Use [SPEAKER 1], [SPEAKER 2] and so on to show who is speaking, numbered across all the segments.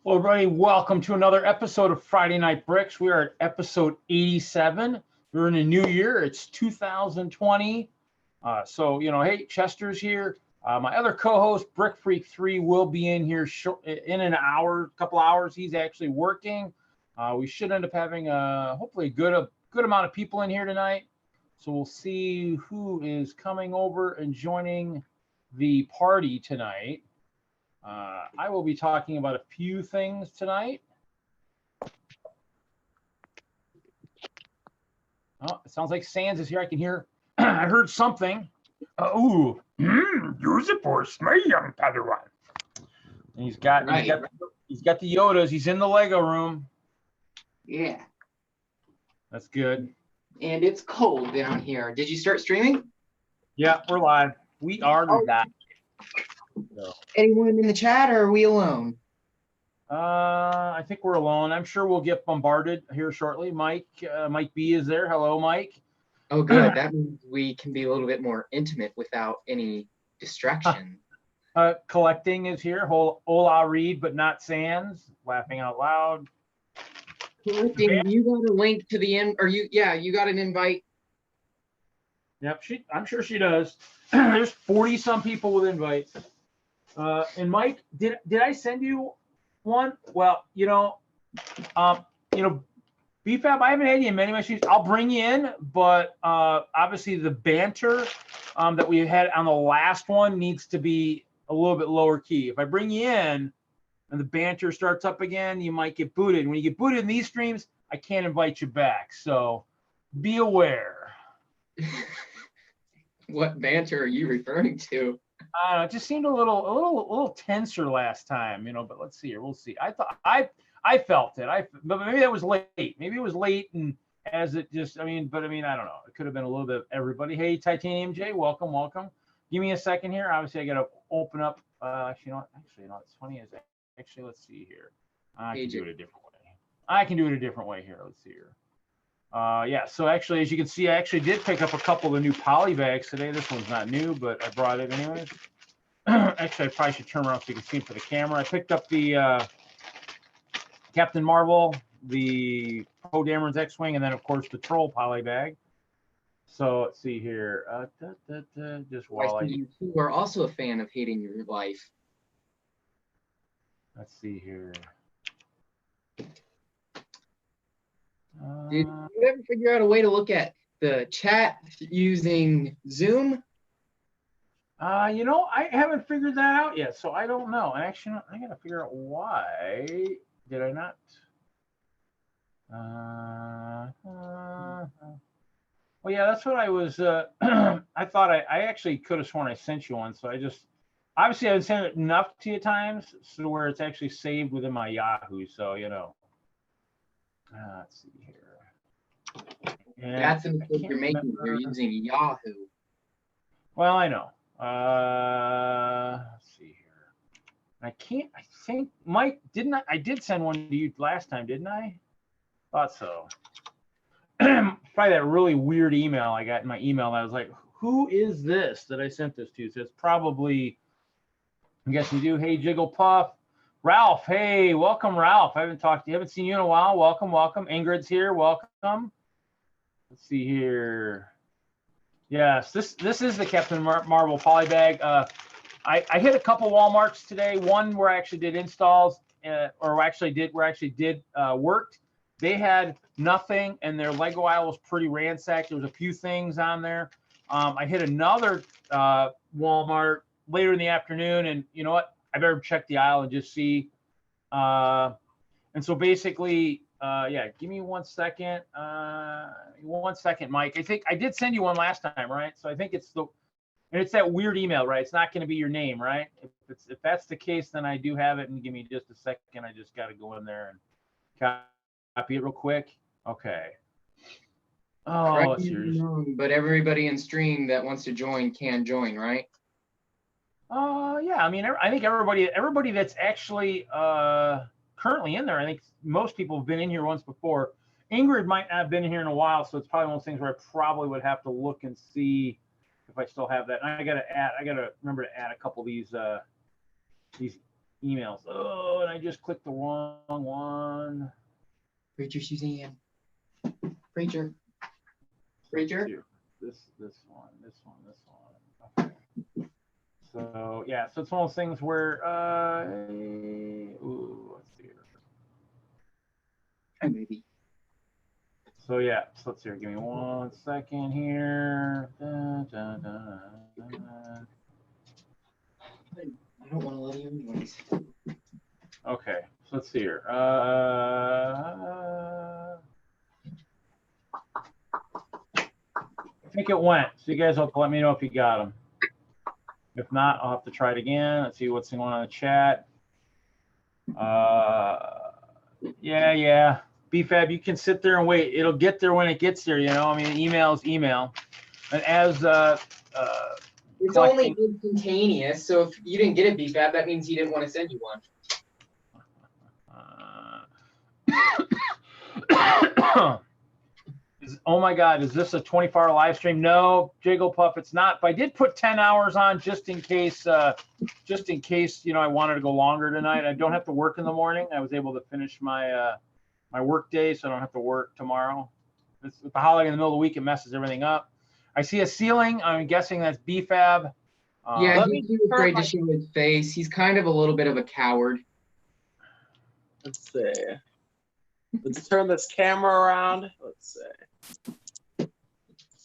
[SPEAKER 1] Well, everybody, welcome to another episode of Friday Night Bricks. We are at episode 87. We're in a new year. It's 2020. Hey, Chester's here. My other co-host, Brick Freak 3, will be in here in an hour, couple hours. He's actually working. We should end up having hopefully a good amount of people in here tonight. So we'll see who is coming over and joining the party tonight. I will be talking about a few things tonight. Oh, it sounds like Sands is here. I can hear. I heard something. Use it for my young Padawan. And he's got the Yodas. He's in the Lego room.
[SPEAKER 2] Yeah.
[SPEAKER 1] That's good.
[SPEAKER 2] And it's cold down here. Did you start streaming?
[SPEAKER 1] Yeah, we're live. We are live.
[SPEAKER 2] So. Anyone in the chat, or are we alone?
[SPEAKER 1] I think we're alone. I'm sure we'll get bombarded here shortly. Mike B is there. Hello, Mike.
[SPEAKER 2] Oh, good. That means we can be a little bit more intimate without any distraction.
[SPEAKER 1] Collecting is here. Hola Reed, but not Sands. Laughing out loud.
[SPEAKER 2] Collecting. You got a link to the end, or you got an invite.
[SPEAKER 1] Yep, I'm sure she does. There's 40 some people with invites. And Mike, did I send you one? Well, BFAB, I haven't had you in many machines. I'll bring you in, but obviously the banter that we had on the last one needs to be a little bit lower key. If I bring you in and the banter starts up again, you might get booted. When you get booted in these streams, I can't invite you back. So be aware.
[SPEAKER 2] What banter are you referring to?
[SPEAKER 1] It just seemed a little tenser last time, but let's see here. We'll see. I felt it. But maybe that was late. Maybe it was late, and as it just, I don't know. It could have been a little bit of everybody. Hey, Titanium J, welcome. Give me a second here. Obviously, I got to open up. Actually, it's funny is actually, let's see here. I can do it a different way here. Let's see here. So actually, as you can see, I actually did pick up a couple of the new Polybags today. This one's not new, but I brought it anyways. Actually, I probably should turn around so you can see it for the camera. I picked up the Captain Marvel, the Poe Dameron's X-Wing, and then, of course, the Troll Polybag. So let's see here. Just while
[SPEAKER 2] you are also a fan of hating your life.
[SPEAKER 1] Let's see here.
[SPEAKER 2] Did you ever figure out a way to look at the chat using Zoom?
[SPEAKER 1] I haven't figured that out yet, so I don't know. Actually, I got to figure out why did I not? Well, yeah, that's what I was. I thought I actually could have sworn I sent you one, so I just obviously I haven't sent it enough to you times so where it's actually saved within my Yahoo. So let's see here. And
[SPEAKER 2] that's the mistake you're making. You're using Yahoo.
[SPEAKER 1] Well, I know. Let's see here. I think Mike, I did send one to you last time, didn't I? Thought so. Probably that really weird email I got in my email. And I was like, who is this that I sent this to? So it's probably, I'm guessing you do. Hey, Jigglepuff. Ralph, hey, welcome, Ralph. I haven't seen you in a while. Welcome. Ingrid's here. Welcome. Let's see here. Yes, this is the Captain Marvel Polybag. I hit a couple Walmarts today. One where I actually did installs, worked. They had nothing, and their Lego aisle was pretty ransacked. There was a few things on there. I hit another Walmart later in the afternoon, and you know what? I better check the aisle and just see. And so basically, give me 1 second. 1 second, Mike. I think I did send you one last time, right? So I think it's that weird email, right? It's not going to be your name, right? If that's the case, then I do have it. And give me just a second. I just got to go in there and copy it real quick. Okay. Oh,
[SPEAKER 2] but everybody in stream that wants to join can join, right?
[SPEAKER 1] Yeah. I think everybody that's actually currently in there, I think most people have been in here once before. Ingrid might not have been here in a while, so it's probably one of those things where I probably would have to look and see if I still have that. And I gotta remember to add a couple of these emails. Oh, and I just clicked the wrong one.
[SPEAKER 2] Preacher Suzanne. Preacher. Preacher.
[SPEAKER 1] This one. Okay. So yeah, so it's one of those things where let's see here.
[SPEAKER 2] Maybe.
[SPEAKER 1] So yeah, so let's see here. Give me 1 second here.
[SPEAKER 2] I don't want to let you anyways.
[SPEAKER 1] Okay, so let's see here. I think it went. So you guys have to let me know if you got them. If not, I'll have to try it again. Let's see what's going on in the chat. Yeah. BFAB, you can sit there and wait. It'll get there when it gets there, you know. I mean, email is email. And as
[SPEAKER 2] it's only instantaneous, so if you didn't get it, BFAB, that means he didn't want to send you one.
[SPEAKER 1] Oh my God, is this a 24-hour live stream? No, Jigglepuff, it's not. But I did put 10 hours on just in case, you know, I wanted to go longer tonight. I don't have to work in the morning. I was able to finish my my work day, so I don't have to work tomorrow. With the holiday in the middle of the week, it messes everything up. I see a ceiling. I'm guessing that's BFAB.
[SPEAKER 2] Yeah, he's afraid to show his face. He's kind of a little bit of a coward.
[SPEAKER 3] Let's see. Let's turn this camera around. Let's see.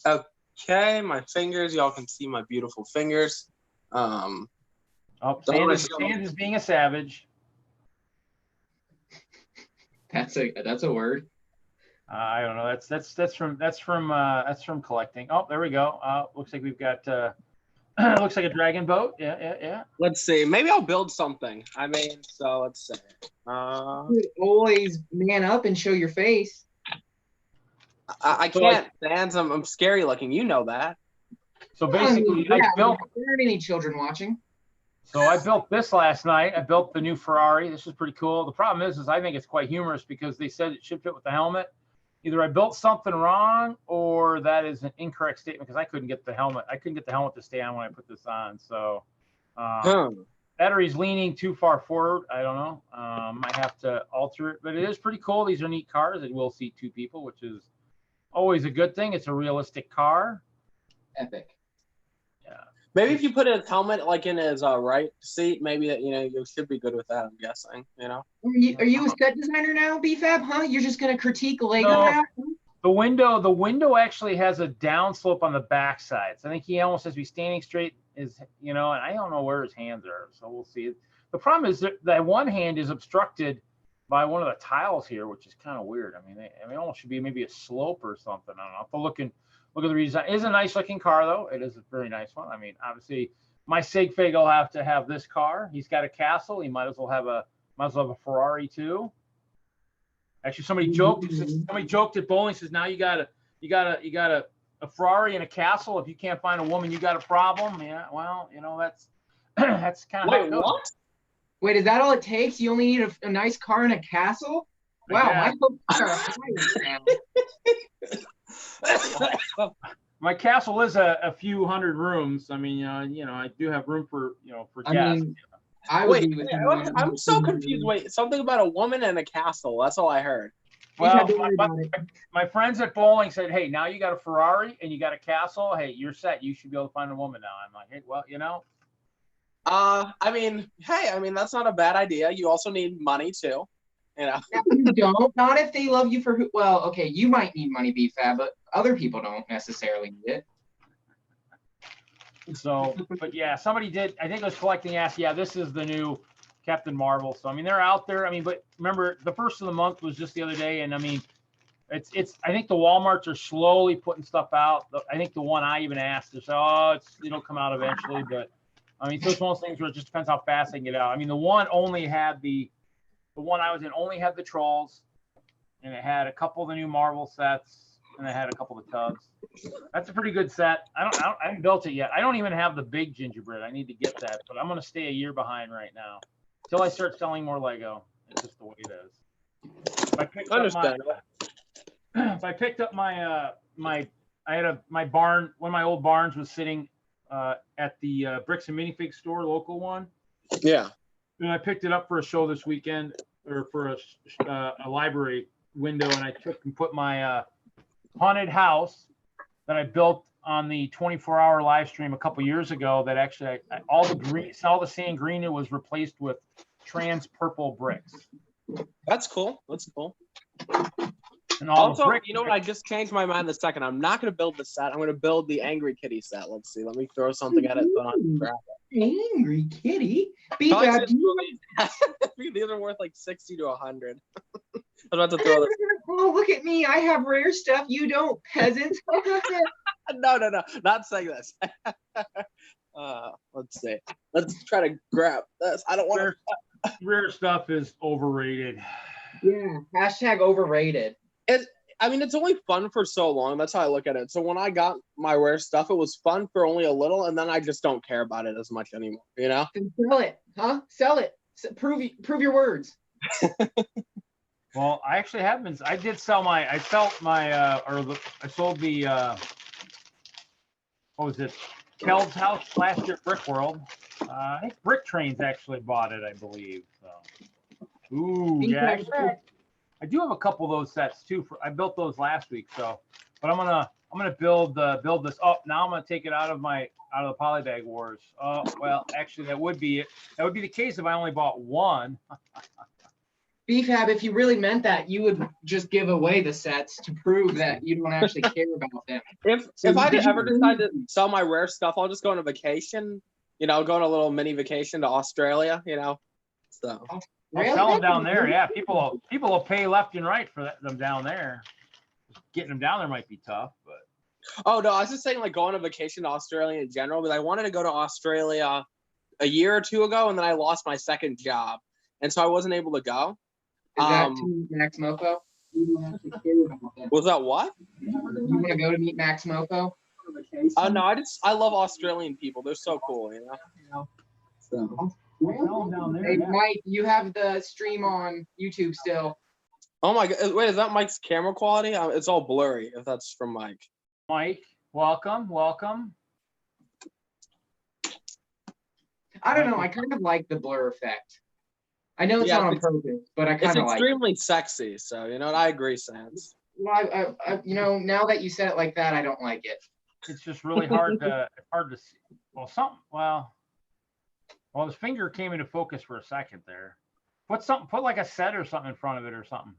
[SPEAKER 3] Okay, my fingers. Y'all can see my beautiful fingers.
[SPEAKER 1] Sand is being a savage.
[SPEAKER 2] That's a word.
[SPEAKER 1] I don't know. That's from collecting. Oh, there we go. Looks like we've got looks like a dragon boat. Yeah.
[SPEAKER 3] Let's see. Maybe I'll build something. I mean, so let's see.
[SPEAKER 2] Always man up and show your face.
[SPEAKER 3] I can't stand some. I'm scary looking. You know that.
[SPEAKER 1] So basically, I built.
[SPEAKER 2] There aren't any children watching.
[SPEAKER 1] So I built this last night. I built the new Ferrari. This is pretty cool. The problem is I think it's quite humorous because they said it shipped it with the helmet. Either I built something wrong or that is an incorrect statement because I couldn't get the helmet. I couldn't get the helmet to stay on when I put this on. So battery's leaning too far forward. I don't know. Might have to alter it, but it is pretty cool. These are neat cars. It will seat 2 people, which is always a good thing. It's a realistic car.
[SPEAKER 2] Epic.
[SPEAKER 1] Yeah.
[SPEAKER 3] Maybe if you put his helmet like in his right seat, maybe that you should be good with that. I'm guessing.
[SPEAKER 2] Are you a set designer now, BFAB? Huh? You're just gonna critique Lego now?
[SPEAKER 1] The window actually has a downslope on the back side. So I think he almost has to be standing straight. And I don't know where his hands are. So we'll see. The problem is that one hand is obstructed by one of the tiles here, which is kind of weird. I mean, it almost should be maybe a slope or something. I don't know. I'll have to look at the redesign. It is a nice looking car though. It is a very nice one. I mean, obviously my sig fig will have to have this car. He's got a castle. He might as well have a Ferrari too. Actually, somebody joked at bowling, says now you got a Ferrari and a castle. If you can't find a woman, you got a problem. Yeah, well, that's that's kind of how it goes.
[SPEAKER 3] What?
[SPEAKER 2] Wait, is that all it takes? You only need a nice car and a castle? Wow, my hopes are higher now.
[SPEAKER 1] My castle is a few hundred rooms. I mean, I do have room for guests.
[SPEAKER 3] I'm so confused. Wait, something about a woman and a castle. That's all I heard.
[SPEAKER 1] Well, my friends at bowling said, hey, now you got a Ferrari and you got a castle. Hey, you're set. You should be able to find a woman now. I'm like, hey, well,
[SPEAKER 3] I mean, that's not a bad idea. You also need money too.
[SPEAKER 2] No, you don't. Not if they love you for who. Well, okay, you might need money, BFAB, but other people don't necessarily need it.
[SPEAKER 1] So, but yeah, somebody did. I think it was collecting asked. Yeah, this is the new Captain Marvel. So I mean, they're out there. I mean, but remember, the first of the month was just the other day, and I mean, it's. I think the WalMarts are slowly putting stuff out. I think the one I even asked is, it'll come out eventually, but I mean, so it's one of those things where it just depends how fast they can get out. I mean, the one I was in only had the Trolls, and it had a couple of the new Marvel sets, and it had a couple of the tubs. That's a pretty good set. I haven't built it yet. I don't even have the big gingerbread. I need to get that, but I'm gonna stay a year behind right now until I start selling more Lego. It's just the way it is. If I picked up my my barn. One of my old barns was sitting at the Bricks and Minifig store, local one.
[SPEAKER 3] Yeah.
[SPEAKER 1] And I picked it up for a show this weekend, or for a library window, and I took and put my haunted house that I built on the 24-hour live stream a couple years ago. That actually all the sand green, it was replaced with trans purple bricks.
[SPEAKER 3] That's cool. That's cool.
[SPEAKER 1] And all
[SPEAKER 3] Also,
[SPEAKER 1] the bricks,
[SPEAKER 3] you know what? I just changed my mind in a second. I'm not going to build the set. I'm going to build the Angry Kitty set. Let's see. Let me throw something at it. So I don't have to grab it.
[SPEAKER 2] Angry Kitty.
[SPEAKER 3] Probably
[SPEAKER 2] Beef,
[SPEAKER 3] these are worth like 60 to 100. I'm about to throw this.
[SPEAKER 2] oh, look at me. I have rare stuff. You don't, peasant.
[SPEAKER 3] No. Not saying this. Let's see. Let's try to grab this. I don't want to.
[SPEAKER 1] Rare stuff is overrated.
[SPEAKER 2] Yeah. Hashtag overrated.
[SPEAKER 3] It's only fun for so long. That's how I look at it. So when I got my rare stuff, it was fun for only a little, and then I just don't care about it as much anymore. You know?
[SPEAKER 2] Sell it, huh? Sell it. Prove your words.
[SPEAKER 1] Well, I actually have been. I sold the what was it? Kel's house last year, Brick World. I think Brick Trains actually bought it, I believe. So. Ooh, yeah. I do have a couple of those sets too. I built those last week, so. But I'm gonna build this up. Now I'm gonna take it out of the Polybag Wars. Oh well, actually that would be it. That would be the case if I only bought one.
[SPEAKER 2] BFAB, if you really meant that, you would just give away the sets to prove that you don't actually care about them.
[SPEAKER 3] If I ever decide to sell my rare stuff, I'll just go on a vacation. You know, go on a little mini vacation to Australia. You know, so.
[SPEAKER 1] I'll sell them down there. Yeah, people will pay left and right for them down there. Getting them down there might be tough, but.
[SPEAKER 3] Oh no, I was just saying like go on a vacation to Australia in general. But I wanted to go to Australia a year or two ago, and then I lost my second job, and so I wasn't able to go.
[SPEAKER 2] Is that to meet Max Mofo?
[SPEAKER 3] Was that what?
[SPEAKER 2] You want to go to meet Max Mofo?
[SPEAKER 3] Oh no, I love Australian people. They're so cool, you know. So.
[SPEAKER 2] Hey, Mike, you have the stream on YouTube still.
[SPEAKER 3] Oh my God! Wait, is that Mike's camera quality? It's all blurry. If that's from Mike.
[SPEAKER 1] Mike, welcome.
[SPEAKER 2] I don't know. I kind of like the blur effect. I know it's not on purpose, but I kind of like it.
[SPEAKER 3] It's extremely sexy, so you know what? I agree, Sans.
[SPEAKER 2] Well, I now that you said it like that, I don't like it.
[SPEAKER 1] It's just really hard to see. Well, his finger came into focus for a second there. Put like a set or something in front of it or something.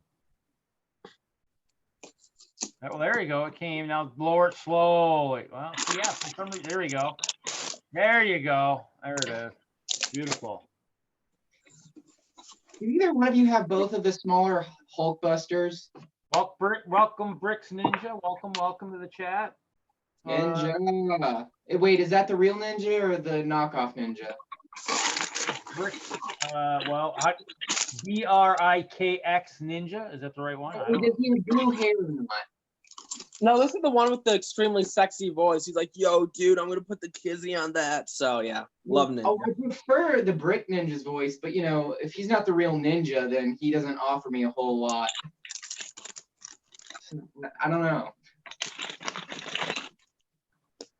[SPEAKER 1] Well, there you go. It came. Now lower it slowly. Well, yeah, there we go. There you go. There it is. Beautiful.
[SPEAKER 2] Do either one of you have both of the smaller Hulk Busters?
[SPEAKER 1] Welcome, Bricks Ninja. Welcome to the chat.
[SPEAKER 2] Ninja. Wait, is that the real Ninja or the knockoff Ninja?
[SPEAKER 1] Bricks. BRIKX Ninja. Is that the right one?
[SPEAKER 2] Does he have blue hair or not?
[SPEAKER 3] No, this is the one with the extremely sexy voice. He's like, "Yo, dude, I'm gonna put the kizzy on that." So yeah, love Ninja.
[SPEAKER 2] Oh, I prefer the Brick Ninja's voice, but you know, if he's not the real Ninja, then he doesn't offer me a whole lot. I don't know.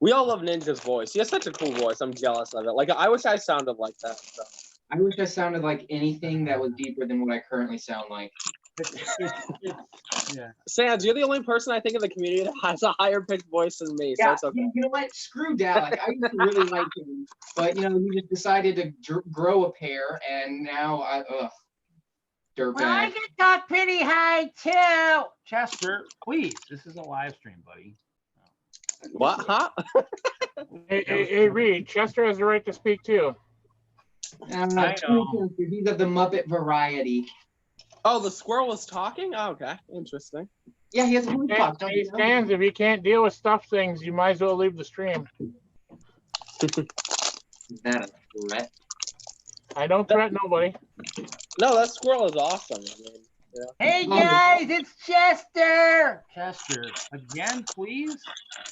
[SPEAKER 3] We all love Ninja's voice. He has such a cool voice. I'm jealous of it. Like, I wish I sounded like that. So.
[SPEAKER 2] I wish I sounded like anything that was deeper than what I currently sound like.
[SPEAKER 1] Yeah.
[SPEAKER 3] Sans, you're the only person I think in the community that has a higher pitched voice than me.
[SPEAKER 2] Yeah,
[SPEAKER 3] so it's okay.
[SPEAKER 2] You know what? Screw Dalek. I used to really like him, but you know, he just decided to grow a pair, and now dirtbag.
[SPEAKER 1] Well, I get that pretty high too. Chester, please. This is a live stream, buddy.
[SPEAKER 3] What? Huh?
[SPEAKER 4] Hey, Reed, Chester has the right to speak too.
[SPEAKER 2] I know. He's of the Muppet variety.
[SPEAKER 3] Oh, the squirrel was talking? Oh, okay. Interesting.
[SPEAKER 2] Yeah, he has a voice box.
[SPEAKER 4] Hey, Sans, if you can't deal with stuff things, you might as well leave the stream.
[SPEAKER 2] Is that a threat?
[SPEAKER 4] I don't threaten nobody.
[SPEAKER 3] No, that squirrel is awesome. I mean, yeah.
[SPEAKER 1] Hey guys, it's Chester. Chester, again, please.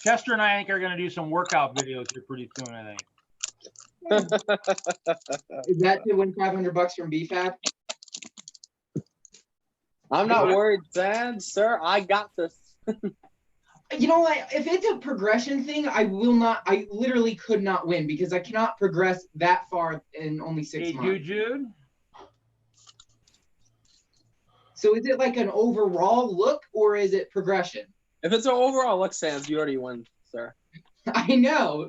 [SPEAKER 1] Chester and I think are going to do some workout videos here pretty soon, I think.
[SPEAKER 2] Is that to win $500 from BFAB?
[SPEAKER 3] I'm not worried, Sans, sir. I got this.
[SPEAKER 2] You know what? If it's a progression thing, I will not. I literally could not win because I cannot progress that far in only 6
[SPEAKER 1] Hey,
[SPEAKER 2] months.
[SPEAKER 1] Jude.
[SPEAKER 2] So is it like an overall look or is it progression?
[SPEAKER 3] If it's an overall look, Sans, you already win, sir.
[SPEAKER 2] I know.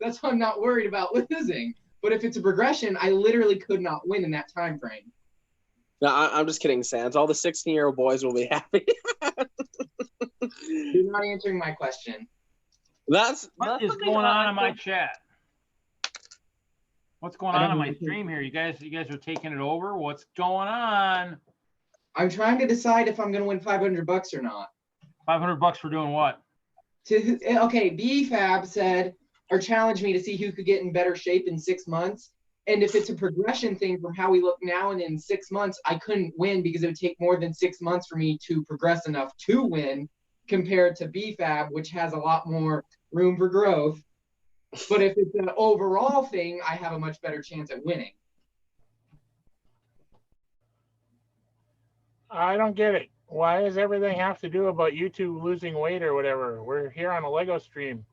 [SPEAKER 2] That's why I'm not worried about losing. But if it's a progression, I literally could not win in that time frame.
[SPEAKER 3] No, I'm just kidding, Sans. All the 16-year-old boys will be happy.
[SPEAKER 2] You're not answering my question.
[SPEAKER 1] What
[SPEAKER 3] that's
[SPEAKER 1] is
[SPEAKER 3] something
[SPEAKER 1] going on
[SPEAKER 3] I
[SPEAKER 1] in my
[SPEAKER 3] think-
[SPEAKER 1] chat? What's going
[SPEAKER 2] I
[SPEAKER 1] on
[SPEAKER 2] don't
[SPEAKER 1] in my
[SPEAKER 2] know.
[SPEAKER 1] stream here? You guys are taking it over. What's going on?
[SPEAKER 2] I'm trying to decide if I'm going to win $500 or not.
[SPEAKER 1] $500 for doing what?
[SPEAKER 2] Okay, BFAB said or challenged me to see who could get in better shape in 6 months. And if it's a progression thing from how we look now and in 6 months, I couldn't win because it would take more than 6 months for me to progress enough to win compared to BFAB, which has a lot more room for growth. But if it's an overall thing, I have a much better chance at winning.
[SPEAKER 4] I don't get it. Why does everything have to do about you two losing weight or whatever? We're here on a Lego stream.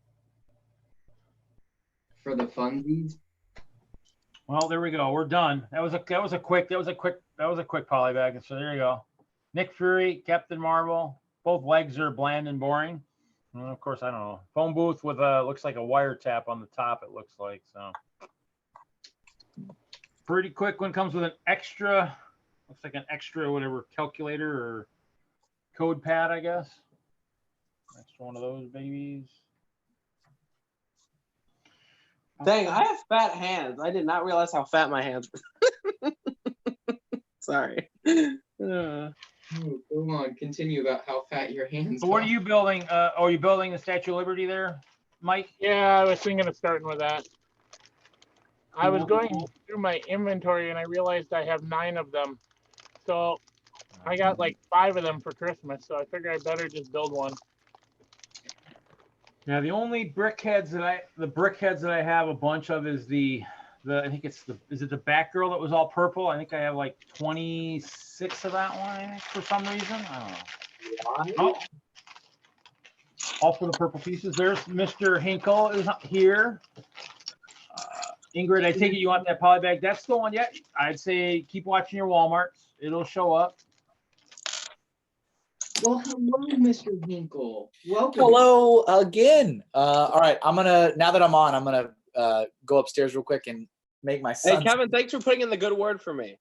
[SPEAKER 2] For the funsies.
[SPEAKER 1] Well, there we go. We're done. That was a quick polybag. So there you go. Nick Fury, Captain Marvel. Both legs are bland and boring. And of course, I don't know. Phone booth with looks like a wiretap on the top. It looks like so. Pretty quick one. Comes with an extra. Looks like an extra whatever calculator or code pad, I guess. Extra one of those babies.
[SPEAKER 3] Dang, I have fat hands. I did not realize how fat my hands were. Sorry.
[SPEAKER 2] Go on, continue about how fat your hands
[SPEAKER 1] So what
[SPEAKER 2] are.
[SPEAKER 1] are you building? Are you building the Statue of Liberty there, Mike?
[SPEAKER 4] Yeah, I was thinking of starting with that. I was going through my inventory and I realized I have 9 of them. So I got like 5 of them for Christmas. So I figured I better just build one.
[SPEAKER 1] Yeah, the only brickheads that I have a bunch of is I think it's is it the Batgirl that was all purple? I think I have like 26 of that one, I think, for some reason. I don't know. Oh. All for the purple pieces. There's Mr. Hinkle is here. Ingrid, I take it you want that polybag. That's the one yet. I'd say keep watching your Walmarts. It'll show up.
[SPEAKER 2] Well, hello, Mr. Hinkle. Welcome.
[SPEAKER 5] Hello again. All right, now that I'm on, I'm gonna go upstairs real quick and make my son.
[SPEAKER 3] Hey, Kevin, thanks for putting in the good word for me.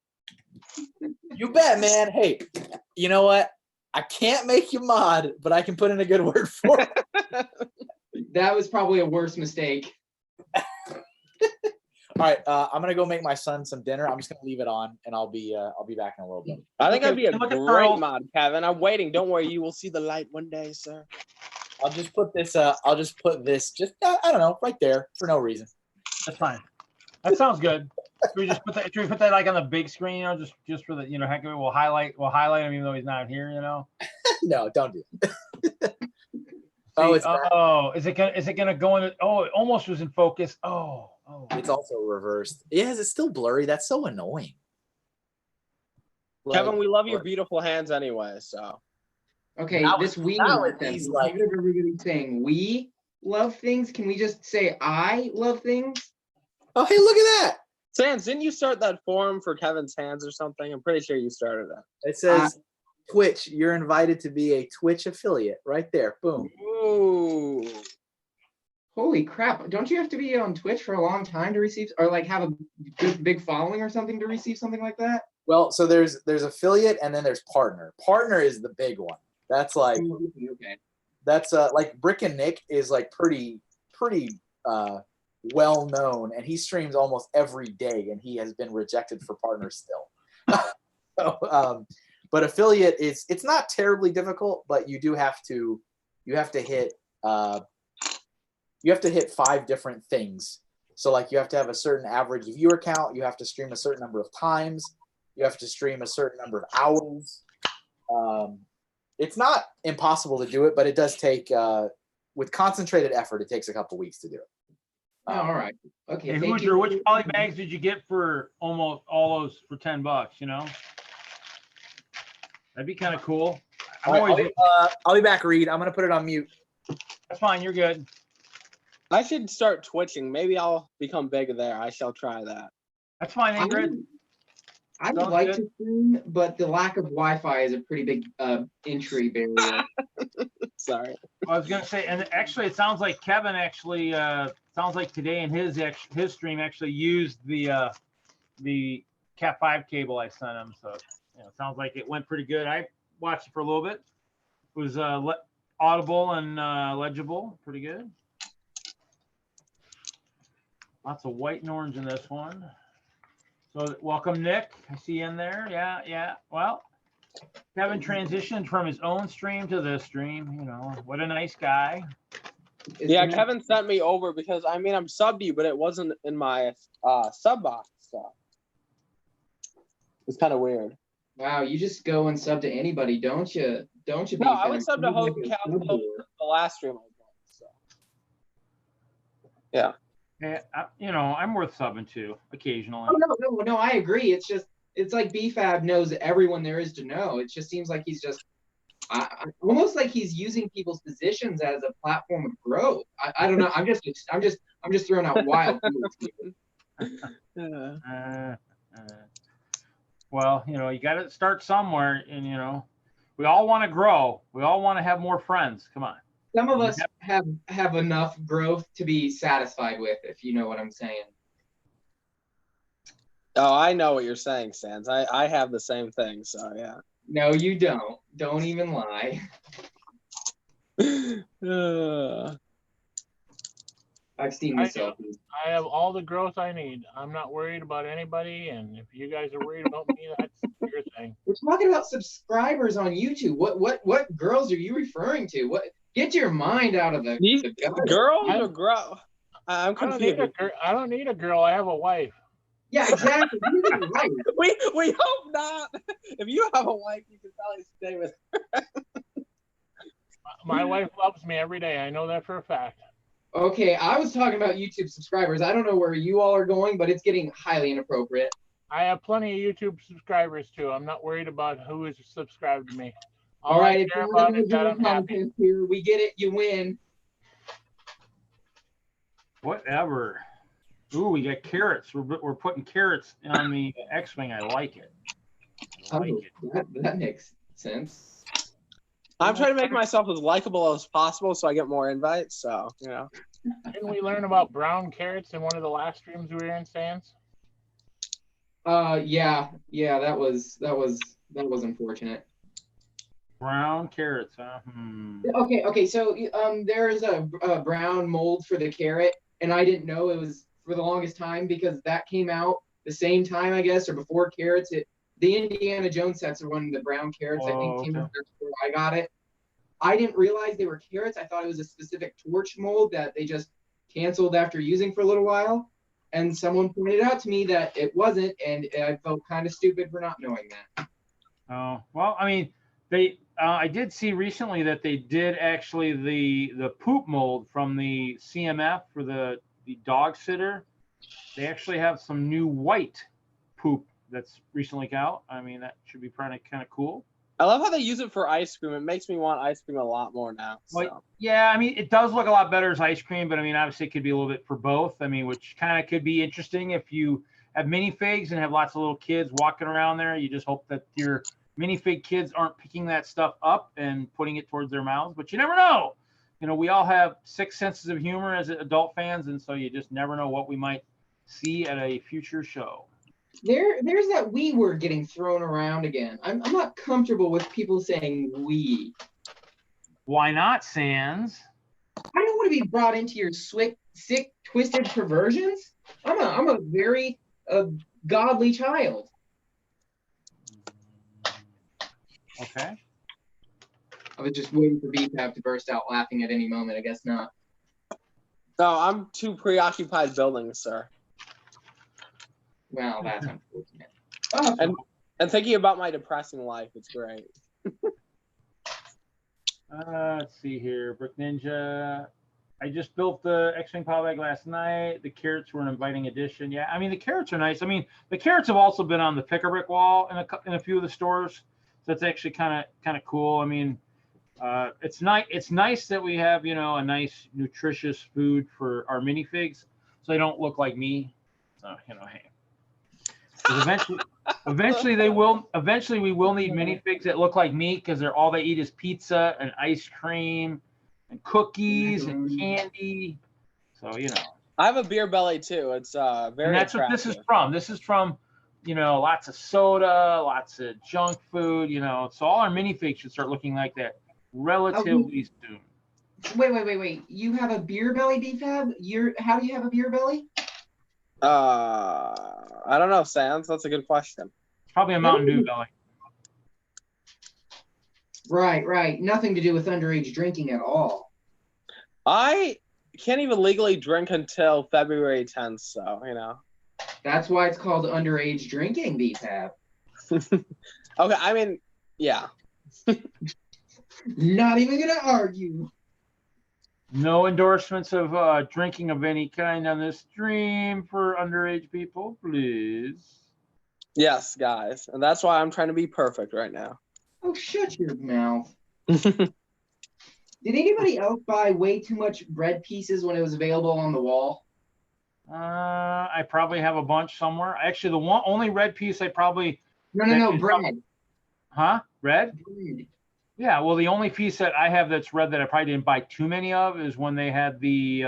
[SPEAKER 5] You bet, man. Hey, you know what? I can't make you mod, but I can put in a good word for you.
[SPEAKER 2] That was probably a worse mistake.
[SPEAKER 5] All right, I'm gonna go make my son some dinner. I'm just gonna leave it on, and I'll be back in a little bit.
[SPEAKER 3] I think
[SPEAKER 1] Okay,
[SPEAKER 3] I'd be a
[SPEAKER 1] look at
[SPEAKER 3] great
[SPEAKER 1] Pearl.
[SPEAKER 3] mod, Kevin. I'm waiting. Don't worry. You will see the light one day, sir.
[SPEAKER 5] I'll just put this. Just I don't know, right there for no reason.
[SPEAKER 1] That's fine. That sounds good. Should we put that like on the big screen, just for the, heck of it, we'll highlight him even though he's not here,
[SPEAKER 5] No, don't do it.
[SPEAKER 1] Is it gonna go in? Oh, it almost was in focus. Oh.
[SPEAKER 5] It's also reversed. Yes, it's still blurry. That's so annoying.
[SPEAKER 3] Kevin, we love your beautiful hands anyway, so.
[SPEAKER 2] Okay,
[SPEAKER 5] Now
[SPEAKER 2] this we
[SPEAKER 5] now
[SPEAKER 2] love
[SPEAKER 5] it
[SPEAKER 2] things.
[SPEAKER 5] is like-
[SPEAKER 2] Instead of everybody saying we love things, can we just say I love things?
[SPEAKER 5] Oh, hey, look at that.
[SPEAKER 3] Sans, didn't you start that forum for Kevin's hands or something? I'm pretty sure you started that.
[SPEAKER 5] It says Twitch. You're invited to be a Twitch affiliate. Right there. Boom.
[SPEAKER 3] Ooh.
[SPEAKER 2] Holy crap! Don't you have to be on Twitch for a long time to receive, or like have a good big following or something to receive something like that?
[SPEAKER 5] Well, so there's affiliate and then there's partner. Partner is the big one. That's like
[SPEAKER 2] Okay.
[SPEAKER 5] that's like Brick and Nick is like pretty well known, and he streams almost every day, and he has been rejected for partner still. So, but affiliate it's not terribly difficult, but you have to hit 5 different things. So like you have to have a certain average viewer count, you have to stream a certain number of times, you have to stream a certain number of hours. It's not impossible to do it, but it does take with concentrated effort, it takes a couple weeks to do it.
[SPEAKER 2] Oh, all right. Okay.
[SPEAKER 1] Hey,
[SPEAKER 2] Thank you.
[SPEAKER 1] which poly bags did you get for almost all those for $10? That'd be kind of cool.
[SPEAKER 5] All right, I'll be back, Reed. I'm gonna put it on mute.
[SPEAKER 1] That's fine. You're good.
[SPEAKER 3] I should start twitching. Maybe I'll become big there. I shall try that.
[SPEAKER 1] That's fine, Ingrid.
[SPEAKER 2] I would
[SPEAKER 1] Sounds
[SPEAKER 2] like
[SPEAKER 1] good.
[SPEAKER 2] to stream, but the lack of Wi-Fi is a pretty big entry barrier.
[SPEAKER 3] Sorry.
[SPEAKER 1] I was gonna say, and actually, it sounds like Kevin actually sounds like today in his stream actually used the Cat 5 cable I sent him. So it sounds like it went pretty good. I watched it for a little bit. It was audible and legible, pretty good. Lots of white and orange in this one. So welcome, Nick. I see you in there. Yeah. Well, Kevin transitioned from his own stream to this stream. You know, what a nice guy.
[SPEAKER 3] Yeah, Kevin sent me over because I'm subbed to you, but it wasn't in my sub box. So it's kind of weird.
[SPEAKER 2] Wow, you just go and sub to anybody, don't you? Don't you?
[SPEAKER 3] No, I was subbed to Hope Cal the last stream I was on. So yeah.
[SPEAKER 1] Yeah, I'm worth subbing to occasionally.
[SPEAKER 2] Oh, no, I agree. It's like BFAB knows everyone there is to know. It just seems like he's just almost like he's using people's positions as a platform of growth. I don't know. I'm just throwing out wild.
[SPEAKER 1] Well, you got to start somewhere, and we all want to grow. We all want to have more friends. Come on.
[SPEAKER 2] Some of us have enough growth to be satisfied with, if you know what I'm saying.
[SPEAKER 3] Oh, I know what you're saying, Sans. I have the same thing, so yeah.
[SPEAKER 2] No, you don't. Don't even lie. I've seen the selfies.
[SPEAKER 4] I have all the growth I need. I'm not worried about anybody, and if you guys are worried about me, that's your thing.
[SPEAKER 2] We're talking about subscribers on YouTube. What girls are you referring to? Get your mind out of the
[SPEAKER 3] girls or grow. I'm confused.
[SPEAKER 4] I don't need a girl. I have a wife.
[SPEAKER 2] Yeah, exactly. Right.
[SPEAKER 3] We hope not. If you have a wife, you can probably stay with her.
[SPEAKER 4] My wife loves me every day. I know that for a fact.
[SPEAKER 2] Okay, I was talking about YouTube subscribers. I don't know where you all are going, but it's getting highly inappropriate.
[SPEAKER 4] I have plenty of YouTube subscribers too. I'm not worried about who is subscribed to me.
[SPEAKER 2] All right,
[SPEAKER 4] I care about is that I'm happy.
[SPEAKER 2] Here, we get it. You win.
[SPEAKER 1] Whatever. Ooh, we got carrots. We're putting carrots on the X-Wing. I like it.
[SPEAKER 2] That makes sense.
[SPEAKER 3] I'm trying to make myself as likable as possible so I get more invites. So,
[SPEAKER 4] Didn't we learn about brown carrots in one of the last streams we were in, Sans?
[SPEAKER 2] Yeah, that was unfortunate.
[SPEAKER 1] Brown carrots, huh?
[SPEAKER 2] Okay. So there's a brown mold for the carrot, and I didn't know it was for the longest time because that came out the same time, I guess, or before carrots. The Indiana Jones sets are one of the brown carrots. I think came out before I got it. I didn't realize they were carrots. I thought it was a specific torch mold that they just canceled after using for a little while. And someone pointed out to me that it wasn't, and I felt kind of stupid for not knowing that.
[SPEAKER 1] Oh, well, I mean, I did see recently that they did actually the poop mold from the CMF for the dog sitter. They actually have some new white poop that's recently out. I mean, that should be kind of cool.
[SPEAKER 3] I love how they use it for ice cream. It makes me want ice cream a lot more now. So.
[SPEAKER 1] Well, yeah, I mean, it does look a lot better as ice cream, but I mean, obviously it could be a little bit for both. I mean, which kind of could be interesting if you have minifigs and have lots of little kids walking around there. You just hope that your minifig kids aren't picking that stuff up and putting it towards their mouths, but you never know. We all have 6 senses of humor as adult fans, and so you just never know what we might see at a future show.
[SPEAKER 2] There's that we word getting thrown around again. I'm not comfortable with people saying we.
[SPEAKER 1] Why not, Sans?
[SPEAKER 2] I don't want to be brought into your sick, twisted perversions. I'm a very godly child.
[SPEAKER 1] Okay.
[SPEAKER 2] I was just waiting for BFAB to burst out laughing at any moment. I guess not.
[SPEAKER 3] No, I'm too preoccupied building, sir.
[SPEAKER 2] Well, that's unfortunate. Oh.
[SPEAKER 3] And thinking about my depressing life, it's great.
[SPEAKER 1] Let's see here. Brick Ninja. I just built the X-Wing Polybag last night. The carrots were an inviting addition. Yeah, I mean, the carrots are nice. I mean, the carrots have also been on the pick-a-brick wall in a few of the stores. So it's actually kind of cool. I mean, It's nice. It's nice that we have, you know, a nice nutritious food for our minifigs, so they don't look like me. So, you know, hey. 'Cause eventually we will need minifigs that look like me, because they're all they eat is pizza and ice cream and cookies and candy. So, you know.
[SPEAKER 3] I have a beer belly too. It's very
[SPEAKER 1] And that's
[SPEAKER 3] attractive.
[SPEAKER 1] what this is from. This is from, you know, lots of soda, lots of junk food, you know. So all our minifigs should start looking like that relatively soon.
[SPEAKER 2] Wait. You have a beer belly, BFAB? How do you have a beer belly?
[SPEAKER 3] I don't know, Sans. That's a good question.
[SPEAKER 1] It's probably a Mountain Dew belly.
[SPEAKER 2] Right. Nothing to do with underage drinking at all.
[SPEAKER 3] I can't even legally drink until February 10th, so, you know.
[SPEAKER 2] That's why it's called underage drinking, BFAB.
[SPEAKER 3] Okay, I mean, yeah.
[SPEAKER 2] Not even gonna argue.
[SPEAKER 1] No endorsements of drinking of any kind on this stream for underage people, please.
[SPEAKER 3] Yes, guys. And that's why I'm trying to be perfect right now.
[SPEAKER 2] Oh, shut your mouth. Did anybody else buy way too much bread pieces when it was available on the wall?
[SPEAKER 1] I probably have a bunch somewhere. Actually, the only red piece I probably...
[SPEAKER 2] No, bread.
[SPEAKER 1] Huh? Red?
[SPEAKER 2] Bread.
[SPEAKER 1] Yeah, well, the only piece that I have that's red that I probably didn't buy too many of is when they had the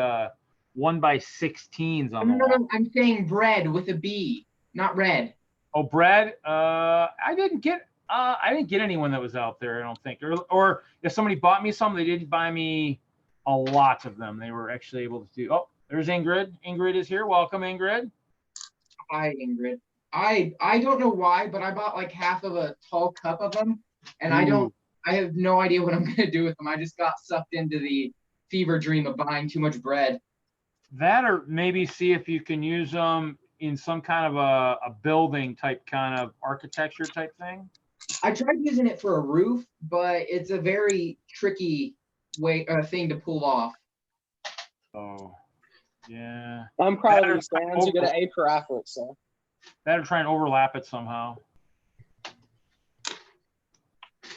[SPEAKER 1] 1x16s on the wall.
[SPEAKER 2] No, I'm saying bread with a B, not red.
[SPEAKER 1] Oh, bread? I didn't get anyone that was out there, I don't think. Or if somebody bought me some, they didn't buy me a lot of them. They were actually able to do. Oh, there's Ingrid. Ingrid is here. Welcome, Ingrid.
[SPEAKER 2] Hi, Ingrid. I don't know why, but I bought like half of a tall cup of them, and I have no idea what I'm gonna do with them. I just got sucked into the fever dream of buying too much bread.
[SPEAKER 1] That, or maybe see if you can use them in some kind of a building type kind of architecture type thing.
[SPEAKER 2] I tried using it for a roof, but it's a very tricky thing to pull off.
[SPEAKER 1] Oh, yeah.
[SPEAKER 3] I'm proud of you, Sans. You get an A for effort, so.
[SPEAKER 1] Better try and overlap it somehow.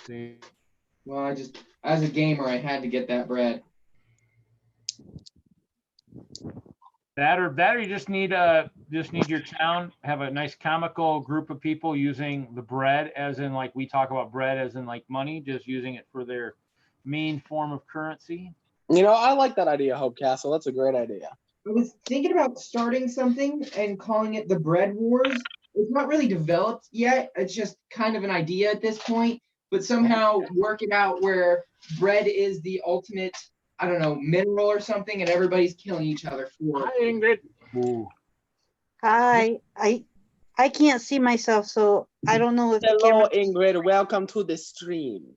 [SPEAKER 1] See.
[SPEAKER 2] Well, as a gamer, I had to get that bread.
[SPEAKER 1] That or you just need your town, have a nice comical group of people using the bread as in, like, we talk about bread as in like money, just using it for their main form of currency.
[SPEAKER 3] You know, I like that idea, Hope Castle. That's a great idea.
[SPEAKER 2] I was thinking about starting something and calling it the Bread Wars. It's not really developed yet. It's just kind of an idea at this point, but somehow work it out where bread is the ultimate, I don't know, mineral or something, and everybody's killing each other for it.
[SPEAKER 4] Hi, Ingrid.
[SPEAKER 1] Ooh.
[SPEAKER 6] Hi. I can't see myself, so I don't know if the
[SPEAKER 3] Hello,
[SPEAKER 6] camera
[SPEAKER 3] Ingrid. Welcome to the stream.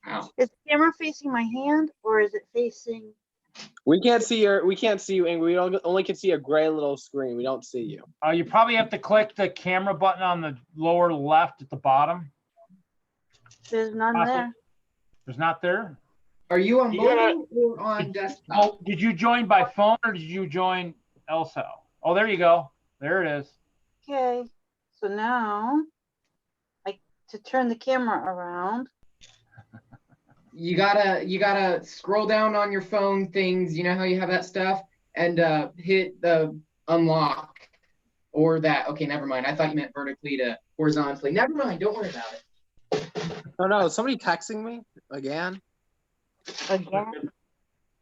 [SPEAKER 2] Wow.
[SPEAKER 6] is the camera facing my hand or is it facing?
[SPEAKER 3] We can't see you, Ingrid. We only can see a gray little screen. We don't see you.
[SPEAKER 1] You probably have to click the camera button on the lower left at the bottom.
[SPEAKER 6] There's none
[SPEAKER 1] Possible.
[SPEAKER 6] there.
[SPEAKER 1] There's not there.
[SPEAKER 2] Are you on
[SPEAKER 1] You gotta-
[SPEAKER 2] mobile or on desktop?
[SPEAKER 1] Oh, did you join by phone or did you join LSO? Oh, there you go. There it is.
[SPEAKER 6] Okay. So now to turn the camera around.
[SPEAKER 2] You gotta scroll down on your phone things. You know how you have that stuff, and hit the unlock or that. Okay, never mind. I thought you meant vertically to horizontally. Never mind. Don't worry about it.
[SPEAKER 3] Oh no, is somebody texting me again?
[SPEAKER 6] Again.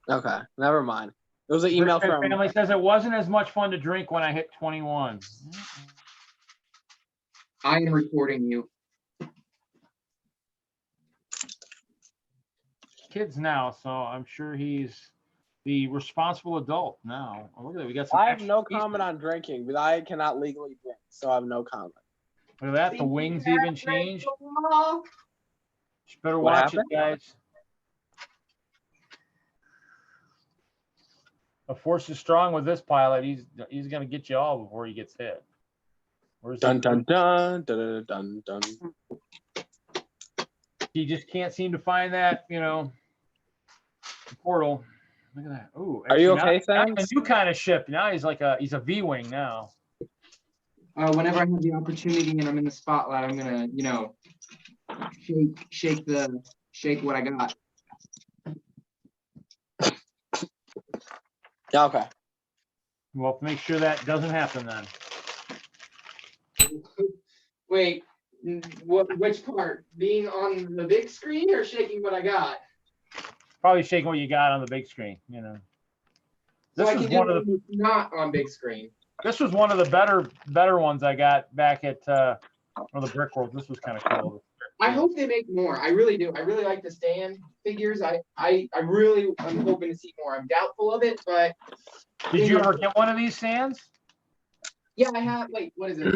[SPEAKER 3] Okay, never mind. It was an email
[SPEAKER 1] Richard
[SPEAKER 3] from.
[SPEAKER 1] Family says it wasn't as much fun to drink when I hit 21.
[SPEAKER 2] I am recording you.
[SPEAKER 1] Kids now, so I'm sure he's the responsible adult now. Oh, look at that. We got some.
[SPEAKER 3] I have
[SPEAKER 1] extra
[SPEAKER 3] no
[SPEAKER 1] pieces.
[SPEAKER 3] comment on drinking, but I cannot legally drink, so I have no comment.
[SPEAKER 1] Look at that. The wings even changed.
[SPEAKER 2] Oh,
[SPEAKER 1] You better
[SPEAKER 3] What
[SPEAKER 1] watch
[SPEAKER 3] happened?
[SPEAKER 1] it, guys. The force is strong with this pilot. He's gonna get you all before he gets hit. Where's
[SPEAKER 3] Dun
[SPEAKER 1] he?
[SPEAKER 3] dun dun dun dun dun.
[SPEAKER 1] He just can't seem to find that, portal. Look at that. Ooh.
[SPEAKER 3] Are you
[SPEAKER 1] actually,
[SPEAKER 3] okay,
[SPEAKER 1] now
[SPEAKER 3] Sam?
[SPEAKER 1] he's a new kind of ship. Now he's a V-wing now.
[SPEAKER 2] whenever I have the opportunity and I'm in the spotlight, I'm gonna, shake shake what I got.
[SPEAKER 3] Yeah, okay.
[SPEAKER 1] We'll have to make sure that doesn't happen then.
[SPEAKER 2] Wait, which part? Being on the big screen or shaking what I got?
[SPEAKER 1] Probably shaking what you got on the big screen, you know.
[SPEAKER 2] So
[SPEAKER 1] This
[SPEAKER 2] I
[SPEAKER 1] is
[SPEAKER 2] can do
[SPEAKER 1] one
[SPEAKER 2] it
[SPEAKER 1] of the
[SPEAKER 2] when it's not on big screen.
[SPEAKER 1] this was one of the better ones I got back at the Brick World. This was kind of cool.
[SPEAKER 2] I hope they make more. I really do. I really like the stand figures. I'm hoping to see more. I'm doubtful of it, but
[SPEAKER 1] Did you ever get one of these stands?
[SPEAKER 2] yeah, I have. Wait, what is it?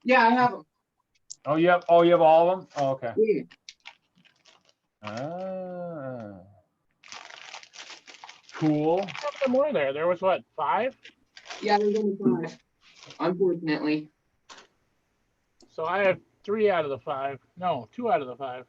[SPEAKER 2] Yeah, I have them.
[SPEAKER 1] Oh, you have all of them? Oh, okay.
[SPEAKER 2] Yeah.
[SPEAKER 1] Cool.
[SPEAKER 4] How many more there? There was what, 5?
[SPEAKER 2] Yeah, there's only 5. Unfortunately.
[SPEAKER 4] So I have 3 out of the 5. No, 2 out of the 5.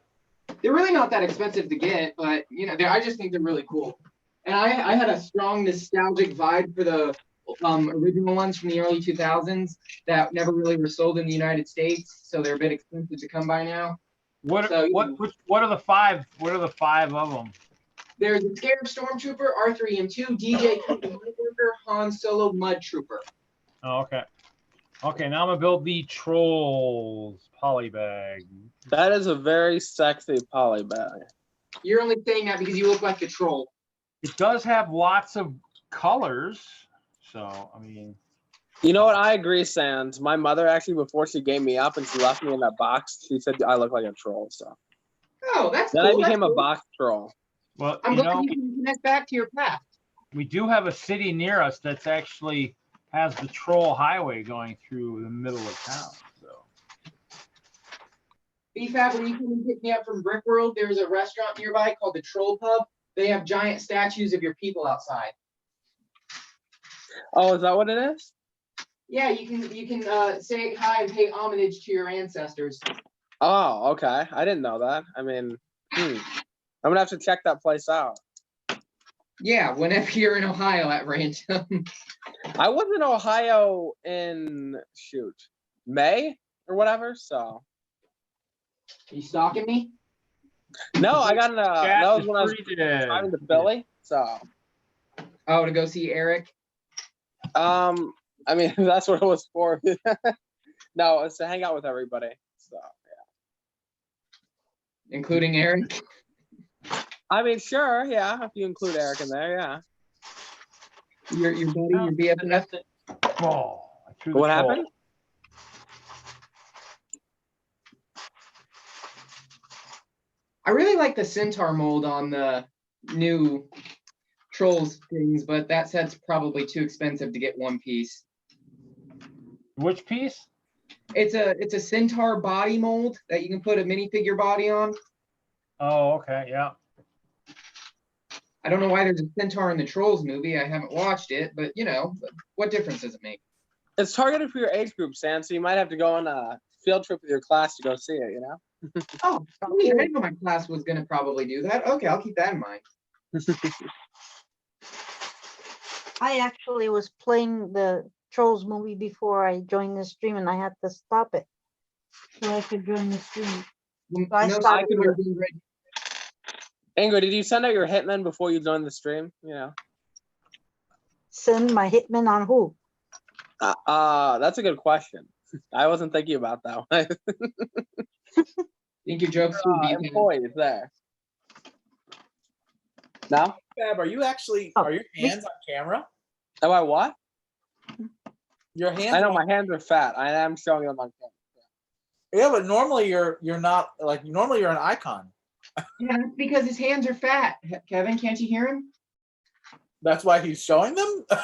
[SPEAKER 2] They're really not that expensive to get, but you know, I just think they're really cool. And I had a strong nostalgic vibe for the original ones from the early 2000s that never really were sold in the United States, so they're a bit expensive to come by now.
[SPEAKER 1] What are the 5? What are the 5 of them?
[SPEAKER 2] There's a Scarab Stormtrooper, R3M2, DJ Worker, Han Solo Mud Trooper.
[SPEAKER 1] Oh, okay. Okay, now I'm gonna build the Trolls Polybag.
[SPEAKER 3] That is a very sexy polybag.
[SPEAKER 2] You're only saying that because you look like a troll.
[SPEAKER 1] It does have lots of colors, so I mean.
[SPEAKER 3] You know what? I agree, Sans. My mother actually, before she gave me up and she left me in that box, she said I look like a troll. So.
[SPEAKER 2] Oh, that's
[SPEAKER 3] then
[SPEAKER 2] cool.
[SPEAKER 3] I became
[SPEAKER 2] that's
[SPEAKER 3] a
[SPEAKER 2] cool.
[SPEAKER 3] box troll.
[SPEAKER 1] Well,
[SPEAKER 2] I'm glad you can connect back to your past.
[SPEAKER 1] We do have a city near us that's actually has the Troll Highway going through the middle of town. So.
[SPEAKER 2] BFAB, when you come and pick me up from Brick World, there's a restaurant nearby called the Troll Pub. They have giant statues of your people outside.
[SPEAKER 3] Oh, is that what it is?
[SPEAKER 2] Yeah, you can say hi and pay homage to your ancestors.
[SPEAKER 3] Oh, okay. I didn't know that. I mean, I'm gonna have to check that place out.
[SPEAKER 2] Yeah, whenever you're in Ohio at random.
[SPEAKER 3] I was in Ohio in May or whatever. So.
[SPEAKER 2] Are you stalking me?
[SPEAKER 3] No, I got that was when I was driving to Philly. So.
[SPEAKER 2] Oh, to go see Eric.
[SPEAKER 3] I mean, that's what it was for. No, it's to hang out with everybody. So yeah.
[SPEAKER 2] Including Eric.
[SPEAKER 3] I mean, sure, yeah. If you include Eric in there, yeah.
[SPEAKER 2] Your buddy, your BFF.
[SPEAKER 1] Oh,
[SPEAKER 3] what happened?
[SPEAKER 2] I really like the Centaur mold on the new Trolls things, but that set's probably too expensive to get one piece.
[SPEAKER 1] Which piece?
[SPEAKER 2] It's a Centaur body mold that you can put a minifigure body on.
[SPEAKER 1] Oh, okay, yeah.
[SPEAKER 2] I don't know why there's a Centaur in the Trolls movie. I haven't watched it, but you know, what difference does it make?
[SPEAKER 3] It's targeted for your age group, Sam, so you might have to go on a field trip with your class to go see it, you know?
[SPEAKER 2] Oh, I didn't know my class was going to probably do that. Okay, I'll keep that in mind.
[SPEAKER 6] I actually was playing the Trolls movie before I joined the stream, and I had to stop it so I could join the stream. So I stopped it.
[SPEAKER 3] Ingrid, did you send out your hitman before you joined the stream? You know.
[SPEAKER 6] Send my hitman on who?
[SPEAKER 3] That's a good question. I wasn't thinking about that one.
[SPEAKER 2] Think your joke's too deep.
[SPEAKER 3] Employees there. No?
[SPEAKER 5] Fab, are you actually, are your hands on camera?
[SPEAKER 3] Am I what?
[SPEAKER 5] Your hands.
[SPEAKER 3] I know my hands are fat. I am showing them on camera.
[SPEAKER 5] Yeah, but normally you're not, like, normally you're an icon.
[SPEAKER 2] Yeah, that's because his hands are fat. Kevin, can't you hear him?
[SPEAKER 5] That's why he's showing them?
[SPEAKER 2] But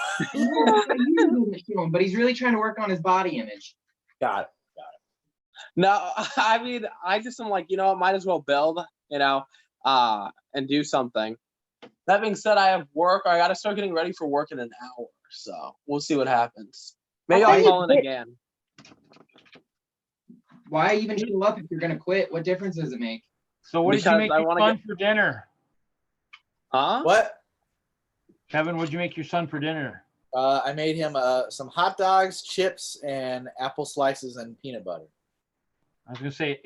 [SPEAKER 2] he's really trying to work on his body image.
[SPEAKER 5] Got it.
[SPEAKER 3] No, I mean, I just am like, you know, might as well build, you know, and do something. That being said, I have work. I got to start getting ready for work in an hour. So we'll see what happens. Maybe I'll call in again.
[SPEAKER 2] Why even show up if you're going to quit? What difference does it make?
[SPEAKER 1] So what did you make your son for dinner?
[SPEAKER 3] Huh?
[SPEAKER 5] What?
[SPEAKER 1] Kevin, what did you make your son for dinner?
[SPEAKER 5] I made him some hot dogs, chips, and apple slices and peanut butter.
[SPEAKER 1] I was gonna say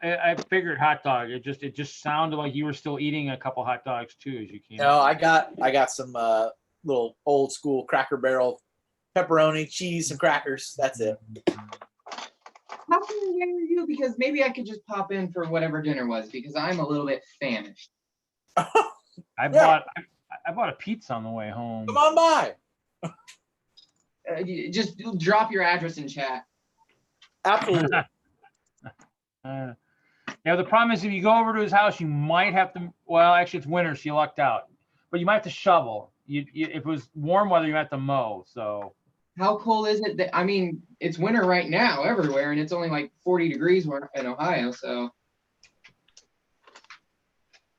[SPEAKER 1] I figured hot dog. It just sounded like you were still eating a couple hot dogs too as you came.
[SPEAKER 5] No, I got some little old school Cracker Barrel pepperoni, cheese, and crackers. That's it.
[SPEAKER 2] How hungry are you? Because maybe I could just pop in for whatever dinner was because I'm a little bit famished.
[SPEAKER 1] I bought a pizza on the way home.
[SPEAKER 5] Come on by.
[SPEAKER 2] Just drop your address in chat.
[SPEAKER 5] Absolutely.
[SPEAKER 1] Yeah, the problem is if you go over to his house, you might have to. Well, actually, it's winter, so you lucked out. But you might have to shovel. If it was warm weather, you have to mow. So.
[SPEAKER 2] How cold is it? I mean, it's winter right now everywhere, and it's only like 40 degrees in Ohio. So.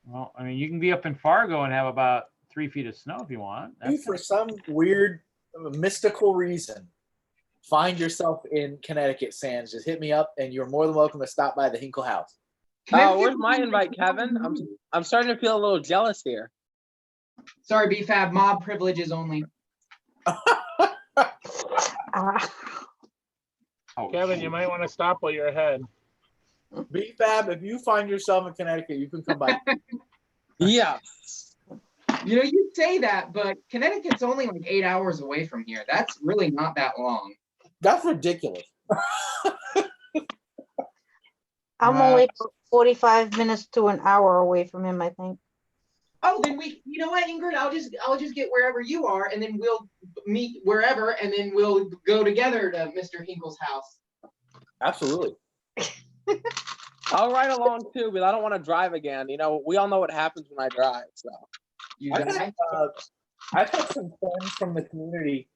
[SPEAKER 1] Well, I mean, you can be up in Fargo and have about 3 feet of snow if you want.
[SPEAKER 5] For some weird, mystical reason, find yourself in Connecticut, Sans, just hit me up, and you're more than welcome to stop by the Hinkle house.
[SPEAKER 3] Where's my invite, Kevin? I'm starting to feel a little jealous here.
[SPEAKER 2] Sorry, BFAB, mob privileges only.
[SPEAKER 4] Kevin, you might want to stop while you're ahead.
[SPEAKER 5] BFAB, if you find yourself in Connecticut, you can come by.
[SPEAKER 3] Yeah.
[SPEAKER 2] You know, you say that, but Connecticut's only like 8 hours away from here. That's really not that long.
[SPEAKER 5] That's ridiculous.
[SPEAKER 6] I'm only 45 minutes to an hour away from him, I think.
[SPEAKER 2] Oh, then you know what, Ingrid? I'll just get wherever you are, and then we'll meet wherever, and then we'll go together to Mr. Hinkle's house.
[SPEAKER 5] Absolutely.
[SPEAKER 3] I'll ride along too, but I don't want to drive again. You know, we all know what happens when I drive. So
[SPEAKER 5] I've had some friends from the community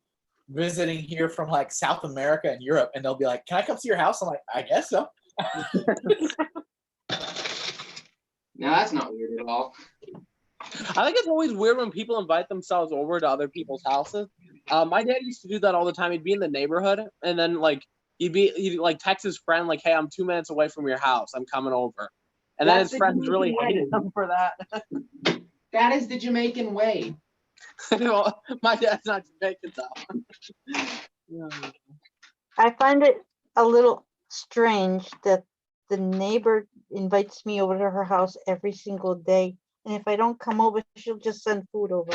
[SPEAKER 5] visiting here from like South America and Europe, and they'll be like, "Can I come to your house?" I'm like, "I guess so."
[SPEAKER 2] No, that's not weird at all.
[SPEAKER 3] I think it's always weird when people invite themselves over to other people's houses. My dad used to do that all the time. He'd be in the neighborhood, and then like he'd like text his friend like, "Hey, I'm 2 minutes away from your house. I'm coming over." And then his friends really hated him for that.
[SPEAKER 2] That is the Jamaican way.
[SPEAKER 3] My dad's not Jamaican though.
[SPEAKER 6] I find it a little strange that the neighbor invites me over to her house every single day. And if I don't come over, she'll just send food over.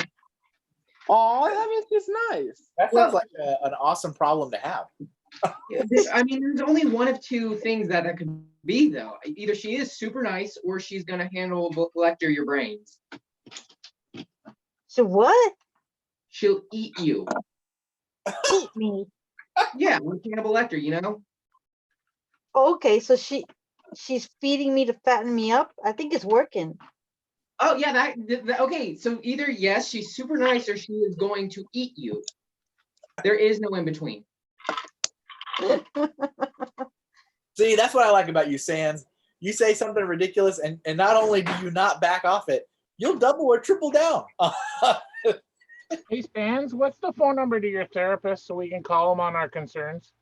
[SPEAKER 3] Oh, that means it's nice.
[SPEAKER 5] That sounds like an awesome problem to have.
[SPEAKER 2] I mean, there's only one of two things that could be, though. Either she is super nice or she's going to lecture your brains.
[SPEAKER 6] So what?
[SPEAKER 2] She'll eat you.
[SPEAKER 6] Eat me.
[SPEAKER 2] Yeah, like Hannibal Lecter, you know?
[SPEAKER 6] Okay, so she's feeding me to fatten me up. I think it's working.
[SPEAKER 2] Oh, yeah, that okay. So either, yes, she's super nice or she is going to eat you. There is no in between.
[SPEAKER 5] See, that's what I like about you, Sans. You say something ridiculous, and not only do you not back off it, you'll double or triple down.
[SPEAKER 4] Hey, Stans, what's the phone number to your therapist so we can call him on our concerns?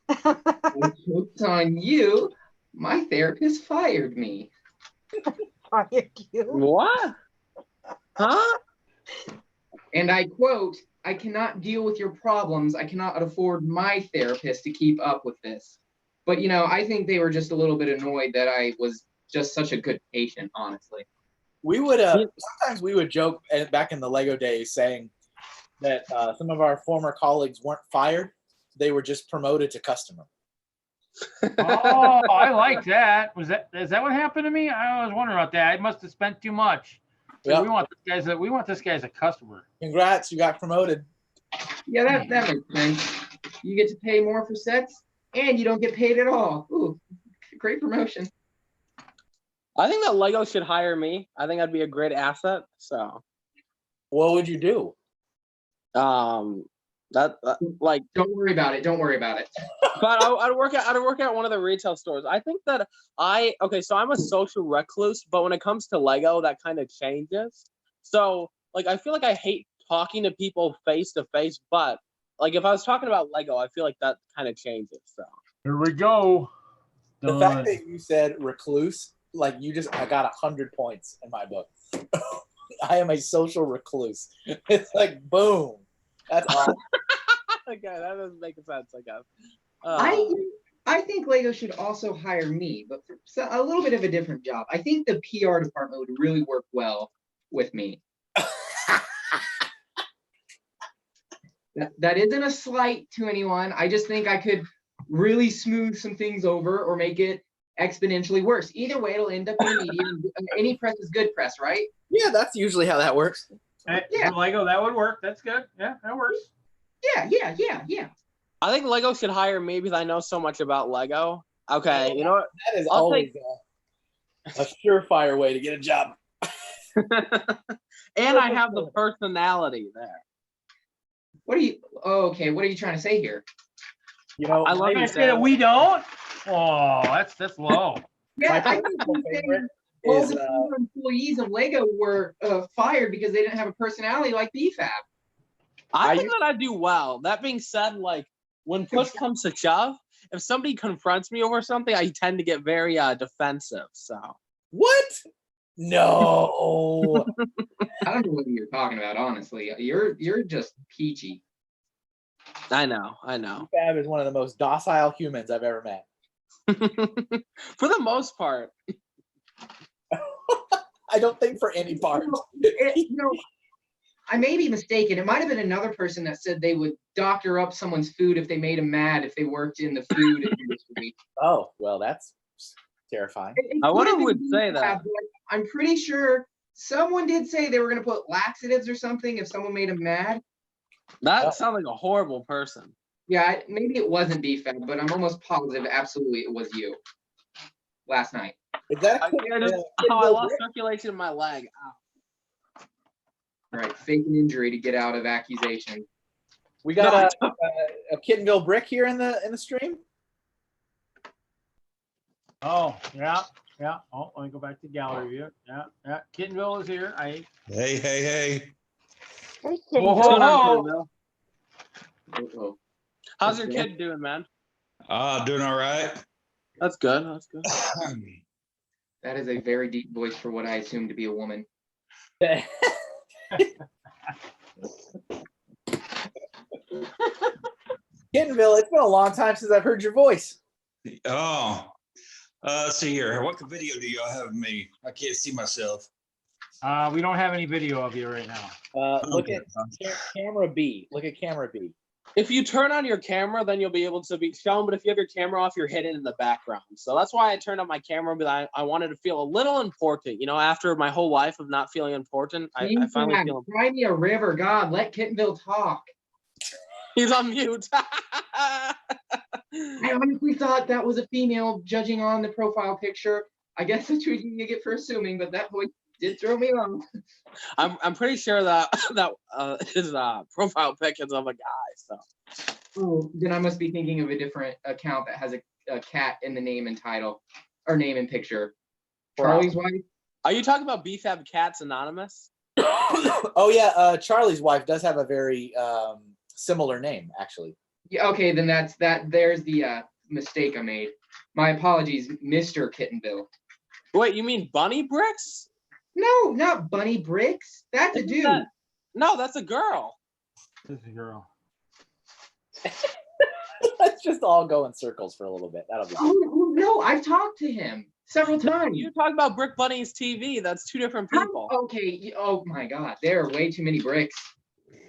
[SPEAKER 2] Joke's on you. My therapist fired me.
[SPEAKER 6] Fired you?
[SPEAKER 3] What? Huh?
[SPEAKER 2] And I quote, "I cannot deal with your problems. I cannot afford my therapist to keep up with this." But, you know, I think they were just a little bit annoyed that I was just such a good patient, honestly.
[SPEAKER 5] We would sometimes we would joke back in the Lego days saying that some of our former colleagues weren't fired; they were just promoted to customer.
[SPEAKER 1] Oh, I like that. Is that what happened to me? I was wondering about that. I must have spent too much. So
[SPEAKER 5] Yep.
[SPEAKER 1] we want this guy as a customer.
[SPEAKER 5] Congrats, you got promoted.
[SPEAKER 2] Yeah, that makes sense. You get to pay more for sets, and you don't get paid at all. Ooh, great promotion.
[SPEAKER 3] I think that Lego should hire me. I think I'd be a great asset. So,
[SPEAKER 5] What would you do?
[SPEAKER 3] like,
[SPEAKER 2] Don't worry about it. Don't worry about it.
[SPEAKER 3] but I'd work at one of the retail stores. I think that so I'm a social recluse, but when it comes to Lego, that kind of changes. So, like, I feel like I hate talking to people face to face, but like if I was talking about Lego, I feel like that kind of changes. So
[SPEAKER 1] Here we go.
[SPEAKER 5] The fact that you said recluse, like I got 100 points in my book. I am a social recluse. It's like boom. That's awesome.
[SPEAKER 3] okay, that doesn't make sense, I guess.
[SPEAKER 2] I think Lego should also hire me, but for a little bit of a different job. I think the PR department would really work well with me. That isn't a slight to anyone. I just think I could really smooth some things over or make it exponentially worse. Either way, it'll end up in the media. Any press is good press, right?
[SPEAKER 5] Yeah, that's usually how that works.
[SPEAKER 2] Yeah.
[SPEAKER 1] For Lego, that would work. That's good. Yeah, that works.
[SPEAKER 2] Yeah.
[SPEAKER 3] I think Lego should hire me because I know so much about Lego. Okay, you know what?
[SPEAKER 5] That is
[SPEAKER 3] I'll
[SPEAKER 5] always a surefire way to get a job.
[SPEAKER 3] And I have the personality there.
[SPEAKER 2] What are you trying to say here?
[SPEAKER 5] You know,
[SPEAKER 3] I love
[SPEAKER 1] Can I
[SPEAKER 3] you,
[SPEAKER 1] say that
[SPEAKER 3] Sam.
[SPEAKER 1] we don't? Oh, that's low.
[SPEAKER 2] Yeah,
[SPEAKER 5] My
[SPEAKER 2] I think
[SPEAKER 5] personal
[SPEAKER 2] he's saying
[SPEAKER 5] favorite
[SPEAKER 2] all
[SPEAKER 5] is,
[SPEAKER 2] the former employees of Lego were fired because they didn't have a personality like BFAB.
[SPEAKER 3] I think that I do well. That being said, like when push comes to shove, if somebody confronts me over something, I tend to get very defensive. So
[SPEAKER 5] what? No.
[SPEAKER 2] I don't know what you're talking about, honestly. You're just peachy.
[SPEAKER 3] I know.
[SPEAKER 5] Fab is one of the most docile humans I've ever met.
[SPEAKER 3] For the most part.
[SPEAKER 5] I don't think for any part.
[SPEAKER 2] I may be mistaken. It might have been another person that said they would doctor up someone's food if they made them mad if they worked in the food industry.
[SPEAKER 5] Oh, well, that's terrifying.
[SPEAKER 3] I wonder
[SPEAKER 2] could
[SPEAKER 3] who
[SPEAKER 2] have
[SPEAKER 3] would
[SPEAKER 2] been
[SPEAKER 3] say
[SPEAKER 2] BFAB,
[SPEAKER 3] that.
[SPEAKER 2] but I'm pretty sure someone did say they were going to put laxatives or something if someone made them mad.
[SPEAKER 3] That sounds like a horrible person.
[SPEAKER 2] Yeah, maybe it wasn't BFAB, but I'm almost positive absolutely it was you last night.
[SPEAKER 5] Is that
[SPEAKER 3] I lost circulation in my leg. Ow.
[SPEAKER 2] All right, fake an injury to get out of accusation.
[SPEAKER 5] We got a Kittenville brick here in the stream?
[SPEAKER 1] Oh, yeah. Oh, let me go back to gallery view. Yeah. Kittenville is here.
[SPEAKER 7] Hey.
[SPEAKER 6] Hey,
[SPEAKER 1] Whoa,
[SPEAKER 6] Kitty.
[SPEAKER 1] whoa,
[SPEAKER 3] What's going on,
[SPEAKER 1] whoa.
[SPEAKER 3] Bill?
[SPEAKER 2] Uh-oh.
[SPEAKER 3] How's your kid doing, man?
[SPEAKER 7] Doing all right.
[SPEAKER 3] That's good.
[SPEAKER 2] That is a very deep voice for what I assume to be a woman.
[SPEAKER 5] Kittenville, it's been a long time since I've heard your voice.
[SPEAKER 7] Let's see here. What video do y'all have of me? I can't see myself.
[SPEAKER 1] We don't have any video of you right now.
[SPEAKER 5] Look at camera B. Look at camera B.
[SPEAKER 3] If you turn on your camera, then you'll be able to be shown. But if you have your camera off, you're hidden in the background. So that's why I turned on my camera. But I wanted to feel a little important. You know, after my whole life of not feeling important, I finally feel important.
[SPEAKER 2] Cry me a river, God. Let Kittenville talk.
[SPEAKER 3] He's on mute.
[SPEAKER 2] I honestly thought that was a female judging on the profile picture. I guess that's what you get for assuming, but that voice did throw me off.
[SPEAKER 3] I'm pretty sure that his profile pic is of a guy. So.
[SPEAKER 2] Oh, then I must be thinking of a different account that has a cat in the name and title, or name and picture. Charlie's wife?
[SPEAKER 3] Are you talking about BFAB Cats Anonymous?
[SPEAKER 5] Oh yeah, Charlie's wife does have a very similar name, actually.
[SPEAKER 2] Yeah, okay, then that's that. There's the mistake I made. My apologies, Mr. Kittenville.
[SPEAKER 3] Wait, you mean Bunny Bricks?
[SPEAKER 2] No, not Bunny Bricks. That's a dude.
[SPEAKER 3] No, that's a girl.
[SPEAKER 1] This is a girl.
[SPEAKER 5] Let's just all go in circles for a little bit. That'll be good.
[SPEAKER 2] Oh, no, I've talked to him several times.
[SPEAKER 3] You're talking about Brick Bunny's TV. That's two different people.
[SPEAKER 2] Okay, oh my God, there are way too many bricks.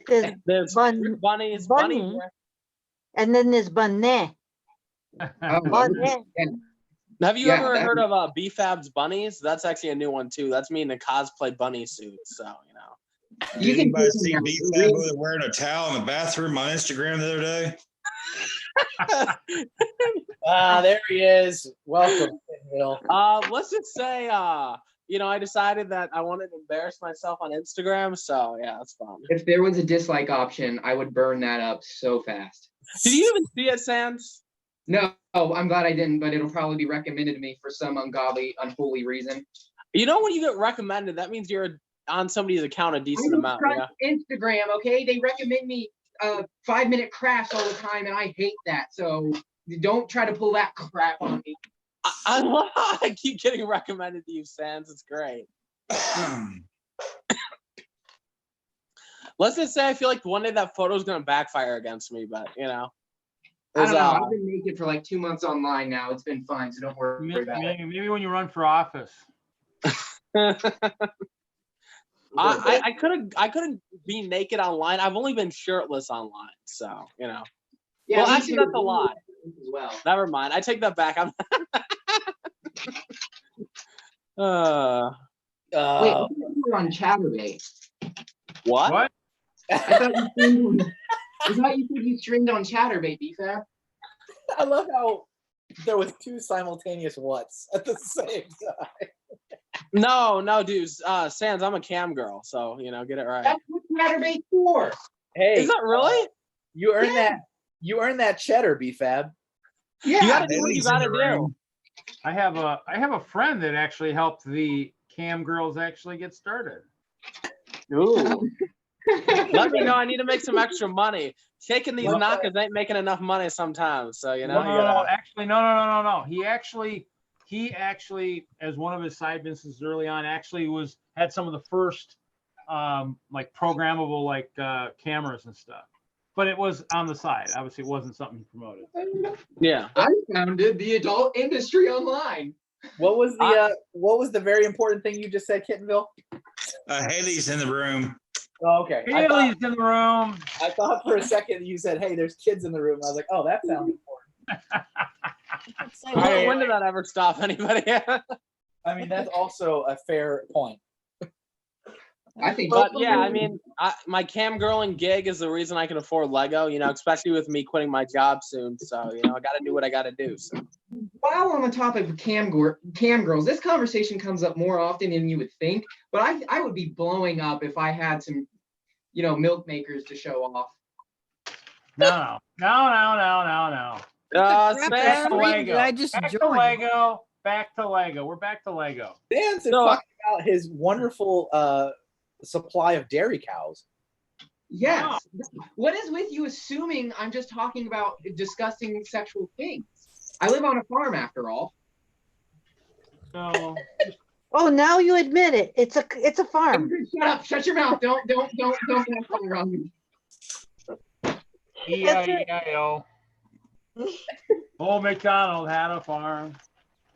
[SPEAKER 6] There's
[SPEAKER 3] Brick Bunny's
[SPEAKER 6] Bunny.
[SPEAKER 3] Bunny Brick.
[SPEAKER 6] and then there's Bonnet. Bonnet.
[SPEAKER 3] Have you
[SPEAKER 2] Yeah,
[SPEAKER 3] ever
[SPEAKER 2] that-
[SPEAKER 3] heard of BFAB's Bunnies? That's actually a new one too. That's me in a cosplay bunny suit. So you know.
[SPEAKER 2] You
[SPEAKER 7] Did
[SPEAKER 2] can
[SPEAKER 7] anybody
[SPEAKER 2] take
[SPEAKER 7] see
[SPEAKER 2] him
[SPEAKER 7] B
[SPEAKER 2] down.
[SPEAKER 7] Fab wearing a towel in the bathroom on Instagram the other day?
[SPEAKER 5] There he is. Welcome, Kittenville.
[SPEAKER 3] Let's just say, you know, I decided that I wanted to embarrass myself on Instagram. So yeah, that's fun.
[SPEAKER 2] If there was a dislike option, I would burn that up so fast.
[SPEAKER 3] Did you even see it, Sans?
[SPEAKER 2] No, I'm glad I didn't, but it'll probably be recommended to me for some ungodly, unholy reason.
[SPEAKER 3] You know, when you get recommended, that means you're on somebody's account a
[SPEAKER 2] I
[SPEAKER 3] decent
[SPEAKER 2] don't
[SPEAKER 3] amount.
[SPEAKER 2] trust
[SPEAKER 3] Yeah.
[SPEAKER 2] Instagram, okay? They recommend me 5-minute crafts all the time, and I hate that. So don't try to pull that crap on me.
[SPEAKER 3] I love how I keep getting recommended to you, Sans. It's great. Let's just say I feel like one day that photo is going to backfire against me, but you know.
[SPEAKER 2] I don't know. I've been naked for like 2 months online now. It's been fine, so don't worry about it.
[SPEAKER 1] Maybe when you run for office.
[SPEAKER 3] I couldn't be naked online. I've only been shirtless online, so you know.
[SPEAKER 2] Yeah,
[SPEAKER 3] well,
[SPEAKER 2] me
[SPEAKER 3] actually,
[SPEAKER 2] too.
[SPEAKER 3] that's a lie.
[SPEAKER 2] As well.
[SPEAKER 3] Never mind. I take that back. I'm.
[SPEAKER 2] Wait, I thought you were on Chatterbait.
[SPEAKER 3] What?
[SPEAKER 1] What?
[SPEAKER 2] I thought you said you streamed on Chatterbait, BFAB.
[SPEAKER 5] I love how there was two simultaneous whats at the same time.
[SPEAKER 3] No, dude. Sans, I'm a cam girl, so you know, get it right.
[SPEAKER 2] That's what Chatterbait's for.
[SPEAKER 5] Hey,
[SPEAKER 3] Is that really?
[SPEAKER 5] You earned that. You earned that cheddar, BFAB.
[SPEAKER 2] Yeah.
[SPEAKER 3] You gotta do what you
[SPEAKER 7] Haley's in
[SPEAKER 3] gotta
[SPEAKER 7] the
[SPEAKER 3] do.
[SPEAKER 7] room.
[SPEAKER 1] I have a friend that actually helped the cam girls actually get started.
[SPEAKER 3] Ooh. Let me know. I need to make some extra money. Taking these knockers ain't making enough money sometimes. So you know.
[SPEAKER 1] No. Actually, no. He actually, as one of his side businesses early on, actually had some of the first like programmable like cameras and stuff. But it was on the side. Obviously, it wasn't something he promoted.
[SPEAKER 3] Yeah.
[SPEAKER 2] I founded the adult industry online.
[SPEAKER 5] What was the very important thing you just said, Kittenville?
[SPEAKER 7] Haley's in the room.
[SPEAKER 5] Oh, okay.
[SPEAKER 1] Haley's in the room.
[SPEAKER 5] I thought for a second you said, "Hey, there's kids in the room." I was like, "Oh, that sounds important."
[SPEAKER 3] When did that ever stop anybody?
[SPEAKER 5] I mean, that's also a fair point.
[SPEAKER 2] I think.
[SPEAKER 3] But yeah, I mean, my cam girling gig is the reason I can afford Lego. You know, especially with me quitting my job soon. So you know, I got to do what I got to do. So.
[SPEAKER 2] While on the topic of cam girls, this conversation comes up more often than you would think. But I would be blowing up if I had some, milk makers to show off.
[SPEAKER 1] No.
[SPEAKER 3] Sam,
[SPEAKER 8] I just
[SPEAKER 1] Back to
[SPEAKER 8] joined.
[SPEAKER 1] Lego. Back to Lego. We're back to Lego.
[SPEAKER 5] Dan's talking about his wonderful supply of dairy cows.
[SPEAKER 2] Yes. What is with you assuming I'm just talking about discussing sexual things? I live on a farm after all.
[SPEAKER 1] So
[SPEAKER 6] Oh, now you admit it. It's a farm.
[SPEAKER 2] Shut up. Shut your mouth. Don't backfire on me.
[SPEAKER 4] E-I-E-I-O.
[SPEAKER 1] Old MacDonald had a farm.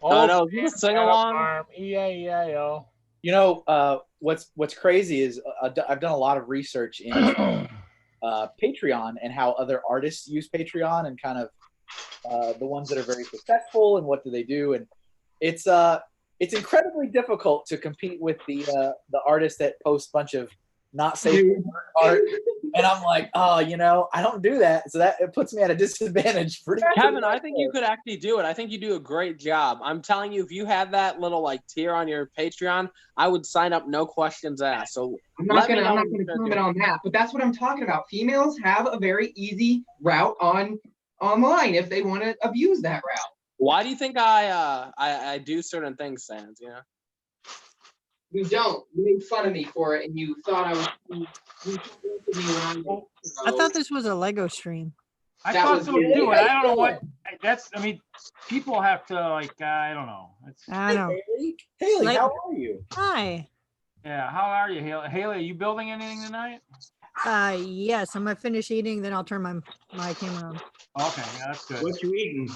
[SPEAKER 3] Oh no, is this a sing along?
[SPEAKER 4] E-I-E-I-O.
[SPEAKER 5] You know, what's crazy is I've done a lot of research in Patreon and how other artists use Patreon and kind of the ones that are very successful and what do they do, and it's incredibly difficult to compete with the artists that post a bunch of not safe art. And I'm like, oh, I don't do that. So that it puts me at a disadvantage.
[SPEAKER 3] Kevin, I think you could actually do it. I think you do a great job. I'm telling you, if you had that little tier on your Patreon, I would sign up, no questions asked. So
[SPEAKER 2] I'm not gonna comment on that, but that's what I'm talking about. Females have a very easy route online if they want to abuse that route.
[SPEAKER 3] Why do you think I do certain things, Sans?
[SPEAKER 2] You don't. You made fun of me for it, and you thought I was.
[SPEAKER 8] I thought this was a Lego stream.
[SPEAKER 1] I thought so too. And I don't know what that's. I mean, people have to I don't know.
[SPEAKER 8] I know.
[SPEAKER 5] Haley, how are you?
[SPEAKER 8] Hi.
[SPEAKER 1] Yeah, how are you, Haley? Haley, are you building anything tonight?
[SPEAKER 8] Yes, I'm gonna finish eating, then I'll turn my camera on.
[SPEAKER 1] Okay, yeah, that's good.
[SPEAKER 7] What you eating?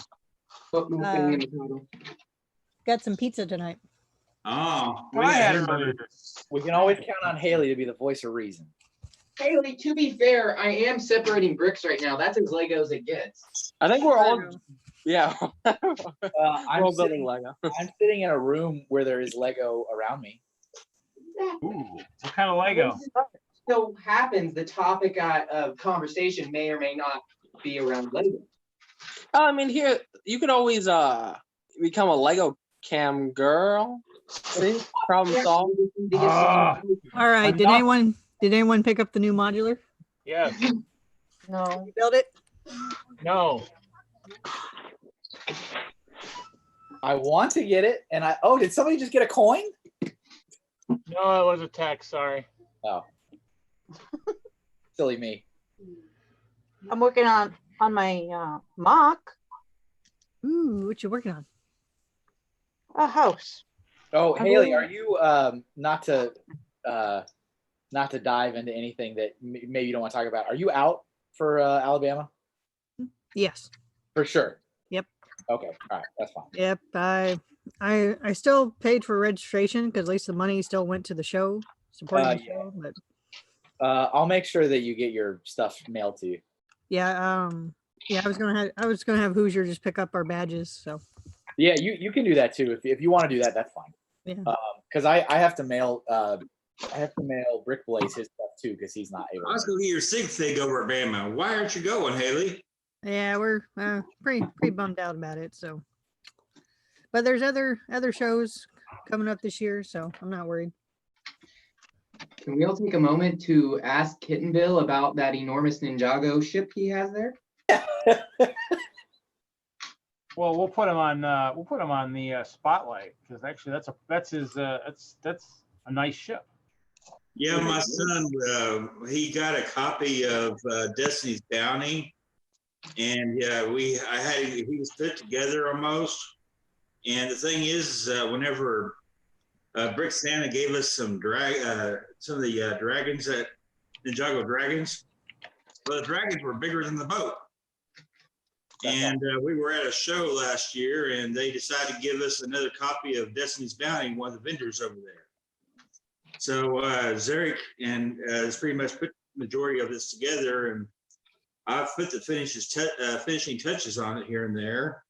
[SPEAKER 8] Got some pizza tonight.
[SPEAKER 7] Oh,
[SPEAKER 1] Well, I had it earlier.
[SPEAKER 5] We can always count on Haley to be the voice of reason.
[SPEAKER 2] Haley, to be fair, I am separating bricks right now. That's as Lego as it gets.
[SPEAKER 3] I think we're all, yeah.
[SPEAKER 5] I'm
[SPEAKER 3] We're all building Lego.
[SPEAKER 5] I'm sitting in a room where there is Lego around me.
[SPEAKER 1] Ooh, what kind of Lego?
[SPEAKER 2] So happens the topic of conversation may or may not be around Lego.
[SPEAKER 3] I mean, here you could always become a Lego cam girl. See, problem solved.
[SPEAKER 8] All right. Did anyone pick up the new modular?
[SPEAKER 4] Yes.
[SPEAKER 6] No.
[SPEAKER 8] You build it?
[SPEAKER 4] No.
[SPEAKER 5] I want to get it, and did somebody just get a coin?
[SPEAKER 4] No, it was a text. Sorry.
[SPEAKER 5] Oh, silly me.
[SPEAKER 6] I'm working on my mock,
[SPEAKER 8] Ooh, what you working on?
[SPEAKER 6] a house.
[SPEAKER 5] Oh, Haley, are you not to dive into anything that maybe you don't want to talk about? Are you out for Alabama?
[SPEAKER 8] Yes.
[SPEAKER 3] For sure.
[SPEAKER 8] Yep.
[SPEAKER 5] Okay, all right, that's fine.
[SPEAKER 8] Yep. I still paid for registration because at least the money still went to the show, supporting the
[SPEAKER 5] Yeah.
[SPEAKER 8] show. But
[SPEAKER 5] I'll make sure that you get your stuff mailed to you.
[SPEAKER 8] yeah, I was gonna have Hoosier just pick up our badges. So
[SPEAKER 5] Yeah, you can do that too if you want to do that. That's fine.
[SPEAKER 8] yeah.
[SPEAKER 5] Because I have to mail Brick Blaze his stuff too because he's not able.
[SPEAKER 7] I was going to get your sig fig over at Bama. Why aren't you going, Haley?
[SPEAKER 8] Yeah, we're pretty bummed out about it. So, but there's other shows coming up this year, so I'm not worried.
[SPEAKER 2] Can we all take a moment to ask Kittenville about that enormous Ninjago ship he has there?
[SPEAKER 1] Well, we'll put him on the spotlight because actually that's a nice ship.
[SPEAKER 7] Yeah, my son, he got a copy of Destiny's Bounty, and he was put together almost. And the thing is, whenever Brick Santa gave us some of the dragons, that Ninjago dragons, well, the dragons were bigger than the boat. And we were at a show last year, and they decided to give us another copy of Destiny's Bounty, one of the vendors over there. So Zarek has pretty much put the majority of this together, and I've put the finishing touches on it here and there.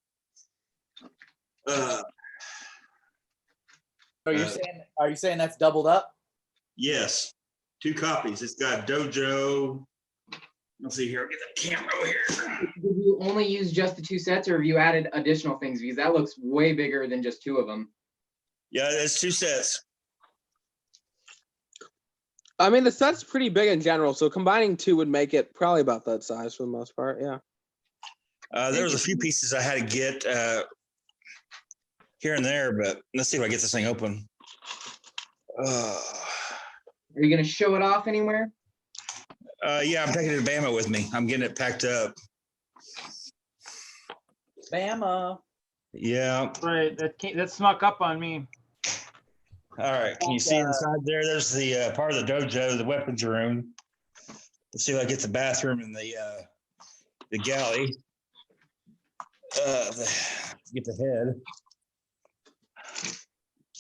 [SPEAKER 5] Are you saying that's doubled up?
[SPEAKER 7] Yes, 2 copies. It's got Dojo. Let's see here. I'll get the camera over here.
[SPEAKER 2] Did you only use just the 2 sets, or have you added additional things? Because that looks way bigger than just 2 of them.
[SPEAKER 7] Yeah, it's 2 sets.
[SPEAKER 3] I mean, the set's pretty big in general, so combining 2 would make it probably about that size for the most part. Yeah.
[SPEAKER 7] There was a few pieces I had to get here and there, but let's see if I get this thing open.
[SPEAKER 2] Are you going to show it off anywhere?
[SPEAKER 7] Yeah, I'm taking it to Bama with me. I'm getting it packed up.
[SPEAKER 5] Bama.
[SPEAKER 7] Yeah.
[SPEAKER 1] Right. That snuck up on me.
[SPEAKER 7] All right. Can you see inside there? There's the part of the dojo, the weapons room. Let's see if I get the bathroom and the galley. Get the head.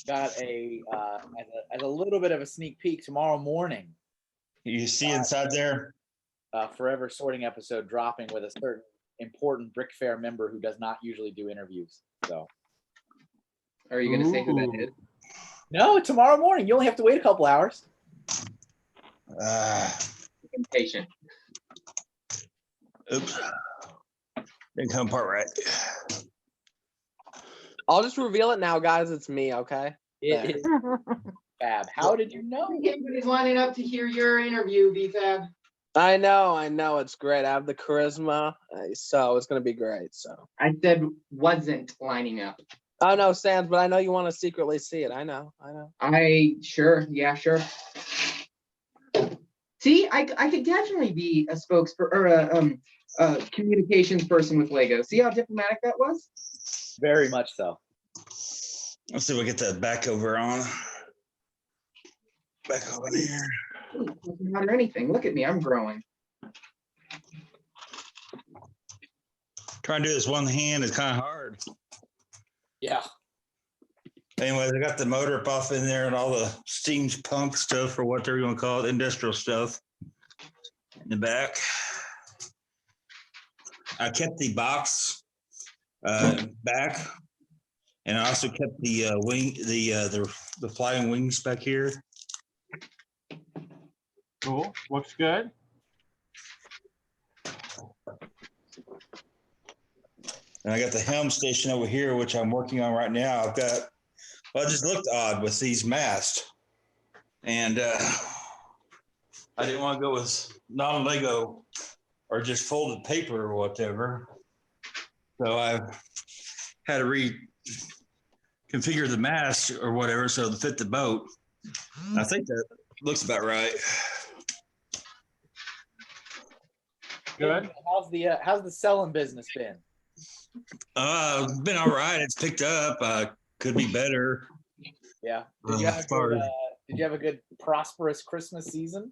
[SPEAKER 5] Got as a little bit of a sneak peek tomorrow morning.
[SPEAKER 7] You see inside there?
[SPEAKER 5] Forever Sorting episode dropping with a certain important Brick Fair member who does not usually do interviews. So,
[SPEAKER 2] Are you going to say who that is?
[SPEAKER 5] No, tomorrow morning. You only have to wait a couple hours.
[SPEAKER 2] Impatient.
[SPEAKER 7] Oops. Didn't come part right.
[SPEAKER 3] I'll just reveal it now, guys. It's me, okay?
[SPEAKER 5] It is Fab. How did you know?
[SPEAKER 2] Everybody's lining up to hear your interview, BFab.
[SPEAKER 3] I know. It's great. I have the charisma, so it's going to be great. So
[SPEAKER 2] I said wasn't lining up.
[SPEAKER 3] Oh, no, Sans, but I know you want to secretly see it. I know.
[SPEAKER 2] Sure. Yeah, sure. See, I could definitely be a spokesperson or a communications person with Lego. See how diplomatic that was?
[SPEAKER 5] Very much so.
[SPEAKER 7] Let's see if we get the back over on. Back over here.
[SPEAKER 2] Doesn't matter anything. Look at me. I'm growing.
[SPEAKER 7] Trying to do this one hand is kind of hard.
[SPEAKER 5] Yeah.
[SPEAKER 7] Anyways, I got the motor up off in there and all the steam pump stuff, or what they're going to call it, industrial stuff in the back. I kept the box back, and I also kept the wing, the flying wings back here.
[SPEAKER 1] Cool. Looks good.
[SPEAKER 7] And I got the helm station over here, which I'm working on right now. I've got, well, it just looked odd with these masts. And I didn't want to go with non-Lego or just folded paper or whatever. So I had to reconfigure the mast or whatever so to fit the boat. I think that looks about right.
[SPEAKER 1] Good.
[SPEAKER 5] How's the selling business been?
[SPEAKER 7] Been all right. It's picked up. Could be better.
[SPEAKER 5] Yeah. Did you have a good prosperous Christmas season?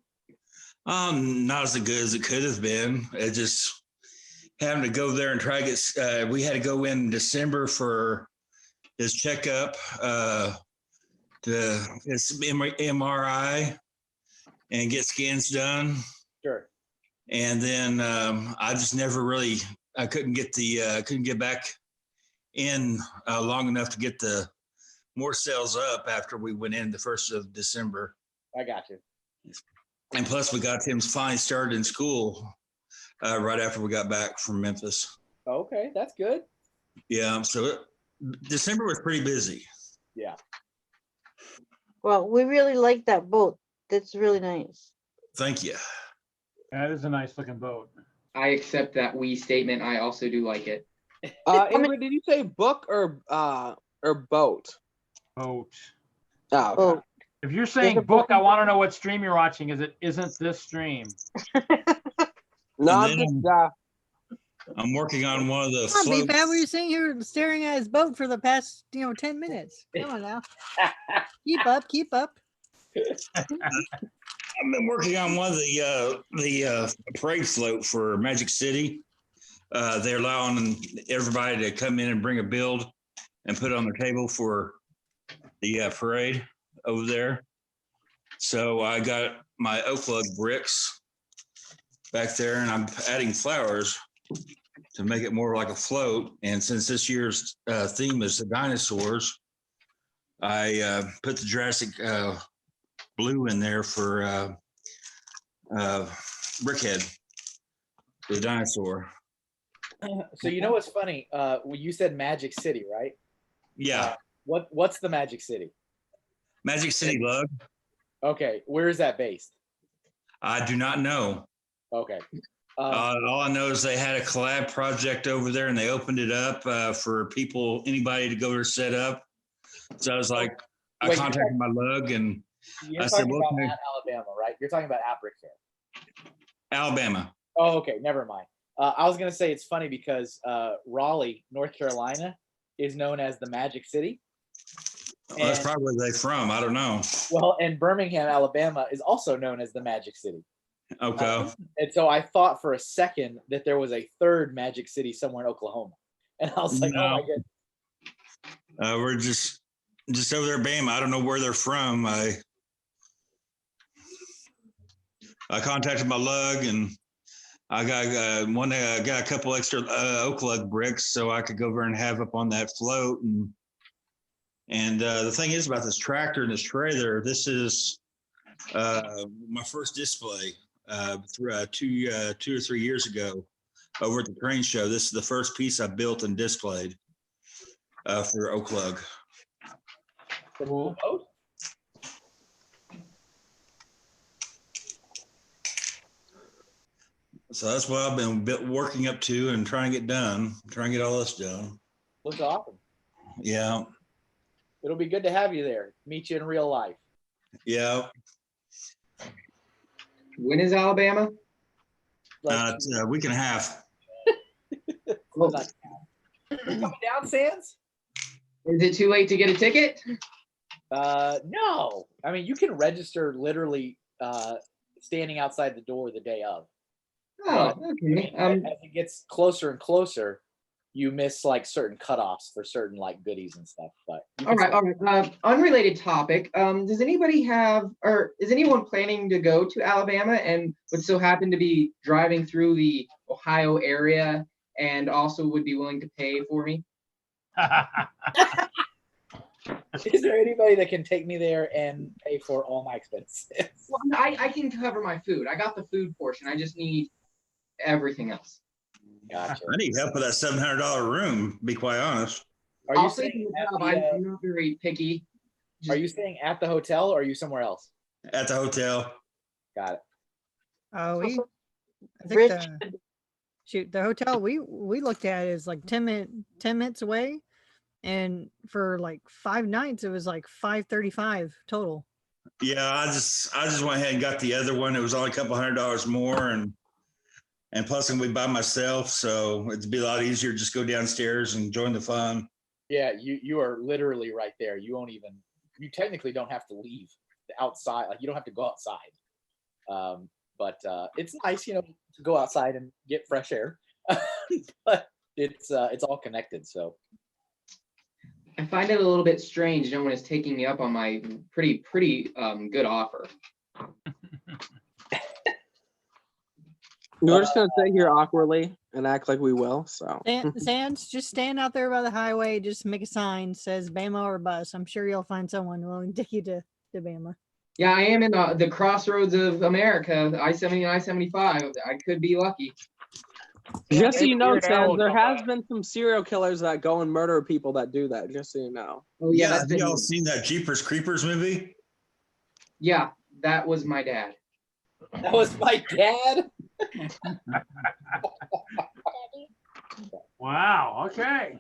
[SPEAKER 7] Not as good as it could have been. It just having to go there and try to get. We had to go in December for his checkup, to his MRI, and get scans done.
[SPEAKER 5] Sure.
[SPEAKER 7] And then I just never really. I couldn't get back in long enough to get the more sales up after we went in the 1st of December.
[SPEAKER 5] I got you.
[SPEAKER 7] And plus, we got him finally started in school right after we got back from Memphis.
[SPEAKER 5] Okay, that's good.
[SPEAKER 7] Yeah, so December was pretty busy.
[SPEAKER 5] Yeah.
[SPEAKER 6] Well, we really like that boat. That's really nice.
[SPEAKER 7] Thank you.
[SPEAKER 1] That is a nice looking boat.
[SPEAKER 2] I accept that we statement. I also do like it.
[SPEAKER 3] Ingrid, did you say book or boat?
[SPEAKER 1] Boat.
[SPEAKER 3] Oh, okay.
[SPEAKER 6] Oh,
[SPEAKER 1] If you're saying
[SPEAKER 6] a
[SPEAKER 1] book,
[SPEAKER 6] book.
[SPEAKER 1] I want to know what stream you're watching. Isn't this stream?
[SPEAKER 3] No, I'm
[SPEAKER 7] And
[SPEAKER 3] just
[SPEAKER 7] then I'm working on one of the
[SPEAKER 8] Come on, B-Fab, we were
[SPEAKER 7] floats.
[SPEAKER 8] sitting here staring at his boat for the past, 10 minutes. Come on now. Keep up, keep up.
[SPEAKER 7] I've been working on one of the parade float for Magic City. They're allowing everybody to come in and bring a build and put it on their table for the parade over there. So I got my oak lug bricks back there, and I'm adding flowers to make it more like a float. And since this year's theme is the dinosaurs, I put the Jurassic blue in there for Brickhead, the dinosaur.
[SPEAKER 5] So you know what's funny? When you said Magic City, right?
[SPEAKER 7] Yeah,
[SPEAKER 5] What's the Magic City?
[SPEAKER 7] Magic City Lug.
[SPEAKER 5] Okay, where is that based?
[SPEAKER 7] I do not know.
[SPEAKER 5] Okay.
[SPEAKER 7] All I know is they had a collab project over there, and they opened it up for people, anybody to go there set up. So I was like, I
[SPEAKER 5] Wait,
[SPEAKER 7] contacted my lug, and
[SPEAKER 5] You're
[SPEAKER 7] I said,
[SPEAKER 5] talking
[SPEAKER 7] "Well,
[SPEAKER 5] about
[SPEAKER 7] okay."
[SPEAKER 5] at Alabama, right? You're talking about at Brickhead.
[SPEAKER 7] Alabama.
[SPEAKER 5] Oh, okay. Never mind. I was gonna say it's funny because Raleigh, North Carolina, is known as the Magic City.
[SPEAKER 7] Well, that's
[SPEAKER 5] And-
[SPEAKER 7] probably where they're from. I don't know.
[SPEAKER 5] Well, and Birmingham, Alabama, is also known as the Magic City.
[SPEAKER 7] Okay.
[SPEAKER 5] And so I thought for a second that there was a third Magic City somewhere in Oklahoma, and I was like,
[SPEAKER 7] No.
[SPEAKER 5] oh my goodness.
[SPEAKER 7] We're just over there, Bama. I don't know where they're from. I contacted my lug, and I got got a couple extra oak lug bricks so I could go over and have up on that float. And the thing is about this tractor and this trailer, this is my first display two or 3 years ago over at the crane show. This is the first piece I built and displayed for oak lug.
[SPEAKER 5] Cool boat.
[SPEAKER 7] So that's what I've been working up to and trying to get done, trying to get all this done.
[SPEAKER 5] Looks awesome.
[SPEAKER 7] Yeah.
[SPEAKER 5] It'll be good to have you there. Meet you in real life.
[SPEAKER 7] Yeah.
[SPEAKER 2] When is Alabama?
[SPEAKER 7] It's a week and a half.
[SPEAKER 2] Well,
[SPEAKER 5] Coming down, Sands?
[SPEAKER 2] is it too late to get a ticket?
[SPEAKER 5] No. I mean, you can register literally standing outside the door the day of.
[SPEAKER 2] Oh,
[SPEAKER 5] But,
[SPEAKER 2] okay.
[SPEAKER 5] as it gets closer and closer, you miss like certain cutoffs for certain like goodies and stuff. But you
[SPEAKER 2] All
[SPEAKER 5] can
[SPEAKER 2] right,
[SPEAKER 5] still-
[SPEAKER 2] all right. Unrelated topic. Does anybody have, or is anyone planning to go to Alabama and would so happen to be driving through the Ohio area and also would be willing to pay for me?
[SPEAKER 5] Is there anybody that can take me there and pay for all my expenses?
[SPEAKER 2] Well, I can cover my food. I got the food portion. I just need everything else.
[SPEAKER 5] Gotcha.
[SPEAKER 7] I need help with that $700 room, to be quite honest.
[SPEAKER 5] Are you
[SPEAKER 2] I'll take
[SPEAKER 5] staying
[SPEAKER 2] the
[SPEAKER 5] at
[SPEAKER 2] job.
[SPEAKER 5] the,
[SPEAKER 2] I'm not very picky.
[SPEAKER 5] are you staying at the hotel or are you somewhere else?
[SPEAKER 7] At the hotel.
[SPEAKER 5] Got it.
[SPEAKER 8] Oh, I think
[SPEAKER 6] Rich,
[SPEAKER 8] the hotel we looked at is like 10 minutes away, and for like 5 nights it was like $535 total.
[SPEAKER 7] Yeah, I just went ahead and got the other one. It was only a couple $100 more, and plus I'm gonna be by myself, so it'd be a lot easier to just go downstairs and join the fun.
[SPEAKER 5] Yeah, you are literally right there. You technically don't have to leave the outside. Like you don't have to go outside. But it's nice, to go outside and get fresh air. but it's all connected. So
[SPEAKER 2] I find it a little bit strange no one is taking me up on my pretty good offer.
[SPEAKER 3] We're just gonna sit here awkwardly and act like we will. So
[SPEAKER 8] Sands, just stand out there by the highway. Just make a sign says Bama or bus. I'm sure you'll find someone willing to take you to Bama.
[SPEAKER 2] Yeah, I am in the crossroads of America, I-70 and I-75. I could be lucky.
[SPEAKER 3] just so
[SPEAKER 4] maybe
[SPEAKER 3] you know,
[SPEAKER 4] Weird Al will
[SPEAKER 3] Sands, there
[SPEAKER 4] come
[SPEAKER 3] has
[SPEAKER 4] by.
[SPEAKER 3] been some serial killers that go and murder people that do that. Just so you know.
[SPEAKER 2] Oh yeah,
[SPEAKER 7] Yeah,
[SPEAKER 2] that's
[SPEAKER 7] have
[SPEAKER 2] been,
[SPEAKER 7] y'all seen that Jeepers Creepers movie?
[SPEAKER 2] yeah, that was my dad.
[SPEAKER 5] that was my dad.
[SPEAKER 1] Wow. Okay.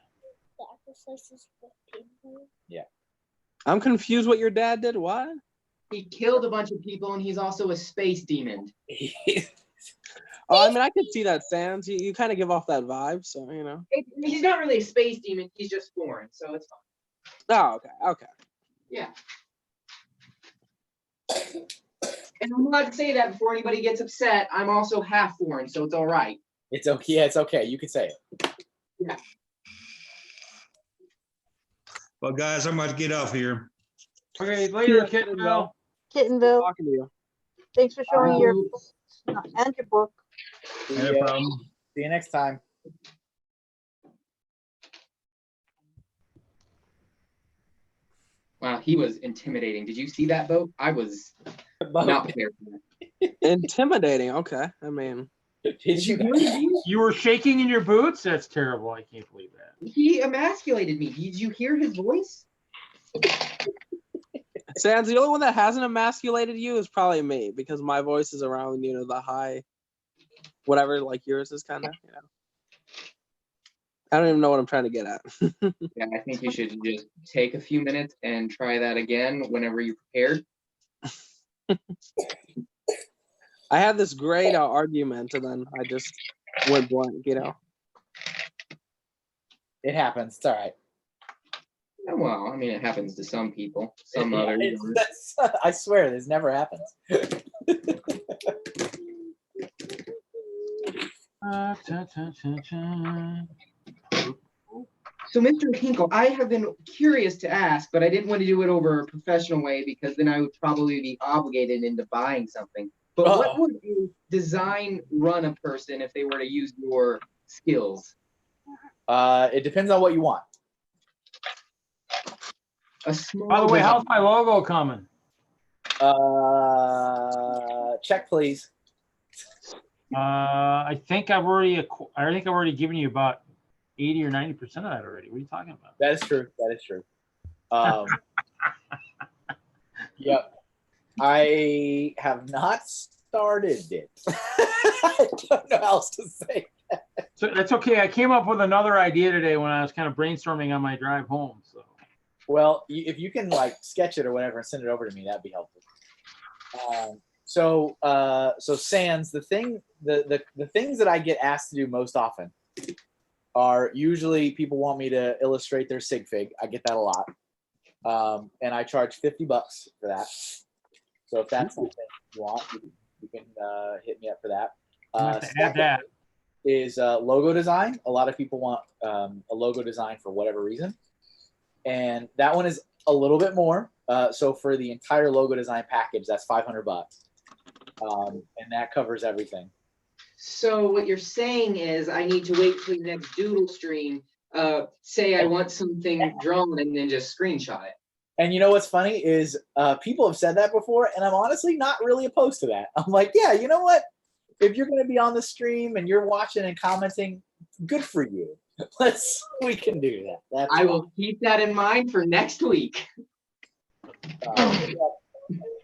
[SPEAKER 3] I'm confused. What your dad did? What?
[SPEAKER 2] He killed a bunch of people, and he's also a space demon.
[SPEAKER 3] Oh, I mean, I could see that, Sands. You kind of give off that vibe, so you know.
[SPEAKER 2] He's not really a space demon. He's just foreign, so it's fine.
[SPEAKER 3] Oh, okay.
[SPEAKER 2] Yeah. And I'm allowed to say that before anybody gets upset. I'm also half foreign, so it's all right.
[SPEAKER 5] It's okay. Yeah, it's okay. You can say it.
[SPEAKER 2] Yeah.
[SPEAKER 7] Well, guys, I'm about to get off here.
[SPEAKER 1] Okay. Later,
[SPEAKER 3] Yeah,
[SPEAKER 1] Kittenville.
[SPEAKER 6] Kittenville,
[SPEAKER 3] Talking to you.
[SPEAKER 6] thanks for showing your books and your book.
[SPEAKER 7] No
[SPEAKER 5] Yeah.
[SPEAKER 7] problem.
[SPEAKER 5] See you next time.
[SPEAKER 2] Wow, he was intimidating. Did you see that boat? I was not prepared for that.
[SPEAKER 3] Intimidating. Okay. I mean,
[SPEAKER 5] Did you?
[SPEAKER 1] You were shaking in your boots? That's terrible. I can't believe that.
[SPEAKER 2] He emasculated me. Did you hear his voice?
[SPEAKER 3] Sands, the only one that hasn't emasculated you is probably me because my voice is around, the high, whatever, like yours is kind of, I don't even know what I'm trying to get at.
[SPEAKER 2] Yeah, I think you should just take a few minutes and try that again whenever you're prepared.
[SPEAKER 3] I had this great argument and then I just went blank,
[SPEAKER 5] It happens. It's all right.
[SPEAKER 2] Oh, well, I mean, it happens to some people. Some
[SPEAKER 5] Yeah,
[SPEAKER 2] others.
[SPEAKER 5] I swear, this never happens.
[SPEAKER 2] So, Mr. Hinkle, I have been curious to ask, but I didn't want to do it over a professional way because then I would probably be obligated into buying something. But what would a design run a person if they were to use your skills?
[SPEAKER 5] It depends on what you want.
[SPEAKER 2] A small
[SPEAKER 1] By the way,
[SPEAKER 2] design.
[SPEAKER 1] how's my logo coming?
[SPEAKER 5] Check, please.
[SPEAKER 1] I think I've already given you about 80 or 90% of that already. What are you talking about?
[SPEAKER 5] That is true. That is true. Yep. I have not started it. I don't know how else to say that.
[SPEAKER 1] So that's okay. I came up with another idea today when I was kind of brainstorming on my drive home. So.
[SPEAKER 5] Well, if you can like sketch it or whatever and send it over to me, that'd be helpful. So Sans, the things that I get asked to do most often are usually people want me to illustrate their sig fig. I get that a lot. And I charge $50 for that. So if that's something you want, you can hit me up for that.
[SPEAKER 1] Add that.
[SPEAKER 5] Is logo design. A lot of people want a logo design for whatever reason. And that one is a little bit more. So for the entire logo design package, that's $500. And that covers everything.
[SPEAKER 2] So what you're saying is I need to wait till the next doodle stream, say I want something drawn and then just screenshot it.
[SPEAKER 5] And you know what's funny is people have said that before, and I'm honestly not really opposed to that. I'm like, yeah, you know what? If you're going to be on the stream and you're watching and commenting, good for you. We can do that.
[SPEAKER 2] I will keep that in mind for next week.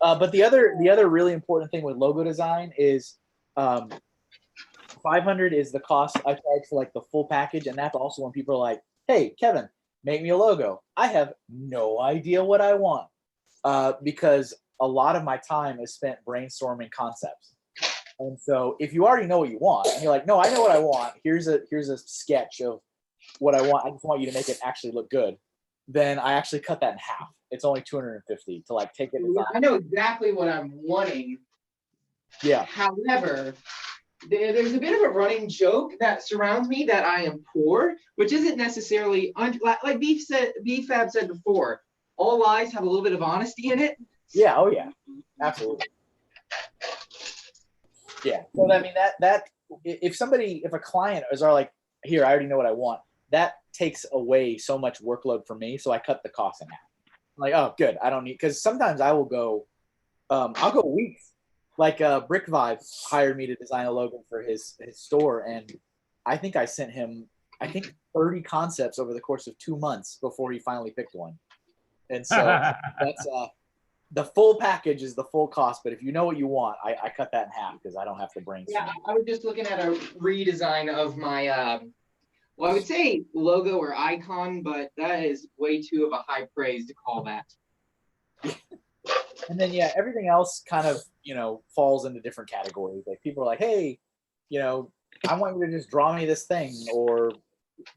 [SPEAKER 5] But the other really important thing with logo design is $500 is the cost I charge for like the full package, and that's also when people are like, "Hey, Kevin, make me a logo." I have no idea what I want because a lot of my time is spent brainstorming concepts. And so if you already know what you want, and you're like, "No, I know what I want. Here's a sketch of what I want. I just want you to make it actually look good." Then I actually cut that in half. It's only $250 to like take it.
[SPEAKER 2] I know exactly what I'm wanting.
[SPEAKER 5] Yeah.
[SPEAKER 2] However, there's a bit of a running joke that surrounds me that I am poor, which isn't necessarily like BFAB said before. All lies have a little bit of honesty in it.
[SPEAKER 5] Yeah. Oh yeah. Absolutely. Yeah. Well, I mean that if a client is like, here, I already know what I want, that takes away so much workload for me. So I cut the cost in half. I'm like, oh, good. I don't need, because sometimes I will go, I'll go weeks. Like Brick Vibe hired me to design a logo for his store, and I think I sent him 30 concepts over the course of 2 months before he finally picked one. And so that's the full package is the full cost, but if you know what you want, I cut that in half because I don't have to brainstorm.
[SPEAKER 2] Yeah, I was just looking at a redesign of my, well, I would say logo or icon, but that is way too of a high praise to call that.
[SPEAKER 5] And then, yeah, everything else kind of, falls into different categories. Like people are like, hey, I want you to just draw me this thing or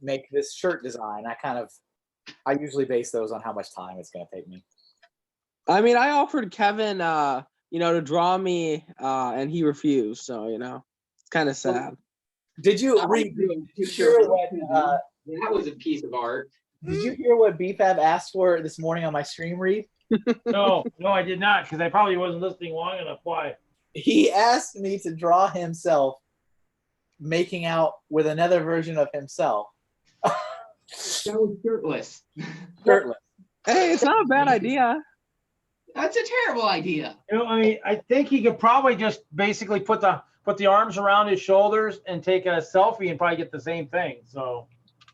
[SPEAKER 5] make this shirt design. I usually base those on how much time it's going to take me.
[SPEAKER 3] I mean, I offered Kevin, to draw me, and he refused. So, it's kind of sad.
[SPEAKER 5] Did you read?
[SPEAKER 2] That was a piece of art.
[SPEAKER 5] Did you hear what BFAB asked for this morning on my stream read?
[SPEAKER 1] No, I did not, because I probably wasn't listening long enough. Why?
[SPEAKER 5] He asked me to draw himself making out with another version of himself.
[SPEAKER 2] That was shirtless.
[SPEAKER 5] Shirtless.
[SPEAKER 3] Hey, it's not a bad idea.
[SPEAKER 2] That's a terrible idea.
[SPEAKER 1] I think he could probably just basically put the arms around his shoulders and take a selfie and probably get the same thing. So.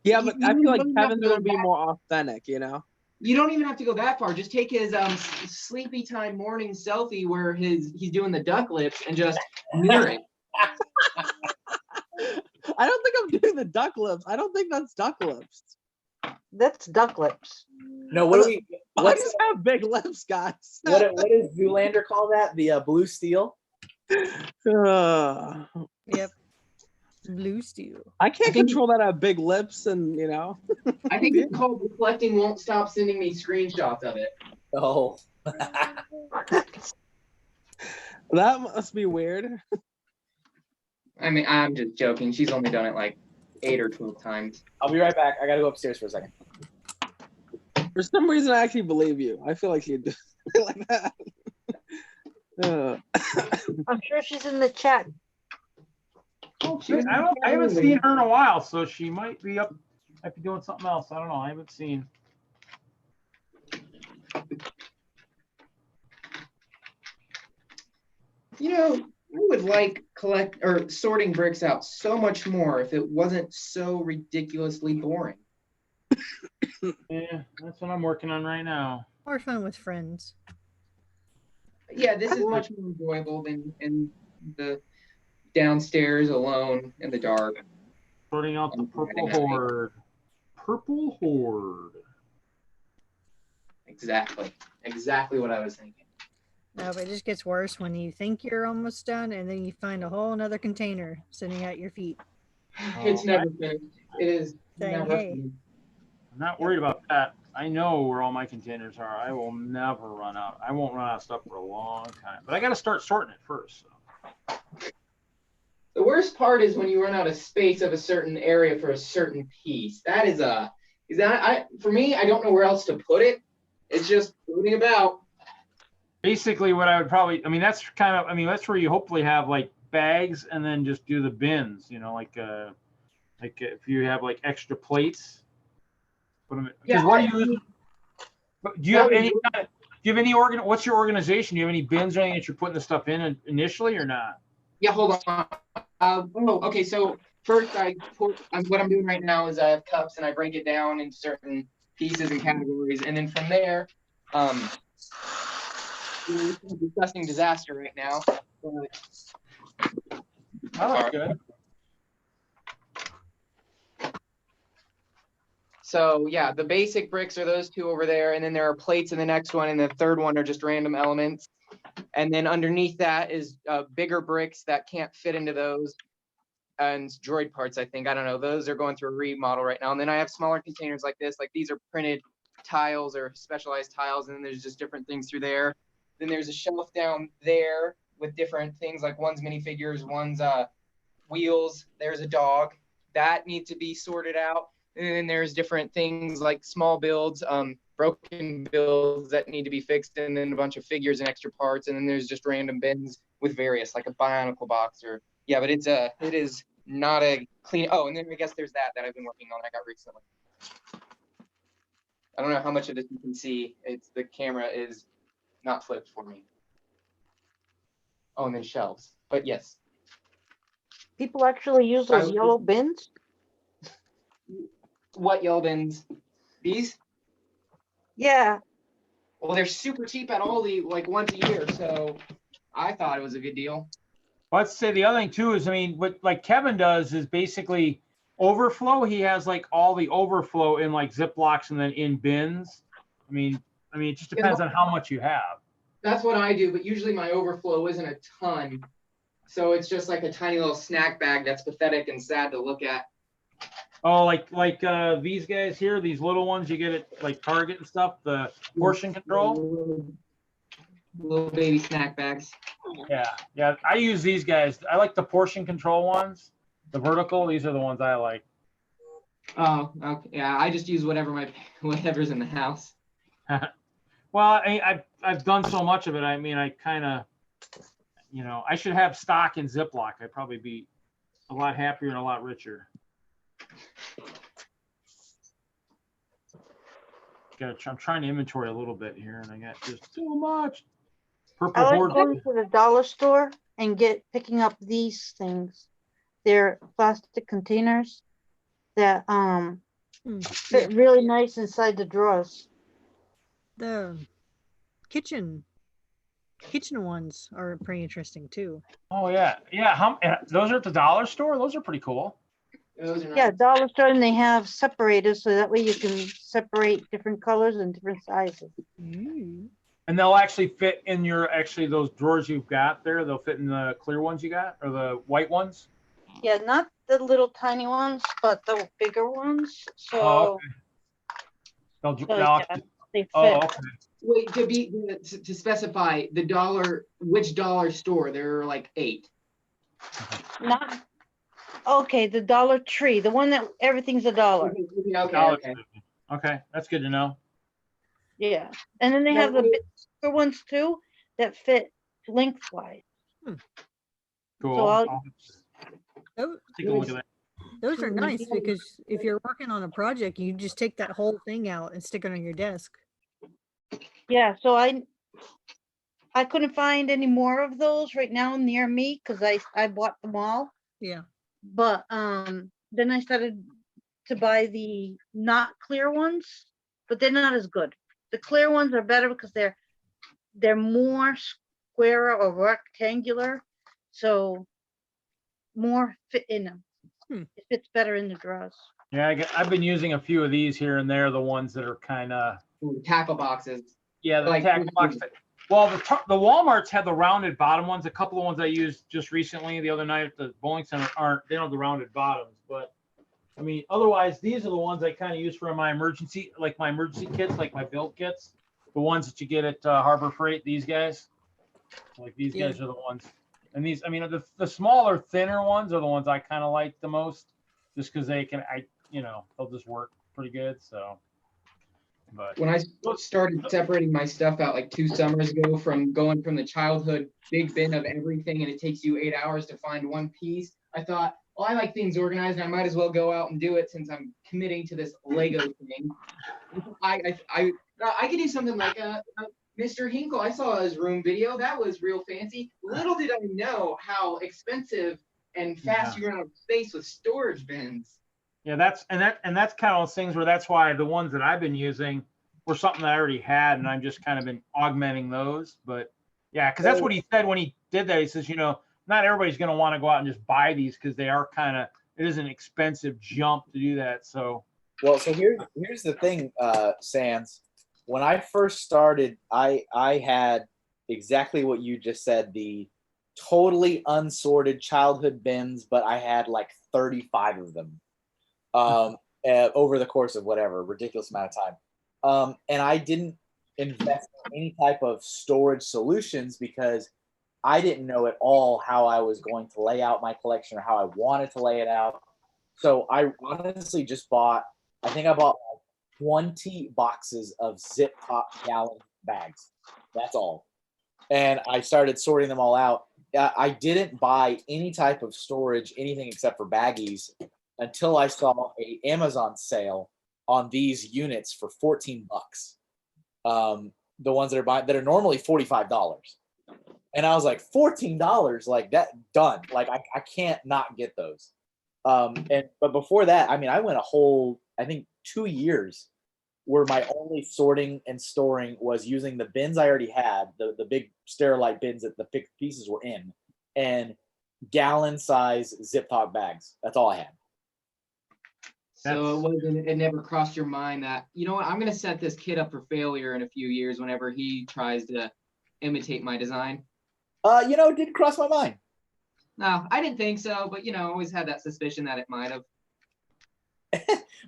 [SPEAKER 3] Yeah, but I feel like Kevin's gonna be more authentic,
[SPEAKER 2] You don't even have to go that far. Just take his sleepy time morning selfie where he's doing the duck lips and just mirror it.
[SPEAKER 3] I don't think I'm doing the duck lips. I don't think that's duck lips.
[SPEAKER 6] That's duck lips.
[SPEAKER 5] No,
[SPEAKER 3] I just have big lips, guys.
[SPEAKER 5] What does Zoolander call that? The blue steel?
[SPEAKER 8] Yep. Blue steel.
[SPEAKER 3] I can't control that I have big lips and,
[SPEAKER 2] I think it's called Reflecting won't stop sending me screenshots of it.
[SPEAKER 5] Oh.
[SPEAKER 3] That must be weird.
[SPEAKER 2] I mean, I'm just joking. She's only done it like 8 or 12 times.
[SPEAKER 5] I'll be right back. I gotta go upstairs for a second.
[SPEAKER 3] For some reason, I actually believe you. I feel like you'd do like that.
[SPEAKER 6] I'm sure she's in the chat.
[SPEAKER 1] I haven't seen her in a while, so she might be doing something else. I don't know. I haven't seen.
[SPEAKER 2] I would like sorting bricks out so much more if it wasn't so ridiculously boring.
[SPEAKER 1] Yeah, that's what I'm working on right now.
[SPEAKER 8] More fun with friends.
[SPEAKER 2] Yeah, this is much more enjoyable than in the downstairs alone in the dark.
[SPEAKER 1] Sorting out the purple horde. Purple horde.
[SPEAKER 2] Exactly what I was thinking.
[SPEAKER 8] No, but it just gets worse when you think you're almost done and then you find a whole other container sitting at your feet.
[SPEAKER 2] It's never finished. It is never
[SPEAKER 8] hey.
[SPEAKER 1] I'm not worried about that. I know where all my containers are. I will never run out. I won't run out of stuff for a long time. But I got to start sorting it first. So.
[SPEAKER 2] The worst part is when you run out of space of a certain area for a certain piece. For me, I don't know where else to put it. It's just moving about.
[SPEAKER 1] Basically, what I would probably, that's where you hopefully have like bags and then just do the bins, like if you have like extra plates. Because what do you have any? Do you have any what's your organization? Do you have any bins or anything that you're putting the stuff in initially or not?
[SPEAKER 2] Yeah, hold on. Okay. So first, what I'm doing right now is I have cups and I break it down into certain pieces and categories, and then from there, it's a disgusting disaster right now.
[SPEAKER 1] That's good.
[SPEAKER 2] So yeah, the basic bricks are those two over there, and then there are plates in the next one, and the third one are just random elements. And then underneath that is bigger bricks that can't fit into those, and droid parts, I think. I don't know. Those are going through a remodel right now. And then I have smaller containers like this. Like these are printed tiles or specialized tiles, and then there's just different things through there. Then there's a shelf down there with different things, like one's minifigures, one's wheels. There's a dog that needs to be sorted out. And then there's different things like small builds, broken builds that need to be fixed, and then a bunch of figures and extra parts. And then there's just random bins with various, like a Bionicle box or yeah. But it is not a clean. Oh, and then I guess there's that I've been working on. I got recently. I don't know how much of this you can see. The camera is not flipped for me. Oh, and then shelves. But yes.
[SPEAKER 6] People actually use those yellow bins?
[SPEAKER 2] What yellow bins? These?
[SPEAKER 6] Yeah.
[SPEAKER 2] Well, they're super cheap at Aldi, like once a year, so I thought it was a good deal.
[SPEAKER 1] Well, let's say the other thing too is, I mean, what like Kevin does is basically overflow. He has like all the overflow in like Ziplocs and then in bins. I mean, it just depends on how much you have.
[SPEAKER 2] That's what I do, but usually my overflow isn't a ton. So it's just like a tiny little snack bag that's pathetic and sad to look at.
[SPEAKER 1] Oh, like these guys here, these little ones you get at like Target and stuff, the portion control.
[SPEAKER 2] Little baby snack bags.
[SPEAKER 1] Yeah. I use these guys. I like the portion control ones, the vertical. These are the ones I like.
[SPEAKER 2] Oh, okay. Yeah, I just use whatever's in the house.
[SPEAKER 1] Well, I've done so much of it. I mean, I kind of, I should have stock in Ziploc. I'd probably be a lot happier and a lot richer. I'm trying to inventory a little bit here, and I got just too much. Purple
[SPEAKER 6] I like
[SPEAKER 1] Horde.
[SPEAKER 6] going to the dollar store and picking up these things. They're plastic containers that fit really nice inside the drawers.
[SPEAKER 8] The kitchen ones are pretty interesting too.
[SPEAKER 1] Oh yeah. Those are at the dollar store. Those are pretty cool.
[SPEAKER 6] Yeah, dollar store, and they have separators so that way you can separate different colors and different sizes.
[SPEAKER 8] Mm.
[SPEAKER 1] And they'll actually fit in those drawers you've got there. They'll fit in the clear ones you got, or the white ones.
[SPEAKER 6] Yeah, not the little tiny ones, but the bigger ones. So they fit.
[SPEAKER 1] Okay.
[SPEAKER 2] Wait, to specify which dollar store? There are like 8.
[SPEAKER 6] Not okay. The Dollar Tree, the one that everything's $1.
[SPEAKER 1] Okay, that's good to know.
[SPEAKER 6] Yeah, and then they have the bigger ones too that fit lengthwise.
[SPEAKER 1] Cool.
[SPEAKER 6] So
[SPEAKER 1] take a look at that.
[SPEAKER 8] Those are nice because if you're working on a project, you just take that whole thing out and stick it on your desk.
[SPEAKER 6] Yeah, so I couldn't find any more of those right now near me because I bought them all.
[SPEAKER 8] Yeah.
[SPEAKER 6] But then I started to buy the not clear ones, but they're not as good. The clear ones are better because they're more square or rectangular, so more fit in them. It fits better in the drawers.
[SPEAKER 1] Yeah, I've been using a few of these here and there, the ones that are kind of
[SPEAKER 2] tackle boxes.
[SPEAKER 1] Yeah, the tackle box. Well, the Walmarts have the rounded bottom ones. A couple of ones I used just recently the other night at the bowling center they don't have the rounded bottoms, but I mean, otherwise these are the ones I kind of use for my emergency kits, like my build kits, the ones that you get at Harbor Freight. These guys, like these guys are the ones. And these, I mean, the smaller, thinner ones are the ones I kind of like the most, just because they'll just work pretty good. So, but
[SPEAKER 2] when I started separating my stuff out like 2 summers ago, from going from the childhood big bin of everything, and it takes you 8 hours to find one piece, I thought, well, I like things organized, and I might as well go out and do it since I'm committing to this Lego thing. I could do something like Mr. Hinkle. I saw his room video. That was real fancy. Little did I know how expensive and fast you run out of space with storage bins.
[SPEAKER 1] Yeah, that's kind of those things where that's why the ones that I've been using were something that I already had, and I'm just kind of been augmenting those. But yeah, because that's what he said when he did that. He says, not everybody's going to want to go out and just buy these because they are it is an expensive jump to do that. So
[SPEAKER 5] here's the thing, Sans. When I first started, I had exactly what you just said, the totally unsorted childhood bins, but I had like 35 of them over the course of whatever ridiculous amount of time. And I didn't invest in any type of storage solutions because I didn't know at all how I was going to lay out my collection or how I wanted to lay it out. So I honestly just bought, I think I bought like 20 boxes of zip top gallon bags. That's all. And I started sorting them all out. I didn't buy any type of storage, anything except for baggies, until I saw a Amazon sale on these units for 14 bucks. The ones that are normally $45. And I was like, $14, like that, done. Like I can't not get those. But before that, I mean, I went a whole, I think 2 years where my only sorting and storing was using the bins I already had, the big Sterilite bins that the pieces were in, and gallon size zip top bags. That's all I had.
[SPEAKER 2] So it never crossed your mind that, you know what, I'm going to set this kid up for failure in a few years whenever he tries to imitate my design?
[SPEAKER 5] It didn't cross my mind.
[SPEAKER 2] No, I didn't think so, but, I always had that suspicion that it might have.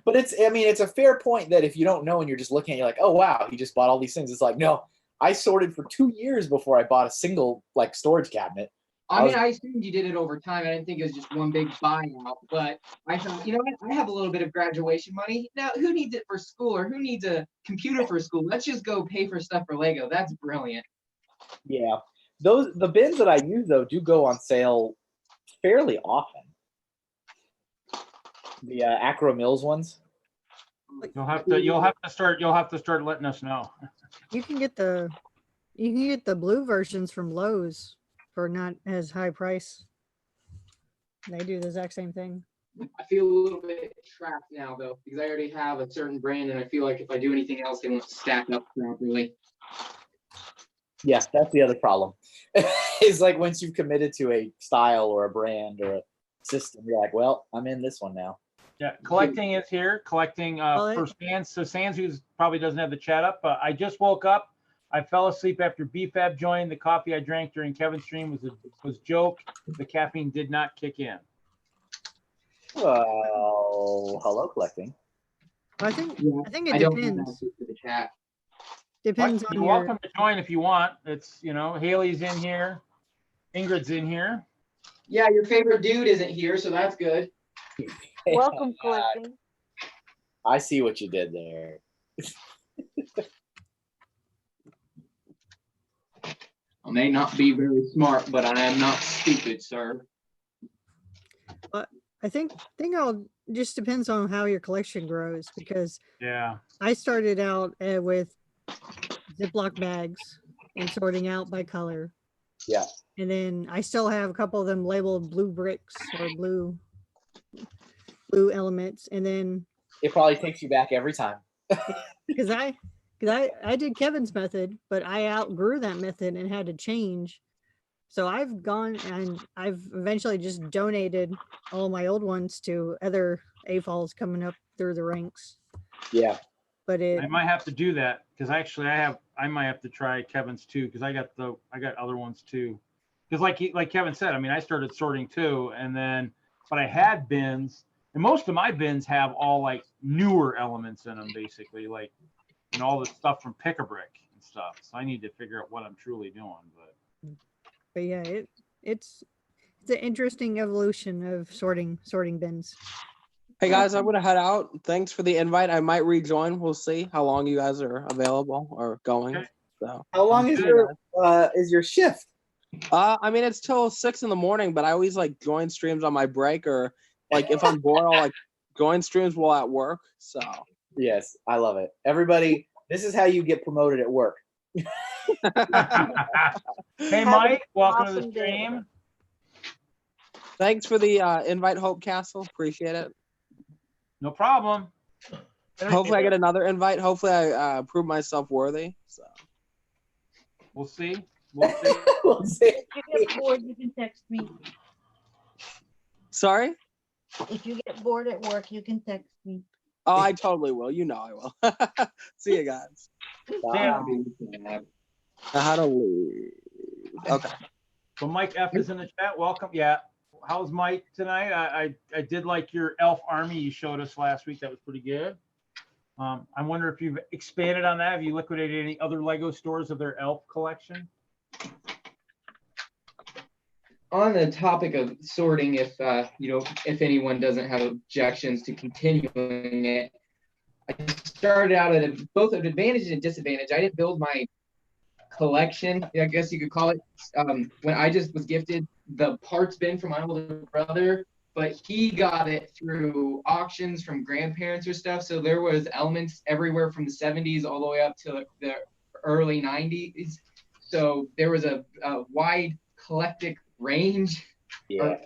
[SPEAKER 5] But it's a fair point that if you don't know and you're just looking at it, you're like, oh, wow, he just bought all these things. It's like, no, I sorted for 2 years before I bought a single, like, storage cabinet.
[SPEAKER 2] I assumed you did it over time. I didn't think it was just one big buyout, but I thought, you know what? I have a little bit of graduation money. Now, who needs it for school or who needs a computer for school? Let's just go pay for stuff for Lego. That's brilliant.
[SPEAKER 5] Yeah. The bins that I use, though, do go on sale fairly often. The Acro Mills ones.
[SPEAKER 1] You'll have to start letting us know.
[SPEAKER 8] You can get the blue versions from Lowe's for not as high price. They do the exact same thing.
[SPEAKER 2] I feel a little bit trapped now, though, because I already have a certain brand, and I feel like if I do anything else, they won't stack up properly.
[SPEAKER 5] Yes, that's the other problem. It's like once you've committed to a style or a brand or a system, you're like, well, I'm in this one now.
[SPEAKER 1] Yeah, collecting is here. Collecting for Sans. So Sans, who probably doesn't have the chat up. I just woke up. I fell asleep after BFAB joined. The coffee I drank during Kevin's stream was joke. The caffeine did not kick in.
[SPEAKER 5] Well, hello, collecting.
[SPEAKER 8] I think it depends. Depends on
[SPEAKER 1] You're welcome to join if you want. It's Haley's in here, Ingrid's in here.
[SPEAKER 2] Yeah, your favorite dude isn't here, so that's good.
[SPEAKER 6] Welcome, collecting.
[SPEAKER 5] I see what you did there.
[SPEAKER 2] I may not be very smart, but I am not stupid, sir.
[SPEAKER 8] I think I'll just depends on how your collection grows, because I started out with Ziploc bags and sorting out by color.
[SPEAKER 5] Yeah.
[SPEAKER 8] And then I still have a couple of them labeled blue bricks or blue elements, and then
[SPEAKER 5] it probably takes you back every time.
[SPEAKER 8] because I did Kevin's method, but I outgrew that method and had to change. So I've gone and I've eventually just donated all my old ones to other AFOLs coming up through the ranks.
[SPEAKER 5] Yeah.
[SPEAKER 8] But
[SPEAKER 1] I might have to do that because actually I might have to try Kevin's too, because I got other ones too. Because like Kevin said, I mean, I started sorting too, but I had bins, and most of my bins have all like newer elements in them, basically, like all the stuff from Pick-a-Brick and stuff. So I need to figure out what I'm truly doing.
[SPEAKER 8] But yeah, it's an interesting evolution of sorting bins.
[SPEAKER 3] Hey guys, I'm gonna head out. Thanks for the invite. I might rejoin. We'll see how long you guys are available or going.
[SPEAKER 1] Okay.
[SPEAKER 3] So
[SPEAKER 5] how long is your shift?
[SPEAKER 3] I mean, it's till 6 in the morning, but I always like join streams on my break, or like if I'm bored, I'll like join streams while at work. So
[SPEAKER 5] yes, I love it. Everybody, this is how you get promoted at work.
[SPEAKER 1] Hey Mike, welcome to the stream.
[SPEAKER 3] Thanks for the invite, Hope Castle. Appreciate it.
[SPEAKER 1] No problem.
[SPEAKER 3] Hopefully I get another invite. Hopefully I prove myself worthy. So
[SPEAKER 1] we'll see. We'll see.
[SPEAKER 5] We'll see.
[SPEAKER 6] If you get bored, you can text me.
[SPEAKER 3] Sorry?
[SPEAKER 6] If you get bored at work, you can text me.
[SPEAKER 3] Oh, I totally will. You know I will. See you guys.
[SPEAKER 1] Yeah.
[SPEAKER 3] How to leave. Okay.
[SPEAKER 1] So Mike F is in the chat. Welcome. Yeah. How's Mike tonight? I did like your elf army you showed us last week. That was pretty good. I wonder if you've expanded on that. Have you liquidated any other Lego stores of their elf collection?
[SPEAKER 2] on the topic of sorting, if if anyone doesn't have objections to continuing it, I started out at both an advantage and disadvantage. I didn't build my collection, I guess you could call it, when I just was gifted the parts bin from my older brother, but he got it through auctions from grandparents or stuff. So there was elements everywhere from the 70s all the way up to the early 90s. So there was a wide eclectic range.
[SPEAKER 5] Yeah.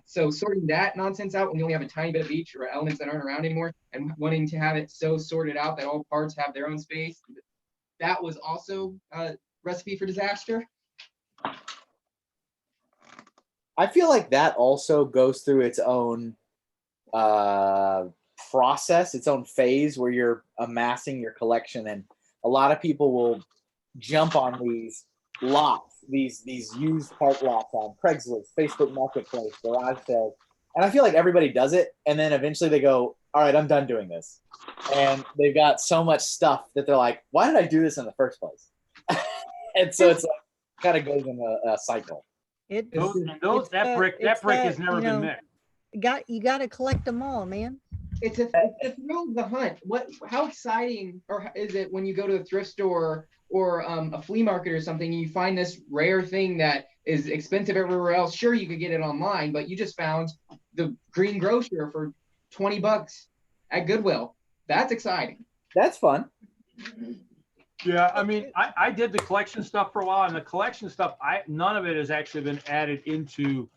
[SPEAKER 2] So sorting that nonsense out when you only have a tiny bit of each or elements that aren't around anymore, and wanting to have it so sorted out that all parts have their own space, that was also a recipe for disaster.
[SPEAKER 5] I feel like that also goes through its own process, its own phase where you're amassing your collection, and a lot of people will jump on these lots, these used part lots on Craigslist, Facebook Marketplace, garage sales, and I feel like everybody does it, and then eventually they go, all right, I'm done doing this, and they've got so much stuff that they're like, why did I do this in the first place? And so it's like, kind of goes in a cycle.
[SPEAKER 8] That
[SPEAKER 1] brick has never been mixed.
[SPEAKER 8] You got to collect them all, man.
[SPEAKER 2] It's a thrill of the hunt. How exciting is it when you go to a thrift store or a flea market or something, and you find this rare thing that is expensive everywhere else? Sure, you could get it online, but you just found the green grocer for $20 at Goodwill. That's exciting.
[SPEAKER 5] That's fun.
[SPEAKER 1] Yeah, I mean, I did the collection stuff for a while, and the collection stuff, none of it has actually been added into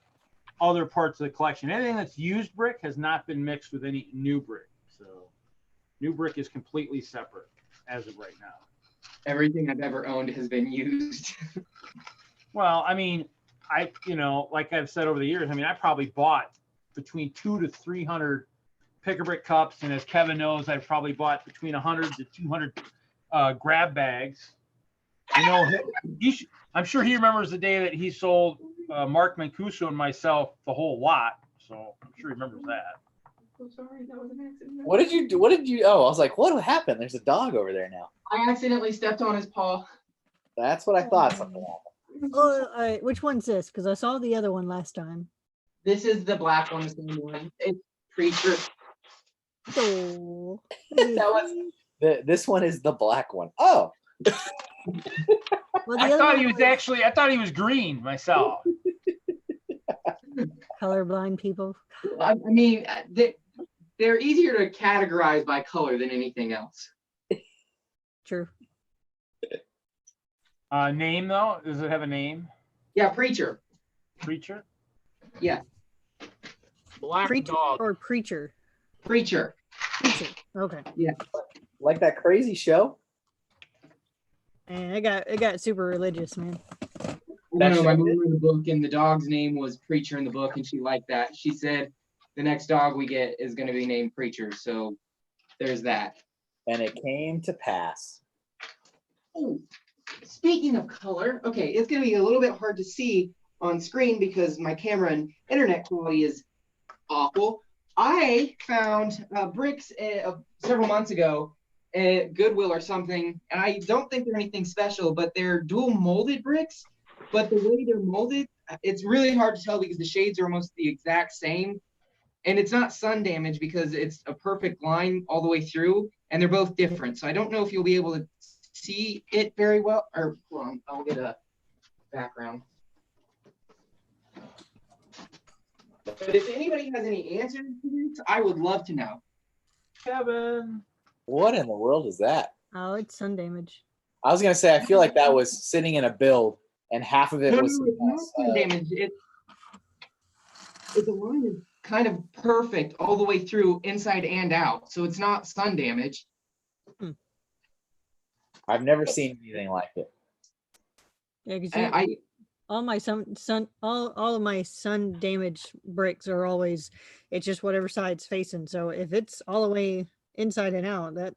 [SPEAKER 1] other parts of the collection. Anything that's used brick has not been mixed with any new brick. So new brick is completely separate as of right now.
[SPEAKER 2] Everything I've ever owned has been used.
[SPEAKER 1] Well, I mean, like I've said over the years, I mean, I probably bought between 200 to 300 pick-a-brick cups, and as Kevin knows, I've probably bought between 100 to 200 grab bags. I'm sure he remembers the day that he sold Mark Mancuso and myself the whole lot. So I'm sure he remembers that.
[SPEAKER 2] I'm sorry, that was an accident.
[SPEAKER 5] What did you do? Oh, I was like, what happened? There's a dog over there now.
[SPEAKER 2] I accidentally stepped on his paw.
[SPEAKER 5] That's what I thought. Something happened.
[SPEAKER 8] Oh, which one's this? Because I saw the other one last time.
[SPEAKER 2] This is the black one, the same one. It's Preacher.
[SPEAKER 8] Oh.
[SPEAKER 5] This one is the black one. Oh.
[SPEAKER 8] Well,
[SPEAKER 1] I thought he was green myself.
[SPEAKER 8] Colorblind people.
[SPEAKER 2] I mean, they're easier to categorize by color than anything else.
[SPEAKER 8] True.
[SPEAKER 1] Name though? Does it have a name?
[SPEAKER 2] Yeah, Preacher.
[SPEAKER 1] Preacher?
[SPEAKER 2] Yeah.
[SPEAKER 4] Black
[SPEAKER 8] Preacher
[SPEAKER 4] dog.
[SPEAKER 8] or preacher?
[SPEAKER 2] Preacher.
[SPEAKER 8] Preacher. Okay.
[SPEAKER 2] Yeah.
[SPEAKER 5] Like that crazy show?
[SPEAKER 8] And it got super religious, man.
[SPEAKER 2] My mom read the book, and the dog's name was Preacher in the book, and she liked that. She said the next dog we get is going to be named Preacher. So there's that.
[SPEAKER 5] And it came to pass.
[SPEAKER 2] Oh, speaking of color, okay, it's going to be a little bit hard to see on screen because my camera and internet quality is awful. I found bricks several months ago at Goodwill or something, and I don't think they're anything special, but they're dual molded bricks. But the way they're molded, it's really hard to tell because the shades are almost the exact same. And it's not sun damage because it's a perfect line all the way through, and they're both different. So I don't know if you'll be able to see it very well. Or hold on, I'll get a background. But if anybody has any answers to this, I would love to know.
[SPEAKER 1] Kevin.
[SPEAKER 5] What in the world is that?
[SPEAKER 8] Oh, it's sun damage.
[SPEAKER 5] I was gonna say, I feel like that was sitting in a build, and half of it was.
[SPEAKER 2] It's not sun damage. The line is kind of perfect all the way through, inside and out. So it's not sun damage.
[SPEAKER 5] I've never seen anything like it.
[SPEAKER 8] Yeah, because all my all of my sun damaged bricks are always, it's just whatever side it's facing. So if it's all the way inside and out, that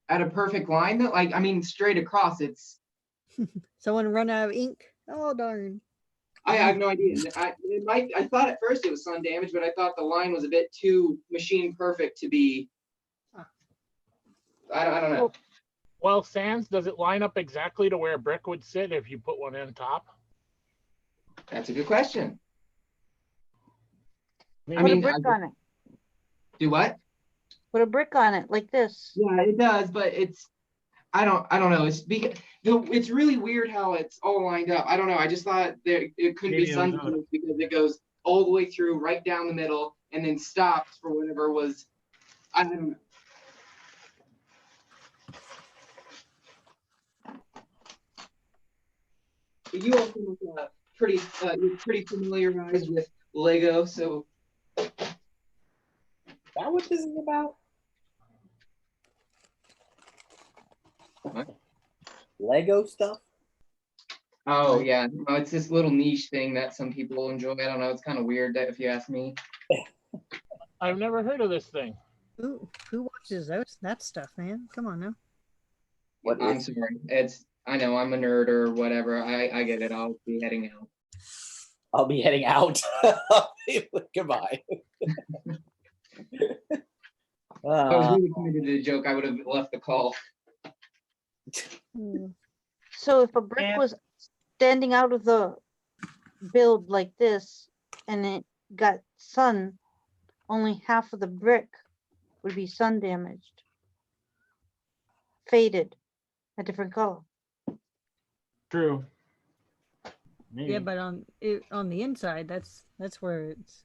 [SPEAKER 2] at a perfect line though, like I mean straight across, it's
[SPEAKER 8] someone run out of ink. Oh darn.
[SPEAKER 2] I have no idea. I thought at first it was sun damage, but I thought the line was a bit too machine perfect to be. I don't know.
[SPEAKER 4] Well, Sans, does it line up exactly to where a brick would sit if you put one in top?
[SPEAKER 2] That's a good question. I
[SPEAKER 6] Put a
[SPEAKER 2] mean,
[SPEAKER 6] brick on it.
[SPEAKER 2] do what?
[SPEAKER 6] Put a brick on it like this.
[SPEAKER 2] Yeah, it does, but I don't know. It's because it's really weird how it's all lined up. I don't know. I just thought it couldn't
[SPEAKER 1] Maybe
[SPEAKER 2] be
[SPEAKER 1] it was
[SPEAKER 2] sun
[SPEAKER 1] other-
[SPEAKER 2] because it goes all the way through, right down the middle, and then stops for whatever was. I don't know. But you also look you're pretty familiarized with Lego, so
[SPEAKER 5] Is that what this is about?
[SPEAKER 2] What?
[SPEAKER 5] Lego stuff?
[SPEAKER 2] oh yeah, no, it's this little niche thing that some people enjoy. I don't know. It's kind of weird that if you ask me.
[SPEAKER 4] I've never heard of this thing.
[SPEAKER 8] Who watches that stuff, man? Come on now.
[SPEAKER 5] What
[SPEAKER 2] I'm
[SPEAKER 5] is-
[SPEAKER 2] sorry. I know I'm a nerd or whatever. I get it. I'll be heading out.
[SPEAKER 5] I'll be heading out. Goodbye.
[SPEAKER 2] If I was really committed to the joke, I would have left the call.
[SPEAKER 6] So if a brick
[SPEAKER 1] And-
[SPEAKER 6] was standing out of the build like this and it got sun, only half of the brick would be sun damaged. Faded, a different color.
[SPEAKER 1] True.
[SPEAKER 8] Yeah, but on the inside, that's where it's.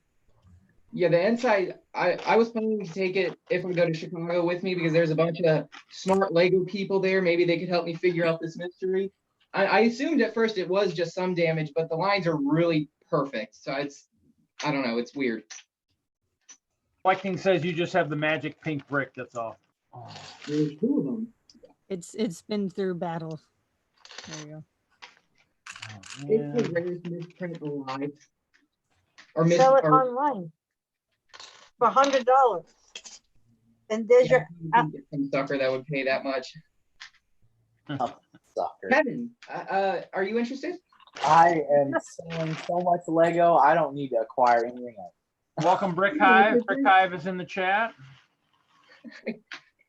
[SPEAKER 2] Yeah, the inside, I was planning to take it if I go to Chicago with me because there's a bunch of smart Lego people there. Maybe they could help me figure out this mystery. I assumed at first it was just some damage, but the lines are really perfect. So I don't know, it's weird.
[SPEAKER 1] Collecting says you just have the magic pink brick. That's all. Oh,
[SPEAKER 2] There's two of them.
[SPEAKER 8] It's been through battles. There you go.
[SPEAKER 2] It's the
[SPEAKER 1] man.
[SPEAKER 2] rarest misprint alive. Or
[SPEAKER 6] Sell it
[SPEAKER 2] or-
[SPEAKER 6] online for $100. And there's
[SPEAKER 2] yeah,
[SPEAKER 6] your
[SPEAKER 2] some sucker that would pay that much.
[SPEAKER 5] Sucker.
[SPEAKER 2] Kevin, are you interested?
[SPEAKER 5] I am selling so much Lego, I don't need to acquire anything else.
[SPEAKER 1] Welcome, Brick Hive. Brick Hive is in the chat.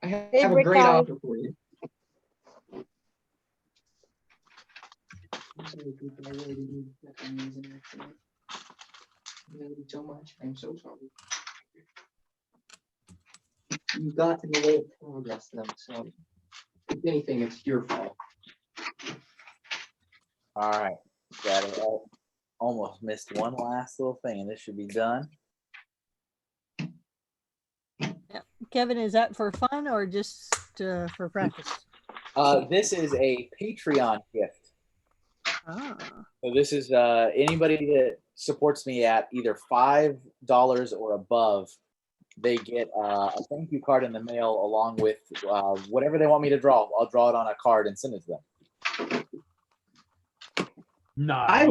[SPEAKER 2] I have
[SPEAKER 6] Hey,
[SPEAKER 2] a
[SPEAKER 6] Brick
[SPEAKER 2] great
[SPEAKER 6] Hive.
[SPEAKER 2] offer for you. So much. I'm so sorry. You got to the late progress though, so if anything, it's your fault.
[SPEAKER 5] All right, got it. I almost missed one last little thing, and this should be done.
[SPEAKER 8] Kevin, is that for fun or just for practice?
[SPEAKER 5] This is a Patreon gift.
[SPEAKER 8] Ah,
[SPEAKER 5] So this is anybody that supports me at either $5 or above, they get a thank you card in the mail along with whatever they want me to draw. I'll draw it on a card and send it to them.
[SPEAKER 2] I
[SPEAKER 1] Nice.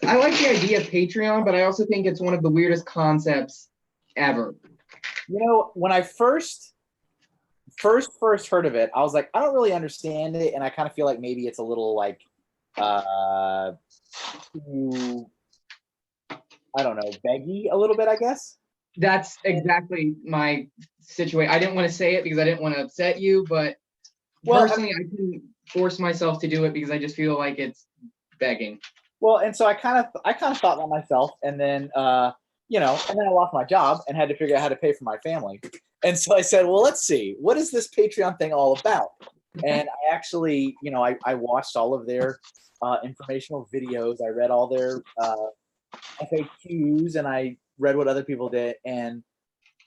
[SPEAKER 2] like the idea of Patreon, but I also think it's one of the weirdest concepts ever.
[SPEAKER 5] You know, when I first heard of it, I was like, I don't really understand it, and I kind of feel like maybe it's a little like too, I don't know, beggy a little bit, I guess.
[SPEAKER 2] That's exactly my situation. I didn't want to say it because I didn't want to upset you, but
[SPEAKER 5] Well,
[SPEAKER 2] personally, I couldn't force myself to do it because I just feel like it's begging.
[SPEAKER 5] Well, and so I kind of thought that myself, and then and then I lost my job and had to figure out how to pay for my family. And so I said, well, let's see, what is this Patreon thing all about? And I actually, I watched all of their informational videos. I read all their FAQs, and I read what other people did, and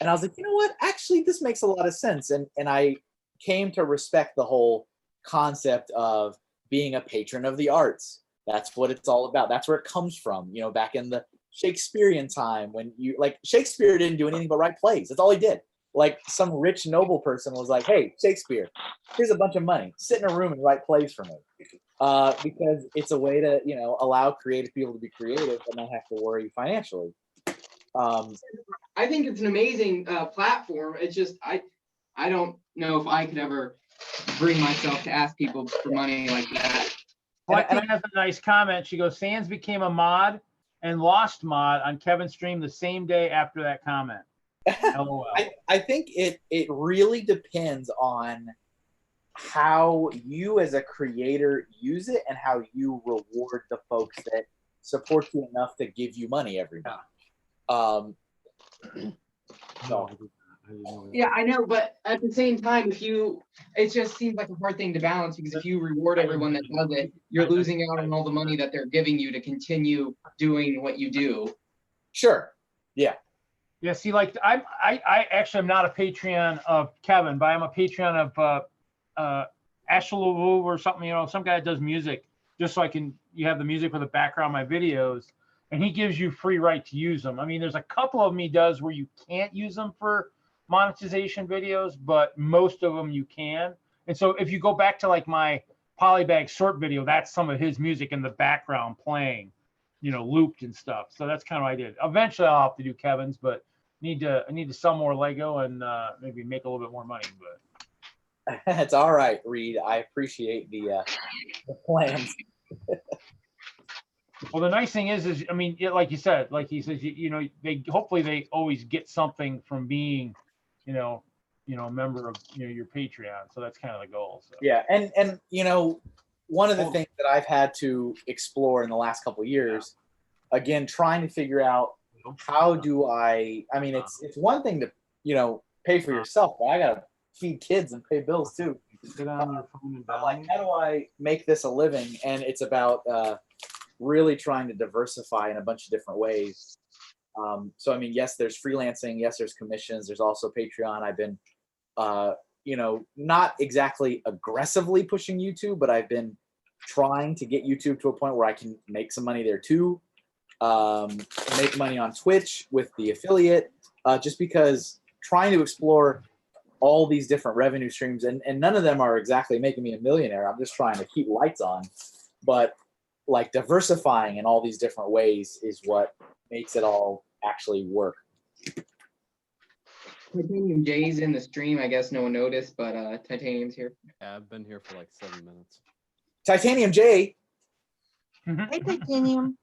[SPEAKER 5] I was like, you know what? Actually, this makes a lot of sense, and I came to respect the whole concept of being a patron of the arts. That's what it's all about. That's where it comes from. Back in the Shakespearean time, when Shakespeare didn't do anything but write plays. That's all he did. Like some rich noble person was like, hey, Shakespeare, here's a bunch of money. Sit in a room and write plays for me. Because it's a way to, allow creative people to be creative and not have to worry financially.
[SPEAKER 2] I think it's an amazing platform. It's just I don't know if I could ever bring myself to ask people for money like that.
[SPEAKER 1] Collecting has a nice comment. She goes, Sans became a mod and lost mod on Kevin's stream the same day after that comment. LOL.
[SPEAKER 5] I think it really depends on how you as a creator use it and how you reward the folks that support you enough to give you money every month. So
[SPEAKER 2] Yeah, I know, but at the same time, it just seems like a hard thing to balance because if you reward everyone that does it, you're losing out on all the money that they're giving you to continue doing what you do.
[SPEAKER 5] sure, yeah.
[SPEAKER 1] Yeah, see, like I actually am not a Patreon of Kevin, but I'm a Patreon of Ashalawu or something, you know, some guy that does music, just so you have the music for the background of my videos, and he gives you free right to use them. I mean, there's a couple of them he does where you can't use them for monetization videos, but most of them you can. And so if you go back to like my Polybag sort video, that's some of his music in the background playing, you know, looped and stuff. So that's kind of what I did. Eventually I'll have to do Kevin's, but I need to sell more Lego and maybe make a little bit more money. But
[SPEAKER 5] It's all right, Reed. I appreciate the plans.
[SPEAKER 1] well, the nice thing is I mean, like you said, like he says, you know, hopefully they always get something from being, you know, a member of, you know, your Patreon. So that's kind of the goal. So.
[SPEAKER 5] Yeah, and you know, one of the things that I've had to explore in the last couple of years, again, trying to figure out how do I mean, it's one thing to, you know, pay for yourself, but I gotta feed kids and pay bills too.
[SPEAKER 1] Get on your phone and
[SPEAKER 5] I'm like, how do I make this a living? And it's about really trying to diversify in a bunch of different ways. So I mean, yes, there's freelancing, yes, there's commissions, there's also Patreon. I've been you know, not exactly aggressively pushing YouTube, but I've been trying to get YouTube to a point where I can make some money there too. Make money on Twitch with the affiliate, just because trying to explore all these different revenue streams, and none of them are exactly making me a millionaire. I'm just trying to keep lights on, but like diversifying in all these different ways is what makes it all actually work.
[SPEAKER 2] Titanium J's in the stream. I guess no one noticed, but Titanium's here.
[SPEAKER 9] Yeah, I've been here for like 7 minutes.
[SPEAKER 5] Titanium J.
[SPEAKER 6] Hey, Titanium.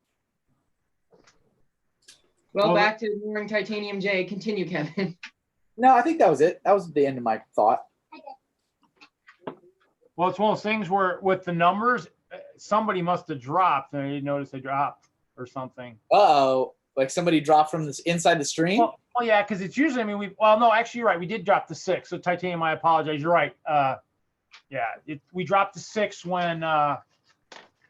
[SPEAKER 2] Well, back to ignoring Titanium J. Continue, Kevin.
[SPEAKER 5] No, I think that was it. That was the end of my thought.
[SPEAKER 1] Well, it's one of those things where with the numbers, somebody must have dropped and I didn't notice they dropped or something.
[SPEAKER 5] Uh-oh. Like somebody dropped from this inside the stream?
[SPEAKER 1] Well, yeah, because it's usually, I mean, no, actually, you're right. We did drop the 6. So Titanium, I apologize. You're right. Yeah, we dropped the 6 when I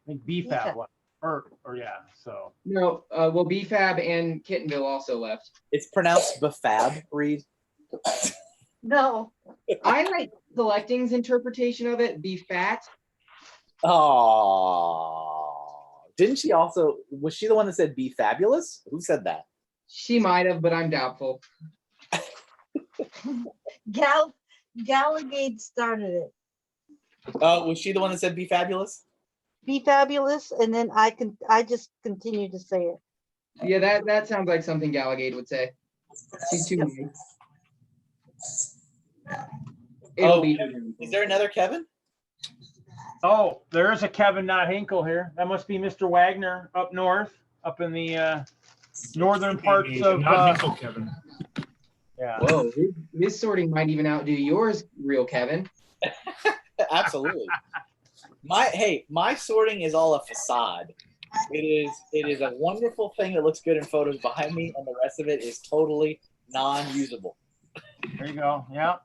[SPEAKER 1] think BFAB left. Or yeah, so.
[SPEAKER 2] No, well, BFAB and Kittenville also left.
[SPEAKER 5] It's pronounced BFAB, Reed.
[SPEAKER 6] No.
[SPEAKER 2] I like Collecting's interpretation of it, BFAT.
[SPEAKER 5] Oh, didn't she also, was she the one that said be fabulous? Who said that?
[SPEAKER 2] She might have, but I'm doubtful.
[SPEAKER 6] Gallagade started it.
[SPEAKER 5] Was she the one that said be fabulous?
[SPEAKER 6] Be fabulous, and then I just continue to say it.
[SPEAKER 2] Yeah, that sounds like something Gallagade would say. She's too nice.
[SPEAKER 5] Is there another Kevin?
[SPEAKER 1] Oh, there is a Kevin, not Hinkle here. That must be Mr. Wagner up north, up in the northern parts of.
[SPEAKER 10] Not Hinkle, Kevin.
[SPEAKER 1] Yeah.
[SPEAKER 2] Whoa, his sorting might even outdo yours, real Kevin.
[SPEAKER 5] Absolutely. My sorting is all a facade. It is a wonderful thing that looks good in photos behind me, and the rest of it is totally non-usable.
[SPEAKER 1] There you go. Yeah.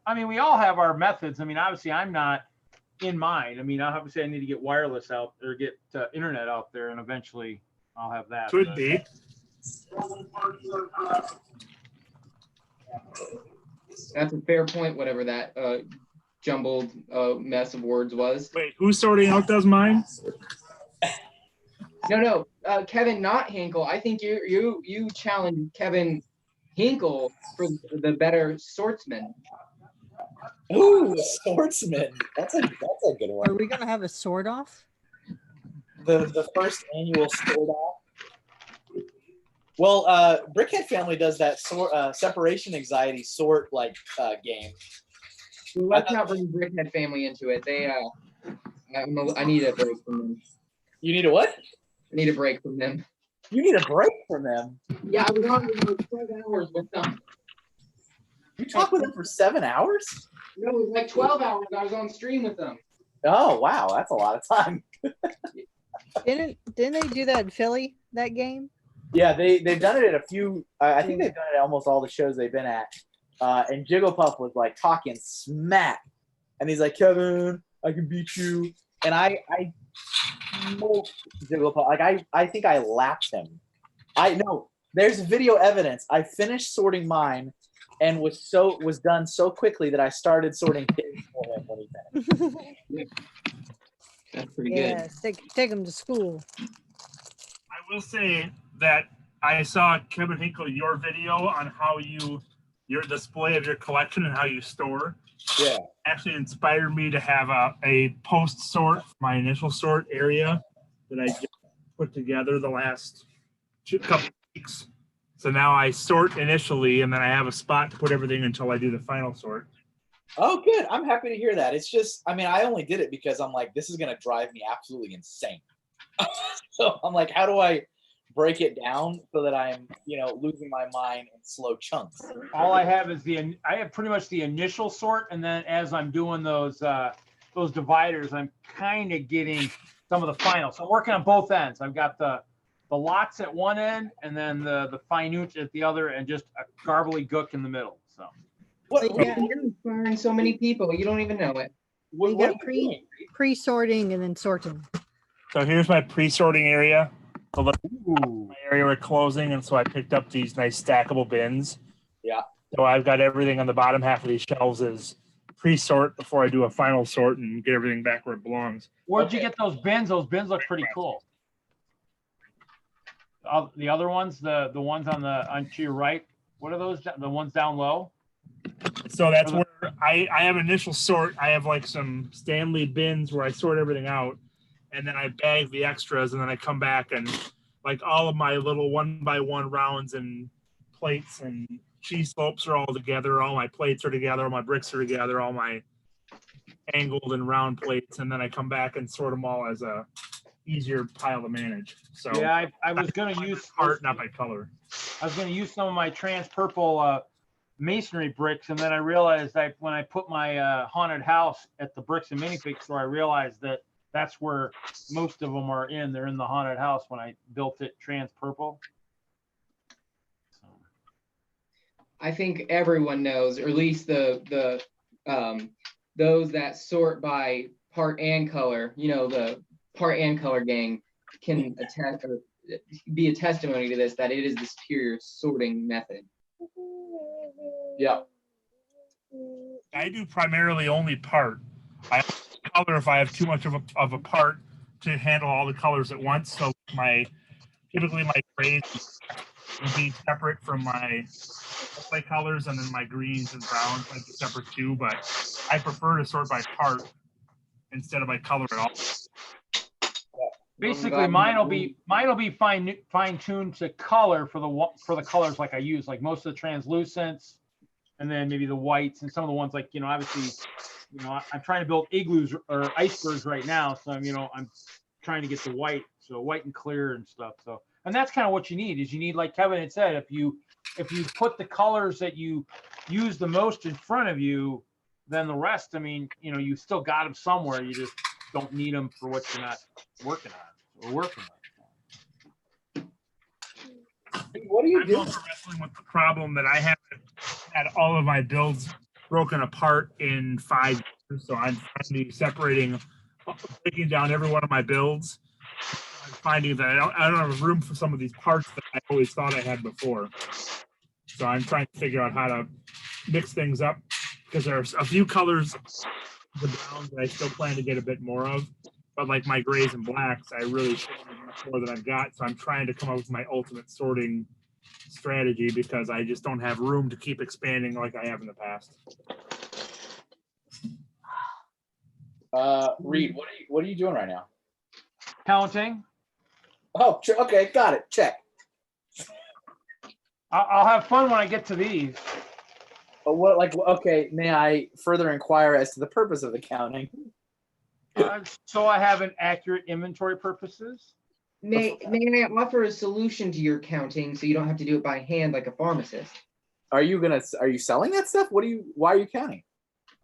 [SPEAKER 1] I mean, we all have our methods. I mean, obviously, I'm not in mind. I mean, obviously, I need to get wireless out or get internet out there, and eventually, I'll have that.
[SPEAKER 10] Could be.
[SPEAKER 2] That's a fair point. Whatever that jumbled mess of words was.
[SPEAKER 10] Wait, who's sorting out those mines?
[SPEAKER 2] No, Kevin, not Hinkle. I think you challenged Kevin Hinkle for the better swordsman.
[SPEAKER 5] Ooh, swordsman. That's a good one.
[SPEAKER 8] Are we gonna have a sword off?
[SPEAKER 5] The first annual sword off. Well, Brickhead Family does that separation anxiety sort game.
[SPEAKER 2] Let's not bring Brickhead Family into it. They I need a break from them.
[SPEAKER 5] You need a what?
[SPEAKER 2] I need a break from them.
[SPEAKER 5] You need a break from them?
[SPEAKER 2] Yeah, I was on for 12 hours with them.
[SPEAKER 5] You talked with them for 7 hours?
[SPEAKER 2] No, it was like 12 hours. I was on stream with them.
[SPEAKER 5] Oh, wow. That's a lot of time.
[SPEAKER 8] Didn't they do that in Philly, that game?
[SPEAKER 5] Yeah, they've done it at a few. I think they've done it at almost all the shows they've been at. And Jigglypuff was like talking smack, and he's like, Kevin, I can beat you. And I smoked Jigglypuff. Like I think I lapped him. I know there's video evidence. I finished sorting mine, and was done so quickly that I started sorting his for him when he finished.
[SPEAKER 2] That's pretty
[SPEAKER 8] Yeah,
[SPEAKER 2] good.
[SPEAKER 8] take him to school.
[SPEAKER 10] I will say that I saw Kevin Hinkle your video on how your display of your collection and how you store.
[SPEAKER 5] Yeah.
[SPEAKER 10] Actually inspired me to have a post sort, my initial sort area that I just put together the last couple weeks. So now I sort initially, and then I have a spot to put everything until I do the final sort.
[SPEAKER 5] Oh, good. I'm happy to hear that. It's just, I mean, I only did it because I'm like, this is going to drive me absolutely insane. So I'm like, how do I break it down so that I'm, losing my mind in slow chunks?
[SPEAKER 1] All I have is I have pretty much the initial sort, and then as I'm doing those dividers, I'm kind of getting some of the final. So I'm working on both ends. I've got the lots at one end, and then the finute at the other, and just a gobbledygook in the middle. So.
[SPEAKER 2] You're inspiring so many people. You don't even know it.
[SPEAKER 8] You got pre-sorting and then sorting.
[SPEAKER 10] So here's my pre-sorting area. My area we're closing, and so I picked up these nice stackable bins.
[SPEAKER 5] Yeah.
[SPEAKER 10] So I've got everything on the bottom half of these shelves as pre-sort before I do a final sort and get everything back where it belongs.
[SPEAKER 1] Where'd you get those bins? Those bins look pretty cool. The other ones, the ones on to your right, what are those? The ones down low?
[SPEAKER 10] So that's where I have initial sort. I have like some Stanley bins where I sort everything out, and then I bag the extras, and then I come back and like all of my little 1x1 rounds and plates and cheese slopes are all together. All my plates are together. All my bricks are together. All my angled and round plates, and then I come back and sort them all as a easier pile to manage. So
[SPEAKER 1] yeah, I was going to use
[SPEAKER 10] art, not by color.
[SPEAKER 1] I was going to use some of my trans purple masonry bricks, and then I realized when I put my haunted house at the bricks and minifig store, I realized that that's where most of them are in. They're in the haunted house when I built it trans purple. So.
[SPEAKER 2] I think everyone knows, or at least the those that sort by part and color, the part and color gang can attest or be a testimony to this, that it is the superior sorting method.
[SPEAKER 5] Yeah.
[SPEAKER 10] I do primarily only part. I color if I have too much of a part to handle all the colors at once. So typically my grays will be separate from my light colors, and then my greens and browns might be separate too. But I prefer to sort by part instead of by color at all.
[SPEAKER 1] Basically, mine will be fine tuned to color for the colors like I use, like most of the translucents, and then maybe the whites and some of the ones like obviously, I'm trying to build igloos or icebergs right now, so I'm trying to get the white, so white and clear and stuff. So, and that's kind of what you need like Kevin had said, if you put the colors that you use the most in front of you, then the rest, you still got them somewhere. You just don't need them for what you're not working on or working on.
[SPEAKER 5] What are you doing?
[SPEAKER 10] I'm also wrestling with the problem that I haven't had all of my builds broken apart in 5 years. So I'm finally breaking down every one of my builds. I'm finding that I don't have room for some of these parts that I always thought I had before. So I'm trying to figure out how to mix things up, because there's a few colors, the browns, that I still plan to get a bit more of. But like my grays and blacks, I really should have much more than I've got. So I'm trying to come up with my ultimate sorting strategy, because I just don't have room to keep expanding like I have in the past.
[SPEAKER 5] Reed, what are you doing right now?
[SPEAKER 1] Counting.
[SPEAKER 5] Oh, okay, got it. Check.
[SPEAKER 1] I'll have fun when I get to these.
[SPEAKER 5] But okay, may I further inquire as to the purpose of the counting?
[SPEAKER 1] So I have an accurate inventory purposes.
[SPEAKER 2] May I offer a solution to your counting so you don't have to do it by hand like a pharmacist?
[SPEAKER 5] Are you selling that stuff? Why are you counting?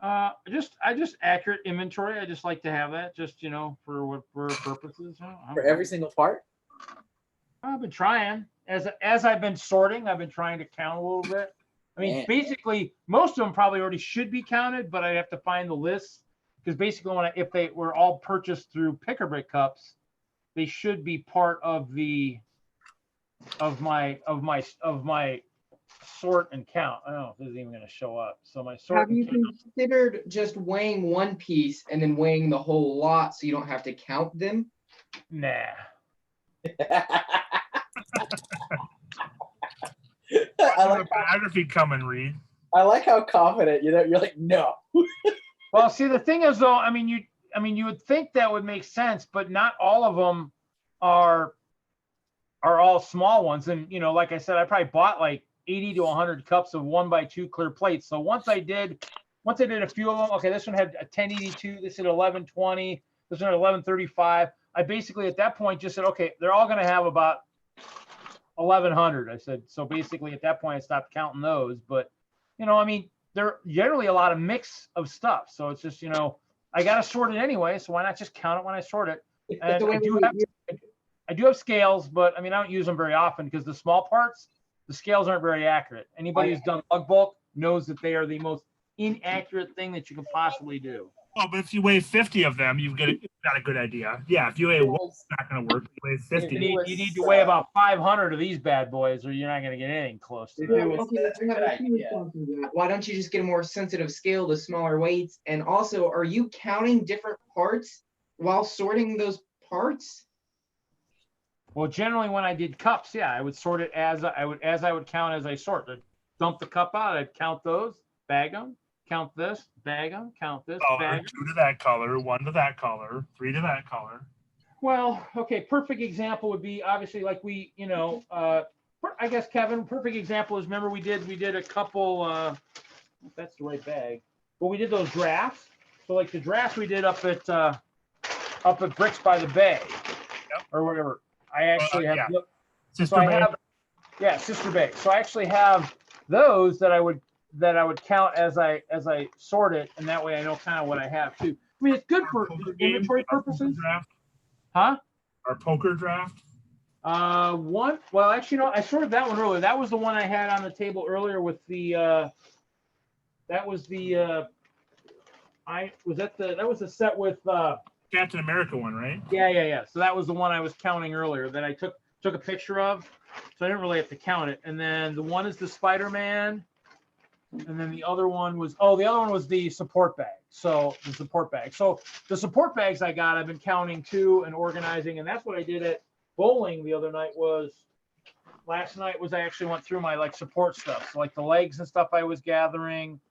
[SPEAKER 1] I just accurate inventory. I just like to have that, just for purposes.
[SPEAKER 5] For every single part?
[SPEAKER 1] I've been trying as I've been sorting. I've been trying to count a little bit. I mean,
[SPEAKER 5] Man.
[SPEAKER 1] basically, most of them probably already should be counted, but I have to find the list because basically, if they were all purchased through Pick-a-Brick cups, they should be part of my sort and count. I don't know if this is even going to show up. So my sort
[SPEAKER 2] Have you
[SPEAKER 1] and count.
[SPEAKER 2] considered just weighing one piece and then weighing the whole lot so you don't have to count them?
[SPEAKER 1] Nah.
[SPEAKER 5] I like
[SPEAKER 10] biography coming, Reed.
[SPEAKER 5] I like how confident you're like, no.
[SPEAKER 1] Well, see, the thing is, though, I mean, you would think that would make sense, but not all of them are all small ones. And like I said, I probably bought like 80 to 100 cups of 1x2 clear plates. So once I did a few of them, okay, this one had a 1082, this had 1120, this one had 1135. I basically at that point just said, okay, they're all going to have about 1100. I said, so basically at that point I stopped counting those. But I mean, they're generally a lot of mix of stuff. So it's just I got to sort it anyway. So why not just count it when I sort it? And I do have scales, but I mean, I don't use them very often because the small parts, the scales aren't very accurate. Anybody who's done lug bulk knows that they are the most inaccurate thing that you can possibly do.
[SPEAKER 10] Oh, but if you weigh 50 of them, you've got a good idea. Yeah, if you weigh one, it's not going to work. You weigh 50.
[SPEAKER 1] You need to weigh about 500 of these bad boys, or you're not going to get anything close to
[SPEAKER 2] that. Why don't you just get a more sensitive scale to smaller weights? And also, are you counting different parts while sorting those parts?
[SPEAKER 1] Well, generally when I did cups, yeah, I would sort it as I would count as I sort. I'd dump the cup out, I'd count those, bag them, count this, bag them, count this, bag 'em.
[SPEAKER 10] 2 to that color, 1 to that color, 3 to that color.
[SPEAKER 1] Well, okay, perfect example would be obviously like I guess Kevin, perfect example is remember we did a couple if that's the right bag. Well, we did those drafts. So like the drafts we did up at Bricks by the Bay, or whatever. I actually have
[SPEAKER 10] Sister Bay.
[SPEAKER 1] Sister Bay. So I actually have those that I would count as I sort it, and that way I know kind of what I have too. I mean, it's good for inventory purposes. Huh?
[SPEAKER 10] Our poker draft.
[SPEAKER 1] One. Well, actually, no. I sorted that one earlier. That was the one I had on the table earlier with the. That was the. That was the set with.
[SPEAKER 10] Captain America one, right?
[SPEAKER 1] Yeah. So that was the one I was counting earlier that I took a picture of. So I didn't really have to count it. And then the one is the Spider-Man. And then the other one was the support bag. So the support bag. So the support bags I got, I've been counting too and organizing. And that's what I did at bowling the other night last night I actually went through my like support stuff. So like the legs and stuff I was gathering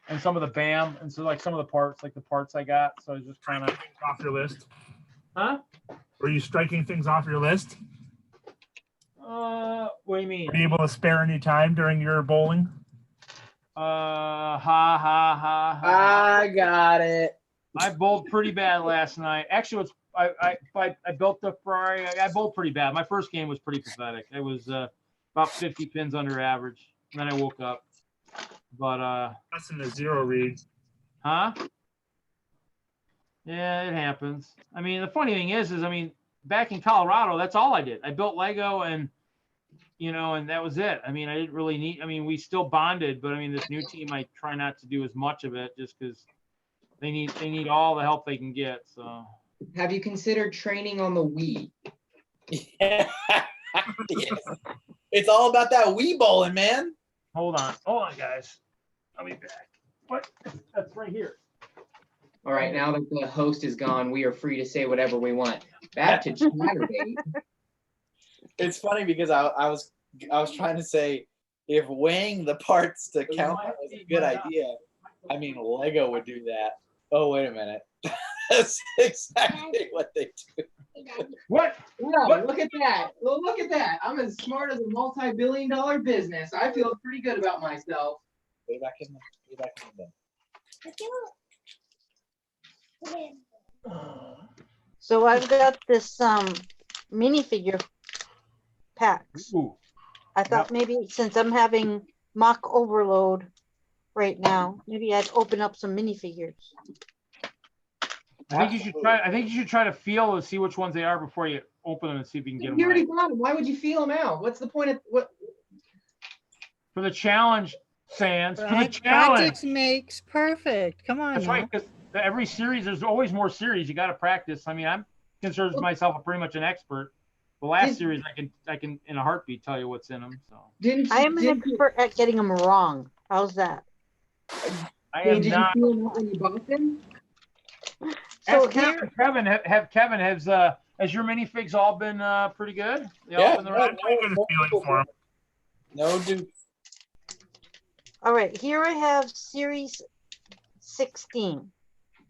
[SPEAKER 1] and some of the BAM. And so like some of the parts, like the parts I got. So I was just kind of
[SPEAKER 10] off your list.
[SPEAKER 1] Huh?
[SPEAKER 10] Were you striking things off your list?
[SPEAKER 1] What do you mean?
[SPEAKER 10] Were you able to spare any time during your bowling?
[SPEAKER 5] I got it.
[SPEAKER 1] I bowled pretty bad last night. Actually, I built the Ferrari. I bowled pretty bad. My first game was pretty pathetic. It was about 50 pins under average. And then I woke up. But
[SPEAKER 10] less than a 0 read.
[SPEAKER 1] Huh? Yeah, it happens. I mean, the funny thing is back in Colorado, that's all I did. I built Lego and and that was it. I mean, I didn't really need. I mean, we still bonded, but I mean, this new team, I try not to do as much of it just because they need all the help they can get. So.
[SPEAKER 2] Have you considered training on the Wii?
[SPEAKER 5] Yeah. Yes. It's all about that Wii bowling, man.
[SPEAKER 1] Hold on, guys. I'll be back. What? That's right here.
[SPEAKER 2] All right, now that the host is gone, we are free to say whatever we want. Back to Saturday.
[SPEAKER 5] It's funny because I was trying to say if weighing the parts to count was a good idea, I mean Lego would do that. Oh, wait a minute. That's exactly what they do.
[SPEAKER 1] What?
[SPEAKER 2] No, look at that. Well, look at that. I'm as smart as a multi-billion-dollar business. I feel pretty good about myself.
[SPEAKER 5] Way back in the
[SPEAKER 6] So I've got this minifigure packs.
[SPEAKER 1] Ooh.
[SPEAKER 6] I thought maybe since I'm having mock overload, right now. Maybe I'd open up some minifigures.
[SPEAKER 1] I think you should try. I think you should try to feel and see which ones they are before you open them and see if you can get them
[SPEAKER 2] You already
[SPEAKER 1] right.
[SPEAKER 2] got them. Why would you feel them out? What's the point of what?
[SPEAKER 1] For the challenge, Sans. For the challenge.
[SPEAKER 8] Practice makes perfect. Come on.
[SPEAKER 1] That's right. Because every series, there's always more series. You got to practice. I mean, I'm considered myself pretty much an expert. The last series, I can in a heartbeat tell you what's in them. So
[SPEAKER 6] I am an expert at getting them wrong. How's that?
[SPEAKER 1] I am
[SPEAKER 2] did
[SPEAKER 1] not.
[SPEAKER 2] you feel them out when you bought them?
[SPEAKER 6] So
[SPEAKER 1] Kevin, has your minifigs all been pretty good? They all
[SPEAKER 5] Yeah,
[SPEAKER 1] been the
[SPEAKER 10] I
[SPEAKER 1] right?
[SPEAKER 10] had a good feeling for him.
[SPEAKER 5] No Duke.
[SPEAKER 6] All right, here I have series 16.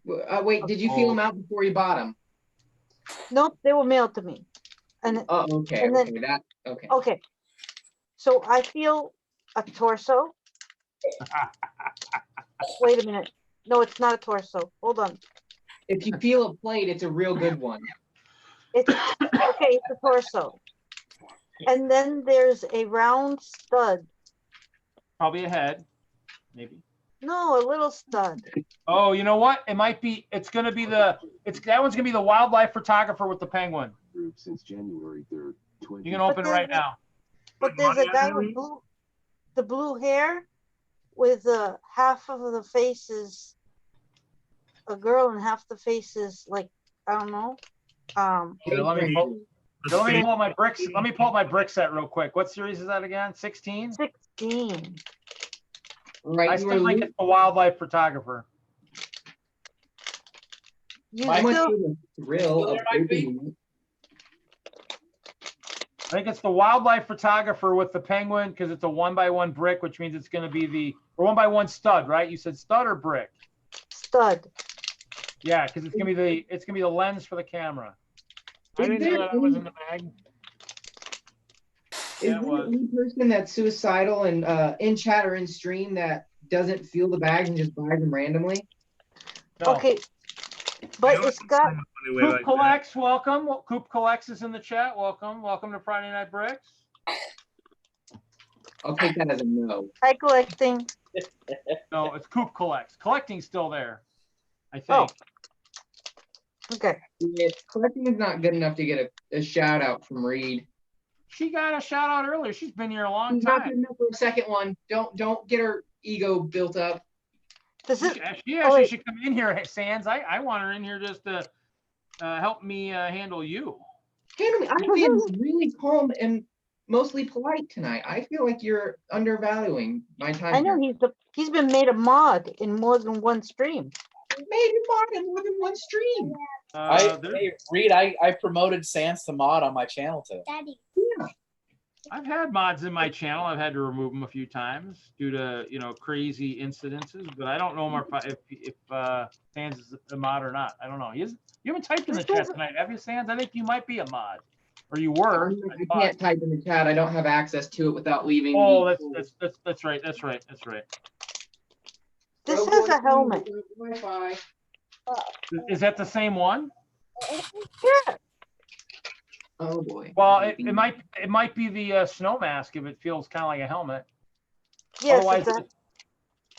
[SPEAKER 2] Wait, did you feel them out before you bought them?
[SPEAKER 6] Nope, they were mailed to me. And
[SPEAKER 2] Oh, okay.
[SPEAKER 6] and then-
[SPEAKER 2] Okay, that okay.
[SPEAKER 6] okay, so I feel a torso. Wait a minute. No, it's not a torso. Hold on.
[SPEAKER 2] If you feel a plate, it's a real good one.
[SPEAKER 6] It's okay. It's a torso. And then there's a round stud.
[SPEAKER 1] Probably a head, maybe.
[SPEAKER 6] No, a little stud.
[SPEAKER 1] Oh, you know what? It might be. It's gonna be that one's gonna be the wildlife photographer with the penguin.
[SPEAKER 11] Since January 3rd,
[SPEAKER 1] You can open it right now.
[SPEAKER 6] But there's a guy with the blue hair with half of the face is a girl and half the face is like, I don't know.
[SPEAKER 1] Here, let me pull up my bricks. Let me pull up my brick set real quick. What series is that again? 16?
[SPEAKER 6] 16.
[SPEAKER 2] Right.
[SPEAKER 1] I still think it's the wildlife photographer.
[SPEAKER 6] You
[SPEAKER 2] How much
[SPEAKER 6] still,
[SPEAKER 2] is a thrill of opening it?
[SPEAKER 1] I think it's the wildlife photographer with the penguin because it's a 1x1 brick, which means it's going to be the or 1x1 stud, right? You said stud or brick?
[SPEAKER 6] Stud.
[SPEAKER 1] Yeah, because it's gonna be the lens for the camera.
[SPEAKER 4] I didn't know that was in the bag.
[SPEAKER 2] Is
[SPEAKER 1] Yeah, it
[SPEAKER 2] there
[SPEAKER 1] was.
[SPEAKER 2] any person that's suicidal and in chat or in stream that doesn't feel the bags and just buys them randomly?
[SPEAKER 1] No.
[SPEAKER 6] Okay. But it's got
[SPEAKER 1] Coop Collects, welcome. Coop Collects is in the chat. Welcome. Welcome to Friday Night Bricks.
[SPEAKER 2] I'll take that as a no.
[SPEAKER 6] high collecting.
[SPEAKER 1] No, it's Coop Collects. Collecting's still there, I think.
[SPEAKER 6] Oh. Okay.
[SPEAKER 2] Yeah, collecting is not good enough to get a shout out from Reed.
[SPEAKER 1] She got a shout out earlier. She's been here a long
[SPEAKER 2] She's not
[SPEAKER 1] time.
[SPEAKER 2] good enough for a second one. Don't get her ego built up.
[SPEAKER 1] She actually should come in here, Sans. I want her in here just to help me handle you.
[SPEAKER 2] Handle me. I've been really calm and mostly polite tonight. I feel like you're undervaluing my time.
[SPEAKER 6] I know he's been made a mod in more than one stream.
[SPEAKER 2] Made a mod in more than one stream.
[SPEAKER 5] Hey, Reed, I promoted Sans to mod on my channel too.
[SPEAKER 12] Daddy.
[SPEAKER 2] Yeah.
[SPEAKER 1] I've had mods in my channel. I've had to remove them a few times due to crazy incidences, but I don't know if Sans is a mod or not. I don't know. You haven't typed in the chat tonight, have you, Sans? I think you might be a mod, or you were.
[SPEAKER 2] I can't type in the chat. I don't have access to it without leaving.
[SPEAKER 1] Oh, that's right. That's right.
[SPEAKER 6] This has a helmet.
[SPEAKER 2] Wi-Fi.
[SPEAKER 1] Is that the same one?
[SPEAKER 6] Yeah.
[SPEAKER 2] Oh boy.
[SPEAKER 1] Well, it might be the snow mask if it feels kind of like a helmet.
[SPEAKER 6] Yes.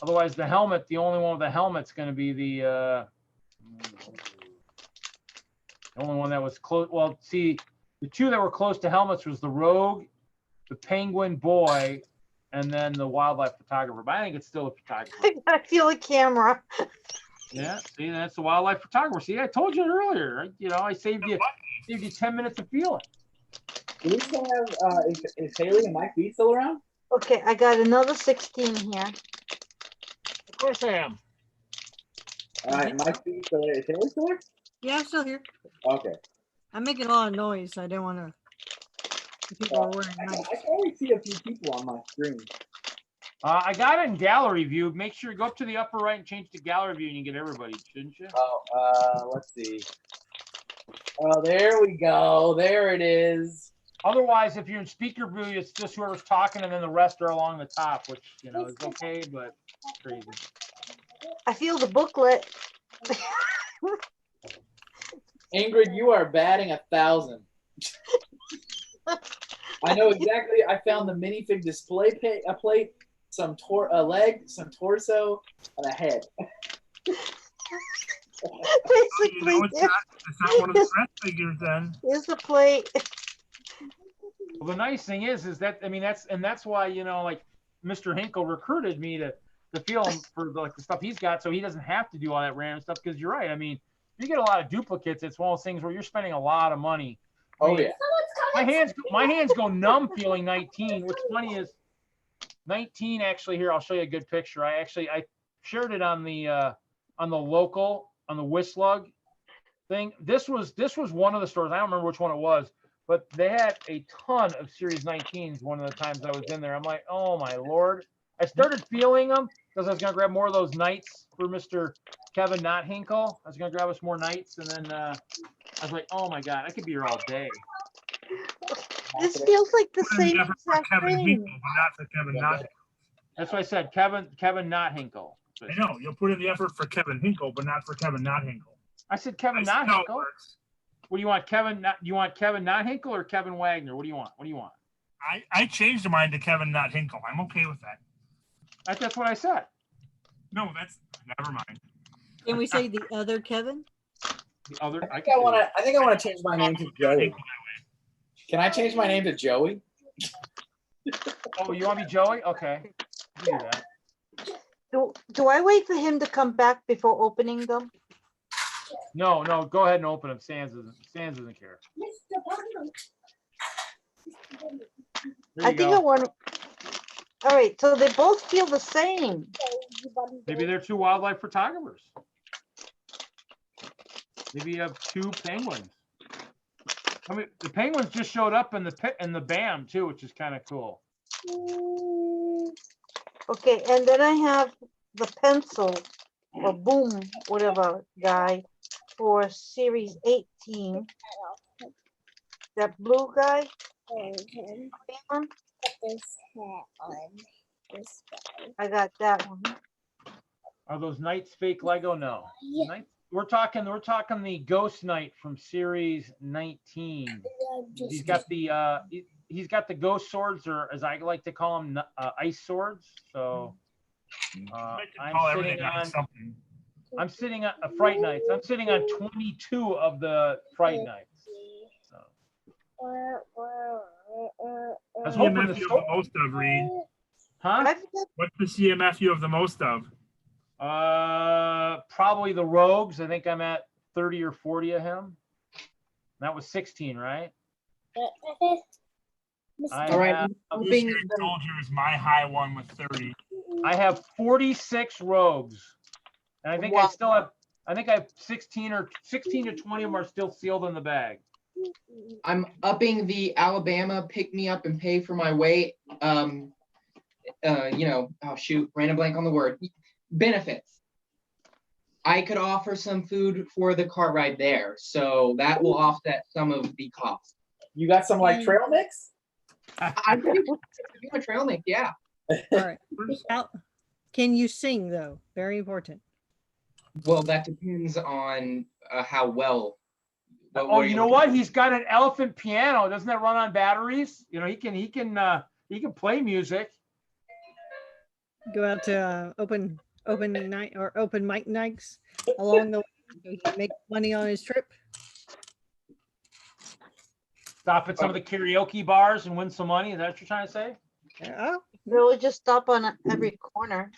[SPEAKER 1] Otherwise, the helmet, the only one with the helmet's going to be the only one that was close. Well, see, the two that were close to helmets was the Rogue, the Penguin Boy, and then the wildlife photographer. But I think it's still a photographer.
[SPEAKER 6] I feel a camera.
[SPEAKER 1] Yeah, see, that's the wildlife photographer. See, I told you earlier. I saved you 10 minutes of feeling.
[SPEAKER 5] Do we still have is Haley and Mike B still around?
[SPEAKER 6] Okay, I got another 16 here.
[SPEAKER 4] Of course I am.
[SPEAKER 5] All right, Mike B still there. Is Haley still there?
[SPEAKER 8] Yeah, I'm still here.
[SPEAKER 5] Okay.
[SPEAKER 8] I'm making a lot of noise. So I didn't want to. People are wearing
[SPEAKER 5] I
[SPEAKER 8] nice.
[SPEAKER 5] can only see a few people on my screen.
[SPEAKER 1] I got it in gallery view. Make sure you go up to the upper right and change to gallery view, and you get everybody, shouldn't you?
[SPEAKER 5] Oh, let's see. Oh, there we go. There it is.
[SPEAKER 1] Otherwise, if you're in speaker view, it's just whoever's talking, and then the rest are along the top, which is okay, but crazy.
[SPEAKER 6] I feel the booklet.
[SPEAKER 5] Ingrid, you are batting 1,000. I know exactly. I found the minifig display plate a leg, some torso, and a head.
[SPEAKER 8] Basically,
[SPEAKER 10] it's not one of the breast figures then.
[SPEAKER 6] here's the plate.
[SPEAKER 1] Well, the nice thing is that that's why like Mr. Hinkle recruited me to feel him for the stuff he's got, so he doesn't have to do all that random stuff. Because you're right. I mean, you get a lot of duplicates. It's one of those things where you're spending a lot of money.
[SPEAKER 5] Yeah.
[SPEAKER 1] My hands go numb feeling 19. What's funny is 19 actually here. I'll show you a good picture. I shared it on the local on the Whislug thing. This was one of the stores. I don't remember which one it was, but they had a ton of Series 19s. One of the times I was in there, I'm like, oh my Lord. I started feeling them because I was gonna grab more of those Knights for Mr. Kevin Not Hinkle. I was gonna grab us more Knights, and then I was like, oh my God, I could be here all day.
[SPEAKER 6] This feels like the
[SPEAKER 10] Put in
[SPEAKER 6] same
[SPEAKER 10] the effort for
[SPEAKER 6] exact
[SPEAKER 10] Kevin
[SPEAKER 6] thing.
[SPEAKER 10] Hinkle, but not for Kevin Not.
[SPEAKER 1] That's what I said. Kevin Not Hinkle.
[SPEAKER 10] I know you'll put in the effort for Kevin Hinkle, but not for Kevin Not Hinkle.
[SPEAKER 1] I said Kevin Not Hinkle. What do you want, Kevin? You want Kevin Not Hinkle or Kevin Wagner? What do you want? What do you want?
[SPEAKER 10] I changed mine to Kevin Not Hinkle. I'm okay with that.
[SPEAKER 1] That's what I said.
[SPEAKER 10] No, that's never mind.
[SPEAKER 8] Can we say the other Kevin?
[SPEAKER 1] The other.
[SPEAKER 5] I think I want to change my name to Joey. Can I change my name to Joey?
[SPEAKER 1] Oh, you want me Joey? Okay. Do that.
[SPEAKER 6] Do I wait for him to come back before opening them?
[SPEAKER 1] No, go ahead and open them. Sans doesn't care.
[SPEAKER 6] I think I want. All right, so they both feel the same.
[SPEAKER 1] Maybe they're two wildlife photographers. Maybe you have two penguins. I mean, the penguins just showed up in the BAM too, which is kind of cool.
[SPEAKER 6] Okay, and then I have the pencil or boom, whatever guy for Series 18. That blue guy. I got that one.
[SPEAKER 1] Are those Knights fake Lego? No. Knights? We're talking the Ghost Knight from Series 19. He's got the ghost swords, or as I like to call them, ice swords. So I'm sitting on a Fright Nights. I'm sitting on 22 of the Fright Nights. So. I was hoping
[SPEAKER 10] CMF you have the most of, Reed.
[SPEAKER 1] Huh?
[SPEAKER 10] What's the CMF you have the most of?
[SPEAKER 1] Probably the Rogues. I think I'm at 30 or 40 of him. That was 16, right?
[SPEAKER 2] All right.
[SPEAKER 10] This year's Soldier is my high one with 30.
[SPEAKER 1] I have 46 Rogues, and I think I still have. I think I have 16 to 20 of them are still sealed in the bag.
[SPEAKER 2] I'm upping the Alabama pick me up and pay for my weight. Oh shoot, ran a blank on the word. Benefits. I could offer some food for the car ride there, so that will offset some of the cost.
[SPEAKER 5] You got some trail mix?
[SPEAKER 2] I do a trail mix, yeah.
[SPEAKER 8] All right. Can you sing though? Very important.
[SPEAKER 2] Well, that depends on how well.
[SPEAKER 1] Oh, you know what? He's got an elephant piano. Doesn't that run on batteries? You know, he can play music.
[SPEAKER 8] Go out to open night or open mic nights along the way so he can make money on his trip.
[SPEAKER 1] Stop at some of the karaoke bars and win some money. Is that what you're trying to say?
[SPEAKER 8] Oh.
[SPEAKER 6] They'll just stop on every corner.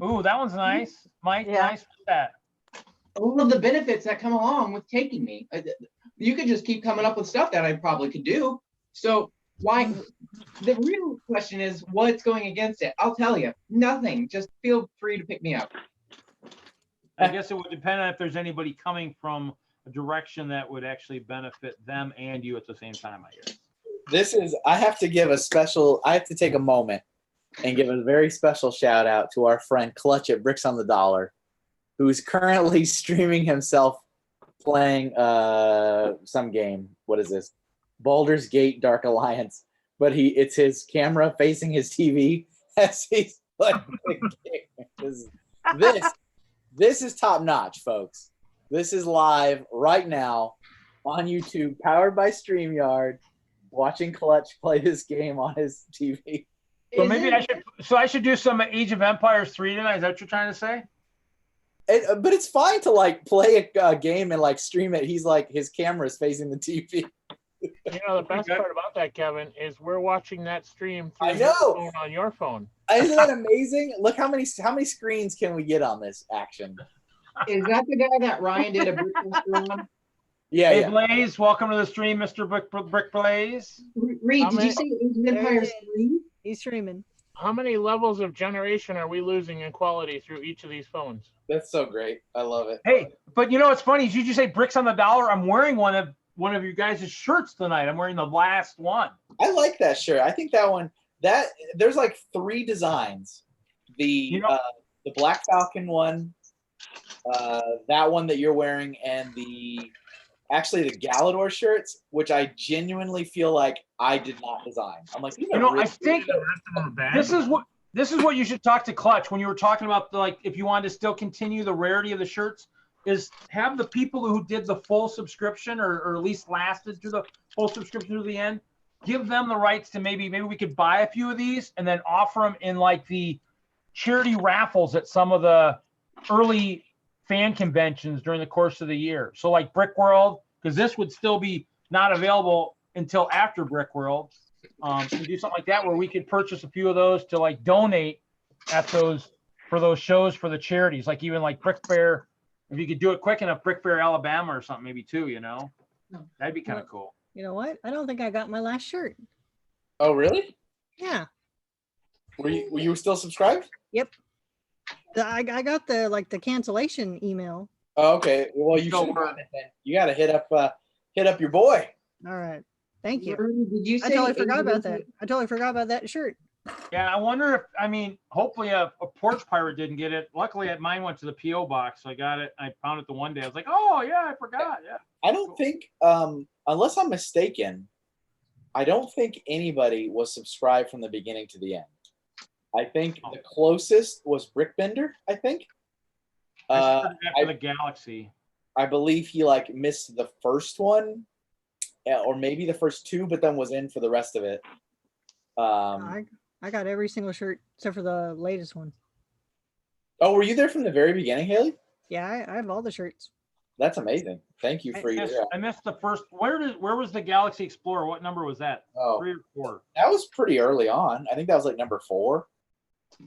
[SPEAKER 1] Ooh, that one's nice. Mike,
[SPEAKER 6] Yeah.
[SPEAKER 1] nice with that.
[SPEAKER 2] All of the benefits that come along with taking me. You could just keep coming up with stuff that I probably could do. So why? The real question is what's going against it. I'll tell you, nothing. Just feel free to pick me up.
[SPEAKER 1] I guess it would depend on if there's anybody coming from a direction that would actually benefit them and you at the same time, I guess.
[SPEAKER 5] I have to take a moment and give a very special shout out to our friend Clutch at Bricks on the Dollar, who's currently streaming himself playing some game. What is this? Baldur's Gate Dark Alliance. But it's his camera facing his TV as he's playing the game. This is top notch, folks. This is live right now on YouTube, powered by StreamYard, watching Clutch play this game on his TV.
[SPEAKER 1] So maybe I should do some Age of Empires 3 tonight. Is that what you're trying to say?
[SPEAKER 5] But it's fine to like play a game and like stream it. He's like his camera is facing the TV.
[SPEAKER 4] You know, the best part about that, Kevin, is we're watching that stream through
[SPEAKER 5] I
[SPEAKER 4] your
[SPEAKER 5] know.
[SPEAKER 4] phone on your phone.
[SPEAKER 5] Isn't that amazing? Look how many screens can we get on this action?
[SPEAKER 2] Is that the guy that Ryan did a brick tester on?
[SPEAKER 5] Yeah,
[SPEAKER 1] Hey
[SPEAKER 5] yeah.
[SPEAKER 1] Blaze, welcome to the stream, Mr. Brick Blaze.
[SPEAKER 2] Reed, did you say Age of Empires 3?
[SPEAKER 8] He's streaming.
[SPEAKER 4] How many levels of generation are we losing in quality through each of these phones?
[SPEAKER 5] That's so great. I love it.
[SPEAKER 1] Hey, but you know what's funny? Did you say bricks on the dollar? I'm wearing one of you guys' shirts tonight. I'm wearing the last one.
[SPEAKER 5] I like that shirt. I think that one. There's like 3 designs. The Black Falcon one, that one that you're wearing, and the Galador shirts, which I genuinely feel like I did not design. I'm like,
[SPEAKER 1] I think this is what you should talk to Clutch when you were talking about if you wanted to still continue the rarity of the shirts, is have the people who did the full subscription or at least lasted through the full subscription to the end, give them the rights to maybe we could buy a few of these and then offer them in like the charity raffles at some of the early fan conventions during the course of the year. So like Brick World, because this would still be not available until after Brick World. And do something like that where we could purchase a few of those to like donate at those shows for the charities, like even like Brick Fair. If you could do it quick enough, Brick Fair, Alabama or something maybe too, that'd be kind of cool.
[SPEAKER 8] You know what? I don't think I got my last shirt.
[SPEAKER 5] Oh, really?
[SPEAKER 8] Yeah.
[SPEAKER 5] Were you still subscribed?
[SPEAKER 8] Yep. I got the cancellation email.
[SPEAKER 5] Oh, okay. Well, you should have it then. You got to hit up your boy.
[SPEAKER 8] All right. Thank you.
[SPEAKER 2] Did you say
[SPEAKER 8] I totally forgot about that. I totally forgot about that shirt.
[SPEAKER 1] Yeah, I wonder if hopefully a porch pirate didn't get it. Luckily, mine went to the PO box, so I got it. I found it the one day. I was like, oh yeah, I forgot. Yeah.
[SPEAKER 5] I don't think, unless I'm mistaken, I don't think anybody was subscribed from the beginning to the end. I think the closest was Brickbender. I think.
[SPEAKER 1] After the Galaxy.
[SPEAKER 5] I believe he missed the first one, or maybe the first 2, but then was in for the rest of it.
[SPEAKER 8] I got every single shirt except for the latest one.
[SPEAKER 5] Oh, were you there from the very beginning, Haley?
[SPEAKER 8] Yeah, I have all the shirts.
[SPEAKER 5] That's amazing. Thank you for your.
[SPEAKER 1] I missed the first. Where was the Galaxy Explorer? What number was that?
[SPEAKER 5] Oh,
[SPEAKER 1] 3 or 4.
[SPEAKER 5] That was pretty early on. I think that was like number 4.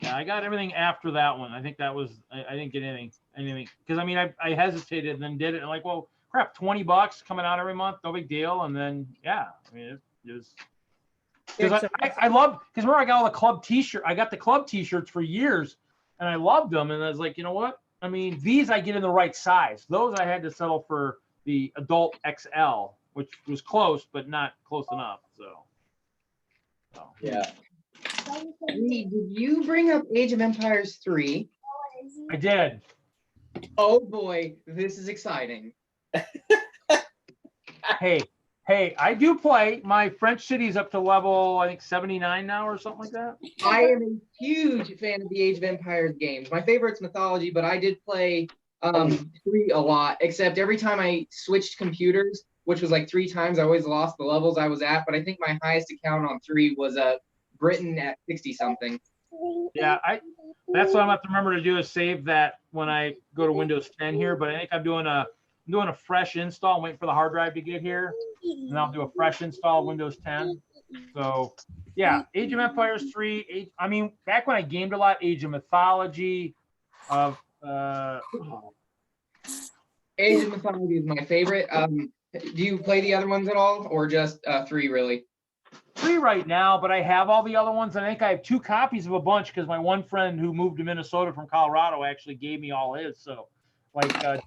[SPEAKER 1] Yeah, I got everything after that one. I think that was. I didn't get anything because I hesitated and then did it and like, well, crap, $20 coming out every month, no big deal. And then it was. Because I love, because remember I got all the club t-shirt. I got the club t-shirts for years and I loved them. And I was like, you know what? These I get in the right size. Those I had to settle for the adult XL, which was close, but not close enough. So.
[SPEAKER 5] Yeah.
[SPEAKER 2] Did you bring up Age of Empires 3?
[SPEAKER 1] I did.
[SPEAKER 2] Oh boy, this is exciting.
[SPEAKER 1] Hey, I do play. My French city's up to level, I think 79 now or something like that.
[SPEAKER 2] I am a huge fan of the Age of Empires games. My favorite's Mythology, but I did play 3 a lot, except every time I switched computers, which was like 3 times, I always lost the levels I was at. But I think my highest account on 3 was Britain at 60-something.
[SPEAKER 1] Yeah, that's what I'm going to remember to do is save that when I go to Windows 10 here. But I think I'm doing a fresh install. I'm waiting for the hard drive to get here. And I'll do a fresh install of Windows 10. So, yeah, Age of Empires 3. Back when I gamed a lot, Age of Mythology.
[SPEAKER 2] Age of Mythology is my favorite. Do you play the other ones at all, or just 3 really?
[SPEAKER 1] 3 right now, but I have all the other ones. I think I have 2 copies of a bunch because my one friend who moved to Minnesota from Colorado actually gave me all his. So,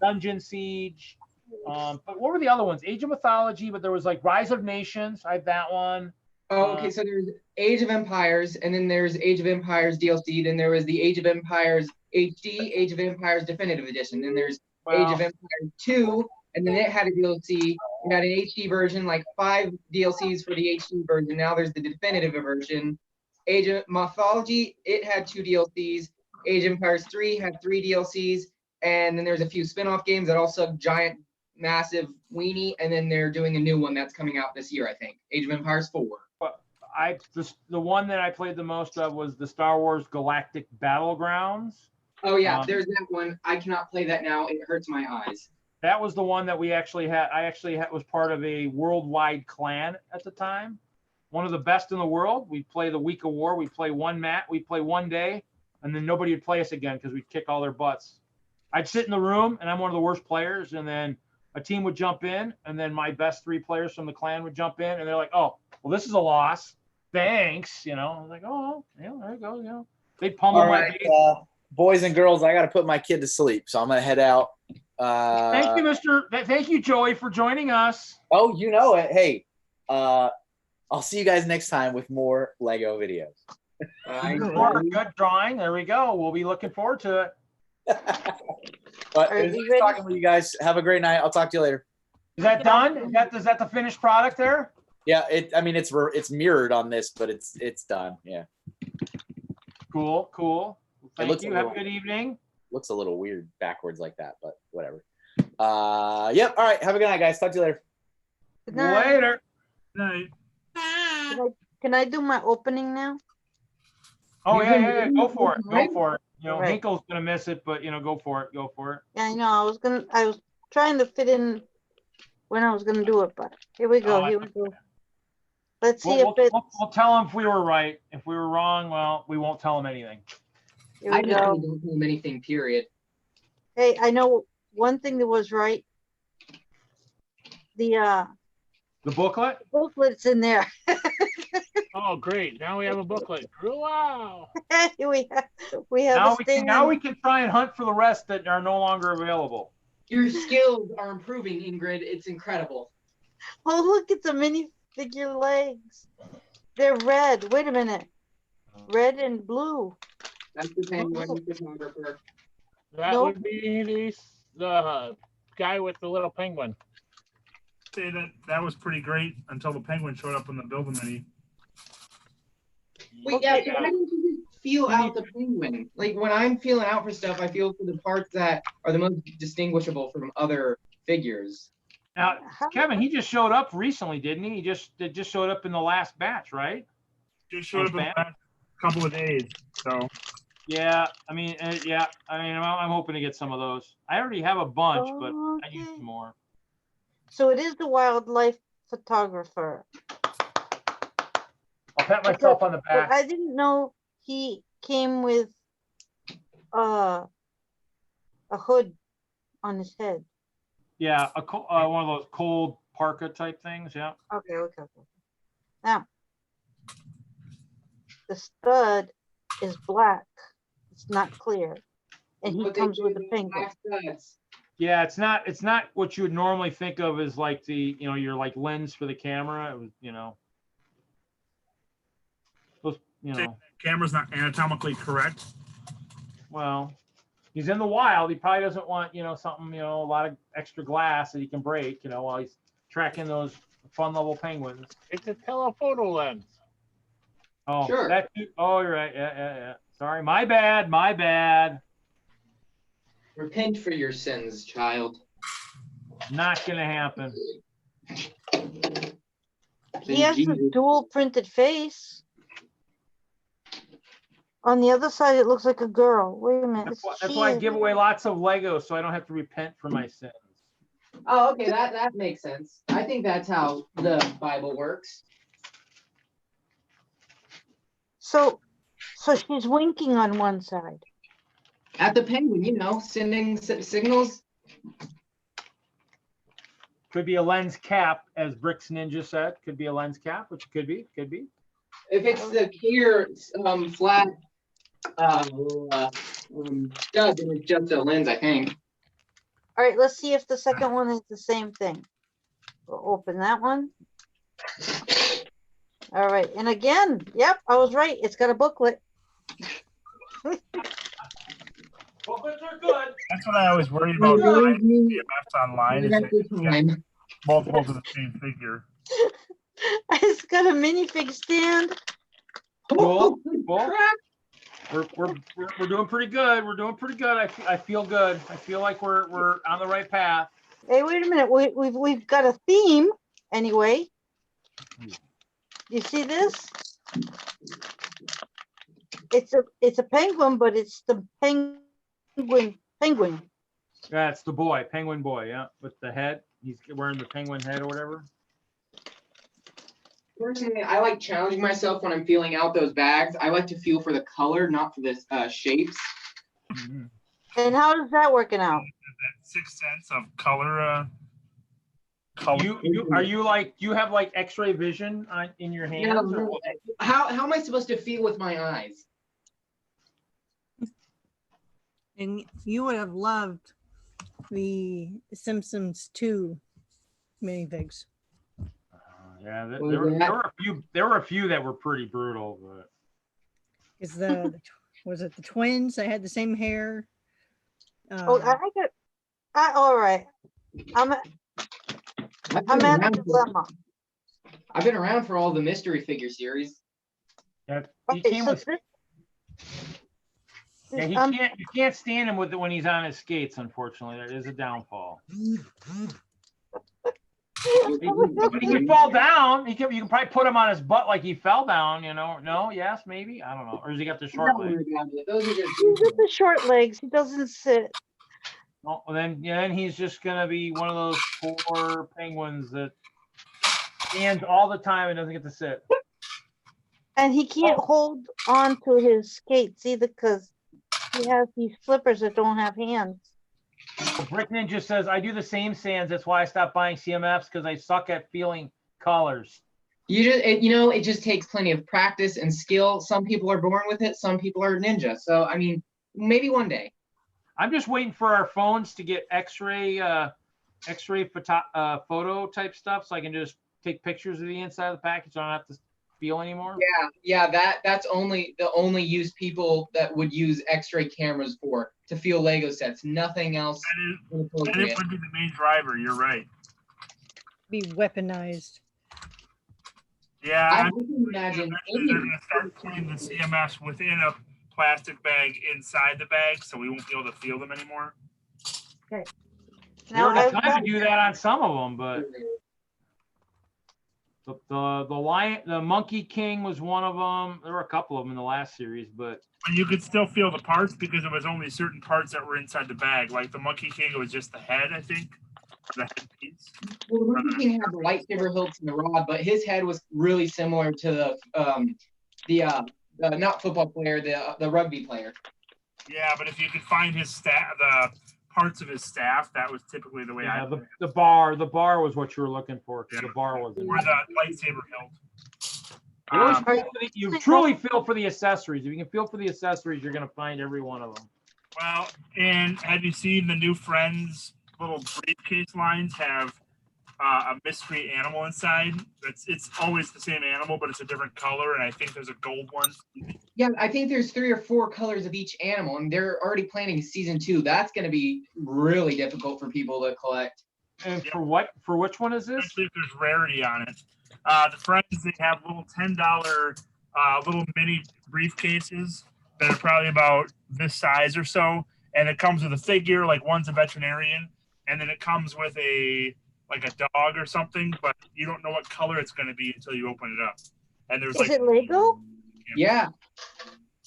[SPEAKER 1] Dungeon Siege. But what were the other ones? Age of Mythology, but there was Rise of Nations. I have that one.
[SPEAKER 2] Oh, okay. So there's Age of Empires, and then there's Age of Empires DLC. Then there was the Age of Empires HD, Age of Empires Definitive Edition. Then there's Age of Empires 2, and then it had a DLC. It had an HD version, 5 DLCs for the HD version. Now there's the definitive version. Age of Mythology, it had 2 DLCs. Age of Empires 3 had 3 DLCs. And then there's a few spin-off games that also giant, massive weenie. And then they're doing a new one that's coming out this year, I think. Age of Empires 4.
[SPEAKER 1] the one that I played the most of was the Star Wars Galactic Battlegrounds.
[SPEAKER 2] Oh yeah, there's that one. I cannot play that now. It hurts my eyes.
[SPEAKER 1] That was the one that we actually had. Was part of a worldwide clan at the time. One of the best in the world. We play the week of war. We play one day, and then nobody would play us again because we'd kick all their butts. I'd sit in the room, and I'm one of the worst players, and then a team would jump in, and then my best 3 players from the clan would jump in, and they're like, "Oh, well, this is a loss. Thanks." I was like, "Oh, yeah, there you go." They'd pummel
[SPEAKER 5] All
[SPEAKER 1] my
[SPEAKER 5] right,
[SPEAKER 1] base.
[SPEAKER 5] boys and girls, I got to put my kid to sleep, so I'm gonna head out.
[SPEAKER 1] Thank you, Joey, for joining us.
[SPEAKER 5] Oh, you know it. Hey, I'll see you guys next time with more Lego videos.
[SPEAKER 1] Good drawing. There we go. We'll be looking forward to it.
[SPEAKER 5] But it was nice talking with you guys. Have a great night. I'll talk to you later.
[SPEAKER 1] Is that done? Is that the finished product there?
[SPEAKER 5] Yeah. It's mirrored on this, but it's done. Yeah.
[SPEAKER 1] Cool. Thank you. Have a good evening.
[SPEAKER 5] Looks a little weird backwards like that, but whatever. Yep. All right. Have a good night, guys. Talk to you later.
[SPEAKER 6] Good night.
[SPEAKER 1] Later.
[SPEAKER 10] Night.
[SPEAKER 6] Can I do my opening now?
[SPEAKER 1] Oh yeah. Go for it.
[SPEAKER 6] Right.
[SPEAKER 1] Hinkle's gonna miss it, but go for it.
[SPEAKER 6] Yeah, I know. I was trying to fit in when I was gonna do it, but here we go. Let's see if it's.
[SPEAKER 1] We'll tell them if we were right. If we were wrong, well, we won't tell them anything.
[SPEAKER 2] I just don't tell them anything. Period.
[SPEAKER 6] Hey, I know one thing that was right.
[SPEAKER 1] The booklet.
[SPEAKER 6] The booklet's in there.
[SPEAKER 4] Oh, great! Now we have a booklet. Wow!
[SPEAKER 6] we have.
[SPEAKER 1] Now we can try and hunt for the rest that are no longer available.
[SPEAKER 2] Your skills are improving, Ingrid. It's incredible.
[SPEAKER 6] Oh, look at the minifigure legs. They're red. Wait a minute. Red and blue.
[SPEAKER 2] That's the penguin photographer.
[SPEAKER 4] That would be the guy with the little penguin.
[SPEAKER 10] Say that was pretty great until the penguin showed up in the building mini.
[SPEAKER 2] Wait, yeah, why don't you just feel out the penguin? Like when I'm feeling out for stuff, I feel for the parts that are the most distinguishable from other figures.
[SPEAKER 1] Now, Kevin, he just showed up recently, didn't he? It just showed up in the last batch, right?
[SPEAKER 10] Just showed up in the last couple of days. So.
[SPEAKER 1] Yeah, I'm hoping to get some of those. I already have a bunch, but I need some more.
[SPEAKER 6] So it is the wildlife photographer.
[SPEAKER 1] I'll pat myself on the back.
[SPEAKER 6] I didn't know he came with a hood on his head.
[SPEAKER 1] Yeah, one of those cold parka type things. Yeah.
[SPEAKER 6] Okay. Now, the stud is black. It's not clear, and he comes with a penguin.
[SPEAKER 1] Yeah, it's not what you would normally think of as like your like lens for the camera. It was
[SPEAKER 10] Camera's not anatomically correct.
[SPEAKER 1] Well, he's in the wild. He probably doesn't want something a lot of extra glass that he can break while he's tracking those fun level penguins.
[SPEAKER 4] It's a telephoto lens.
[SPEAKER 1] Oh,
[SPEAKER 2] sure.
[SPEAKER 1] You're right. Yeah. Sorry, my bad.
[SPEAKER 2] Repent for your sins, child.
[SPEAKER 1] Not gonna happen.
[SPEAKER 6] He has a dual printed face. On the other side, it looks like a girl. Wait a minute.
[SPEAKER 1] That's why I give away lots of Legos, so I don't have to repent for my sins.
[SPEAKER 2] Oh, okay, that makes sense. I think that's how the Bible works.
[SPEAKER 6] So she's winking on one side.
[SPEAKER 2] At the penguin, sending signals.
[SPEAKER 1] Could be a lens cap, as Bricks Ninja said. Could be a lens cap, which could be.
[SPEAKER 2] If it's the clear flat stud, then it's just a lens, I think.
[SPEAKER 6] All right, let's see if the second one is the same thing. We'll open that one. All right, and again, yep, I was right. It's got a booklet.
[SPEAKER 1] Booklets are good.
[SPEAKER 10] That's what I always worry about buying PMFs online. Is that multiples of the same figure.
[SPEAKER 6] It's got a minifig stand.
[SPEAKER 1] Cool. We're doing pretty good. I feel good. I feel like we're on the right path.
[SPEAKER 6] Hey, wait a minute. We've got a theme anyway. You see this? It's a penguin, but it's the penguin.
[SPEAKER 1] Yeah, it's the boy, penguin boy. Yeah, with the head. He's wearing the penguin head or whatever.
[SPEAKER 2] Personally, I like challenging myself when I'm feeling out those bags. I like to feel for the color, not for the shapes.
[SPEAKER 1] Mm-hmm.
[SPEAKER 6] And how is that working out?
[SPEAKER 10] That 6 sense of color. Color.
[SPEAKER 1] You have like X-ray vision in your hands?
[SPEAKER 2] No, how am I supposed to feel with my eyes?
[SPEAKER 8] And you would have loved the Simpsons 2 minifigs.
[SPEAKER 1] Yeah, there were a few that were pretty brutal, but
[SPEAKER 8] Is was it the twins? They had the same hair.
[SPEAKER 6] Oh, all right. I'm at a dilemma.
[SPEAKER 2] I've been around for all the mystery figure series.
[SPEAKER 1] Yeah, he came with. Yeah, you can't stand him with it when he's on his skates. Unfortunately, that is a downfall. But he can fall down. You can probably put him on his butt like he fell down. You know? No? Yes? Maybe? I don't know. Or has he got the short legs?
[SPEAKER 2] Those are
[SPEAKER 6] He's got the short legs. He doesn't sit.
[SPEAKER 1] Oh, well, then he's just gonna be one of those poor penguins that stands all the time and doesn't get to sit.
[SPEAKER 6] And he can't hold on to his skates either because he has these flippers that don't have hands.
[SPEAKER 1] Brick Ninja says, I do the same sands. That's why I stopped buying CMFs because I suck at feeling colors.
[SPEAKER 2] It just takes plenty of practice and skill. Some people are born with it. Some people are ninja. So, I mean, maybe one day.
[SPEAKER 1] I'm just waiting for our phones to get X-ray photo type stuff so I can just take pictures of the inside of the package. So I don't have to feel anymore.
[SPEAKER 2] Yeah. That's only the only use people that would use X-ray cameras for, to feel Lego sets. Nothing else.
[SPEAKER 10] That would be the main driver. You're right.
[SPEAKER 8] Be weaponized.
[SPEAKER 10] Yeah,
[SPEAKER 2] I can imagine.
[SPEAKER 10] They're going to start putting the CMS within a plastic bag inside the bag, so we won't be able to feel them anymore.
[SPEAKER 6] Okay.
[SPEAKER 1] Now I tried to do that on some of them, but the Monkey King was one of them. There were a couple of them in the last series, but
[SPEAKER 10] you could still feel the parts because it was only certain parts that were inside the bag. Like the Monkey King, it was just the head, I think. The headpiece.
[SPEAKER 2] Well, the Monkey King had the lightsaber hilts and the rod, but his head was really similar to the not football player, the rugby player.
[SPEAKER 10] Yeah, but if you could find his staff, the parts of his staff, that was typically the way
[SPEAKER 1] the bar was what you were looking for because the bar was.
[SPEAKER 10] Or the lightsaber hilt.
[SPEAKER 1] You truly feel for the accessories. If you can feel for the accessories, you're going to find every one of them.
[SPEAKER 10] Well, and have you seen the new Friends little briefcase lines have a mystery animal inside? It's always the same animal, but it's a different color, and I think there's a gold one.
[SPEAKER 2] Yeah, I think there's 3 or 4 colors of each animal, and they're already planning season 2. That's going to be really difficult for people to collect.
[SPEAKER 1] And for what? For which one is this?
[SPEAKER 10] Especially if there's rarity on it. The Friends, they have little $10 little mini briefcases that are probably about this size or so, and it comes with a figure, like one's a veterinarian, and then it comes with a dog or something, but you don't know what color it's going to be until you open it up. And there's
[SPEAKER 6] Is it Lego?
[SPEAKER 2] Yeah.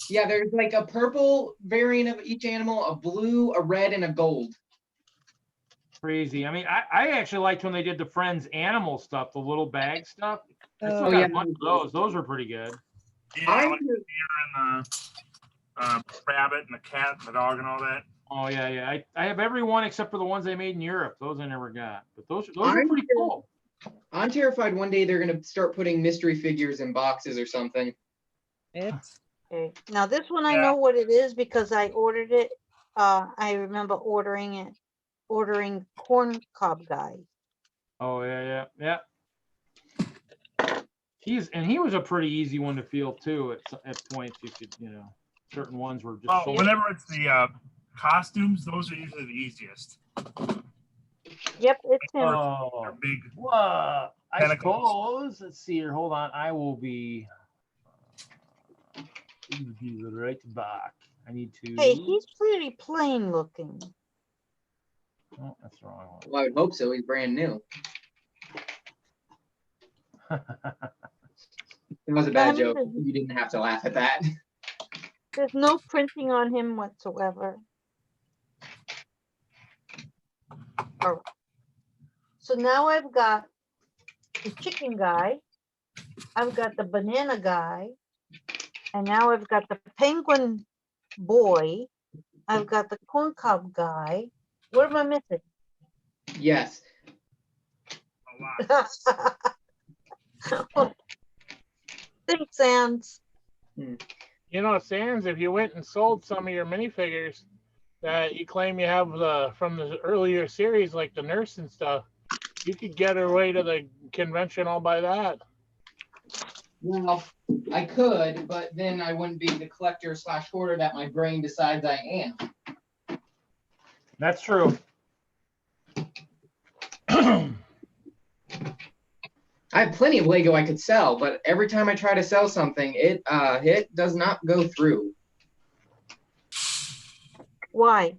[SPEAKER 2] Yeah, there's like a purple variant of each animal, a blue, a red, and a gold.
[SPEAKER 1] Crazy. I mean, I actually liked when they did the Friends animal stuff, the little bag stuff. I still got a bunch of those. Those were pretty good.
[SPEAKER 10] Yeah, like the deer and the rabbit and the cat and the dog and all that.
[SPEAKER 1] Oh yeah. I have every one except for the ones they made in Europe. Those I never got, but those are pretty cool.
[SPEAKER 2] I'm terrified one day they're gonna start putting mystery figures in boxes or something.
[SPEAKER 6] Okay. Now this one I know what it is because I ordered it. I remember ordering corn cob guy.
[SPEAKER 1] Oh yeah. He was a pretty easy one to feel too. At points you could certain ones were just.
[SPEAKER 10] Whenever it's the costumes, those are usually the easiest.
[SPEAKER 6] Yep, it's him.
[SPEAKER 1] Oh,
[SPEAKER 10] big.
[SPEAKER 1] Whoa! I suppose. Let's see here. Hold on. I will be. Right back. I need to.
[SPEAKER 6] Hey, he's pretty plain looking.
[SPEAKER 1] Oh, that's the wrong one.
[SPEAKER 2] Well, I would hope so. He's brand new. It was a bad
[SPEAKER 6] mean,
[SPEAKER 2] joke. You didn't have to laugh at that.
[SPEAKER 6] There's no printing on him whatsoever. All right. So now I've got the chicken guy, I've got the banana guy, and now I've got the penguin boy, I've got the corn cob guy. What am I missing?
[SPEAKER 2] Yes.
[SPEAKER 10] A lot.
[SPEAKER 6] Thanks, Sans.
[SPEAKER 4] You know, Sans, if you went and sold some of your minifigures that you claim you have from the earlier series, like the nurse and stuff, you could get her way to the convention all by that.
[SPEAKER 2] Well, I could, but then I wouldn't be the collector / hoarder that my brain decides I am.
[SPEAKER 1] That's true.
[SPEAKER 2] I have plenty of Lego I could sell, but every time I try to sell something, it does not go through.
[SPEAKER 6] Why?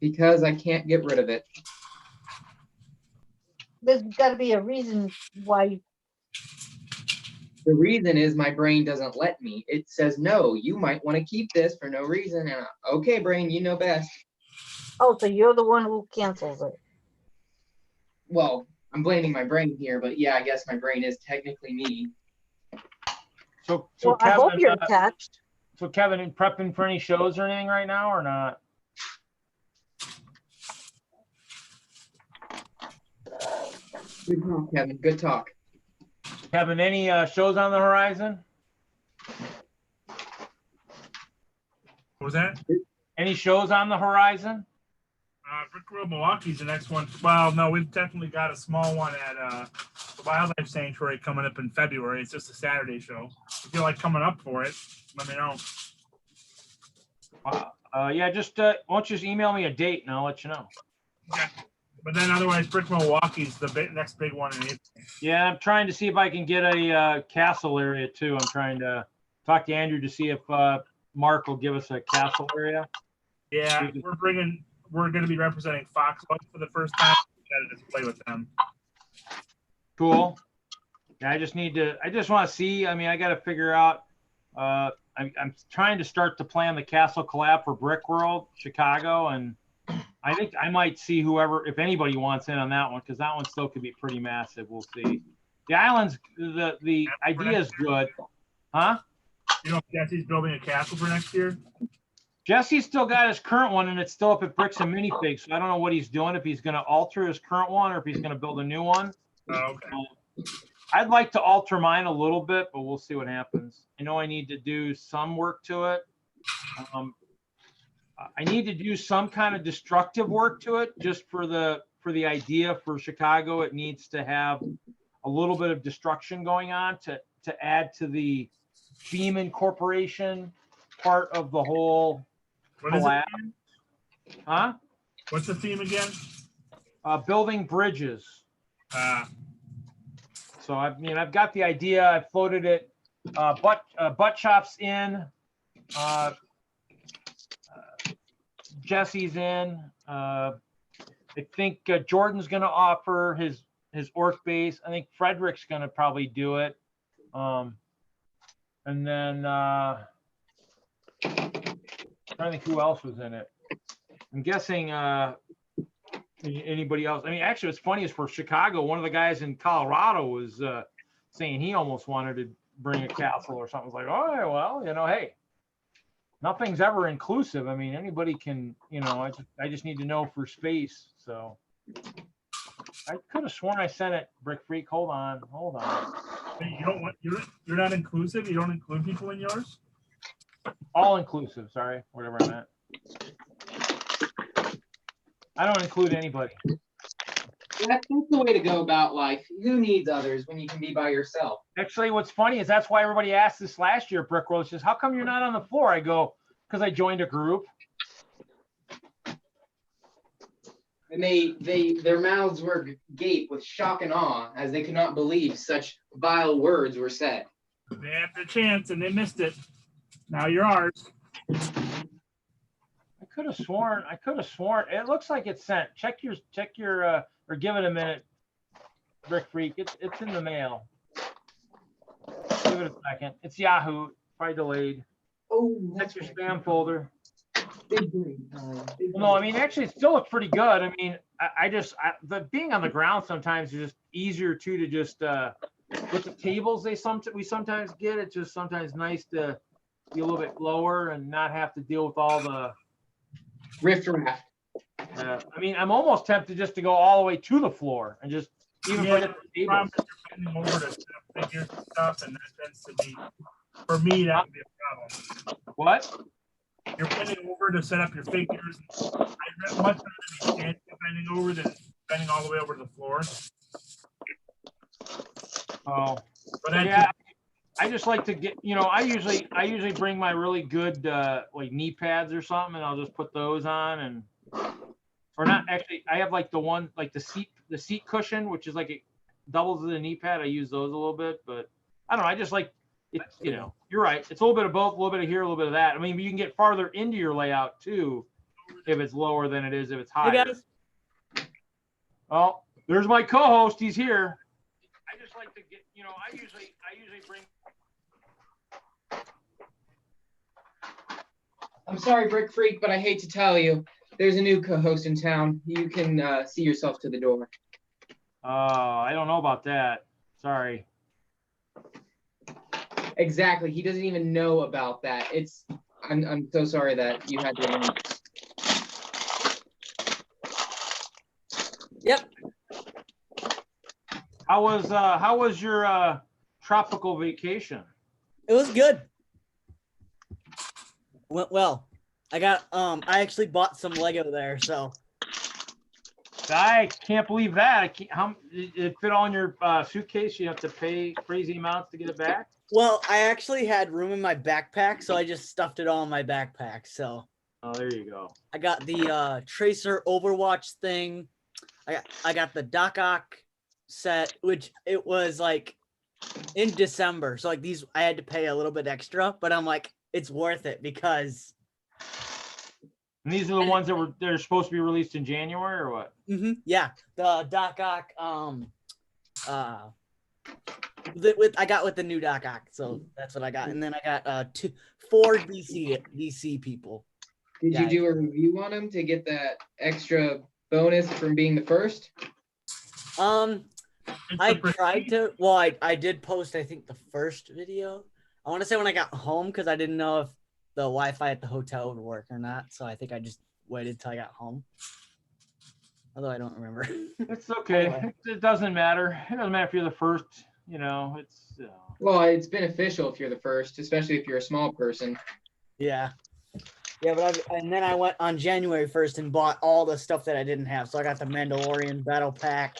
[SPEAKER 2] Because I can't get rid of it.
[SPEAKER 6] There's got to be a reason why.
[SPEAKER 2] The reason is my brain doesn't let me. It says, no, you might want to keep this for no reason. And okay, brain, you know best.
[SPEAKER 6] Oh, so you're the one who cancels it.
[SPEAKER 2] Well, I'm blaming my brain here, but yeah, I guess my brain is technically me.
[SPEAKER 1] So
[SPEAKER 6] Well,
[SPEAKER 1] Kevin,
[SPEAKER 6] I hope you're attached.
[SPEAKER 1] So Kevin, in prepping for any shows or anything right now or not?
[SPEAKER 2] Good talk, Kevin. Good talk.
[SPEAKER 1] Kevin, any shows on the horizon?
[SPEAKER 10] What was that?
[SPEAKER 1] Any shows on the horizon?
[SPEAKER 10] Brick Road Milwaukee's the next one. Well, no, we've definitely got a small one at the Wildlife Sanctuary coming up in February. It's just a Saturday show. If you like coming up for it, let me know.
[SPEAKER 1] Yeah, just why don't you just email me a date and I'll let you know.
[SPEAKER 10] Okay. But then otherwise, Brick Milwaukee's the next big one in April.
[SPEAKER 1] Yeah, I'm trying to see if I can get a castle area too. I'm trying to talk to Andrew to see if Mark will give us a castle area.
[SPEAKER 10] Yeah, we're going to be representing Foxwoods for the first time. Got to display with them.
[SPEAKER 1] Cool. Yeah, I just want to see. I mean, I got to figure out. I'm trying to start to plan the castle collab for Brick World Chicago, and I think I might see if anybody wants in on that one, because that one still could be pretty massive. We'll see. The islands, the idea is good, huh?
[SPEAKER 10] You know, Jesse's building a castle for next year.
[SPEAKER 1] Jesse's still got his current one, and it's still up at Bricks and Minifigs. So I don't know what he's doing, if he's going to alter his current one or if he's going to build a new one.
[SPEAKER 10] Oh, okay.
[SPEAKER 1] I'd like to alter mine a little bit, but we'll see what happens. I know I need to do some work to it. I need to do some kind of destructive work to it, just for the idea for Chicago. It needs to have a little bit of destruction going on to add to the theme incorporation part of the whole collab. Huh?
[SPEAKER 10] What's the theme again?
[SPEAKER 1] Building bridges. So I've got the idea. I floated it. Butt Chops in. Jesse's in. I think Jordan's going to offer his orc base. I think Frederick's going to probably do it. And then I'm trying to think who else was in it. I'm guessing anybody else. I mean, actually, what's funny is for Chicago, one of the guys in Colorado was saying he almost wanted to bring a castle or something. I was like, oh, well, hey, nothing's ever inclusive. I mean, anybody can, I just need to know for space. So I could have sworn I sent it, Brick Freak. Hold on.
[SPEAKER 10] You don't want you're not inclusive. You don't include people in yours.
[SPEAKER 1] All inclusive. Sorry, whatever I meant. I don't include anybody.
[SPEAKER 2] That's the way to go about life. Who needs others when you can be by yourself?
[SPEAKER 1] Actually, what's funny is that's why everybody asked this last year, Brick Road. Says, how come you're not on the floor? I go, because I joined a group.
[SPEAKER 2] And their mouths were gape with shock and awe as they could not believe such vile words were said.
[SPEAKER 10] They had their chance and they missed it. Now you're ours.
[SPEAKER 1] I could have sworn. It looks like it's sent. Check your, or give it a minute, Brick Freak. It's in the mail. Give it a second. It's Yahoo. Probably delayed.
[SPEAKER 2] Oh,
[SPEAKER 1] Check
[SPEAKER 2] that's
[SPEAKER 1] your
[SPEAKER 2] right.
[SPEAKER 1] spam folder.
[SPEAKER 2] Big brain time. Big
[SPEAKER 1] No, I
[SPEAKER 2] brain.
[SPEAKER 1] mean, actually, it still looks pretty good. I mean, the being on the ground sometimes is just easier too to just with the tables we sometimes get. It's just sometimes nice to be a little bit lower and not have to deal with all the.
[SPEAKER 2] Riff raff.
[SPEAKER 1] I mean, I'm almost tempted just to go all the way to the floor and just even forget the tables.
[SPEAKER 10] Problem is you're bending over to set up figures and stuff, and that tends to be, for me, that would be a problem.
[SPEAKER 1] What?
[SPEAKER 10] You're bending over to set up your figures. I'd much rather be standing bending over than bending all the way over to the floor.
[SPEAKER 1] Oh,
[SPEAKER 10] But that's
[SPEAKER 1] yeah. I just like to get, I usually bring my really good like knee pads or something, and I'll just put those on, and or not actually. I have like the one like the seat cushion, which is like it doubles as a knee pad. I use those a little bit, but I don't know. I just like it. You're right. It's a little bit of both, a little bit of here, a little bit of that. I mean, you can get farther into your layout too if it's lower than it is if it's higher.
[SPEAKER 12] Hey guys.
[SPEAKER 1] Oh, there's my co-host. He's here. I just like to get, I usually bring.
[SPEAKER 2] I'm sorry, Brick Freak, but I hate to tell you, there's a new co-host in town. You can see yourself to the door.
[SPEAKER 1] I don't know about that. Sorry.
[SPEAKER 2] Exactly. He doesn't even know about that. I'm so sorry that you had to learn.
[SPEAKER 12] Yep.
[SPEAKER 1] How was your tropical vacation?
[SPEAKER 12] It was good. Went well. I got I actually bought some Lego there, so
[SPEAKER 1] I can't believe that. It fit all in your suitcase? You have to pay crazy amounts to get it back?
[SPEAKER 12] well, I actually had room in my backpack, so I just stuffed it all in my backpack. So
[SPEAKER 1] Oh, there you go.
[SPEAKER 12] I got the Tracer Overwatch thing. I got the Doc Ock set, which it was like in December. So like these I had to pay a little bit extra, but I'm like, it's worth it because
[SPEAKER 1] And these are the ones they're supposed to be released in January or what?
[SPEAKER 12] yeah, the Doc Ock I got with the new Doc Ock, so that's what I got. And then I got 4 DC people.
[SPEAKER 2] Did
[SPEAKER 12] Yeah.
[SPEAKER 2] you do a review on him to get that extra bonus from being the first?
[SPEAKER 12] I tried to. Well, I did post, I think, the first video. I want to say when I got home because I didn't know if the Wi-Fi at the hotel would work or not. So I think I just waited till I got home. Although I don't remember.
[SPEAKER 1] It's okay.
[SPEAKER 12] Anyway.
[SPEAKER 1] It doesn't matter. It doesn't matter if you're the first. It's.
[SPEAKER 2] Well, it's beneficial if you're the first, especially if you're a small person.
[SPEAKER 12] Yeah. Yeah, but and then I went on January 1st and bought all the stuff that I didn't have. So I got the Mandalorian Battle Pack,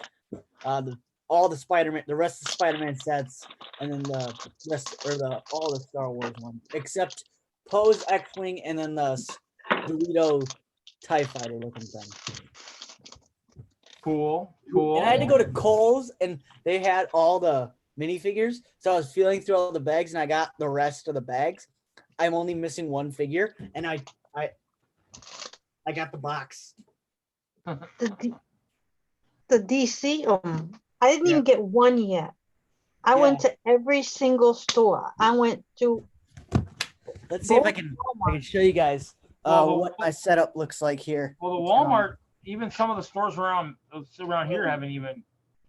[SPEAKER 12] all the Spider-Man, the rest of the Spider-Man sets, and then the rest all the Star Wars ones, except Poe's X-Wing and then the Dorito TIE Fighter looking thing.
[SPEAKER 1] Cool.
[SPEAKER 12] And I had to go to Kohl's and they had all the minifigures. So I was feeling through all the bags and I got the rest of the bags. I'm only missing one figure and I got the box.
[SPEAKER 6] The DC, I didn't even get one yet. I went to every single store. I went to.
[SPEAKER 12] Let's see if I can show you guys what my setup looks like here.
[SPEAKER 1] Well, the Walmart, even some of the stores around here haven't even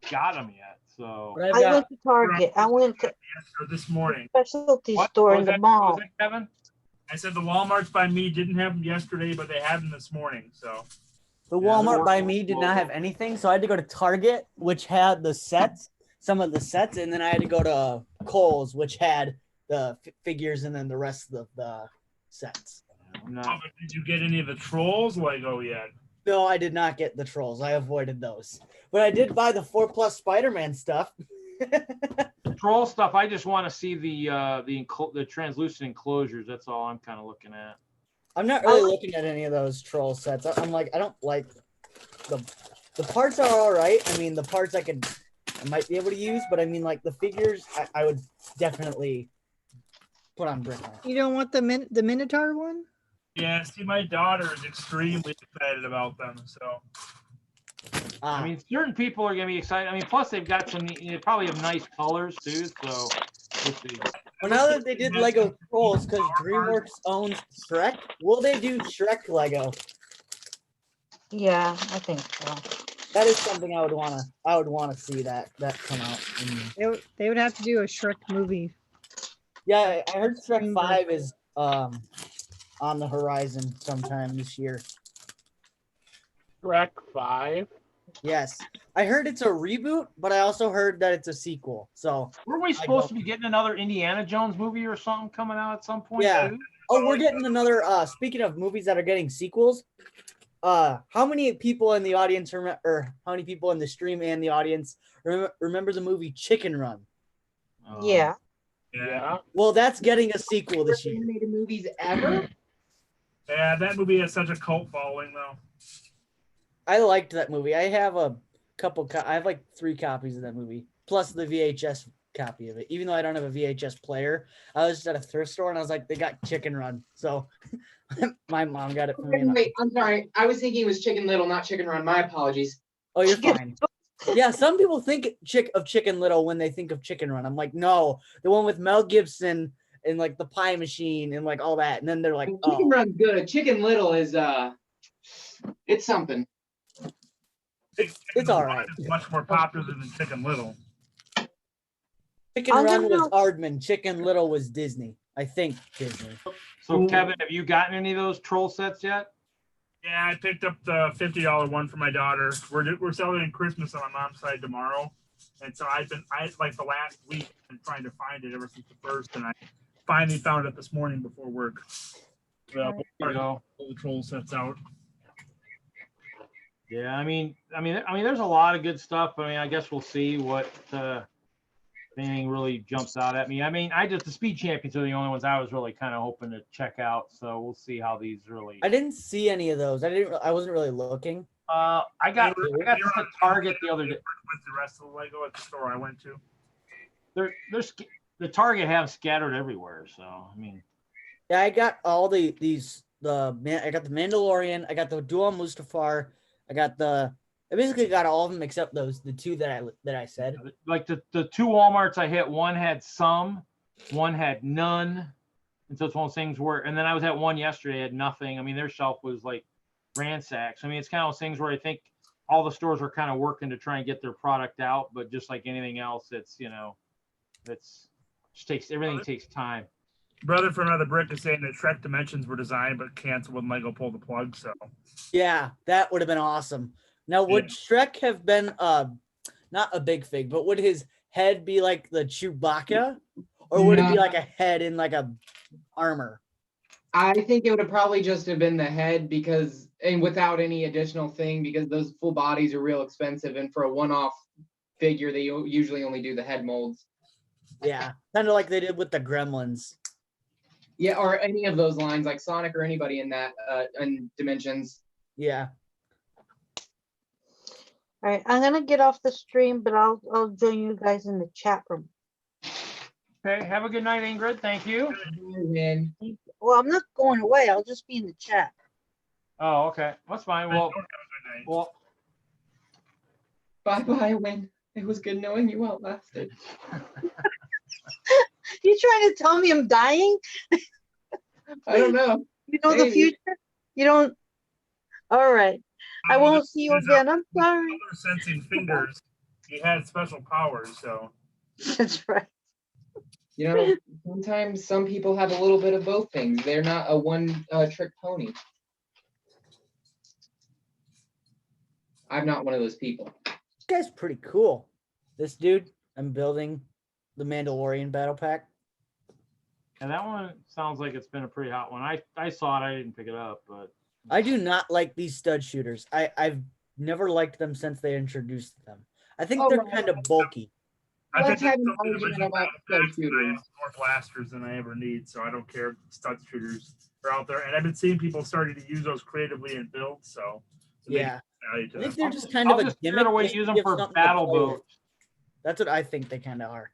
[SPEAKER 1] got them yet. So
[SPEAKER 6] I went to Target. I went to
[SPEAKER 10] this morning.
[SPEAKER 6] specialty store in the mall.
[SPEAKER 1] Was that, Kevin?
[SPEAKER 10] I said the Walmarts by me didn't have them yesterday, but they had them this morning. So
[SPEAKER 12] the Walmart by me did not have anything, so I had to go to Target, which had the sets, some of the sets, and then I had to go to Kohl's, which had the figures and then the rest of the sets.
[SPEAKER 1] No.
[SPEAKER 10] Oh, but did you get any of the Trolls Lego yet?
[SPEAKER 12] No, I did not get the Trolls. I avoided those, but I did buy the 4+ Spider-Man stuff.
[SPEAKER 1] Troll stuff. I just want to see the translucent enclosures. That's all I'm kind of looking at.
[SPEAKER 12] I'm not really looking at any of those troll sets. I'm like, I don't like the parts are all right. I mean, the parts I might be able to use, but I mean, like the figures, I would definitely put on brick.
[SPEAKER 8] You don't want the Minotaur one?
[SPEAKER 10] Yeah, see, my daughter is extremely excited about them. So
[SPEAKER 1] I mean, certain people are gonna be excited. I mean, plus they've got some. They probably have nice colors too. So We'll see.
[SPEAKER 12] Well, now that they did Lego Trolls, because DreamWorks owns Shrek, will they do Shrek Lego?
[SPEAKER 6] Yeah, I think so.
[SPEAKER 12] That is something I would wanna see that come out.
[SPEAKER 8] They would have to do a Shrek movie.
[SPEAKER 12] Yeah, I heard Shrek
[SPEAKER 8] DreamWorks.
[SPEAKER 12] 5 is on the horizon sometime this year.
[SPEAKER 4] Shrek 5.
[SPEAKER 12] Yes. I heard it's a reboot, but I also heard that it's a sequel. So
[SPEAKER 1] Were we supposed to be getting another Indiana Jones movie or something coming out at some point?
[SPEAKER 12] yeah.
[SPEAKER 1] too?
[SPEAKER 12] Oh, we're getting another speaking of movies that are getting sequels. How many people in the audience or how many people in the stream and the audience remember the movie Chicken Run?
[SPEAKER 6] Yeah.
[SPEAKER 4] Yeah.
[SPEAKER 12] Well, that's getting a sequel this year.
[SPEAKER 2] Animated movies ever?
[SPEAKER 10] Yeah, that movie has such a cult following, though.
[SPEAKER 12] I liked that movie. I have a couple. I have like 3 copies of that movie, plus the VHS copy of it. Even though I don't have a VHS player, I was just at a thrift store and I was like, they got Chicken Run, so my mom got it for me.
[SPEAKER 2] Wait, I'm sorry. I was thinking it was Chicken Little, not Chicken Run. My apologies.
[SPEAKER 12] Oh, you're fine. Yeah, some people think of Chicken Little when they think of Chicken Run. I'm like, no, the one with Mel Gibson and like the Pie Machine and like all that. And then they're like, oh.
[SPEAKER 2] Chicken Run's good. Chicken Little is it's something.
[SPEAKER 12] It's all right.
[SPEAKER 10] It's much more popular than Chicken Little.
[SPEAKER 12] Chicken Run was Aardman. Chicken Little was Disney. I think Disney.
[SPEAKER 1] So Kevin, have you gotten any of those troll sets yet?
[SPEAKER 10] Yeah, I picked up the $50 one for my daughter. We're celebrating Christmas on my mom's side tomorrow, and so I like the last week been trying to find it ever since the first, and I finally found it this morning before work.
[SPEAKER 1] There you go.
[SPEAKER 10] The troll sets out.
[SPEAKER 1] Yeah, I mean, there's a lot of good stuff. I mean, I guess we'll see what if anything really jumps out at me. I mean, the Speed Champions are the only ones I was really kind of hoping to check out. So we'll see how these really.
[SPEAKER 12] I didn't see any of those. I wasn't really looking.
[SPEAKER 1] I got this at Target the other day.
[SPEAKER 10] With the rest of the Lego at the store I went to.
[SPEAKER 1] There's the Target have scattered everywhere. So I mean.
[SPEAKER 12] Yeah, I got all I got the Mandalorian. I got the Dual Mustafar. I basically got all of them except the 2 that I said.
[SPEAKER 1] Like the 2 Walmarts I hit, one had some, one had none. And so it's one of those things where, and then I was at one yesterday, had nothing. I mean, their shelf was like ransacked. So, I mean, it's kind of those things where I think all the stores are kind of working to try and get their product out, but just like anything else, everything takes time.
[SPEAKER 10] Brother from Another Brick is saying that Shrek Dimensions were designed but canceled when Lego pulled the plug. So
[SPEAKER 12] yeah, that would have been awesome. Now, would Shrek have been not a big fig, but would his head be like the Chewbacca, or would it be like a head in like a armor?
[SPEAKER 2] I think it would have probably just have been the head and without any additional thing, because those full bodies are real expensive, and for a one-off figure, they usually only do the head molds.
[SPEAKER 12] Yeah, kind of like they did with the Gremlins.
[SPEAKER 2] Yeah, or any of those lines, like Sonic or anybody in that in Dimensions.
[SPEAKER 12] Yeah.
[SPEAKER 6] All right, I'm gonna get off the stream, but I'll join you guys in the chat room.
[SPEAKER 1] Okay, have a good night, Ingrid. Thank you.
[SPEAKER 6] Well, I'm not going away. I'll just be in the chat.
[SPEAKER 1] Oh, okay, that's fine. Well,
[SPEAKER 2] bye, Win. It was good knowing you outlasted.
[SPEAKER 6] You trying to tell me I'm dying?
[SPEAKER 2] I don't know.
[SPEAKER 6] You know the future? You don't. All right. I won't see you again. I'm sorry.
[SPEAKER 10] Sensing fingers. He had special powers, so.
[SPEAKER 6] That's right.
[SPEAKER 2] You know, sometimes some people have a little bit of both things. They're not a one-trick pony. I'm not one of those people.
[SPEAKER 12] This guy's pretty cool. This dude, I'm building the Mandalorian battle pack.
[SPEAKER 1] And that one sounds like it's been a pretty hot one. I saw it. I didn't pick it up, but.
[SPEAKER 12] I do not like these stud shooters. I've never liked them since they introduced them. I think they're kind of bulky.
[SPEAKER 2] Let's have an argument about stud shooters.
[SPEAKER 10] I have more blasters than I ever need, so I don't care if stud shooters are out there. And I've been seeing people starting to use those creatively in builds, so.
[SPEAKER 12] Yeah. I think
[SPEAKER 10] them.
[SPEAKER 12] they're just kind of a gimmick.
[SPEAKER 1] Away to use them for battle boats.
[SPEAKER 12] That's what I think they kind of are.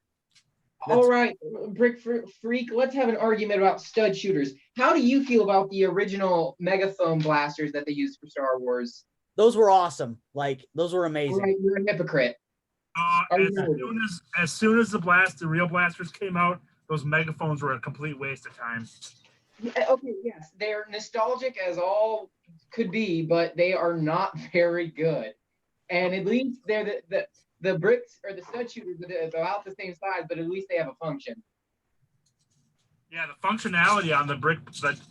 [SPEAKER 2] All right, Brick Freak, let's have an argument about stud shooters. How do you feel about the original megaphone blasters that they used for Star Wars?
[SPEAKER 12] Those were awesome. Like, those were amazing.
[SPEAKER 2] All right, you're a hypocrite.
[SPEAKER 10] As soon as the real blasters came out, those megaphones were a complete waste of time.
[SPEAKER 2] Okay, yes, they're nostalgic as all could be, but they are not very good. And at least they're the bricks or the stud shooters are about the same size, but at least they have a function.
[SPEAKER 10] Yeah, the functionality on the brick,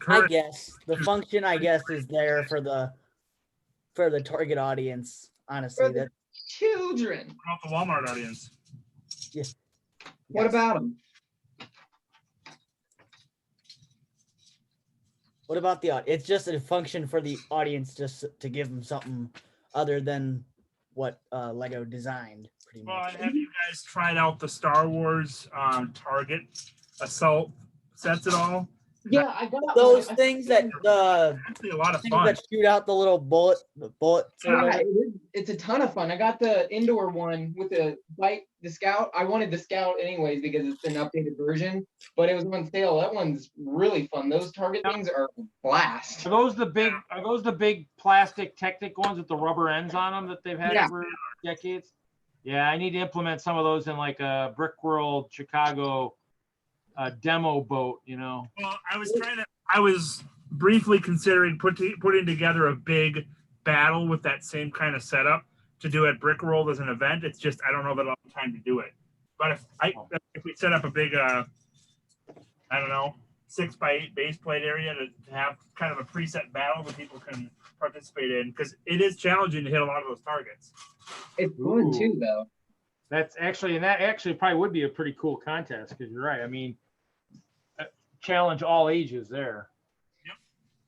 [SPEAKER 12] I guess the function, is there for the target audience. Honestly, that
[SPEAKER 2] children.
[SPEAKER 10] Not the Walmart audience.
[SPEAKER 12] Yeah.
[SPEAKER 2] What about them?
[SPEAKER 12] What about the audience? It's just a function for the audience, just to give them something other than what Lego designed. Pretty
[SPEAKER 10] Well,
[SPEAKER 12] much.
[SPEAKER 10] and have you guys tried out the Star Wars Target Assault sets at all?
[SPEAKER 2] Yeah, I got
[SPEAKER 12] those things that
[SPEAKER 10] actually a lot of
[SPEAKER 12] things
[SPEAKER 10] fun.
[SPEAKER 12] that shoot out the little bullets.
[SPEAKER 2] Yeah, it's a ton of fun. I got the indoor one with the Scout. I wanted the Scout anyways because it's an updated version, but it was on sale. That one's really fun. Those target things are a blast.
[SPEAKER 1] Are those the big plastic Technic ones with the rubber ends on them that they've had for decades? Yeah, I need to implement some of those in like a Brick World Chicago demo boat, you know.
[SPEAKER 10] Well, I was briefly considering putting together a big battle with that same kind of setup to do at Brick World as an event. It's just I don't know that I'll have time to do it. But if we set up a big I don't know 6x8 base plate area to have kind of a preset battle that people can participate in, because it is challenging to hit a lot of those targets.
[SPEAKER 2] It's fun too, though.
[SPEAKER 1] That actually probably would be a pretty cool contest, because you're right. I mean, challenge all ages there.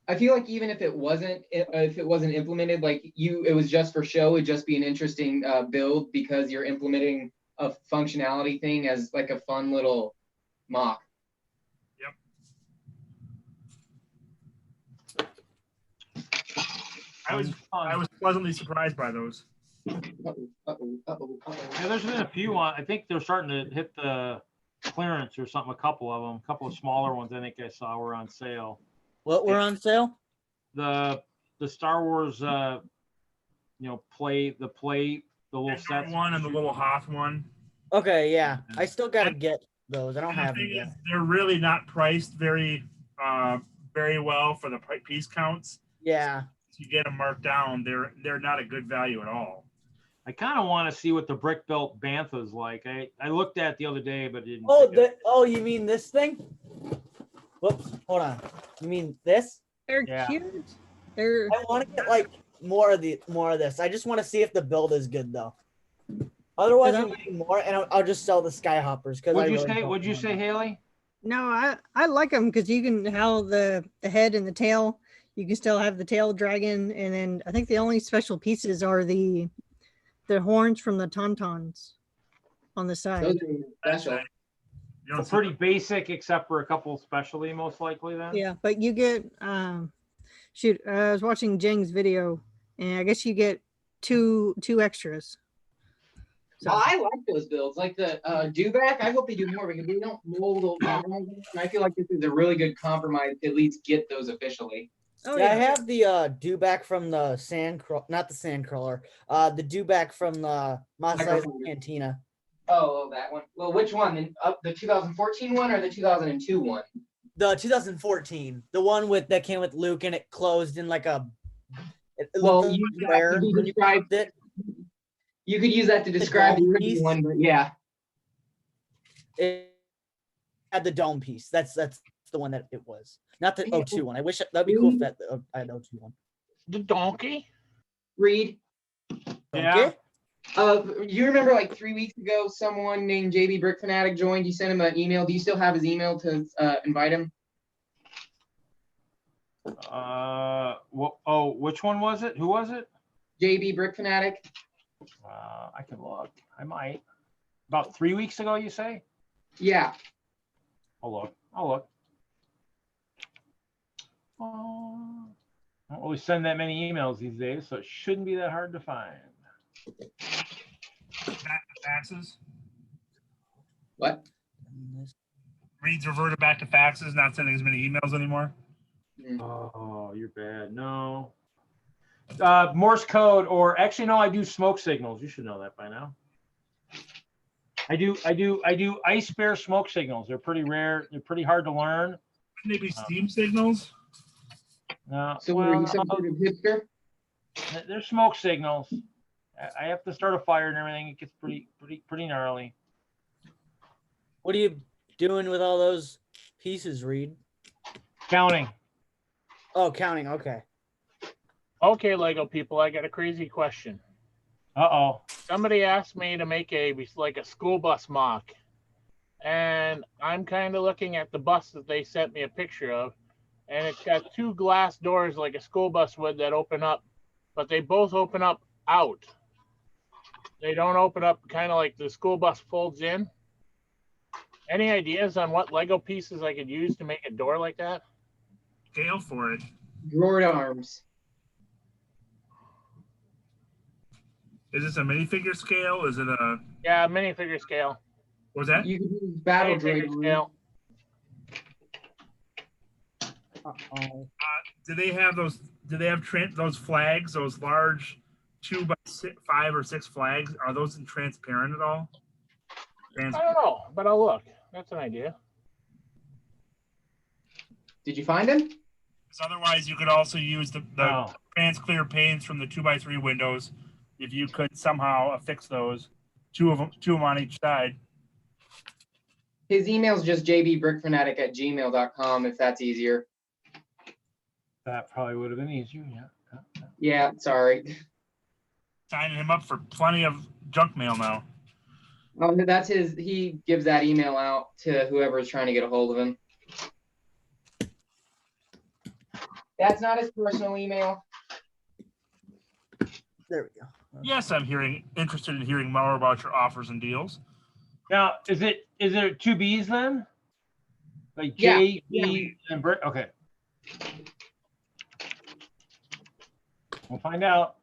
[SPEAKER 2] I feel like even if it wasn't implemented, like it was just for show, it'd just be an interesting build because you're implementing a functionality thing as like a fun little mock.
[SPEAKER 10] Yep. I was pleasantly surprised by those.
[SPEAKER 1] Yeah, there's been a few on. I think they're starting to hit the clearance or something. A couple of them, a couple of smaller ones. I think I saw were on sale.
[SPEAKER 12] What were on sale?
[SPEAKER 1] The Star Wars, the little sets.
[SPEAKER 10] One and the little Hoth one.
[SPEAKER 12] Okay, yeah. I still gotta get those. I don't have them yet.
[SPEAKER 10] They're really not priced very well for the piece counts.
[SPEAKER 12] Yeah.
[SPEAKER 10] If you get them marked down, they're not a good value at all.
[SPEAKER 1] I kind of want to see what the brick built Bantha's like. I looked at it the other day, but it didn't.
[SPEAKER 12] Oh, you mean this thing? Whoops, hold on. You mean this?
[SPEAKER 8] They're cute.
[SPEAKER 12] I want to get like more of this. I just want to see if the build is good though. Otherwise, I'm getting more, and I'll just sell the Skyhoppers.
[SPEAKER 1] What'd you say, Haley?
[SPEAKER 8] No, I like them because you can have the head and the tail. You can still have the tail dragon, and then I think the only special pieces are the horns from the tauntauns on the side.
[SPEAKER 2] Those are special.
[SPEAKER 1] So pretty basic, except for a couple specialty, most likely then.
[SPEAKER 8] Yeah, but you get I was watching Jing's video, and I guess you get two extras.
[SPEAKER 2] So I like those builds, like the Dewback. I hope they do more because we don't mold them. And I feel like this is a really good compromise to at least get those officially.
[SPEAKER 12] Oh, yeah, I have the Dewback from the not the Sandcrawler, the Dewback from the Mos Eisley Cantina.
[SPEAKER 2] Oh, that one. Well, which one? The 2014 one or the 2002 one?
[SPEAKER 12] The 2014, the one that came with Luke and it closed in like a.
[SPEAKER 2] You could use that to describe the original one, but yeah.
[SPEAKER 12] It had the dome piece. That's the one that it was. Not the 02 one. I wish that'd be cool if I had the 02 one.
[SPEAKER 4] The donkey?
[SPEAKER 2] Reed?
[SPEAKER 1] Yeah.
[SPEAKER 2] You remember like 3 weeks ago, someone named JB Brick Fanatic joined. You sent him an email. Do you still have his email to invite him?
[SPEAKER 1] Which one was it? Who was it?
[SPEAKER 2] JB Brick Fanatic.
[SPEAKER 1] I can look. I might. About 3 weeks ago, you say?
[SPEAKER 2] Yeah.
[SPEAKER 1] I'll look. I don't really send that many emails these days, so it shouldn't be that hard to find.
[SPEAKER 10] Faxes?
[SPEAKER 2] What?
[SPEAKER 10] Reed's reverted back to faxes, not sending as many emails anymore.
[SPEAKER 1] Oh, you're bad. No. Morse code, or actually, no, I do smoke signals. You should know that by now. I do ice bear smoke signals. They're pretty rare. They're pretty hard to learn.
[SPEAKER 10] Can they be steam signals?
[SPEAKER 1] No,
[SPEAKER 2] So were you some sort of hipster?
[SPEAKER 1] they're smoke signals. I have to start a fire and everything. It gets pretty gnarly.
[SPEAKER 12] What are you doing with all those pieces, Reed?
[SPEAKER 1] Counting.
[SPEAKER 12] Oh, counting. Okay.
[SPEAKER 4] Okay, Lego people, I got a crazy question.
[SPEAKER 1] Uh-oh.
[SPEAKER 4] Somebody asked me to make a school bus mock, and I'm kind of looking at the bus that they sent me a picture of, and it's got two glass doors like a school bus would that open up, but they both open up out. They don't open up kind of like the school bus folds in. Any ideas on what Lego pieces I could use to make a door like that?
[SPEAKER 10] Scale for it.
[SPEAKER 2] Drawer arms.
[SPEAKER 10] Is this a minifigure scale? Is it a?
[SPEAKER 4] Yeah, minifigure scale.
[SPEAKER 10] What was that?
[SPEAKER 2] You could use battle droid
[SPEAKER 4] scale.
[SPEAKER 10] Do they have those? Do they have those flags? Those large 2x5 or 6 flags? Are those in transparent at all?
[SPEAKER 4] I don't know, but I'll look. That's an idea.
[SPEAKER 2] Did you find him?
[SPEAKER 10] Because otherwise, you could also use the trans clear panes from the 2x3 windows. If you could somehow affix those, two of them on each side.
[SPEAKER 2] His email's just jbbrickfanatic@gmail.com if that's easier.
[SPEAKER 1] That probably would have been easier, yeah.
[SPEAKER 2] Yeah, sorry.
[SPEAKER 10] Signing him up for plenty of junk mail now.
[SPEAKER 2] Oh, that's his. He gives that email out to whoever is trying to get a hold of him. That's not his personal email.
[SPEAKER 12] There we go.
[SPEAKER 10] Yes, I'm interested in hearing more about your offers and deals.
[SPEAKER 1] Now, is there 2 B's then? Like
[SPEAKER 2] Yeah.
[SPEAKER 1] J, B, and Brick? Okay. We'll find out.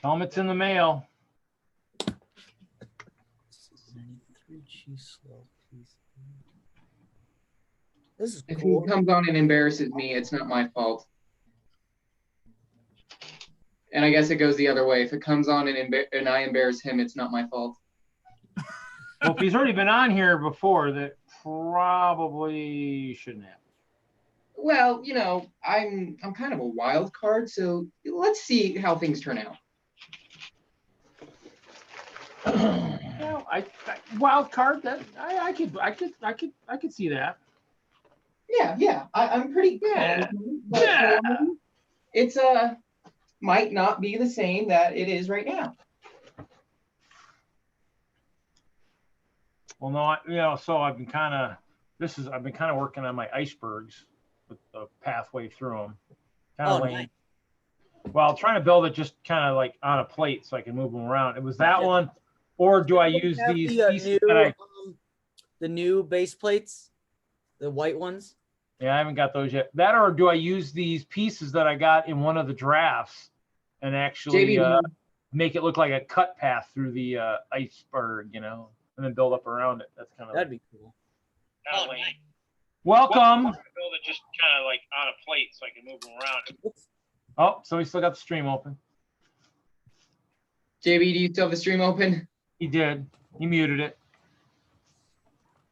[SPEAKER 1] Tell them it's in the mail.
[SPEAKER 12] This is
[SPEAKER 2] If
[SPEAKER 12] cool.
[SPEAKER 2] he comes on and embarrasses me, it's not my fault. And I guess it goes the other way. If it comes on and I embarrass him, it's not my fault.
[SPEAKER 1] Well, if he's already been on here before, that probably shouldn't have.
[SPEAKER 2] Well, you know, I'm kind of a wild card, so let's see how things turn out.
[SPEAKER 1] Well, I wild card that I could see that.
[SPEAKER 2] Yeah. I'm pretty
[SPEAKER 1] Yeah.
[SPEAKER 2] but,
[SPEAKER 1] Yeah.
[SPEAKER 2] It's might not be the same that it is right now.
[SPEAKER 1] Well, no, so I've been kind of working on my icebergs with the pathway through them.
[SPEAKER 12] Nice.
[SPEAKER 1] Well, trying to build it just kind of like on a plate so I can move them around. It was that one, or do I use these pieces
[SPEAKER 12] the new base plates, the white ones?
[SPEAKER 1] Yeah, I haven't got those yet. That, or do I use these pieces that I got in one of the drafts and actually make it look like a cut path through the iceberg, and then build up around it? That's kind of
[SPEAKER 12] That'd be cool.
[SPEAKER 1] Welcome. Build it just kind of like on a plate so I can move them around. Oh, so we still got the stream open.
[SPEAKER 2] JB, do you still have the stream open?
[SPEAKER 1] He did. He muted it.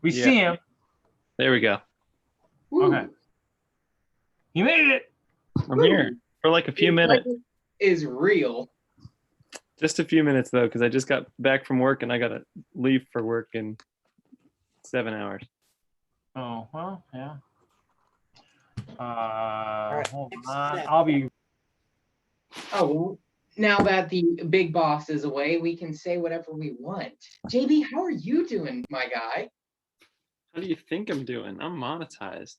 [SPEAKER 1] We see him.
[SPEAKER 13] There we go.
[SPEAKER 2] Woo.
[SPEAKER 1] Okay. He made it.
[SPEAKER 13] I'm here for like a few minutes.
[SPEAKER 2] Is real.
[SPEAKER 13] Just a few minutes though, because I just got back from work and I gotta leave for work in 7 hours.
[SPEAKER 1] Oh, well, yeah.
[SPEAKER 12] right,
[SPEAKER 1] Hold
[SPEAKER 12] next
[SPEAKER 1] on.
[SPEAKER 12] step.
[SPEAKER 1] I'll be.
[SPEAKER 2] Oh, well, now that the big boss is away, we can say whatever we want. JB, how are you doing, my guy?
[SPEAKER 13] How do you think I'm doing? I'm monetized.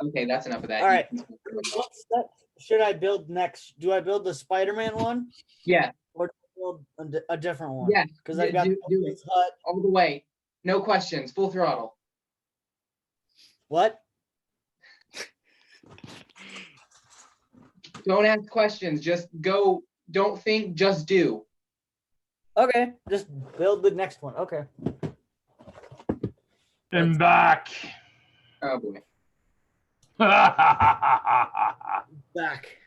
[SPEAKER 2] Okay, that's enough of that.
[SPEAKER 12] All right. What step should I build next? Do I build the Spider-Man one?
[SPEAKER 2] Yeah.
[SPEAKER 12] Or do I build a different one?
[SPEAKER 2] Yeah.
[SPEAKER 12] Because I've got
[SPEAKER 2] do
[SPEAKER 12] this hut.
[SPEAKER 2] all the way. No questions. Full throttle.
[SPEAKER 12] What?
[SPEAKER 2] Don't ask questions. Just go. Don't think. Just do.
[SPEAKER 12] Okay. Just build the next one. Okay.
[SPEAKER 1] I'm back.
[SPEAKER 2] Oh boy.
[SPEAKER 12] Back.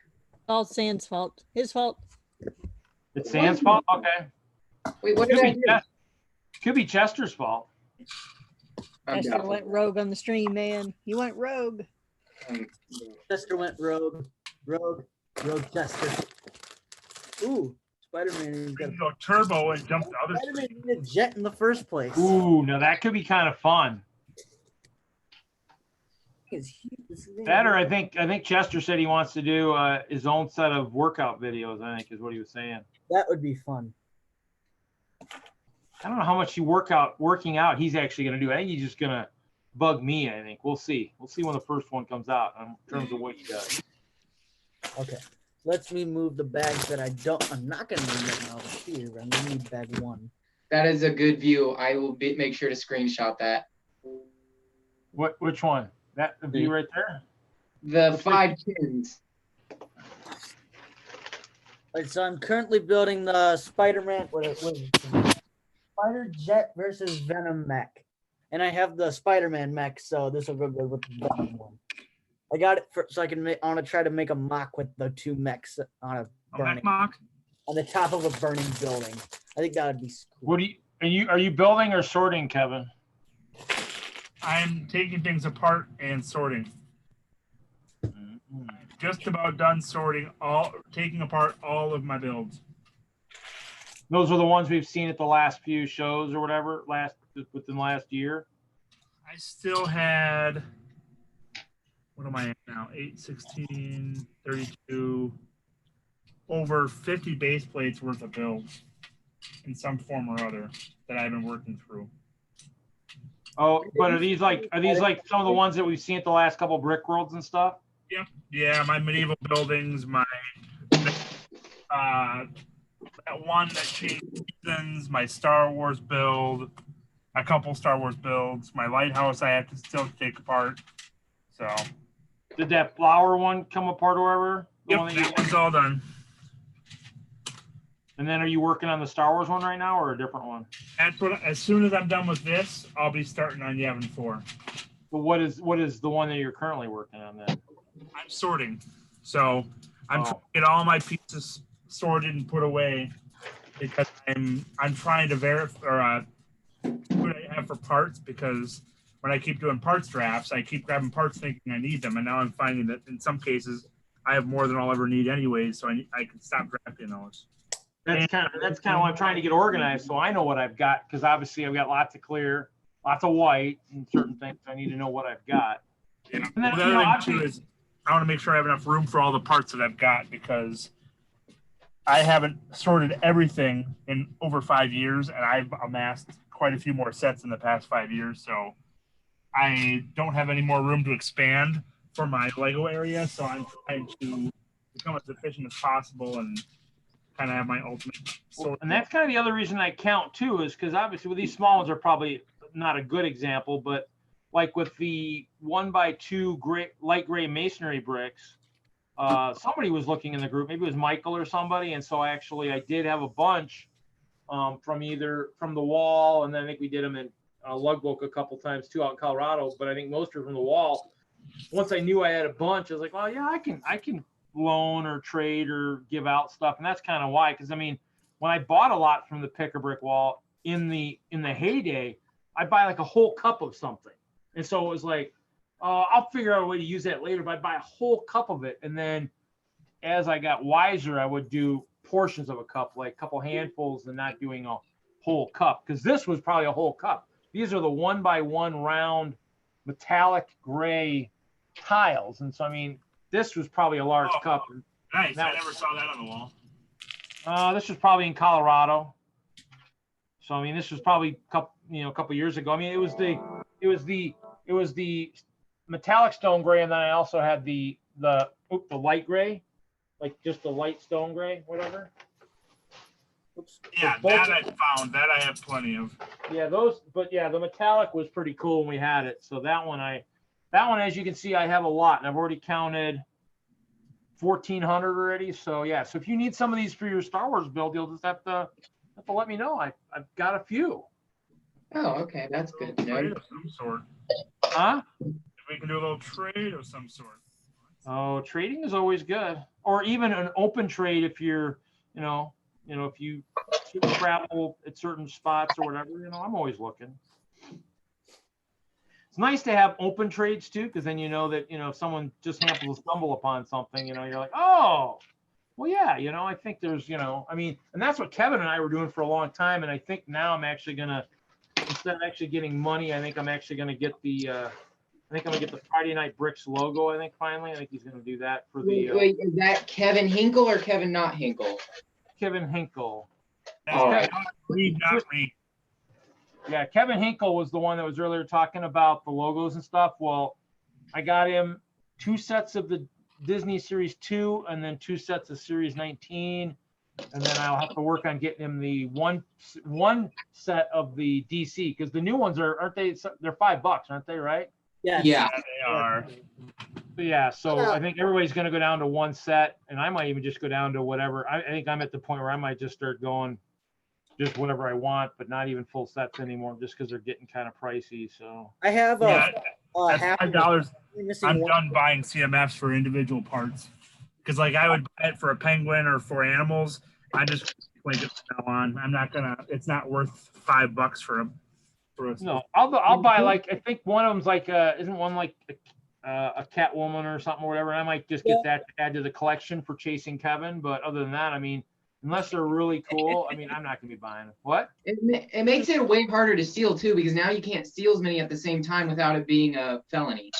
[SPEAKER 8] All Sand's fault. His fault.
[SPEAKER 1] It's Sam's fault? Okay.
[SPEAKER 2] Wait, what did I do?
[SPEAKER 1] Could be Chester's fault.
[SPEAKER 8] Chester went rogue on the stream, man. He went rogue.
[SPEAKER 12] Chester went rogue. Rogue Chester. Ooh, Spider-Man.
[SPEAKER 10] Go turbo and jump the other.
[SPEAKER 12] Spider-Man needed a jet in the first place.
[SPEAKER 1] Ooh, now that could be kind of fun. That, or I think Chester said he wants to do his own set of workout videos. I think is what he was saying.
[SPEAKER 12] That would be fun.
[SPEAKER 1] I don't know how much working out he's actually going to do. I think he's just going to bug me. I think we'll see. We'll see when the first one comes out in terms of what he does.
[SPEAKER 12] Okay, let me move the bags that I'm not going to move right now here. I'm going to need bag 1.
[SPEAKER 2] That is a good view. I will make sure to screenshot that.
[SPEAKER 1] Which one? That view right there?
[SPEAKER 2] The 5 tins.
[SPEAKER 12] Right, so I'm currently building the Spider-Man. What is it? Spider Jet versus Venom mech, and I have the Spider-Man mech, so this will go good with the Venom one. I got it so I can make. I want to try to make a mock with the 2 mechs on a burning
[SPEAKER 10] mock
[SPEAKER 12] on the top of a burning building. I think that would be cool.
[SPEAKER 1] What are you building or sorting, Kevin?
[SPEAKER 10] I'm taking things apart and sorting. I'm just about done sorting taking apart all of my builds.
[SPEAKER 1] Those are the ones we've seen at the last few shows or whatever, within the last year.
[SPEAKER 10] I still had, what am I at now? 8, 16, 32, over 50 base plates worth of builds in some form or other that I've been working through.
[SPEAKER 1] Oh, but are these like some of the ones that we've seen at the last couple brick worlds and stuff?
[SPEAKER 10] Yep. Yeah, my medieval buildings, my that one that changed seasons, my Star Wars build, a couple Star Wars builds, my lighthouse I have to still take apart. So
[SPEAKER 1] did that flower one come apart or whatever?
[SPEAKER 10] Yep, that one's all done.
[SPEAKER 1] And then are you working on the Star Wars one right now or a different one?
[SPEAKER 10] That's what, as soon as I'm done with this, I'll be starting on Yavin 4.
[SPEAKER 1] But what is the one that you're currently working on then?
[SPEAKER 10] I'm sorting. So I'm trying to get all my pieces sorted and put away because I'm trying to verify what I have for parts, because when I keep doing parts drafts, I keep grabbing parts thinking I need them, and now I'm finding that in some cases I have more than I'll ever need anyways, so I can stop drafting those.
[SPEAKER 1] That's kind of what I'm trying to get organized, so I know what I've got, because obviously I've got lots of clear, lots of white, and certain things I need to know what I've got.
[SPEAKER 10] Yeah.
[SPEAKER 1] And then,
[SPEAKER 10] the other thing too is I want to make sure I have enough room for all the parts that I've got, because I haven't sorted everything in over 5 years, and I've amassed quite a few more sets in the past 5 years, so I don't have any more room to expand for my Lego area, so I'm trying to become as efficient as possible and kind of have my ultimate sort.
[SPEAKER 1] And that's kind of the other reason I count too, is because obviously with these small ones are probably not a good example, but like with the 1x2 light gray masonry bricks, somebody was looking in the group, maybe it was Michael or somebody, and so I did have a bunch from the wall, and then I think we did them in Lugbook a couple times too out in Colorado, but I think most are from the wall. Once I knew I had a bunch, I was like, well, yeah, I can loan or trade or give out stuff, and that's kind of why. Because I mean, when I bought a lot from the Pick a Brick wall in the heyday, I'd buy like a whole cup of something, and so it was like, I'll figure out a way to use that later. But I'd buy a whole cup of it, and then as I got wiser, I would do portions of a cup, like a couple handfuls, and not doing a whole cup, because this was probably a whole cup. These are the 1x1 round metallic gray tiles, and so I mean, this was probably a large cup.
[SPEAKER 10] Nice. I never saw that on the wall.
[SPEAKER 1] This was probably in Colorado. So I mean, this was probably a couple years ago. I mean, it was the metallic stone gray, and then I also had the light gray, like just the light stone gray, whatever. Oops.
[SPEAKER 10] Yeah, that I found. That I have plenty of.
[SPEAKER 1] Yeah, the metallic was pretty cool when we had it. So that one, as you can see, I have a lot, and I've already counted 1,400 already. So yeah, so if you need some of these for your Star Wars build, you'll just have to let me know. I've got a few.
[SPEAKER 2] Oh, okay, that's good.
[SPEAKER 10] Trade of some sort.
[SPEAKER 1] Huh?
[SPEAKER 10] We can do a little trade of some sort.
[SPEAKER 1] Oh, trading is always good, or even an open trade if you're, if you travel at certain spots or whatever, I'm always looking. It's nice to have open trades too, because then you know that, if someone just happens to stumble upon something, you're like, oh, well, yeah, I think there's, and that's what Kevin and I were doing for a long time. And I think now I'm actually going to, instead of actually getting money, I think I'm actually going to get the Friday Night Bricks logo. I think finally, I think he's going to do that for the.
[SPEAKER 2] Wait, is that Kevin Hinkle or Kevin not Hinkle?
[SPEAKER 1] Kevin Hinkle.
[SPEAKER 10] All right. Read, not read.
[SPEAKER 1] Yeah, Kevin Hinkle was the one that was earlier talking about the logos and stuff. Well, I got him 2 sets of the Disney Series 2 and then 2 sets of Series 19. And then I'll have to work on getting him the one set of the DC, because the new ones aren't they? They're $5, aren't they? Right?
[SPEAKER 12] Yeah.
[SPEAKER 10] Yeah, they are.
[SPEAKER 1] Yeah. So I think everybody's going to go down to 1 set, and I might even just go down to whatever. I think I'm at the point where I might just start going just whatever I want, but not even full sets anymore, just because they're getting kind of pricey. So
[SPEAKER 12] I have
[SPEAKER 10] Yeah,
[SPEAKER 12] half
[SPEAKER 10] at $5.
[SPEAKER 12] missing
[SPEAKER 10] I'm
[SPEAKER 12] one.
[SPEAKER 10] done buying CMFs for individual parts, because like I would buy it for a penguin or for animals. I just like it from now on. I'm not gonna. It's not worth $5 for them.
[SPEAKER 1] no, I'll buy, like, I think one of them's like isn't one like a Catwoman or something or whatever. I might just get that to add to the collection for chasing Kevin. But other than that, unless they're really cool, I'm not gonna be buying them. What?
[SPEAKER 2] It makes it way harder to steal too, because now you can't steal as many at the same time without it being a felony.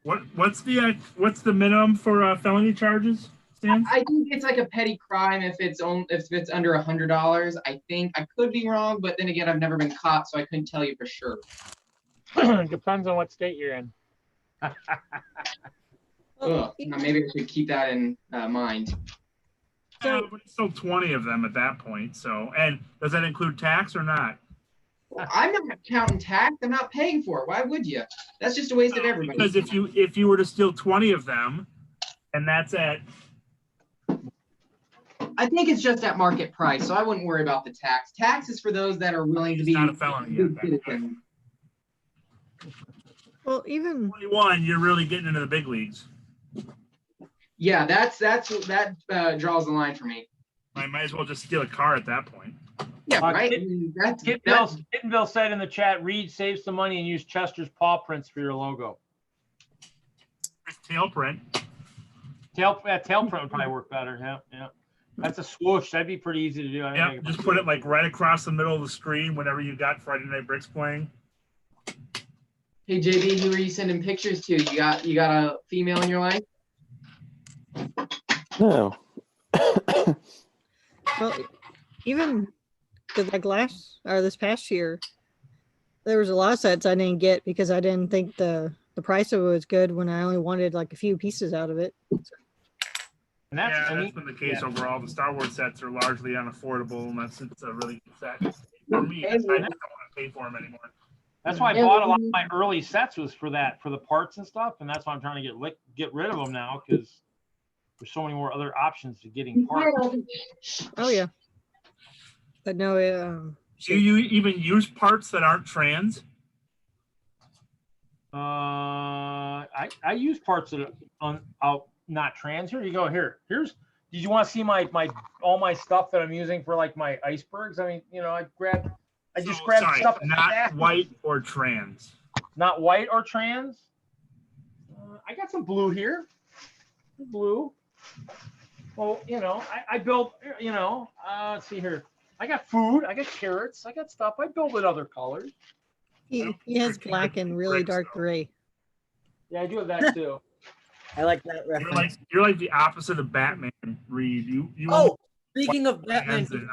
[SPEAKER 10] What's the minimum for felony charges, Stan?
[SPEAKER 2] I think it's like a petty crime if it's under $100. I think, I could be wrong, but then again, I've never been caught, so I couldn't tell you for sure.
[SPEAKER 4] Depends on what state you're in.
[SPEAKER 2] Maybe I should keep that in mind.
[SPEAKER 10] But it's still 20 of them at that point. So, and does that include tax or not?
[SPEAKER 2] I'm not counting tax. I'm not paying for it. Why would you? That's just a waste of everybody.
[SPEAKER 10] Because if you were to steal 20 of them, and that's at,
[SPEAKER 2] I think it's just at market price, so I wouldn't worry about the tax. Tax is for those that are willing to be
[SPEAKER 10] not a felony yet.
[SPEAKER 2] good citizens.
[SPEAKER 8] Well, even
[SPEAKER 10] 21, you're really getting into the big leagues.
[SPEAKER 2] Yeah, that draws the line for me.
[SPEAKER 10] I might as well just steal a car at that point.
[SPEAKER 2] Yeah, right.
[SPEAKER 1] Kittenville said in the chat, Reed, save some money and use Chester's paw prints for your logo.
[SPEAKER 10] Tail print.
[SPEAKER 1] Tail print would probably work better. Yeah. That's a swoosh. That'd be pretty easy to do.
[SPEAKER 10] Yeah, just put it like right across the middle of the screen whenever you got Friday Night Bricks playing.
[SPEAKER 2] Hey JB, who are you sending pictures to? You got a female in your life?
[SPEAKER 13] No.
[SPEAKER 8] well, even because like this past year, there was a lot of sets I didn't get because I didn't think the price of it was good when I only wanted like a few pieces out of it.
[SPEAKER 1] And that's
[SPEAKER 10] been the case overall. The Star Wars sets are largely unaffordable unless it's a really good set. For me, I just don't want to pay for them anymore.
[SPEAKER 1] That's why I bought a lot of my early sets was for the parts and stuff, and that's why I'm trying to get rid of them now, because there's so many more other options to getting parts.
[SPEAKER 8] Oh yeah, but no.
[SPEAKER 10] Do you even use parts that aren't trans?
[SPEAKER 1] I use parts that are not trans. Here you go. Here's. Did you want to see my all my stuff that I'm using for like my icebergs? I just grabbed stuff.
[SPEAKER 10] Not white or trans.
[SPEAKER 1] Not white or trans. I got some blue here. Blue. Well, I built. Let's see here. I got food. I got carrots. I got stuff. I build with other colors.
[SPEAKER 8] He has black and really dark gray.
[SPEAKER 1] Yeah, I do have that too.
[SPEAKER 12] I like that reference.
[SPEAKER 10] You're like the opposite of Batman, Reed. You
[SPEAKER 12] speaking of Batman,
[SPEAKER 10] and,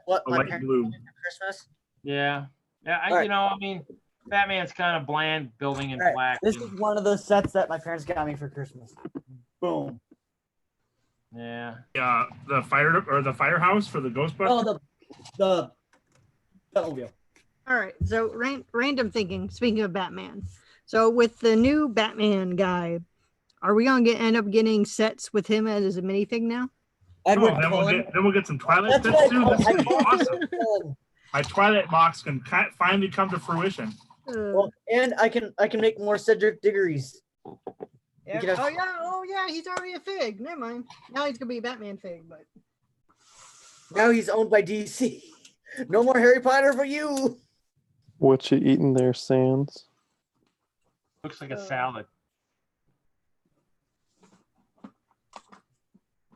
[SPEAKER 12] what my
[SPEAKER 10] light
[SPEAKER 12] parents
[SPEAKER 10] blue.
[SPEAKER 12] got me for Christmas?
[SPEAKER 1] Yeah.
[SPEAKER 12] Right.
[SPEAKER 1] Batman's kind of bland building in
[SPEAKER 12] All right,
[SPEAKER 1] black.
[SPEAKER 12] this is one of those sets that my parents got me for Christmas. Boom.
[SPEAKER 1] Yeah.
[SPEAKER 10] The firehouse for the Ghostbusters.
[SPEAKER 12] Oh, the Batmobile.
[SPEAKER 8] All right, so random thinking. Speaking of Batman, so with the new Batman guy, are we gonna end up getting sets with him as a minifig now?
[SPEAKER 10] Edward then we'll get some Twilight sets too. This is gonna be awesome. My Twilight box can finally come to fruition.
[SPEAKER 12] Well, and I can make more Cedric Diggory's.
[SPEAKER 8] Yeah. Oh yeah, he's already a fig. Never mind. Now he's gonna be a Batman fig, but
[SPEAKER 12] Now he's owned by DC. No more Harry Potter for you.
[SPEAKER 13] What you eating there, Sans?
[SPEAKER 1] Looks like a salad.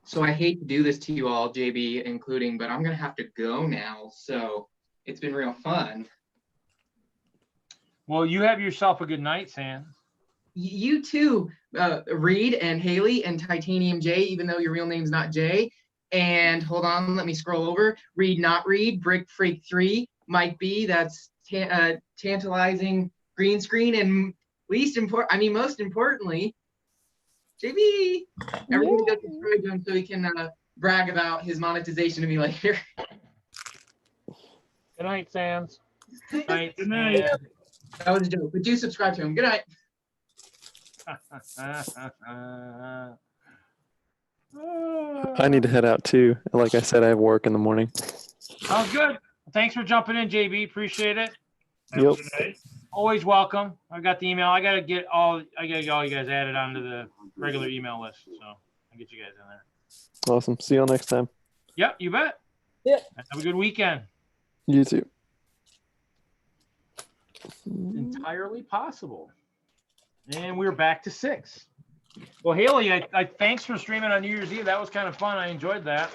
[SPEAKER 2] So I hate to do this to you all, JB including, but I'm gonna have to go now. So it's been real fun.
[SPEAKER 1] Well, you have yourself a good night, Sans.
[SPEAKER 2] You too, Reed and Haley and Titanium J, even though your real name's not Jay. And hold on, let me scroll over. Reed, not Reed, Brick Freak 3, Mike B, that's tantalizing green screen, and most importantly, JB. Everybody go subscribe to him so he can brag about his monetization to me later.
[SPEAKER 4] Good night, Sans.
[SPEAKER 1] Good night.
[SPEAKER 10] Good night.
[SPEAKER 2] That was a joke, but do subscribe to him. Good night.
[SPEAKER 13] I need to head out too. Like I said, I have work in the morning.
[SPEAKER 1] Oh, good. Thanks for jumping in, JB. Appreciate it.
[SPEAKER 13] Yep.
[SPEAKER 1] Always welcome. I got the email. I gotta get all you guys added onto the regular email list, so I'll get you guys in there.
[SPEAKER 13] Awesome. See you next time.
[SPEAKER 1] Yep, you bet.
[SPEAKER 12] Yep.
[SPEAKER 1] Have a good weekend.
[SPEAKER 13] You too.
[SPEAKER 1] Entirely possible. And we're back to 6. Well, Haley, I thanks for streaming on New Year's Eve. That was kind of fun. I enjoyed that.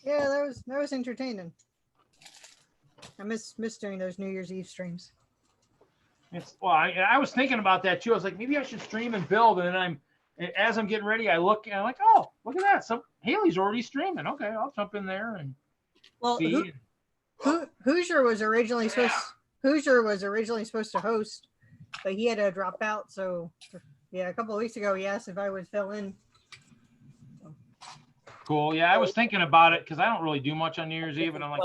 [SPEAKER 8] Yeah, that was entertaining. I miss doing those New Year's Eve streams.
[SPEAKER 1] I was thinking about that too. I was like, maybe I should stream and build. And then as I'm getting ready, I look and I'm like, oh, look at that. Haley's already streaming. Okay, I'll jump in there and see.
[SPEAKER 8] Hoosier was originally supposed to host, but he had to drop out. So yeah, a couple of weeks ago, he asked if I would fill in.
[SPEAKER 1] Cool. Yeah, I was thinking about it because I don't really do much on New Year's Eve, and I'm like,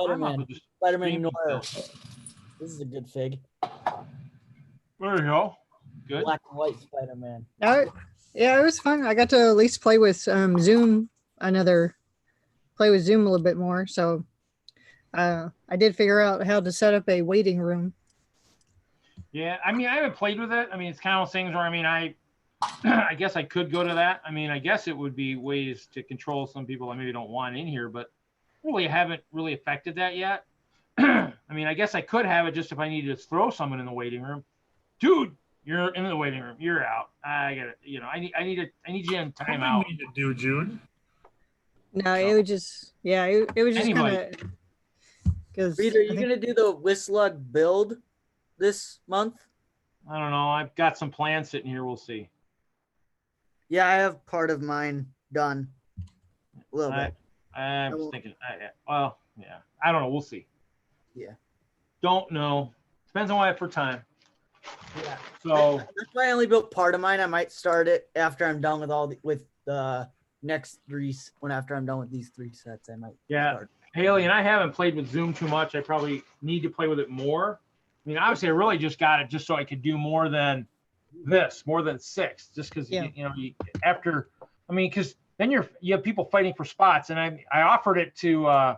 [SPEAKER 12] Spider-Man Noir. This is a good fig.
[SPEAKER 1] There you go. Good.
[SPEAKER 12] Black and white Spider-Man.
[SPEAKER 8] Yeah, it was fun. I got to at least play with Zoom a little bit more. So I did figure out how to set up a waiting room.
[SPEAKER 1] Yeah, I haven't played with it. It's kind of those things where I guess I could go to that. I guess it would be ways to control some people I maybe don't want in here, but really haven't really affected that yet. I guess I could have it just if I needed to throw someone in the waiting room. Dude, you're in the waiting room. You're out. I get it. I need you in timeout.
[SPEAKER 10] What do you need to do, Jude?
[SPEAKER 8] No, it was just it was just kind of. Because
[SPEAKER 12] Reed, are you gonna do the Whistler build this month?
[SPEAKER 1] I don't know. I've got some plans sitting here. We'll see.
[SPEAKER 12] Yeah, I have part of mine done. A little bit.
[SPEAKER 1] I was thinking. Well, yeah. I don't know. We'll see.
[SPEAKER 12] Yeah.
[SPEAKER 1] Don't know. Depends on what I have for time.
[SPEAKER 12] Yeah.
[SPEAKER 1] So
[SPEAKER 12] that's why I only built part of mine. I might start it after I'm done with the next 3. After I'm done with these 3 sets, I might.
[SPEAKER 1] Yeah.
[SPEAKER 12] Start.
[SPEAKER 1] Haley and I haven't played with Zoom too much. I probably need to play with it more. Obviously, I really just got it just so I could do more than 6, just because because then you have people fighting for spots, and I offered it to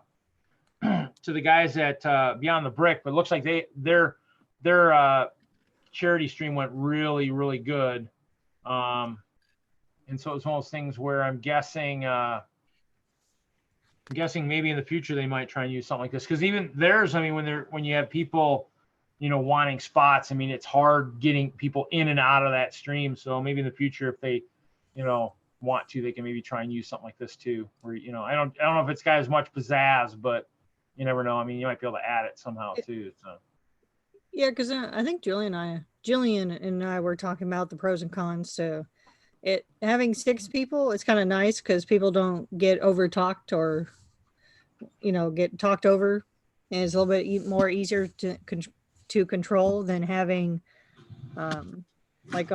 [SPEAKER 1] the guys at Beyond the Brick, but it looks like their charity stream went really, really good, and so it's one of those things where I'm guessing maybe in the future they might try and use something like this, because even theirs, when you have people wanting spots, it's hard getting people in and out of that stream. So maybe in the future, if they want to, they can maybe try and use something like this too, where I don't know if it's got as much pizzazz, but you never know. You might be able to add it somehow too. So
[SPEAKER 8] yeah, because I think Jillian and I were talking about the pros and cons. So having 6 people, it's kind of nice because people don't get over talked or get talked over, and it's a little bit more easier to control than having like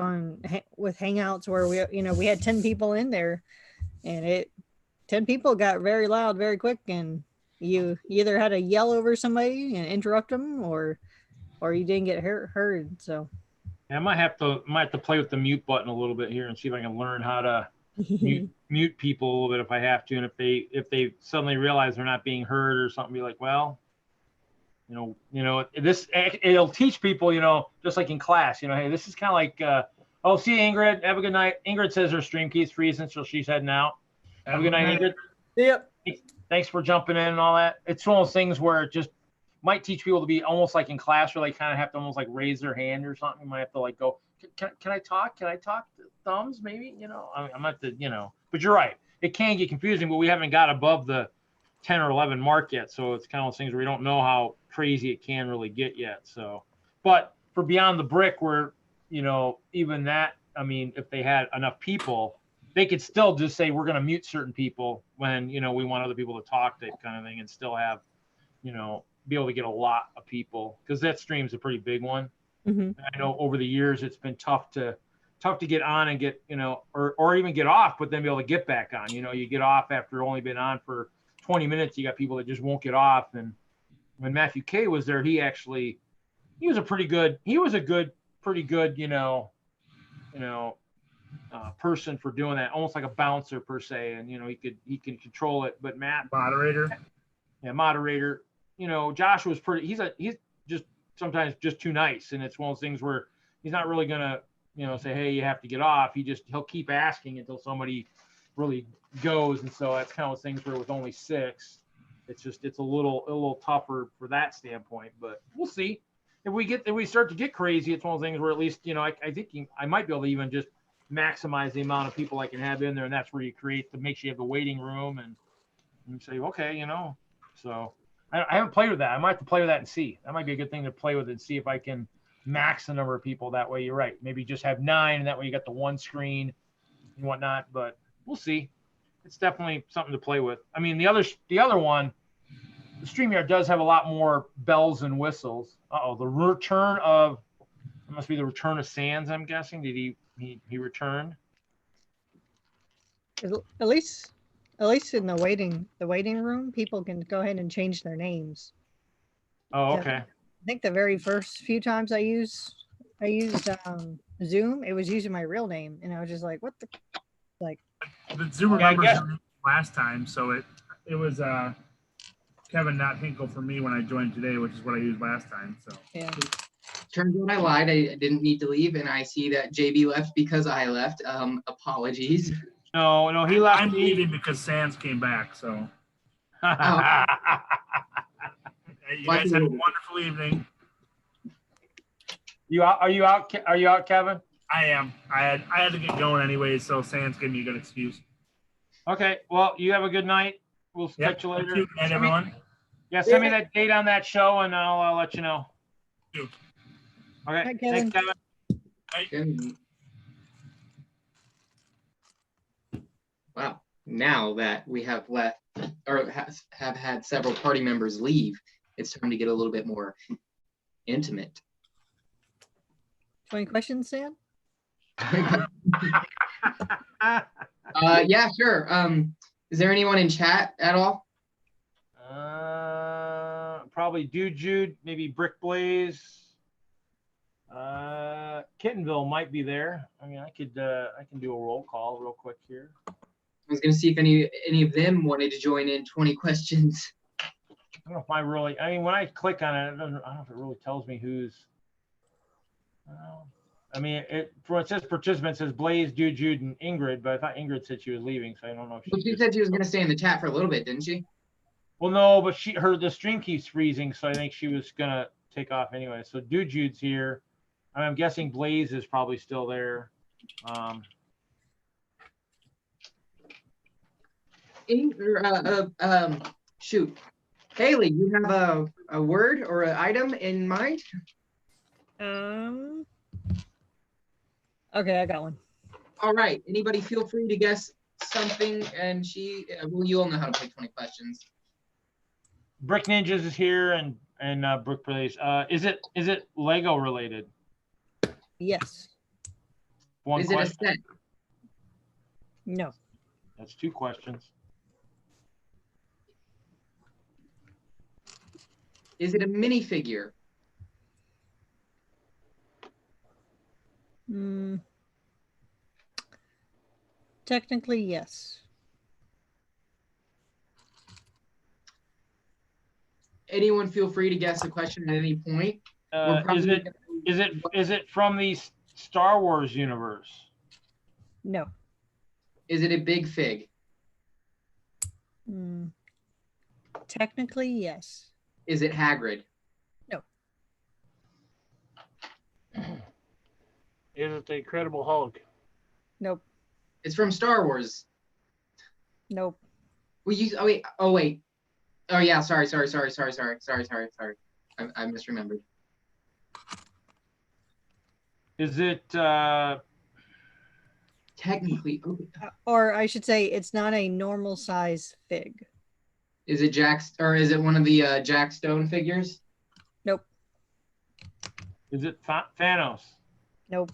[SPEAKER 8] with Hangouts where we had 10 people in there, and 10 people got very loud very quick, and you either had to yell over somebody and interrupt them or you didn't get heard. So
[SPEAKER 1] yeah, I might have to play with the mute button a little bit here and see if I can learn how to mute people a little bit if I have to, and if they suddenly realize they're not being heard or something, be like, well, this, it'll teach people, just like in class, hey, this is kind of like, oh, see you, Ingrid. Have a good night. Ingrid says her stream key's freezing, so she's heading out. Have a good night, Ingrid.
[SPEAKER 12] Yep.
[SPEAKER 1] Thanks for jumping in and all that. It's one of those things where it just might teach people to be almost like in class where they kind of have to almost like raise their hand or something. You might have to like go, can I talk? Can I talk? Thumbs, maybe, you know, I'm not the, you know, but you're right. It can get confusing, but we haven't got above the 10 or 11 mark yet. So it's kind of those things where we don't know how crazy it can really get yet. So, but for Beyond the Brick, where, you know, even that, I mean, if they had enough people, they could still just say, we're going to mute certain people when, you know, we want other people to talk, that kind of thing, and still have, you know, be able to get a lot of people, because that stream's a pretty big one. I know over the years it's been tough to get on and get, you know, or even get off, but then be able to get back on. You know, you get off after only been on for 20 minutes, you got people that just won't get off. And when Matthew K was there, he was a pretty good, pretty good, person for doing that, almost like a bouncer per se. And, you know, he can control it, but Matt,
[SPEAKER 10] Moderator.
[SPEAKER 1] yeah, moderator, you know, Josh was he's just sometimes just too nice. And it's one of those things where he's not really going to, you know, say, hey, you have to get off. He'll keep asking until somebody really goes. And so that's kind of things where with only 6, it's a little tougher for that standpoint, but we'll see. If we start to get crazy, it's one of those things where at least, you know, I think I might be able to even just maximize the amount of people I can have in there. And that's where you create to make sure you have the waiting room and you say, okay, you know, so I haven't played with that. I might have to play with that and see. That might be a good thing to play with and see if I can max the number of people that way. You're right. Maybe just have 9 and that way you got the one screen and whatnot, but we'll see. It's definitely something to play with. I mean, the other one, the StreamYard does have a lot more bells and whistles. The return of, it must be the return of Sands, I'm guessing. Did he returned?
[SPEAKER 8] At least in the waiting room, people can go ahead and change their names.
[SPEAKER 1] Oh, okay.
[SPEAKER 8] I think the very first few times I used Zoom, it was using my real name, and I was just like, "What the?" Like,
[SPEAKER 10] the Zoom remembers last time, so it was Kevin, not Hinkle, for me when I joined today, which is what I used last time. So
[SPEAKER 8] yeah.
[SPEAKER 2] Turns out I lied. I didn't need to leave, and I see that JB left because I left. Apologies.
[SPEAKER 1] No, he left.
[SPEAKER 10] I'm leaving because Sands came back. So. You guys have a wonderful evening.
[SPEAKER 1] Are you out, Kevin?
[SPEAKER 10] I am. I had to get going anyway, so Sands gave me a good excuse.
[SPEAKER 1] Okay. Well, you have a good night. We'll catch you later.
[SPEAKER 10] Good night, everyone.
[SPEAKER 1] Send me that date on that show, and I'll let you know.
[SPEAKER 10] Okay.
[SPEAKER 8] Hi, Kevin.
[SPEAKER 1] Thanks,
[SPEAKER 2] Kevin. Wow. Now that we have left or have had several party members leave, it's time to get a little bit more intimate.
[SPEAKER 8] 20 questions, Sam?
[SPEAKER 2] Yeah, sure. Is there anyone in chat at all?
[SPEAKER 1] Probably Dude Jude, maybe Brick Blaze. Kittenville might be there. I mean, I can do a roll call real quick here.
[SPEAKER 2] I was gonna see if any of them wanted to join in 20 questions.
[SPEAKER 1] I don't know if I mean, when I click on it, I don't know if it really tells me who's. I mean, it says participants, says Blaze, Dude, Jude, and Ingrid, but I thought Ingrid said she was leaving, so I don't know if
[SPEAKER 2] she said she was gonna stay in the chat for a little bit, didn't she?
[SPEAKER 1] Well, no, but the stream keeps freezing, so I think she was gonna take off anyway. So Dude Jude's here. I'm guessing Blaze is probably still there.
[SPEAKER 2] Shoot, Haley, you have a word or an item in mind?
[SPEAKER 8] Okay, I got one.
[SPEAKER 2] All right. Anybody feel free to guess something, and you all know how to play 20 questions.
[SPEAKER 1] Brick Ninjas is here, and Brick Blaze. Is it Lego related?
[SPEAKER 8] Yes.
[SPEAKER 2] Is it a set?
[SPEAKER 8] No.
[SPEAKER 1] That's 2 questions.
[SPEAKER 2] Is it a minifigure?
[SPEAKER 8] Technically, yes.
[SPEAKER 2] Anyone feel free to guess a question at any point.
[SPEAKER 1] Is it from the Star Wars universe?
[SPEAKER 8] No.
[SPEAKER 2] Is it a big fig?
[SPEAKER 8] Technically, yes.
[SPEAKER 2] Is it Hagrid?
[SPEAKER 8] No.
[SPEAKER 4] Is it the Incredible Hulk?
[SPEAKER 8] Nope.
[SPEAKER 2] It's from Star Wars.
[SPEAKER 8] Nope.
[SPEAKER 2] Well, you. Oh wait. Oh wait. Oh yeah. Sorry. I misremembered.
[SPEAKER 1] Is it
[SPEAKER 2] Technically,
[SPEAKER 8] Or I should say, it's not a normal size fig.
[SPEAKER 2] is it or is it one of the Jack Stone figures?
[SPEAKER 8] Nope.
[SPEAKER 1] Is it Thanos?
[SPEAKER 8] Nope.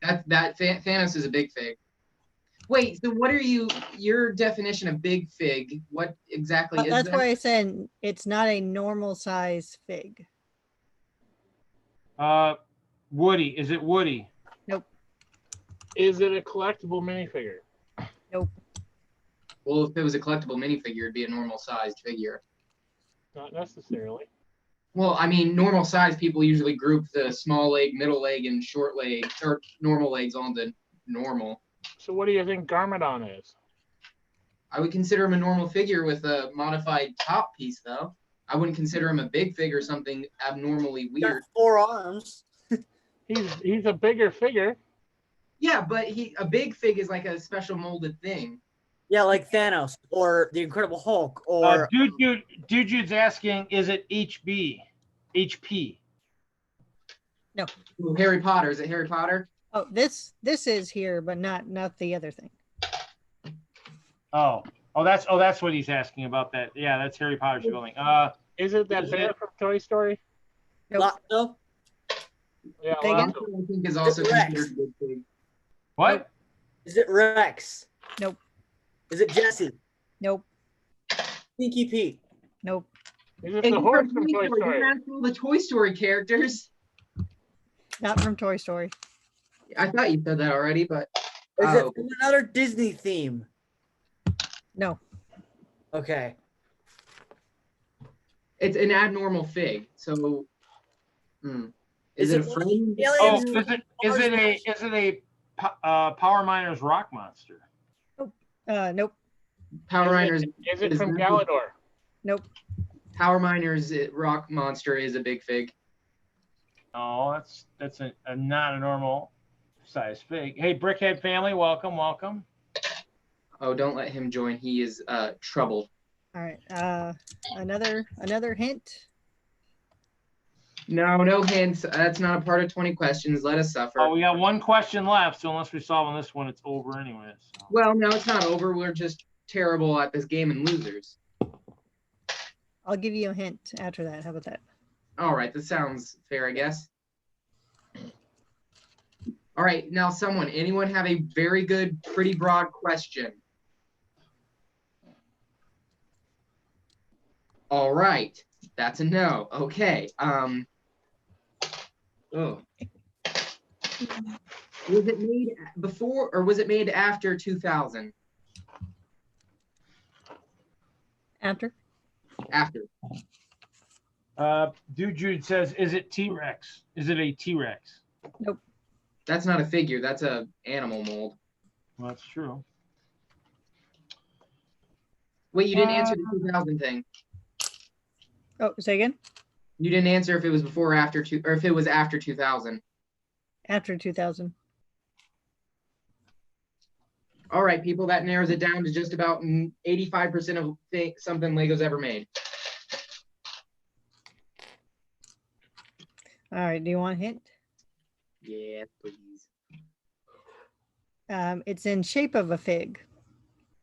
[SPEAKER 2] Thanos is a big fig. Wait, so what are your definition of big fig? What exactly is
[SPEAKER 8] That's
[SPEAKER 2] that?
[SPEAKER 8] why I said it's not a normal size fig.
[SPEAKER 1] Woody. Is it Woody?
[SPEAKER 8] Nope.
[SPEAKER 4] Is it a collectible minifigure?
[SPEAKER 8] Nope.
[SPEAKER 2] Well, if it was a collectible minifigure, it'd be a normal sized figure.
[SPEAKER 4] Not necessarily.
[SPEAKER 2] Well, I mean, normal size people usually group the small leg, middle leg, and short leg, or normal legs on the normal.
[SPEAKER 4] So what do you think Garmadon is?
[SPEAKER 2] I would consider him a normal figure with a modified top piece, though. I wouldn't consider him a big fig or something abnormally weird.
[SPEAKER 12] 4 arms.
[SPEAKER 4] He's a bigger figure.
[SPEAKER 2] Yeah, but a big fig is like a special molded thing.
[SPEAKER 12] Yeah, like Thanos or the Incredible Hulk or
[SPEAKER 1] Dude's asking, is it HP?
[SPEAKER 8] No.
[SPEAKER 2] Ooh, Harry Potter. Is it Harry Potter?
[SPEAKER 8] Oh, this is here, but not the other thing.
[SPEAKER 1] Oh, that's what he's asking about that. Yeah, that's Harry Potter's building.
[SPEAKER 4] Is it that bear from Toy Story?
[SPEAKER 8] Nope.
[SPEAKER 12] No.
[SPEAKER 4] Yeah,
[SPEAKER 2] I think is also considered a big fig.
[SPEAKER 1] What?
[SPEAKER 12] Is it Rex?
[SPEAKER 8] Nope.
[SPEAKER 12] Is it Jesse?
[SPEAKER 8] Nope.
[SPEAKER 12] Stinky Pete?
[SPEAKER 8] Nope.
[SPEAKER 4] Is it the horse from Toy Story?
[SPEAKER 2] The Toy Story characters.
[SPEAKER 8] Not from Toy Story.
[SPEAKER 2] I thought you said that already, but
[SPEAKER 12] Is it from another Disney theme?
[SPEAKER 8] No.
[SPEAKER 12] Okay.
[SPEAKER 2] It's an abnormal fig. So, is it a friend?
[SPEAKER 1] Oh, is it a Power Miners rock monster?
[SPEAKER 8] Nope.
[SPEAKER 2] Power Miners.
[SPEAKER 4] Is it from Galador?
[SPEAKER 8] Nope.
[SPEAKER 2] Power Miners rock monster is a big fig.
[SPEAKER 1] Oh, that's a not a normal size fig. Hey, Brickhead family, welcome.
[SPEAKER 2] Oh, don't let him join. He is troubled.
[SPEAKER 8] All right. Another hint.
[SPEAKER 2] No hints. That's not a part of 20 questions. Let us suffer.
[SPEAKER 1] Oh, we got one question left, so unless we solve on this one, it's over anyway. So.
[SPEAKER 2] Well, no, it's not over. We're just terrible at this game and losers.
[SPEAKER 8] I'll give you a hint after that. How about that?
[SPEAKER 2] All right, that sounds fair, I guess. All right, now anyone have a very good, pretty broad question? All right, that's a no. Okay. Was it made before or was it made after 2000?
[SPEAKER 8] After.
[SPEAKER 2] After.
[SPEAKER 1] Jude says, is it T-Rex? Is it a T-Rex?
[SPEAKER 8] Nope.
[SPEAKER 2] That's not a figure. That's a animal mold.
[SPEAKER 1] Well, that's true.
[SPEAKER 2] Wait, you didn't answer the 2000 thing.
[SPEAKER 8] Oh, say again?
[SPEAKER 2] You didn't answer if it was before or after or if it was after 2000.
[SPEAKER 8] After 2000.
[SPEAKER 2] All right, people, that narrows it down to just about 85% of something Lego's ever made.
[SPEAKER 8] All right, do you want a hint?
[SPEAKER 2] Yeah, please.
[SPEAKER 8] It's in shape of a fig,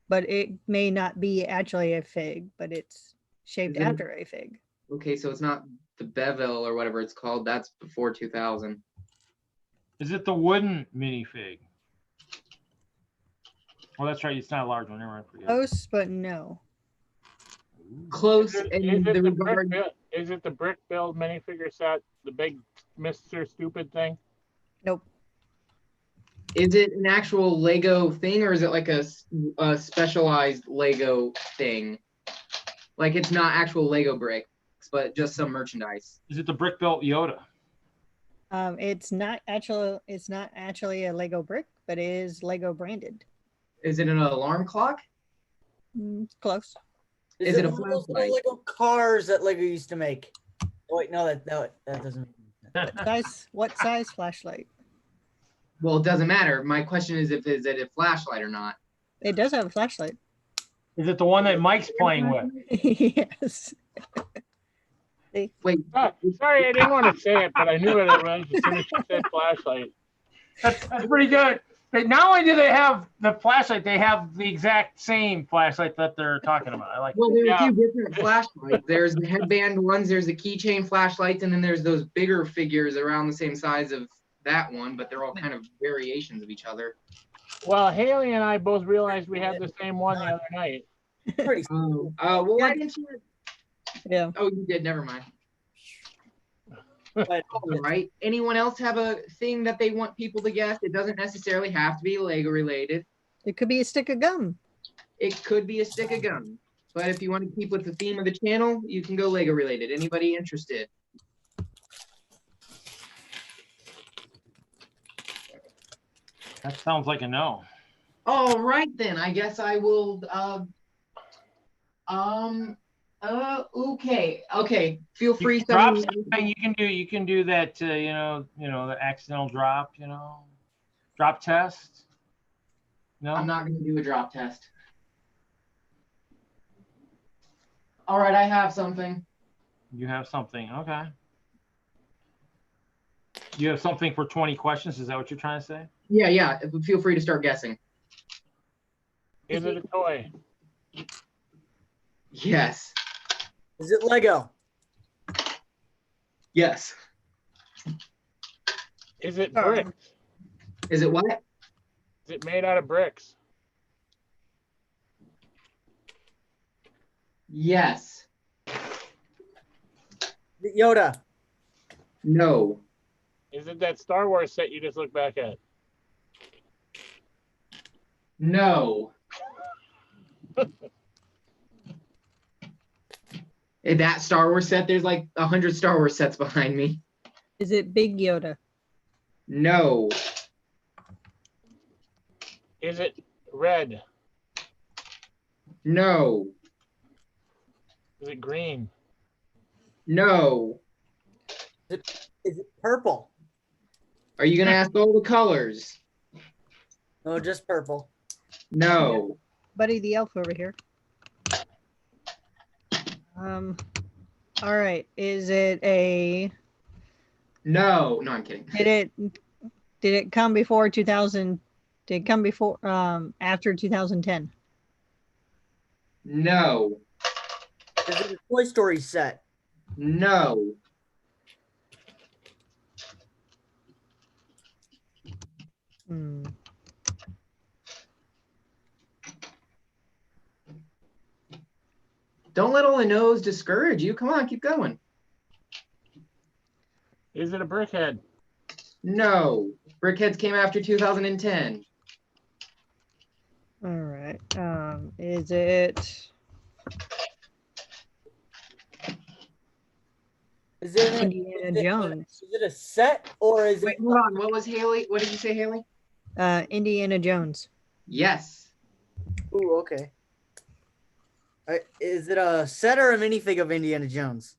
[SPEAKER 8] but it may not be actually a fig, but it's shaped after a fig.
[SPEAKER 2] Okay, so it's not the Bevel or whatever it's called. That's before 2000.
[SPEAKER 1] Is it the wooden minifig? Oh, that's right. It's not a large one. Never mind.
[SPEAKER 8] Close, but no.
[SPEAKER 2] Close.
[SPEAKER 4] Is it the brick build minifigure set? The big Mr. Stupid thing?
[SPEAKER 8] Nope.
[SPEAKER 2] Is it an actual Lego thing or is it like a specialized Lego thing? Like it's not actual Lego bricks, but just some merchandise.
[SPEAKER 1] Is it the brick built Yoda?
[SPEAKER 8] It's not actually a Lego brick, but it is Lego branded.
[SPEAKER 2] Is it an alarm clock?
[SPEAKER 8] Close.
[SPEAKER 2] Is it a
[SPEAKER 12] one of those
[SPEAKER 2] flashlight?
[SPEAKER 12] little Lego cars that Lego used to make? Oh, wait, no, that doesn't.
[SPEAKER 8] What size flashlight?
[SPEAKER 2] Well, it doesn't matter. My question is if is it a flashlight or not.
[SPEAKER 8] It does have a flashlight.
[SPEAKER 1] Is it the one that Mike's playing with?
[SPEAKER 8] Yes.
[SPEAKER 2] Wait,
[SPEAKER 4] Sorry, I didn't want to say it, but I knew what it was as soon as you said flashlight.
[SPEAKER 1] That's pretty good. But not only do they have the flashlight, they have the exact same flashlight that they're talking about. I like.
[SPEAKER 2] well, there's
[SPEAKER 1] Yeah.
[SPEAKER 2] a few different flashlights. There's the headband ones, there's the keychain flashlights, and then there's those bigger figures around the same size of that one, but they're all kind of variations of each other.
[SPEAKER 4] Well, Haley and I both realized we had the same one the other night.
[SPEAKER 12] Pretty.
[SPEAKER 2] Well, why didn't you?
[SPEAKER 8] Yeah.
[SPEAKER 2] Oh, you did. Never mind.
[SPEAKER 12] But
[SPEAKER 2] All right. Anyone else have a thing that they want people to guess? It doesn't necessarily have to be Lego related.
[SPEAKER 8] It could be a stick of gum.
[SPEAKER 2] It could be a stick of gum. But if you want to keep with the theme of the channel, you can go Lego related. Anybody interested?
[SPEAKER 1] That sounds like a no.
[SPEAKER 2] All right then. I guess I will. Okay. Feel free.
[SPEAKER 1] Drop
[SPEAKER 2] Somebody-
[SPEAKER 1] something. You can do that. The accidental drop. Drop test. No.
[SPEAKER 2] I'm not going to do a drop test. All right. I have something.
[SPEAKER 1] You have something. Okay. You have something for 20 questions. Is that what you're trying to say?
[SPEAKER 2] Yeah. Feel free to start guessing.
[SPEAKER 4] Is it a toy?
[SPEAKER 2] Yes.
[SPEAKER 12] is it Lego?
[SPEAKER 2] Yes.
[SPEAKER 4] Is it bricks?
[SPEAKER 2] Is it what?
[SPEAKER 4] Is it made out of bricks?
[SPEAKER 2] Yes.
[SPEAKER 12] Is it Yoda?
[SPEAKER 2] No.
[SPEAKER 4] Is it that Star Wars set you just looked back at?
[SPEAKER 2] No. That Star Wars set, there's like 100 Star Wars sets behind me.
[SPEAKER 8] Is it Big Yoda?
[SPEAKER 2] No.
[SPEAKER 4] Is it red?
[SPEAKER 2] No.
[SPEAKER 4] Is it green?
[SPEAKER 2] No.
[SPEAKER 12] Is it purple?
[SPEAKER 2] Are you going to ask all the colors?
[SPEAKER 12] No, just purple.
[SPEAKER 2] No.
[SPEAKER 8] Buddy the elf over here. All right. Is it a?
[SPEAKER 2] No. No, I'm kidding.
[SPEAKER 8] Did it come before 2000? Did it come before after 2010?
[SPEAKER 2] No.
[SPEAKER 12] Is it a Toy Story set?
[SPEAKER 2] No.
[SPEAKER 8] Hmm.
[SPEAKER 2] Don't let all the no's discourage you. Come on, keep going.
[SPEAKER 4] Is it a brickhead?
[SPEAKER 2] No. Brickheads came after 2010.
[SPEAKER 8] All right. Is it?
[SPEAKER 12] Is it
[SPEAKER 8] Indiana Jones?
[SPEAKER 12] Is it a set or is
[SPEAKER 2] Wait,
[SPEAKER 12] it?
[SPEAKER 2] hold on. What was Haley? What did you say, Haley?
[SPEAKER 8] Indiana Jones.
[SPEAKER 2] Yes.
[SPEAKER 12] Ooh, okay. Is it a set or a minifig of Indiana Jones?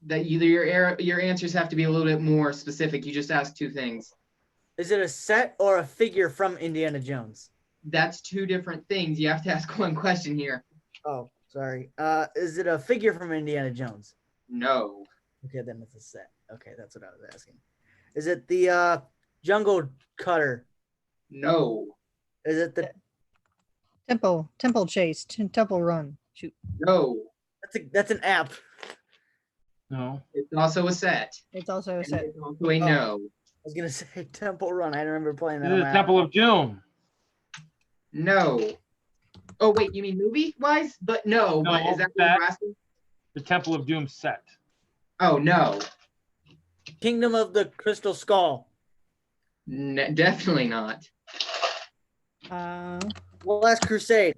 [SPEAKER 2] That either your answers have to be a little bit more specific. You just asked two things.
[SPEAKER 12] Is it a set or a figure from Indiana Jones?
[SPEAKER 2] That's two different things. You have to ask one question here.
[SPEAKER 12] Oh, sorry. Is it a figure from Indiana Jones?
[SPEAKER 2] No.
[SPEAKER 12] Okay, then it's a set. Okay, that's what I was asking. Is it the Jungle Cutter?
[SPEAKER 2] No.
[SPEAKER 12] Is it the?
[SPEAKER 8] Temple Chase. Temple Run. Shoot.
[SPEAKER 2] No.
[SPEAKER 12] That's an app.
[SPEAKER 1] No.
[SPEAKER 2] It's also a set.
[SPEAKER 8] It's also a
[SPEAKER 2] And
[SPEAKER 8] set.
[SPEAKER 2] it's also a no.
[SPEAKER 12] I was gonna say Temple Run. I remember playing that.
[SPEAKER 1] Is it
[SPEAKER 12] on
[SPEAKER 1] the
[SPEAKER 12] my
[SPEAKER 1] Temple
[SPEAKER 12] iPod.
[SPEAKER 1] of Doom?
[SPEAKER 2] No. Oh wait, you mean movie wise? But no.
[SPEAKER 1] No,
[SPEAKER 2] But is that what
[SPEAKER 1] that-
[SPEAKER 2] you're asking?
[SPEAKER 1] The Temple of Doom set.
[SPEAKER 2] Oh no.
[SPEAKER 12] Kingdom of the Crystal Skull.
[SPEAKER 2] Definitely not.
[SPEAKER 12] Last Crusade.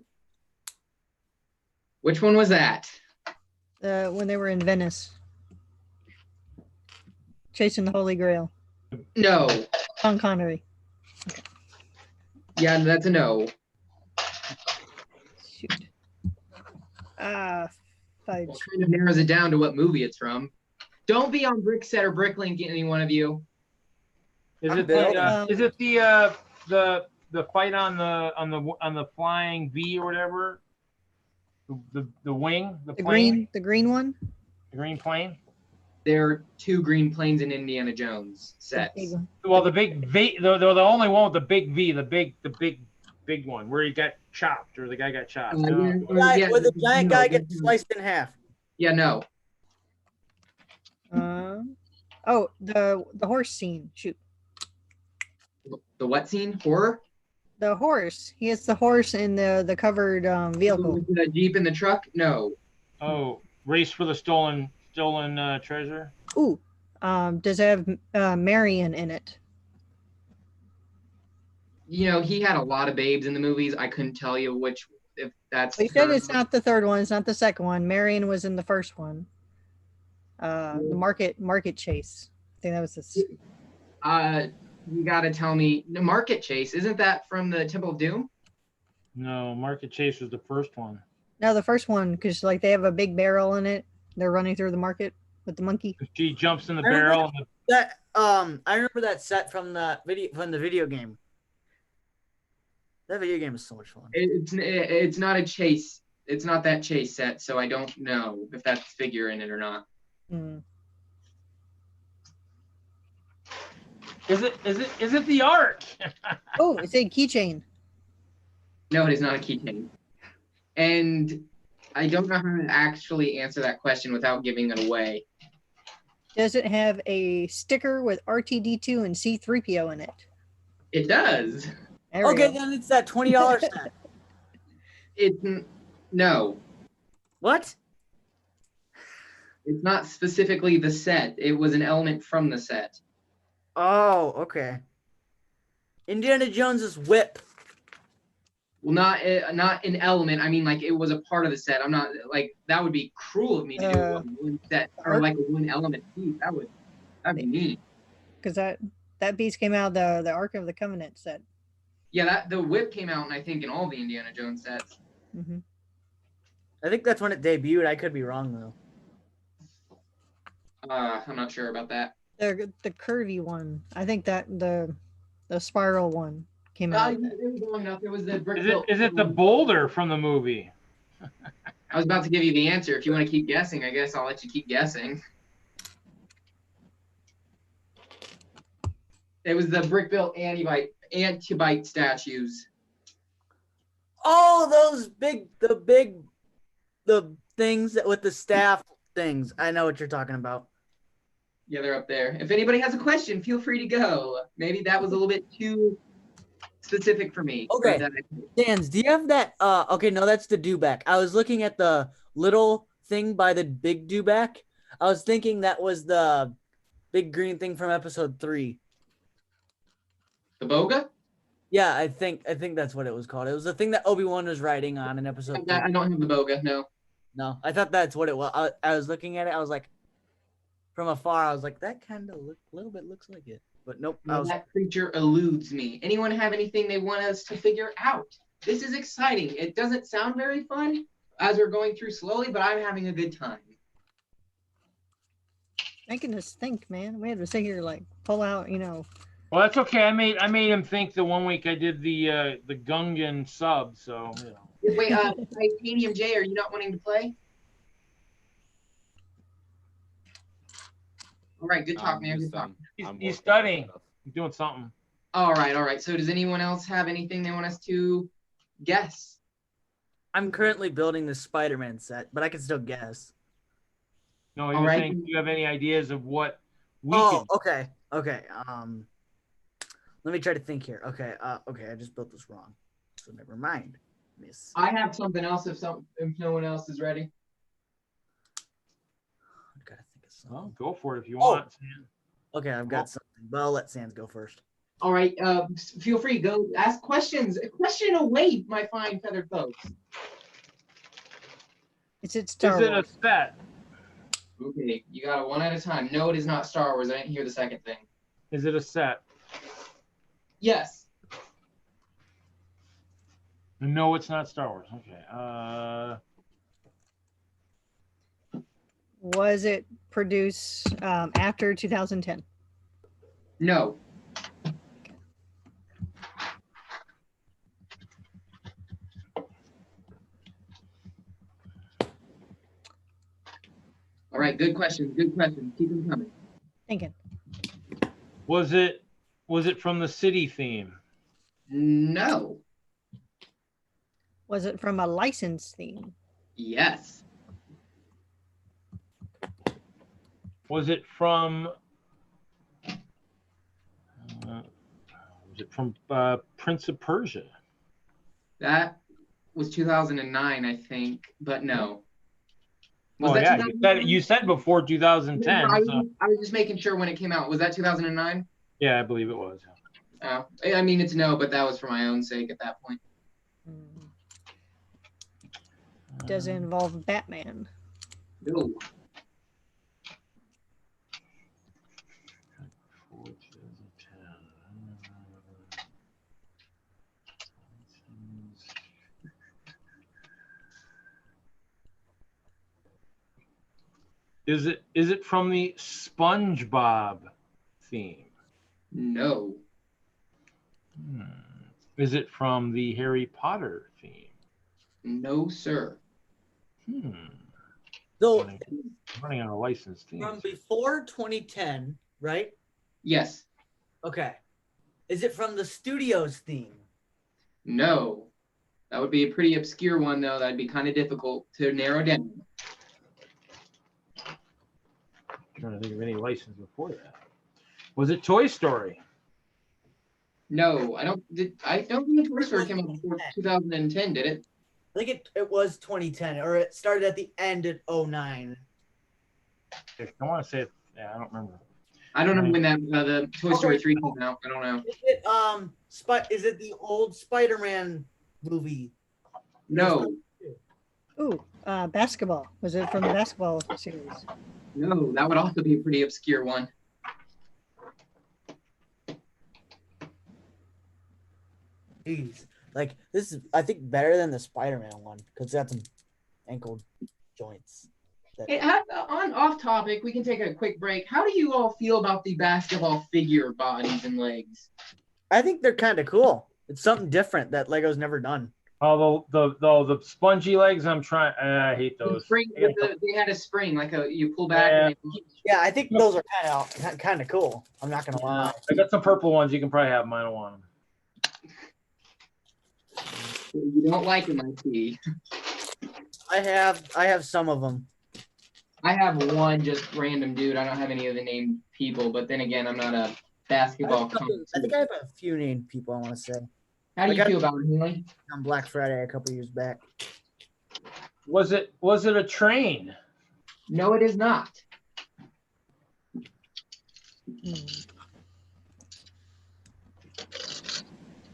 [SPEAKER 2] Which one was that?
[SPEAKER 8] When they were in Venice, chasing the Holy Grail.
[SPEAKER 2] No.
[SPEAKER 8] Sean Connery.
[SPEAKER 2] Yeah, that's a no.
[SPEAKER 8] Fudge.
[SPEAKER 2] Kind of narrows it down to what movie it's from. Don't be on Brickset or Bricklink, any one of you.
[SPEAKER 1] Is
[SPEAKER 2] I'm
[SPEAKER 1] it
[SPEAKER 2] Bill.
[SPEAKER 1] the fight on the flying V or whatever? The wing, the plane,
[SPEAKER 8] the green one.
[SPEAKER 1] the green plane.
[SPEAKER 2] There are 2 green planes in Indiana Jones sets.
[SPEAKER 8] Big one.
[SPEAKER 1] Well, the big V, the only one with the big V, the big one where he got chopped or the guy got chopped. No.
[SPEAKER 12] Where the giant
[SPEAKER 2] no,
[SPEAKER 12] guy gets
[SPEAKER 2] no.
[SPEAKER 12] sliced in half.
[SPEAKER 2] Yeah, no.
[SPEAKER 8] Oh, the horse scene. Shoot.
[SPEAKER 2] The what scene? Horror?
[SPEAKER 8] The horse. He has the horse in the covered vehicle.
[SPEAKER 2] The Jeep in the truck? No.
[SPEAKER 1] Oh, race for the stolen treasure.
[SPEAKER 8] Ooh. Does it have Marion in it?
[SPEAKER 2] You know, he had a lot of babes in the movies. I couldn't tell you which, if that's.
[SPEAKER 8] Well, you said it's not the third one. It's not the second one. Marion was in the first one. The market chase. I think that was this.
[SPEAKER 2] You got to tell me, the Market Chase, isn't that from the Temple of Doom?
[SPEAKER 1] No, Market Chase was the first one.
[SPEAKER 8] No, the first one, because like they have a big barrel in it. They're running through the market with the monkey.
[SPEAKER 1] She jumps in the barrel.
[SPEAKER 12] I remember that set from the video game. That video game is so much fun.
[SPEAKER 2] It's not a chase. It's not that chase set, so I don't know if that's figure in it or not.
[SPEAKER 1] Is it the Ark?
[SPEAKER 8] Oh, it's a keychain.
[SPEAKER 2] No, it is not a keychain. And I don't know how to actually answer that question without giving it away.
[SPEAKER 8] Does it have a sticker with R2-D2 and C-3PO in it?
[SPEAKER 2] It does.
[SPEAKER 12] Okay, then it's that $20 set.
[SPEAKER 2] No.
[SPEAKER 12] What?
[SPEAKER 2] It's not specifically the set. It was an element from the set.
[SPEAKER 12] Oh, okay. Indiana Jones's whip.
[SPEAKER 2] Well, not an element. I mean, like, it was a part of the set. I'm not, like, that would be cruel of me to do one set or like a one element piece. That'd be mean.
[SPEAKER 8] Because that piece came out the Ark of the Covenant set.
[SPEAKER 2] Yeah, the whip came out, and I think in all the Indiana Jones sets.
[SPEAKER 8] Mm-hmm.
[SPEAKER 12] I think that's when it debuted. I could be wrong though.
[SPEAKER 2] I'm not sure about that.
[SPEAKER 8] The curvy one. I think that the spiral one came out.
[SPEAKER 2] It was long enough. It was the brick.
[SPEAKER 1] Is it the boulder from the movie?
[SPEAKER 2] I was about to give you the answer. If you want to keep guessing, I guess I'll let you keep guessing. It was the brick-built antibite statues.
[SPEAKER 12] Oh, those the things that with the staff things. I know what you're talking about.
[SPEAKER 2] Yeah, they're up there. If anybody has a question, feel free to go. Maybe that was a little bit too specific for me.
[SPEAKER 12] Okay. Dans, do you have that? Okay, no, that's the dewback. I was looking at the little thing by the big dewback. I was thinking that was the big green thing from episode 3.
[SPEAKER 2] The boga?
[SPEAKER 12] Yeah, I think that's what it was called. It was the thing that Obi-Wan was riding on in episode 3.
[SPEAKER 2] I don't have the boga, no.
[SPEAKER 12] No, I thought that's what it was. I was looking at it. I was like, from afar, I was like, that kind of little bit looks like it. But nope.
[SPEAKER 2] That creature eludes me. Anyone have anything they want us to figure out? This is exciting. It doesn't sound very fun as we're going through slowly, but I'm having a good time.
[SPEAKER 8] Making us think, man. We had to sit here like pull out,
[SPEAKER 1] Well, that's okay. I made him think the one week I did the Gungan sub, so
[SPEAKER 2] Wait, Titanium J, are you not wanting to play? All right, good talk, man. Good talk.
[SPEAKER 1] He's studying. He's doing something.
[SPEAKER 2] All right. So does anyone else have anything they want us to guess?
[SPEAKER 12] I'm currently building the Spider-Man set, but I can still guess.
[SPEAKER 1] No, he was saying, do you have any ideas of what we can...
[SPEAKER 12] Okay. Let me try to think here. Okay, I just built this wrong. So never mind. Miss.
[SPEAKER 2] I have something else if no one else is ready.
[SPEAKER 12] I gotta think of something.
[SPEAKER 1] Well, go for it if you want, Sam.
[SPEAKER 12] Okay, I've got something. But I'll let Sans go first.
[SPEAKER 2] All right, feel free, go ask questions. A question away, my fine feathered folks.
[SPEAKER 8] Is it Star Wars?
[SPEAKER 1] Is it a set?
[SPEAKER 2] Okay, you got it one at a time. No, it is not Star Wars. I didn't hear the second thing.
[SPEAKER 1] Is it a set?
[SPEAKER 2] Yes.
[SPEAKER 1] No, it's not Star Wars. Okay.
[SPEAKER 8] Was it produced after 2010?
[SPEAKER 2] No. All right, good questions. Good questions. Keep them coming.
[SPEAKER 8] Thinking.
[SPEAKER 1] Was it from the city theme?
[SPEAKER 2] No.
[SPEAKER 8] Was it from a licensed theme?
[SPEAKER 2] Yes.
[SPEAKER 1] Was it from Prince of Persia?
[SPEAKER 2] That was 2009, I think, but no. Was
[SPEAKER 1] Oh
[SPEAKER 2] that
[SPEAKER 1] yeah,
[SPEAKER 2] 2009?
[SPEAKER 1] you said before 2010.
[SPEAKER 2] No, I
[SPEAKER 1] So
[SPEAKER 2] was just making sure when it came out. Was that 2009?
[SPEAKER 1] yeah, I believe it was.
[SPEAKER 2] Oh, I mean, it's no, but that was for my own sake at that point.
[SPEAKER 8] Does it involve Batman?
[SPEAKER 2] No.
[SPEAKER 1] Is it from the SpongeBob theme?
[SPEAKER 2] No.
[SPEAKER 1] Is it from the Harry Potter theme?
[SPEAKER 2] No, sir.
[SPEAKER 12] So
[SPEAKER 1] Running on a licensed theme.
[SPEAKER 12] from before 2010, right?
[SPEAKER 2] Yes.
[SPEAKER 12] Okay. Is it from the studio's theme?
[SPEAKER 2] No. That would be a pretty obscure one, though. That'd be kind of difficult to narrow down.
[SPEAKER 1] Trying to think of any license before that. Was it Toy Story?
[SPEAKER 2] No, I don't think Toy Story came out before 2010, did it?
[SPEAKER 12] I think it was 2010, or it started at the end at 09.
[SPEAKER 1] I want to say it. Yeah, I don't remember.
[SPEAKER 2] I don't know when that the Toy Story 3 came out. I don't know.
[SPEAKER 12] Is it the old Spider-Man movie?
[SPEAKER 2] No.
[SPEAKER 8] Ooh, basketball. Was it from the basketball series?
[SPEAKER 2] No, that would also be a pretty obscure one.
[SPEAKER 12] Jeez. Like, this is, I think, better than the Spider-Man one, because that's some ankle joints.
[SPEAKER 2] Hey, on off topic, we can take a quick break. How do you all feel about the basketball figure bodies and legs?
[SPEAKER 12] I think they're kind of cool. It's something different that Lego's never done.
[SPEAKER 1] Oh, the spongy legs. I hate those.
[SPEAKER 2] They had a spring, like you pull back.
[SPEAKER 12] Yeah, I think those are kind of cool. I'm not gonna lie.
[SPEAKER 1] I got some purple ones. You can probably have them. I don't want them.
[SPEAKER 2] You don't like them, I see.
[SPEAKER 12] I have some of them.
[SPEAKER 2] I have one just random dude. I don't have any of the named people, but then again, I'm not a basketball.
[SPEAKER 12] I think I have a few named people I want to say.
[SPEAKER 2] How do you feel about it, Healy?
[SPEAKER 12] On Black Friday a couple years back.
[SPEAKER 1] Was it a train?
[SPEAKER 2] No, it is not.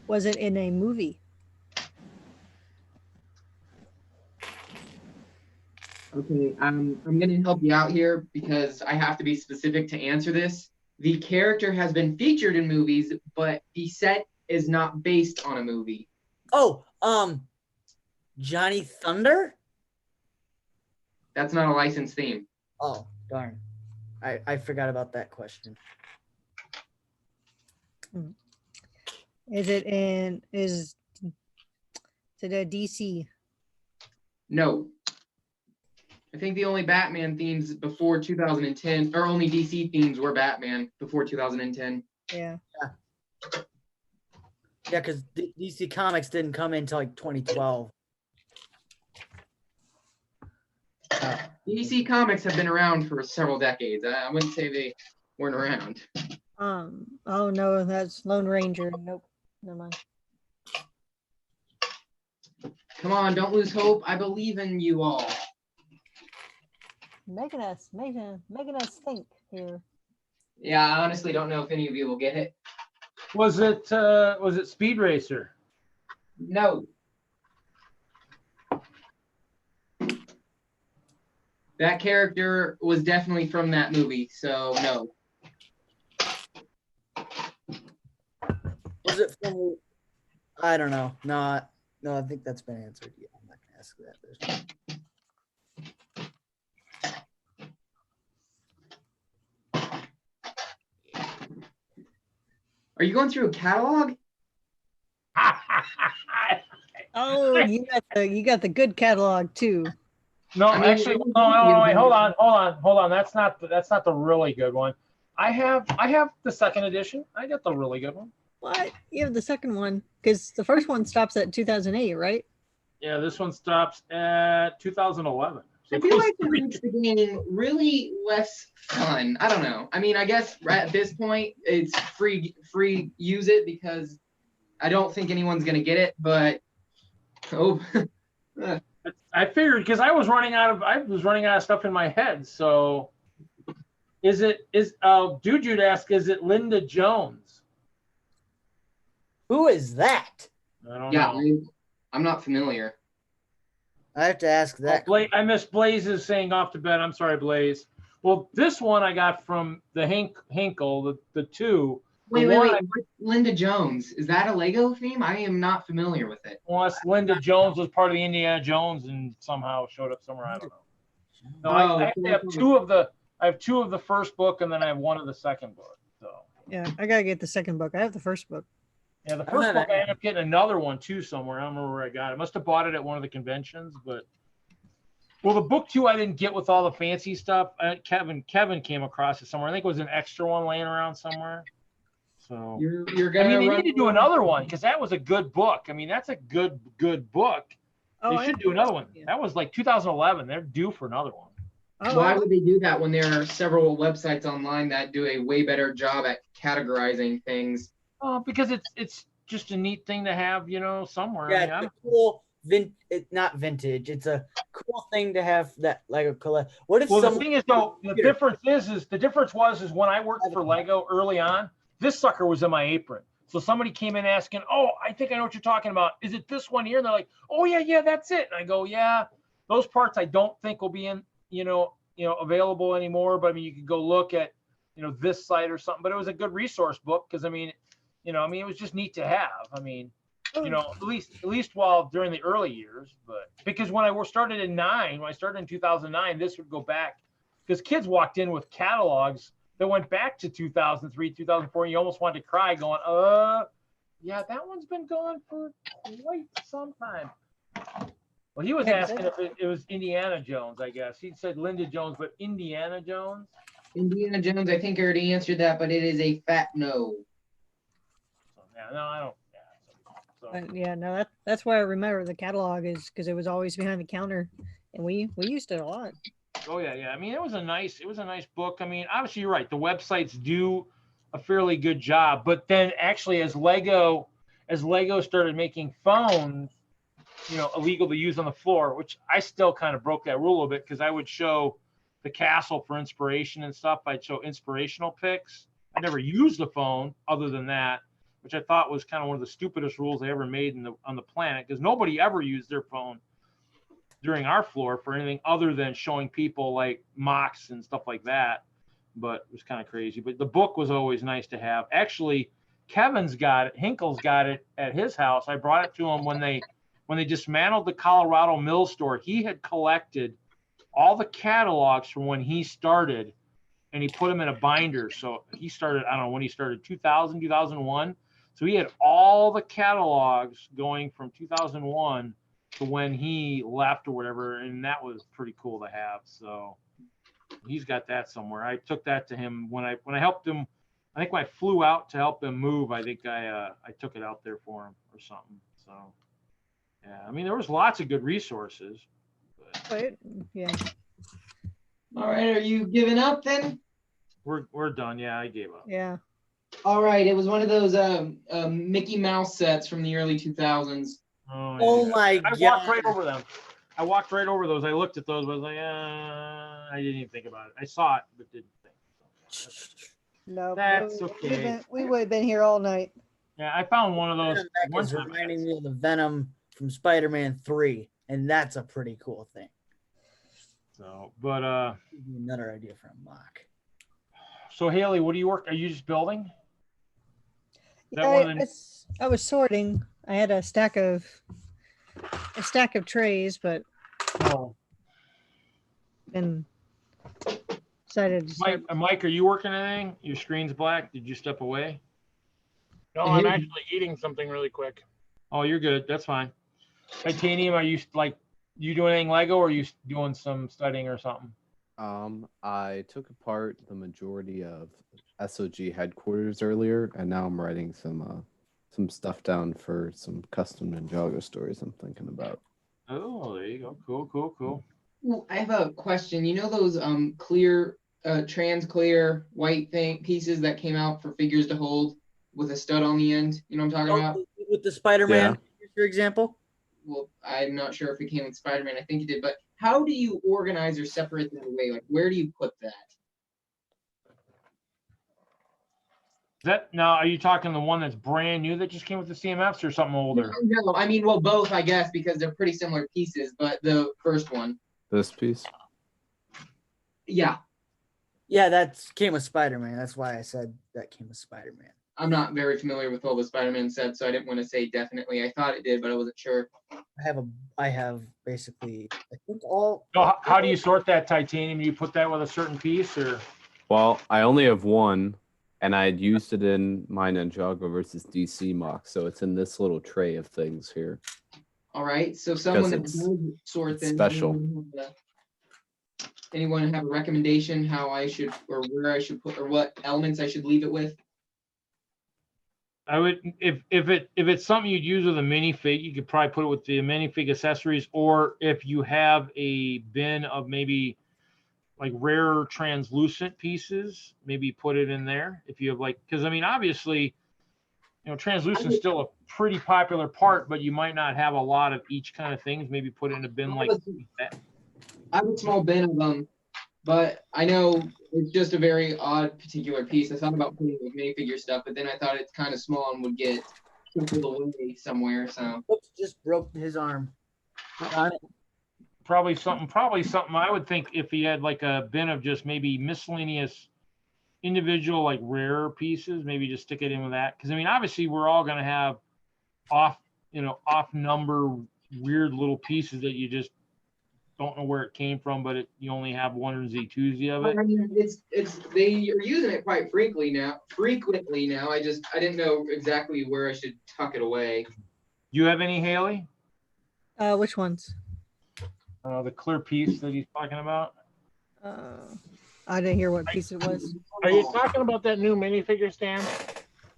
[SPEAKER 8] Was it in a movie?
[SPEAKER 2] Okay, I'm going to help you out here because I have to be specific to answer this. The character has been featured in movies, but the set is not based on a movie.
[SPEAKER 12] Oh, Johnny Thunder?
[SPEAKER 2] That's not a licensed theme.
[SPEAKER 12] Oh, darn. I forgot about that question.
[SPEAKER 8] Is it a DC?
[SPEAKER 2] No. I think the only Batman themes before 2010, or only DC themes were Batman before 2010.
[SPEAKER 8] Yeah.
[SPEAKER 12] Yeah, because DC Comics didn't come in until like 2012.
[SPEAKER 2] DC Comics have been around for several decades. I wouldn't say they weren't around.
[SPEAKER 8] Oh no, that's Lone Ranger. Nope. Never mind.
[SPEAKER 2] Come on, don't lose hope. I believe in you all.
[SPEAKER 8] Making us think here.
[SPEAKER 2] Yeah, I honestly don't know if any of you will get it.
[SPEAKER 1] Was it Speed Racer?
[SPEAKER 2] No. That character was definitely from that movie, so no.
[SPEAKER 12] Was it from? I don't know. No, I think that's been answered. Yeah, I'm not gonna ask that.
[SPEAKER 2] Are you going through a catalog?
[SPEAKER 8] Oh, you got the good catalog too.
[SPEAKER 1] No,
[SPEAKER 2] I mean,
[SPEAKER 1] actually,
[SPEAKER 2] it was
[SPEAKER 1] no, wait,
[SPEAKER 2] easy.
[SPEAKER 1] hold on. That's not the really good one. I have the second edition. I got the really good one.
[SPEAKER 8] What? You have the second one because the first one stops at 2008, right?
[SPEAKER 1] Yeah, this one stops at 2011. So
[SPEAKER 2] I
[SPEAKER 1] it
[SPEAKER 2] feel
[SPEAKER 1] goes
[SPEAKER 2] like that makes the game really less fun. I don't know. I mean, I guess at this point it's free use it because I don't think anyone's gonna get it. But
[SPEAKER 1] I figured because I was running out of stuff in my head. So dude, you'd ask, is it Linda Jones?
[SPEAKER 12] Who is that?
[SPEAKER 1] I don't
[SPEAKER 2] yeah,
[SPEAKER 1] know.
[SPEAKER 2] I'm not familiar.
[SPEAKER 12] I have to ask that.
[SPEAKER 1] I missed Blaze's saying off to bed. I'm sorry, Blaze. Well, this one I got from the Hinkle, the two.
[SPEAKER 2] Wait. What's Linda Jones? Is that a Lego theme? I am not familiar with it.
[SPEAKER 1] Unless Linda Jones was part of the Indiana Jones and somehow showed up somewhere. I don't know. No, I actually have two of the first book, and then I have one of the second book. So
[SPEAKER 8] Yeah, I gotta get the second book. I have the first book.
[SPEAKER 1] yeah, the first book I ended up getting another one too somewhere. I don't remember where I got it. I must have bought it at one of the conventions, but the book two I didn't get with all the fancy stuff. Kevin came across it somewhere. I think it was an extra one laying around somewhere. So
[SPEAKER 2] you're gonna.
[SPEAKER 1] I mean, they need to do another one because that was a good book. I mean, that's a good book. They should do another one. That was like 2011. They're due for another one.
[SPEAKER 2] Why would they do that when there are several websites online that do a way better job at categorizing things?
[SPEAKER 1] Because it's just a neat thing to have, somewhere.
[SPEAKER 12] Yeah, I mean, it's a cool not vintage. It's a cool thing to have that Lego collect. What if
[SPEAKER 1] the thing is though, the difference was when I worked for Lego early on, this sucker was in my apron. So somebody came in asking, "Oh, I think I know what you're talking about. Is it this one here?" And they're like, "Oh yeah, that's it." And I go, "Yeah, those parts I don't think will be in, available anymore. But I mean, you could go look at, this site or something." But it was a good resource book because I mean, it was just neat to have. I mean, at least while during the early years. But because when I started in 2009, this would go back because kids walked in with catalogs that went back to 2003, 2004. And you almost wanted to cry, going, yeah, that one's been gone for quite some time. Well, he was asking if it was Indiana Jones, I guess. He said Linda Jones, but Indiana Jones?
[SPEAKER 2] Indiana Jones, I think I already answered that, but it is a fat no.
[SPEAKER 1] So, yeah, no, I don't.
[SPEAKER 8] Yeah, no, that's why I remember the catalog is because it was always behind the counter, and we used it a lot.
[SPEAKER 1] Oh yeah. I mean, it was a nice book. I mean, obviously you're right. The websites do a fairly good job, but then actually as Lego started making phones, illegal to use on the floor, which I still kind of broke that rule a little bit because I would show the castle for inspiration and stuff. I'd show inspirational pics. I never used the phone other than that, which I thought was kind of one of the stupidest rules they ever made on the planet because nobody ever used their phone during our floor for anything other than showing people like mocks and stuff like that. But it was kind of crazy. But the book was always nice to have. Actually, Kevin's got it. Hinkle's got it at his house. I brought it to him when they dismantled the Colorado Mill store. He had collected all the catalogs from when he started, and he put them in a binder. So he started, I don't know when he started, 2000, 2001. So he had all the catalogs going from 2001 to when he left or whatever, and that was pretty cool to have. So he's got that somewhere. I took that to him when I helped him. I think when I flew out to help him move, I think I took it out there for him or something. So yeah, I mean there was lots of good resources.
[SPEAKER 8] But, yeah.
[SPEAKER 2] All right, are you giving up then?
[SPEAKER 1] We're done. Yeah, I gave up.
[SPEAKER 8] Yeah.
[SPEAKER 2] All right, it was one of those Mickey Mouse sets from the early 2000s.
[SPEAKER 12] Oh my God.
[SPEAKER 1] I walked right over them. I walked right over those. I looked at those, but I was like, I didn't even think about it. I saw it, but didn't think. So
[SPEAKER 8] no,
[SPEAKER 1] that's okay.
[SPEAKER 8] We would have been here all night.
[SPEAKER 1] Yeah, I found one of those.
[SPEAKER 12] One time reminding me of the Venom from Spider-Man 3, and that's a pretty cool thing.
[SPEAKER 1] So, but
[SPEAKER 12] another idea for a mock.
[SPEAKER 1] So Haley, what do you work? Are you just building?
[SPEAKER 8] Yeah, I was sorting. I had a stack of trays, but then decided to
[SPEAKER 1] Mike, are you working anything? Your screen's black. Did you step away?
[SPEAKER 4] No, I'm actually eating something really quick.
[SPEAKER 1] Oh, you're good. That's fine. Titanium, are you like you doing anything Lego or are you doing some studying or something?
[SPEAKER 9] I took apart the majority of SOG headquarters earlier, and now I'm writing some stuff down for some custom Ninjago stories I'm thinking about.
[SPEAKER 1] Oh, there you go. Cool.
[SPEAKER 2] Well, I have a question. You know those clear, trans clear white pieces that came out for figures to hold with a stud on the end? You know what I'm talking about?
[SPEAKER 12] With the Spider-Man, for example.
[SPEAKER 2] Well, I'm not sure if it came with Spider-Man. I think it did. But how do you organize or separate them away? Like, where do you put that?
[SPEAKER 1] Now, are you talking the one that's brand new that just came with the CMFs or something older?
[SPEAKER 2] No, I mean, well, both, I guess, because they're pretty similar pieces. But the first one.
[SPEAKER 9] This piece?
[SPEAKER 2] Yeah.
[SPEAKER 12] Yeah, that came with Spider-Man. That's why I said that came with Spider-Man.
[SPEAKER 2] I'm not very familiar with all the Spider-Man sets, so I didn't want to say definitely. I thought it did, but I wasn't sure.
[SPEAKER 12] I have basically, I think all.
[SPEAKER 1] So how do you sort that titanium? You put that with a certain piece, or?
[SPEAKER 9] Well, I only have one, and I had used it in my Ninjago versus DC mock, so it's in this little tray of things here.
[SPEAKER 2] All right, so someone that does sort things.
[SPEAKER 9] Special.
[SPEAKER 2] Anyone have a recommendation how I should, or where I should put, or what elements I should leave it with?
[SPEAKER 1] I would, if it's something you'd use with a minifig, you could probably put it with the minifig accessories, or if you have a bin of maybe like rarer translucent pieces, maybe put it in there. If you have like, because I mean, obviously, you know, translucent is still a pretty popular part, but you might not have a lot of each kind of things. Maybe put it in a bin like that.
[SPEAKER 2] I have a small bin of them, but I know it's just a very odd particular piece. I thought about putting like minifigure stuff, but then I thought it's kind of small and would get shuffled away somewhere. So
[SPEAKER 12] Oops, just broke his arm.
[SPEAKER 1] Probably something I would think if he had like a bin of just maybe miscellaneous individual like rarer pieces, maybe just stick it in with that. Because I mean, obviously we're all gonna have off number weird little pieces that you just don't know where it came from, but you only have one or Z2Z of it.
[SPEAKER 2] I mean, it's they are using it quite frequently now. I didn't know exactly where I should tuck it away.
[SPEAKER 1] You have any, Haley?
[SPEAKER 8] Which ones?
[SPEAKER 1] The clear piece that he's talking about.
[SPEAKER 8] I didn't hear what piece it was.
[SPEAKER 4] Are you talking about that new minifigure stand?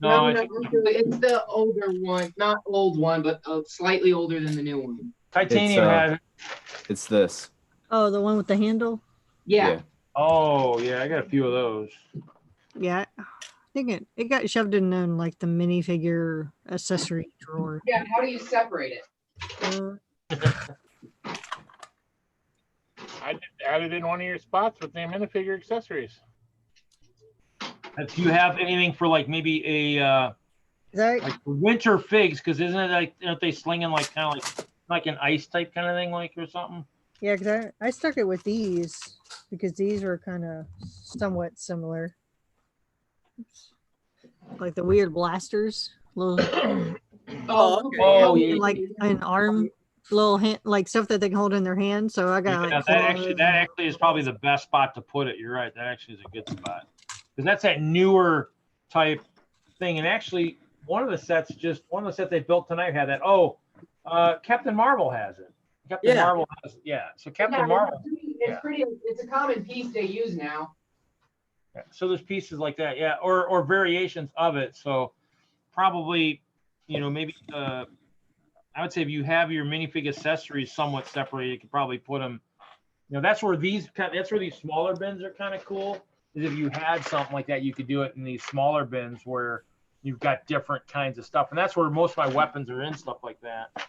[SPEAKER 2] No, it's the older one, not old one, but slightly older than the new one.
[SPEAKER 1] Titanium has it.
[SPEAKER 9] It's this.
[SPEAKER 8] Oh, the one with the handle?
[SPEAKER 2] Yeah.
[SPEAKER 1] Oh, yeah, I got a few of those.
[SPEAKER 8] Yeah, I think it got shoved in like the minifigure accessory drawer.
[SPEAKER 2] Yeah, how do you separate it?
[SPEAKER 4] I just added in one of your spots with the minifigure accessories.
[SPEAKER 1] If you have anything for like maybe a like winter figs, because isn't it like, aren't they slinging like kind of like an ice type kind of thing, like, or something?
[SPEAKER 8] Yeah, because I stuck it with these because these were kind of somewhat similar. Oops. Like the weird blasters. Little,
[SPEAKER 2] yeah.
[SPEAKER 8] Like an arm, little hand, like stuff that they can hold in their hand. So I got like
[SPEAKER 1] that actually is probably the best spot to put it. You're right. That actually is a good spot. Because that's that newer type thing. And actually, one of the sets they built tonight had that. Captain Marvel has it. Captain Marvel has it. Yeah. So Captain Marvel.
[SPEAKER 2] It's a common piece they use now.
[SPEAKER 1] Yeah. So there's pieces like that, yeah, or variations of it. So probably, maybe I would say if you have your minifig accessories somewhat separated, you could probably put them. That's where these smaller bins are kind of cool. Is if you had something like that, you could do it in these smaller bins where you've got different kinds of stuff, and that's where most of my weapons are in, stuff like that. I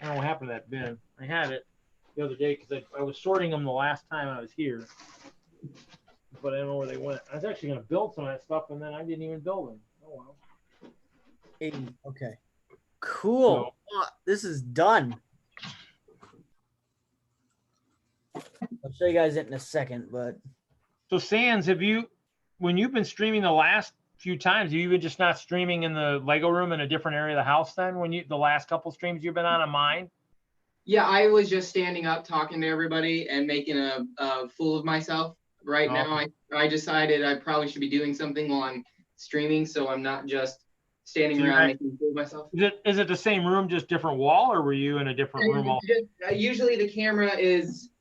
[SPEAKER 1] don't know what happened to that bin. I had it the other day because I was sorting them the last time I was here, but I don't know where they went. I was actually going to build some of that stuff, and then I didn't even build them. Oh well.
[SPEAKER 12] Okay. Cool. This is done. I'll show you guys it in a second, but.
[SPEAKER 1] So Sans, when you've been streaming the last few times, have you been just not streaming in the Lego room in a different area of the house then the last couple streams you've been on mine?
[SPEAKER 2] Yeah, I was just standing up talking to everybody and making a fool of myself. Now, I decided I probably should be doing something while I'm streaming, so I'm not just standing
[SPEAKER 1] So you're
[SPEAKER 2] around
[SPEAKER 1] at-
[SPEAKER 2] making a fool of myself.
[SPEAKER 1] Is it the same room, just different wall, or were you in a different room? All
[SPEAKER 2] Usually the camera is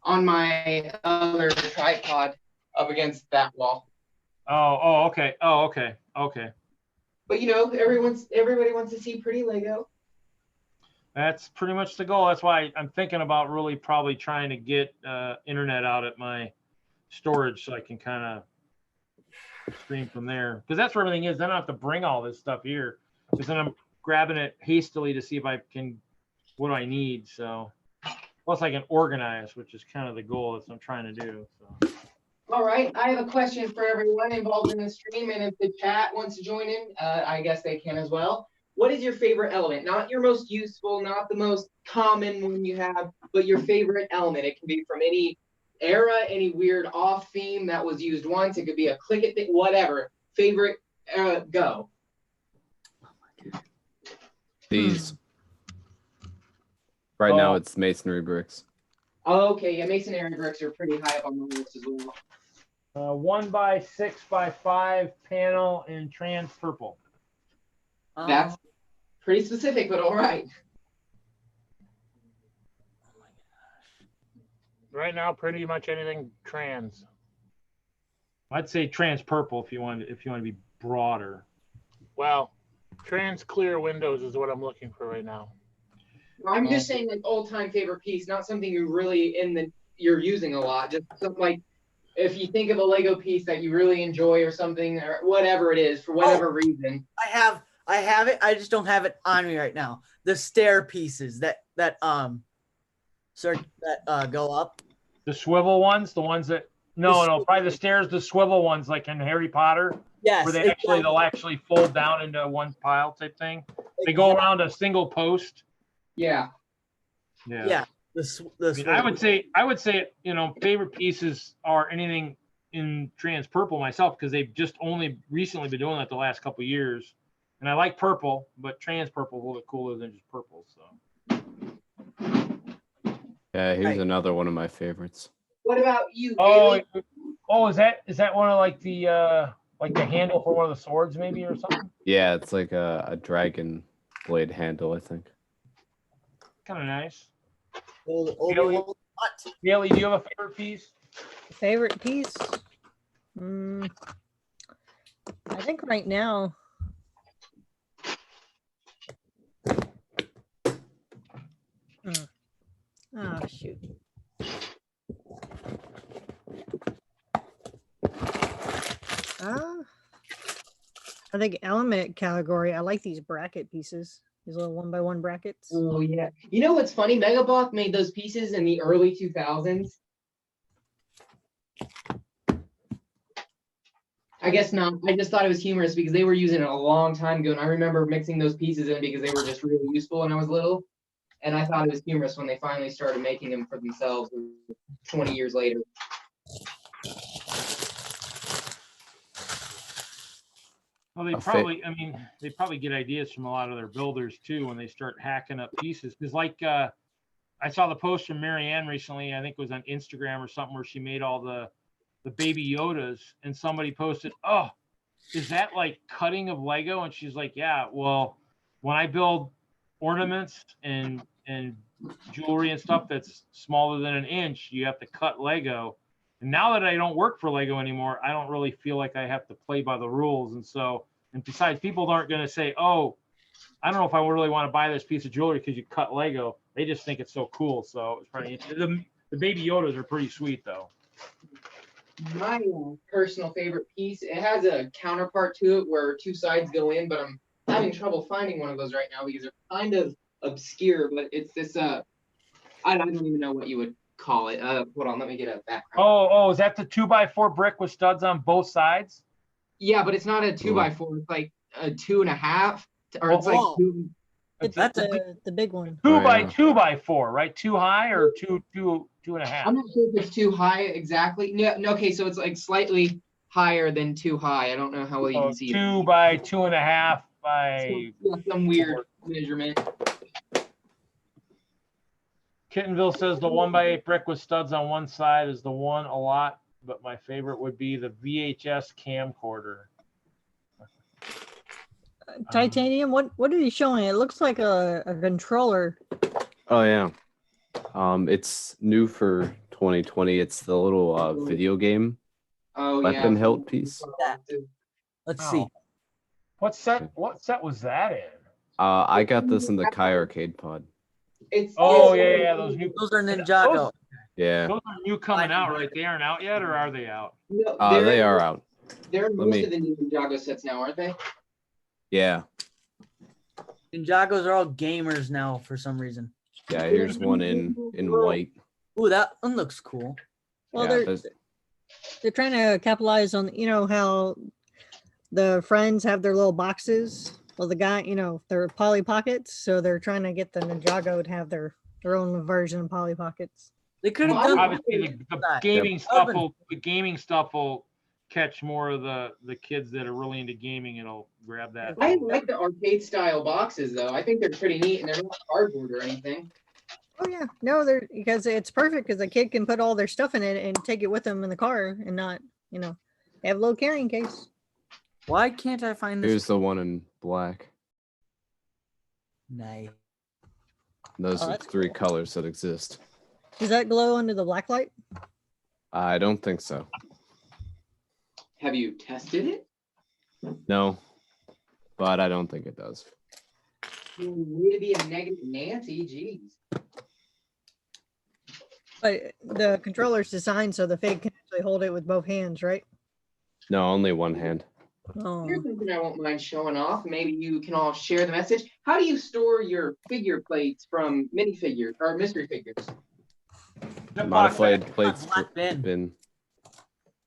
[SPEAKER 2] on my other tripod up against that wall.
[SPEAKER 1] Okay. Okay.
[SPEAKER 2] But you know, everybody wants to see pretty Lego.
[SPEAKER 1] That's pretty much the goal. That's why I'm thinking about really probably trying to get internet out at my storage so I can kind of stream from there. Because that's where everything is. Then I don't have to bring all this stuff here. Because then I'm grabbing it hastily to see if I can, what do I need? So plus I can organize, which is kind of the goal that I'm trying to do. So.
[SPEAKER 2] All right, I have a question for everyone involved in the stream, and if the chat wants to join in, I guess they can as well. What is your favorite element? Not your most useful, not the most common one you have, but your favorite element. It can be from any era, any weird off theme that was used once. It could be a click it thing, whatever. Favorite, go.
[SPEAKER 9] These. Right now it's masonry bricks.
[SPEAKER 2] Okay, yeah, masonry bricks are pretty high up on the list as well.
[SPEAKER 1] 1x6x5 panel in trans purple.
[SPEAKER 2] That's pretty specific, but all right.
[SPEAKER 4] Right now, pretty much anything trans.
[SPEAKER 1] I'd say trans purple if you want to be broader.
[SPEAKER 4] Well, trans clear windows is what I'm looking for right now.
[SPEAKER 2] I'm just saying like all-time favorite piece, not something you're using a lot. Just something like if you think of a Lego piece that you really enjoy or something or whatever it is for whatever reason.
[SPEAKER 12] I have it. I just don't have it on me right now. The stair pieces that go up.
[SPEAKER 1] The swivel ones, the ones that no, probably the stairs, the swivel ones like in Harry Potter.
[SPEAKER 12] Yes,
[SPEAKER 1] where they'll actually fold down into one pile type thing. They go around a single post.
[SPEAKER 2] Yeah.
[SPEAKER 12] Yeah.
[SPEAKER 1] I would say, favorite pieces are anything in trans purple myself because they've just only recently been doing that the last couple of years. And I like purple, but trans purple is a little bit cooler than just purple. So.
[SPEAKER 9] Yeah, here's another one of my favorites.
[SPEAKER 2] What about you?
[SPEAKER 1] Is that one of like the handle for one of the swords maybe or something?
[SPEAKER 9] Yeah, it's like a dragon blade handle, I think.
[SPEAKER 1] Kind of nice.
[SPEAKER 8] Bailey,
[SPEAKER 1] do you have a favorite piece?
[SPEAKER 8] Favorite piece? I think right now. Oh, shoot. I think element category. I like these bracket pieces. These little 1x1 brackets.
[SPEAKER 2] Oh yeah. You know what's funny? Megablock made those pieces in the early 2000s. I guess not. I just thought it was humorous because they were using it a long time ago, and I remember mixing those pieces in because they were just really useful when I was little. And I thought it was humorous when they finally started making them for themselves 20 years later.
[SPEAKER 1] Well, they probably get ideas from a lot of their builders too when they start hacking up pieces. Because I saw the post from Marianne recently, I think it was on Instagram or something, where she made all the baby Yodas, and somebody posted, "Oh, is that like cutting of Lego?" And she's like, "Yeah, well, when I build ornaments and jewelry and stuff that's smaller than an inch, you have to cut Lego. And now that I don't work for Lego anymore, I don't really feel like I have to play by the rules. And besides, people aren't going to say, oh, I don't know if I really want to buy this piece of jewelry because you cut Lego. They just think it's so cool. So it's probably, the baby Yodas are pretty sweet though.
[SPEAKER 2] My personal favorite piece, it has a counterpart to it where two sides go in, but I'm having trouble finding one of those right now because they're kind of obscure, but it's this, I don't even know what you would call it. Hold on, let me get a background.
[SPEAKER 1] Oh, is that the 2x4 brick with studs on both sides?
[SPEAKER 2] Yeah, but it's not a 2x4. It's like a 2.5, or it's like two.
[SPEAKER 8] That's the big one.
[SPEAKER 1] 2x4, right? Too high or two and a half?
[SPEAKER 2] I'm not sure if it's too high exactly. No, okay, so it's like slightly higher than too high. I don't know how well you can see
[SPEAKER 1] 2 by 2.5 by
[SPEAKER 2] some weird measurement.
[SPEAKER 1] Kittenville says the 1x8 brick with studs on one side is the one a lot, but my favorite would be the VHS camcorder.
[SPEAKER 8] Titanium. What are you showing? It looks like a controller.
[SPEAKER 9] Oh yeah. It's new for 2020. It's the little video game weapon hilt piece.
[SPEAKER 12] Let's
[SPEAKER 1] Oh.
[SPEAKER 12] see.
[SPEAKER 1] What set was that in?
[SPEAKER 9] I got this in the Kai arcade pod.
[SPEAKER 1] Yeah, those new.
[SPEAKER 12] Those are Ninjago.
[SPEAKER 9] Yeah.
[SPEAKER 1] Those are new coming out, right? They aren't out yet, or are they out?
[SPEAKER 2] No,
[SPEAKER 9] They are out.
[SPEAKER 2] They're
[SPEAKER 9] Let
[SPEAKER 2] most
[SPEAKER 9] me-
[SPEAKER 2] of the new Ninjago sets now, aren't they?
[SPEAKER 9] Yeah.
[SPEAKER 12] Ninjagos are all gamers now for some reason.
[SPEAKER 9] Yeah, here's one in white.
[SPEAKER 12] Ooh, that one looks cool.
[SPEAKER 8] Well,
[SPEAKER 9] Yeah,
[SPEAKER 8] they're trying to capitalize on, you know, how the friends have their little boxes. Well, the guy, you know, they're Polly Pockets, so they're trying to get the Ninjago to have their own version of Polly Pockets.
[SPEAKER 12] They could have
[SPEAKER 1] Well,
[SPEAKER 12] done
[SPEAKER 1] obviously the gaming stuff will catch more of the kids that are really into gaming, and will grab that.
[SPEAKER 2] I like the arcade style boxes though. I think they're pretty neat and they're not cardboard or anything.
[SPEAKER 8] Oh yeah, no, they're because it's perfect because the kid can put all their stuff in it and take it with them in the car and not, you know, have a little carrying case.
[SPEAKER 12] Why can't I find this?
[SPEAKER 9] Here's the one in black.
[SPEAKER 12] Nice.
[SPEAKER 9] Those are 3 colors that exist.
[SPEAKER 8] Does that glow under the black light?
[SPEAKER 9] I don't think so.
[SPEAKER 2] Have you tested it?
[SPEAKER 9] No, but I don't think it does.
[SPEAKER 2] Way to be a negative Nancy, geez.
[SPEAKER 8] But the controller's designed so the Fig can actually hold it with both hands, right?
[SPEAKER 9] No, only one hand.
[SPEAKER 8] Oh.
[SPEAKER 2] Here's something I won't mind showing off. Maybe you can all share the message. How do you store your figure plates from minifigures or mystery figures?
[SPEAKER 9] Modified plates
[SPEAKER 12] Black bin.
[SPEAKER 9] bin.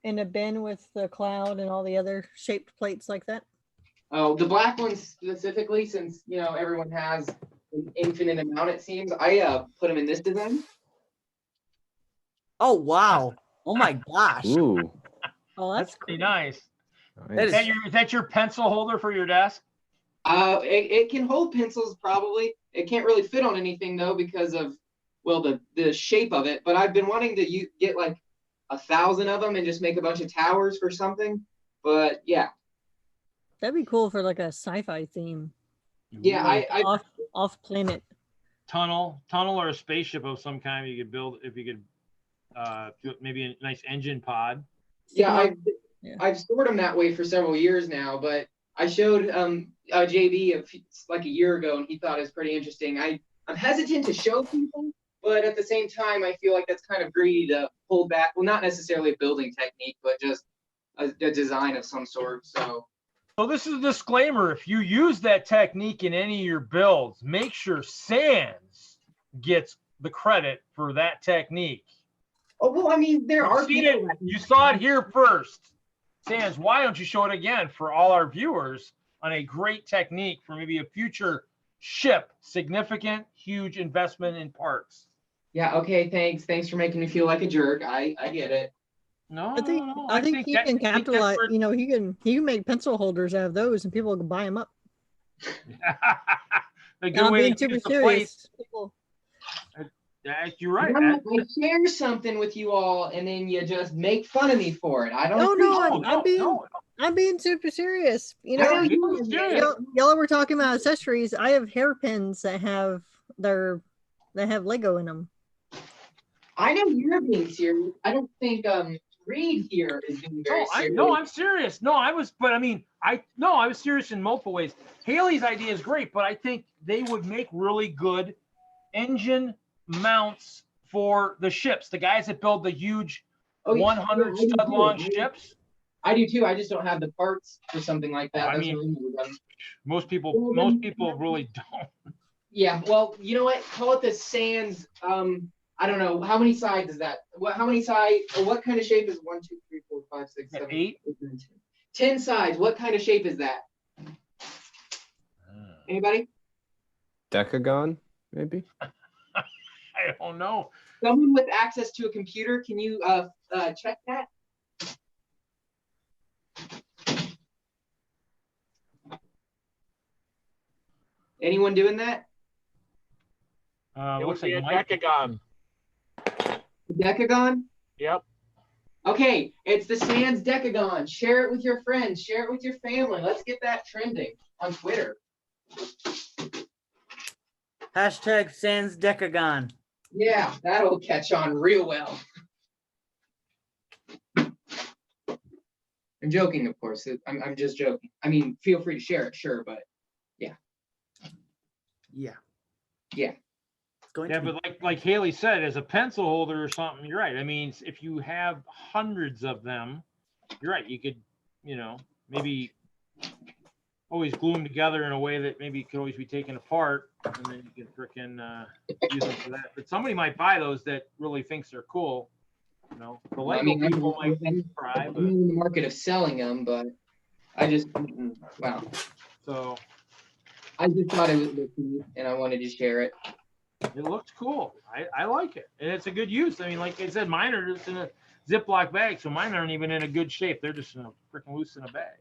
[SPEAKER 8] In a bin with the cloud and all the other shaped plates like that.
[SPEAKER 2] Oh, the black ones specifically, since you know everyone has an infinite amount, it seems. I put them in this design.
[SPEAKER 12] Oh wow! Oh my gosh!
[SPEAKER 9] Ooh.
[SPEAKER 8] Oh,
[SPEAKER 1] That's pretty nice.
[SPEAKER 9] Nice.
[SPEAKER 1] Is that your pencil holder for your desk?
[SPEAKER 2] It can hold pencils probably. It can't really fit on anything though because of the shape of it. But I've been wanting to get like 1,000 of them and just make a bunch of towers for something. But yeah.
[SPEAKER 8] That'd be cool for like a sci-fi theme.
[SPEAKER 2] Yeah,
[SPEAKER 8] Like
[SPEAKER 2] I
[SPEAKER 8] off planet.
[SPEAKER 1] Tunnel or a spaceship of some kind you could build if you could do maybe a nice engine pod.
[SPEAKER 2] Yeah, I've stored them that way for several years now, but I showed JB like a year ago, and he thought it was pretty interesting. I'm hesitant to show people, but at the same time, I feel like that's kind of greedy to hold back. Well, not necessarily a building technique, but just a design of some sort. So
[SPEAKER 1] this is a disclaimer. If you use that technique in any of your builds, make sure Sans gets the credit for that technique.
[SPEAKER 2] Oh, well, I mean,
[SPEAKER 1] You saw it here first. Sans, why don't you show it again for all our viewers on a great technique for maybe a future ship, significant, huge investment in parts?
[SPEAKER 2] Yeah, okay, thanks for making me feel like a jerk. I get it.
[SPEAKER 1] No,
[SPEAKER 8] I think he can capitalize. You know, he can make pencil holders out of those, and people can buy them up.
[SPEAKER 1] A good
[SPEAKER 8] I'm
[SPEAKER 1] way
[SPEAKER 8] being
[SPEAKER 1] to
[SPEAKER 8] super
[SPEAKER 1] use the
[SPEAKER 8] serious.
[SPEAKER 1] You're right.
[SPEAKER 2] I share something with you all, and then you just make fun of me for it. I don't.
[SPEAKER 8] I'm being super serious. You
[SPEAKER 2] I
[SPEAKER 8] know,
[SPEAKER 2] know you're serious.
[SPEAKER 8] y'all were talking about accessories. I have hairpins that have Lego in them.
[SPEAKER 2] I know you're being serious. I don't think Reed here is being very serious.
[SPEAKER 1] I'm serious. I was serious in multiple ways. Haley's idea is great, but I think they would make really good engine mounts for the ships. The guys that build the huge 100 stud long ships.
[SPEAKER 2] I do too. I just don't have the parts for something like that.
[SPEAKER 1] I mean, most people really don't.
[SPEAKER 2] Yeah. Well, you know what? Call it the Sans. I don't know how many sides is that. What kind of shape is 1, 2, 3, 4, 5, 6, 7,
[SPEAKER 1] 8,
[SPEAKER 2] 10 sides? What kind of shape is that? Anybody?
[SPEAKER 9] Decagon, maybe.
[SPEAKER 1] I don't know.
[SPEAKER 2] Someone with access to a computer, can you check that? Anyone doing that?
[SPEAKER 4] It would be a decagon.
[SPEAKER 2] Decagon?
[SPEAKER 4] Yep.
[SPEAKER 2] Okay, it's the Sans Decagon. Share it with your friends. Share it with your family. Let's get that trending. on Twitter.
[SPEAKER 12] Hashtag sans decagon.
[SPEAKER 2] Yeah, that'll catch on real well. I'm joking, of course. I'm just joking. I mean, feel free to share it, sure, but yeah.
[SPEAKER 12] Yeah.
[SPEAKER 2] Yeah.
[SPEAKER 12] It's going
[SPEAKER 1] Yeah,
[SPEAKER 12] to be.
[SPEAKER 1] but like Haley said, as a pencil holder or something, you're right. I mean, if you have hundreds of them, you're right. You could, maybe always glue them together in a way that maybe could always be taken apart, and then you can frickin' use them for that. But somebody might buy those that really thinks they're cool. The
[SPEAKER 2] Well, I
[SPEAKER 1] Lego
[SPEAKER 2] mean,
[SPEAKER 1] people might try,
[SPEAKER 2] I'm
[SPEAKER 1] but
[SPEAKER 2] in the market of selling them, but I just, wow.
[SPEAKER 1] so
[SPEAKER 2] I just thought it was neat, and I wanted to share it.
[SPEAKER 1] it looks cool. I like it, and it's a good use. I mean, like I said, mine are just in a Ziploc bag, so mine aren't even in a good shape. They're just freaking loose in a bag.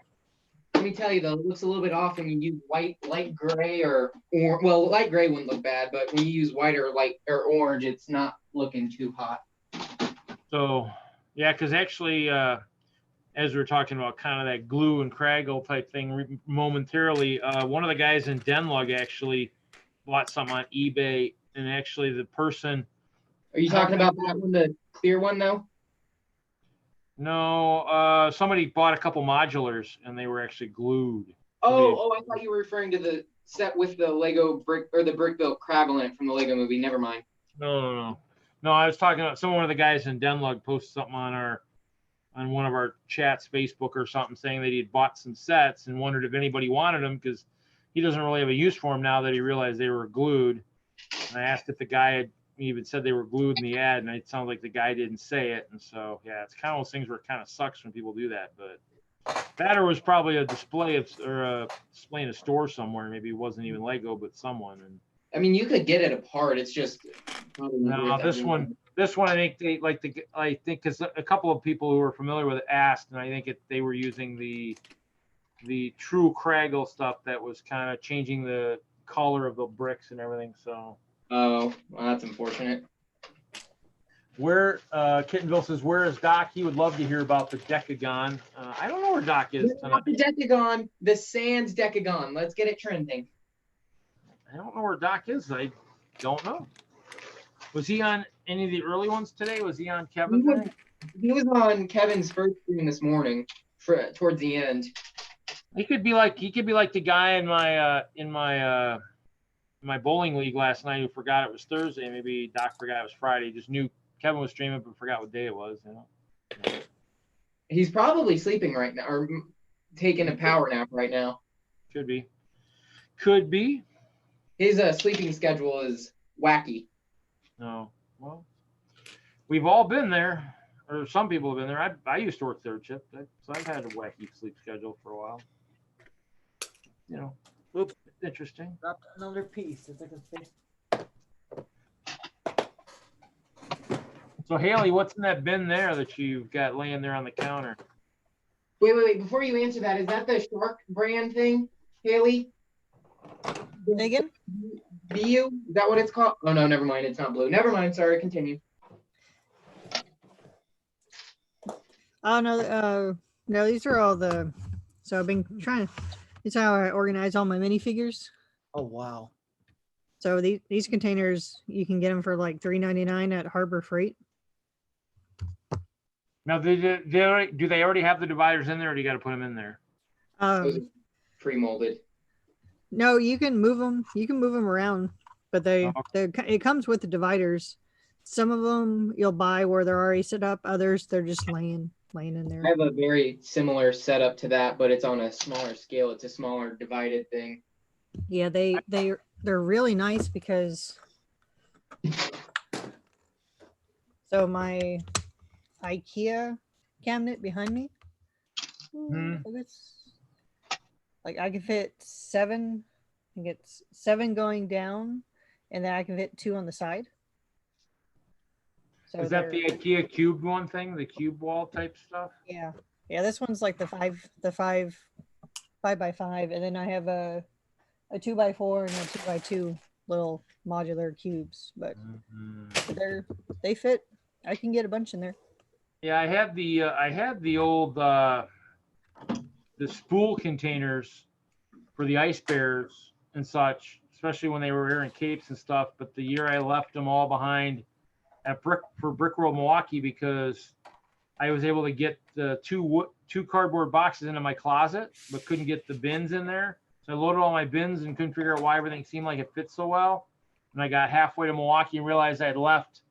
[SPEAKER 2] Let me tell you though, it looks a little bit off when you use white, light gray, or well, light gray wouldn't look bad, but when you use white or light or orange, it's not looking too hot.
[SPEAKER 1] So yeah, because actually, as we were talking about kind of that glue and Craggle type thing momentarily, one of the guys in Denlug actually bought something on eBay, and actually the person.
[SPEAKER 2] Are you talking about that one, the clear one though?
[SPEAKER 1] No, somebody bought a couple modulars and they were actually glued.
[SPEAKER 2] Oh, I thought you were referring to the set with the Lego brick or the brick built Craggle in it from the Lego movie. Never mind.
[SPEAKER 1] No. I was talking about one of the guys in Denlug posted something on one of our chats, Facebook or something, saying that he had bought some sets and wondered if anybody wanted them because he doesn't really have a use for them now that he realized they were glued. And I asked if the guy had even said they were glued in the ad, and it sounded like the guy didn't say it. And so, yeah, it's kind of those things where it kind of sucks when people do that. But that or was probably a display display in a store somewhere. Maybe it wasn't even Lego, but someone. And
[SPEAKER 2] I mean, you could get it apart. It's just
[SPEAKER 1] no, this one, I think I think because a couple of people who were familiar with it asked, and I think they were using the true Craggle stuff that was kind of changing the color of the bricks and everything. So.
[SPEAKER 2] Oh, well, that's unfortunate.
[SPEAKER 1] Where Kittenville says, where is Doc? He would love to hear about the Decagon. I don't know where Doc is tonight.
[SPEAKER 2] Not the Decagon, the Sans Decagon. Let's get it trending.
[SPEAKER 1] I don't know where Doc is. I don't know. Was he on any of the early ones today? Was he on Kevin's?
[SPEAKER 2] He was on Kevin's first stream this morning towards the end.
[SPEAKER 1] He could be like the guy in my bowling league last night who forgot it was Thursday. Maybe Doc forgot it was Friday. He just knew Kevin was streaming but forgot what day it was.
[SPEAKER 2] He's probably sleeping right now or taking a power nap right now.
[SPEAKER 1] Could be.
[SPEAKER 2] His sleeping schedule is wacky.
[SPEAKER 1] No. Well, we've all been there, or some people have been there. I used to work third shift, so I've had a wacky sleep schedule for a while.
[SPEAKER 12] Whoops.
[SPEAKER 1] Interesting.
[SPEAKER 12] Dropped another piece. It's like a fish.
[SPEAKER 1] So Haley, what's in that bin there that you've got laying there on the counter?
[SPEAKER 2] Wait. Before you answer that, is that the Shark brand thing, Haley?
[SPEAKER 8] Again?
[SPEAKER 2] BU? Is that what it's called? Oh no, never mind. It's not blue. Never mind. Sorry. Continue.
[SPEAKER 8] Oh no, no, these are all so I've been trying. It's how I organize all my minifigures.
[SPEAKER 12] Oh wow!
[SPEAKER 8] So these containers, you can get them for like $3.99 at Harbor Freight.
[SPEAKER 1] Now, do they already have the dividers in there, or do you got to put them in there?
[SPEAKER 2] Pre-molded.
[SPEAKER 8] No, you can move them. You can move them around, but it comes with the dividers. Some of them you'll buy where they're already set up. Others they're just laying in there.
[SPEAKER 2] I have a very similar setup to that, but it's on a smaller scale. It's a smaller divided thing.
[SPEAKER 8] Yeah, they're really nice because so my IKEA cabinet behind me, it's like I can fit 7. I think it's 7 going down, and then I can fit 2 on the side. So
[SPEAKER 1] is that the IKEA cube one thing, the cube wall type stuff?
[SPEAKER 8] Yeah. This one's like the 5 by 5, and then I have a 2x4 and a 2x2 little modular cubes, but they fit. I can get a bunch in there.
[SPEAKER 1] Yeah, I had the old the spool containers for the ice bears and such, especially when they were wearing capes and stuff. But the year I left them all behind at Brick World Milwaukee, because I was able to get the two cardboard boxes into my closet, but couldn't get the bins in there. So I loaded all my bins and couldn't figure out why everything seemed like it fit so well. And I got halfway to Milwaukee and realized I had left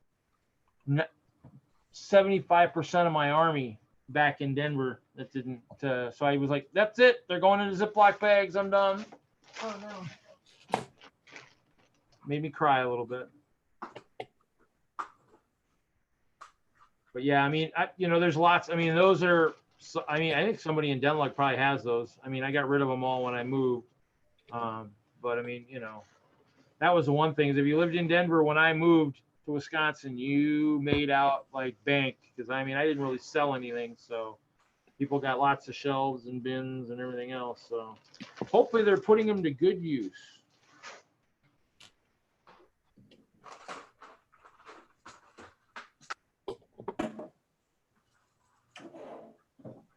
[SPEAKER 1] 75% of my army back in Denver. That didn't. So I was like, "That's it. They're going into Ziploc bags. I'm done." Oh no! Made me cry a little bit. But yeah, I mean, there's lots. I mean, those are. I mean, I think somebody in Denlock probably has those. I mean, I got rid of them all when I moved. But I mean, that was the one thing, is if you lived in Denver when I moved to Wisconsin, you made out like bank, because I mean, I didn't really sell anything, so people got lots of shelves and bins and everything else. So hopefully they're putting them to good use.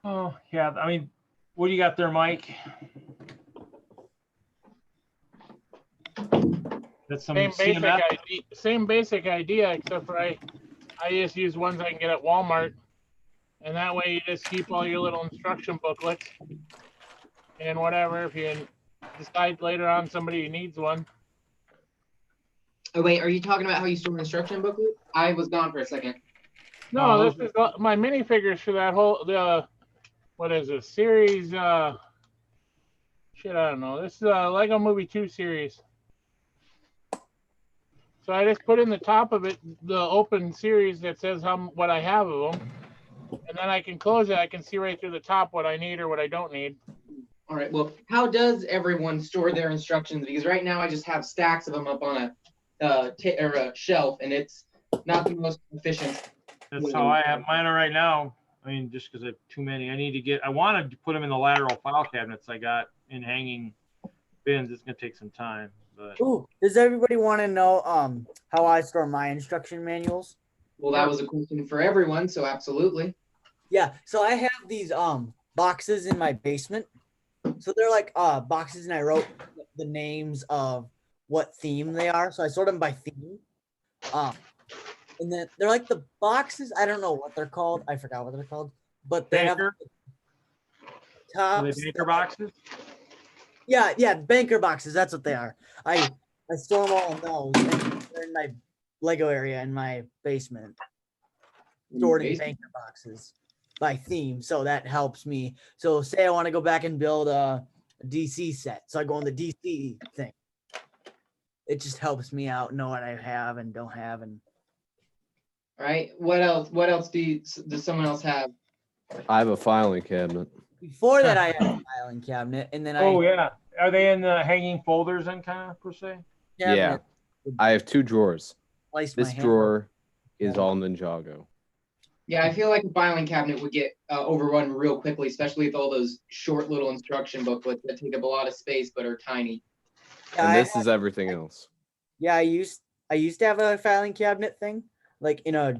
[SPEAKER 1] Oh yeah, I mean, what do you got there, Mike? That's some
[SPEAKER 4] same basic idea, except for I just use ones I can get at Walmart, and that way you just keep all your little instruction booklets and whatever. If you decide later on somebody needs one.
[SPEAKER 2] Oh wait, are you talking about how you store an instruction booklet? I was gone for a second.
[SPEAKER 4] No, this is my minifigures for that whole what is this series? Shit, I don't know. This is a Lego Movie 2 series. So I just put in the top of it the open series that says what I have of them, and then I can close it. I can see right through the top what I need or what I don't need.
[SPEAKER 2] All right. Well, how does everyone store their instructions? Because right now I just have stacks of them up on a shelf, and it's not the most efficient.
[SPEAKER 1] That's how I have mine right now. I mean, just because I have too many, I wanted to put them in the lateral file cabinets I got in hanging bins. It's gonna take some time. But
[SPEAKER 12] ooh, does everybody want to know how I store my instruction manuals?
[SPEAKER 2] Well, that was a question for everyone, so absolutely.
[SPEAKER 12] Yeah, so I have these boxes in my basement. So they're like boxes, and I wrote the names of what theme they are. So I sort them by theme. And then they're like the boxes. I don't know what they're called. I forgot what they're called. But they have tops.
[SPEAKER 1] Are they banker boxes?
[SPEAKER 12] Yeah, banker boxes. That's what they are. I store them all in those. And they're in my Lego area in my basement. Stored in banker boxes by theme. So that helps me. So say I want to go back and build a DC set. So I go on the DC thing. It just helps me out, know what I have and don't have. And
[SPEAKER 2] all right. What else? What else does someone else have?
[SPEAKER 9] I have a filing cabinet.
[SPEAKER 12] Before that, I had a filing cabinet, and then
[SPEAKER 1] yeah, are they in the hanging folders then, kind of per se?
[SPEAKER 9] Yeah, I have 2 drawers. This
[SPEAKER 12] my
[SPEAKER 9] drawer is all Ninjago.
[SPEAKER 2] Yeah, I feel like a filing cabinet would get overrun real quickly, especially with all those short little instruction booklets that take up a lot of space but are tiny.
[SPEAKER 9] And this is everything else.
[SPEAKER 12] Yeah, I used to have a filing cabinet thing, like in a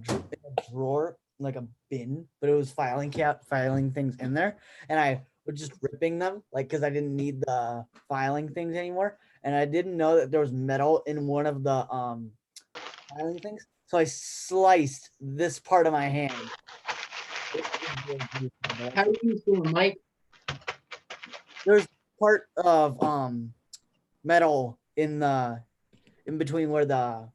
[SPEAKER 12] drawer, like a bin, but it was filing things in there, and I was just ripping them, like, because I didn't need the filing things anymore, and I didn't know that there was metal in one of the filing things, so I sliced this part of my hand.
[SPEAKER 2] How do you store, Mike?
[SPEAKER 12] There's part of metal in between where the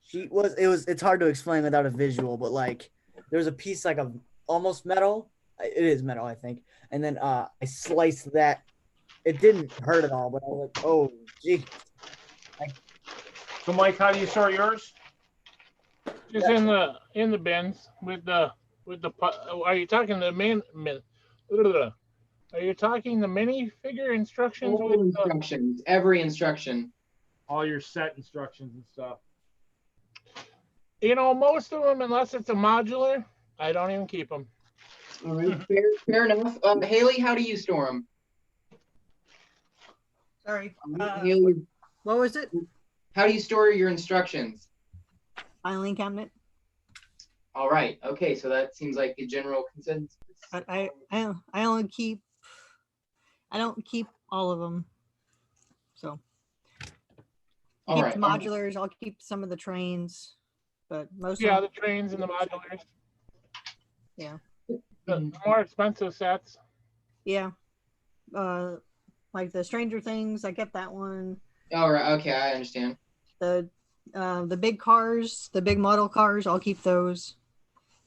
[SPEAKER 12] sheet was. It's hard to explain without a visual, but like there's a piece like of almost metal. It is metal, I think. And then I sliced that. It didn't hurt at all, but I was like, oh gee.
[SPEAKER 1] So Mike, how do you store yours?
[SPEAKER 4] Just in the bins with the are you talking the are you talking the minifigure instructions?
[SPEAKER 2] All instructions, every instruction.
[SPEAKER 1] All your set instructions and stuff.
[SPEAKER 4] Most of them, unless it's a modular, I don't even keep them.
[SPEAKER 2] All right, fair enough. Haley, how do you store them?
[SPEAKER 8] Sorry.
[SPEAKER 2] Haley,
[SPEAKER 8] what was it?
[SPEAKER 2] How do you store your instructions?
[SPEAKER 8] Filing cabinet.
[SPEAKER 2] All right. Okay, so that seems like a general consensus.
[SPEAKER 8] I don't keep all of them. So
[SPEAKER 2] All
[SPEAKER 8] keep
[SPEAKER 2] right.
[SPEAKER 8] the modulars. I'll keep some of the trains, but most
[SPEAKER 4] Yeah,
[SPEAKER 8] of
[SPEAKER 4] the trains and the modulars.
[SPEAKER 8] yeah,
[SPEAKER 4] The more expensive sets.
[SPEAKER 8] yeah. Like the Stranger Things, I kept that one.
[SPEAKER 2] All right. Okay, I understand.
[SPEAKER 8] The big cars, the big model cars, I'll keep those.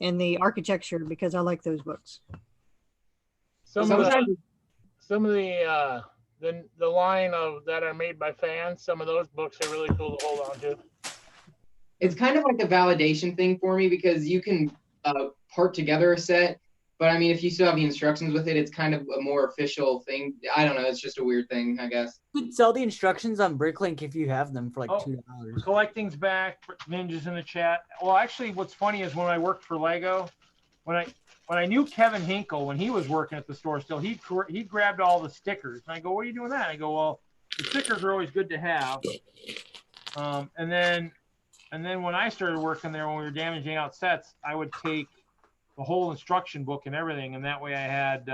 [SPEAKER 8] And the architecture, because I like those books.
[SPEAKER 4] Some of the line of that are made by fans, some of those books are really cool to hold on to.
[SPEAKER 2] It's kind of like a validation thing for me because you can part together a set, but I mean, if you still have the instructions with it, it's kind of a more official thing. I don't know. It's just a weird thing, I guess.
[SPEAKER 12] You could sell the instructions on Bricklink if you have them for like
[SPEAKER 1] Oh,
[SPEAKER 12] $2.
[SPEAKER 1] Collecting's back. Ninjas in the chat. Well, actually, what's funny is when I worked for Lego, when I knew Kevin Hinkle, when he was working at the store still, he grabbed all the stickers. And I go, what are you doing that? I go, well, the stickers are always good to have. And then when I started working there, when we were damaging out sets, I would take the whole instruction book and everything, and that way I had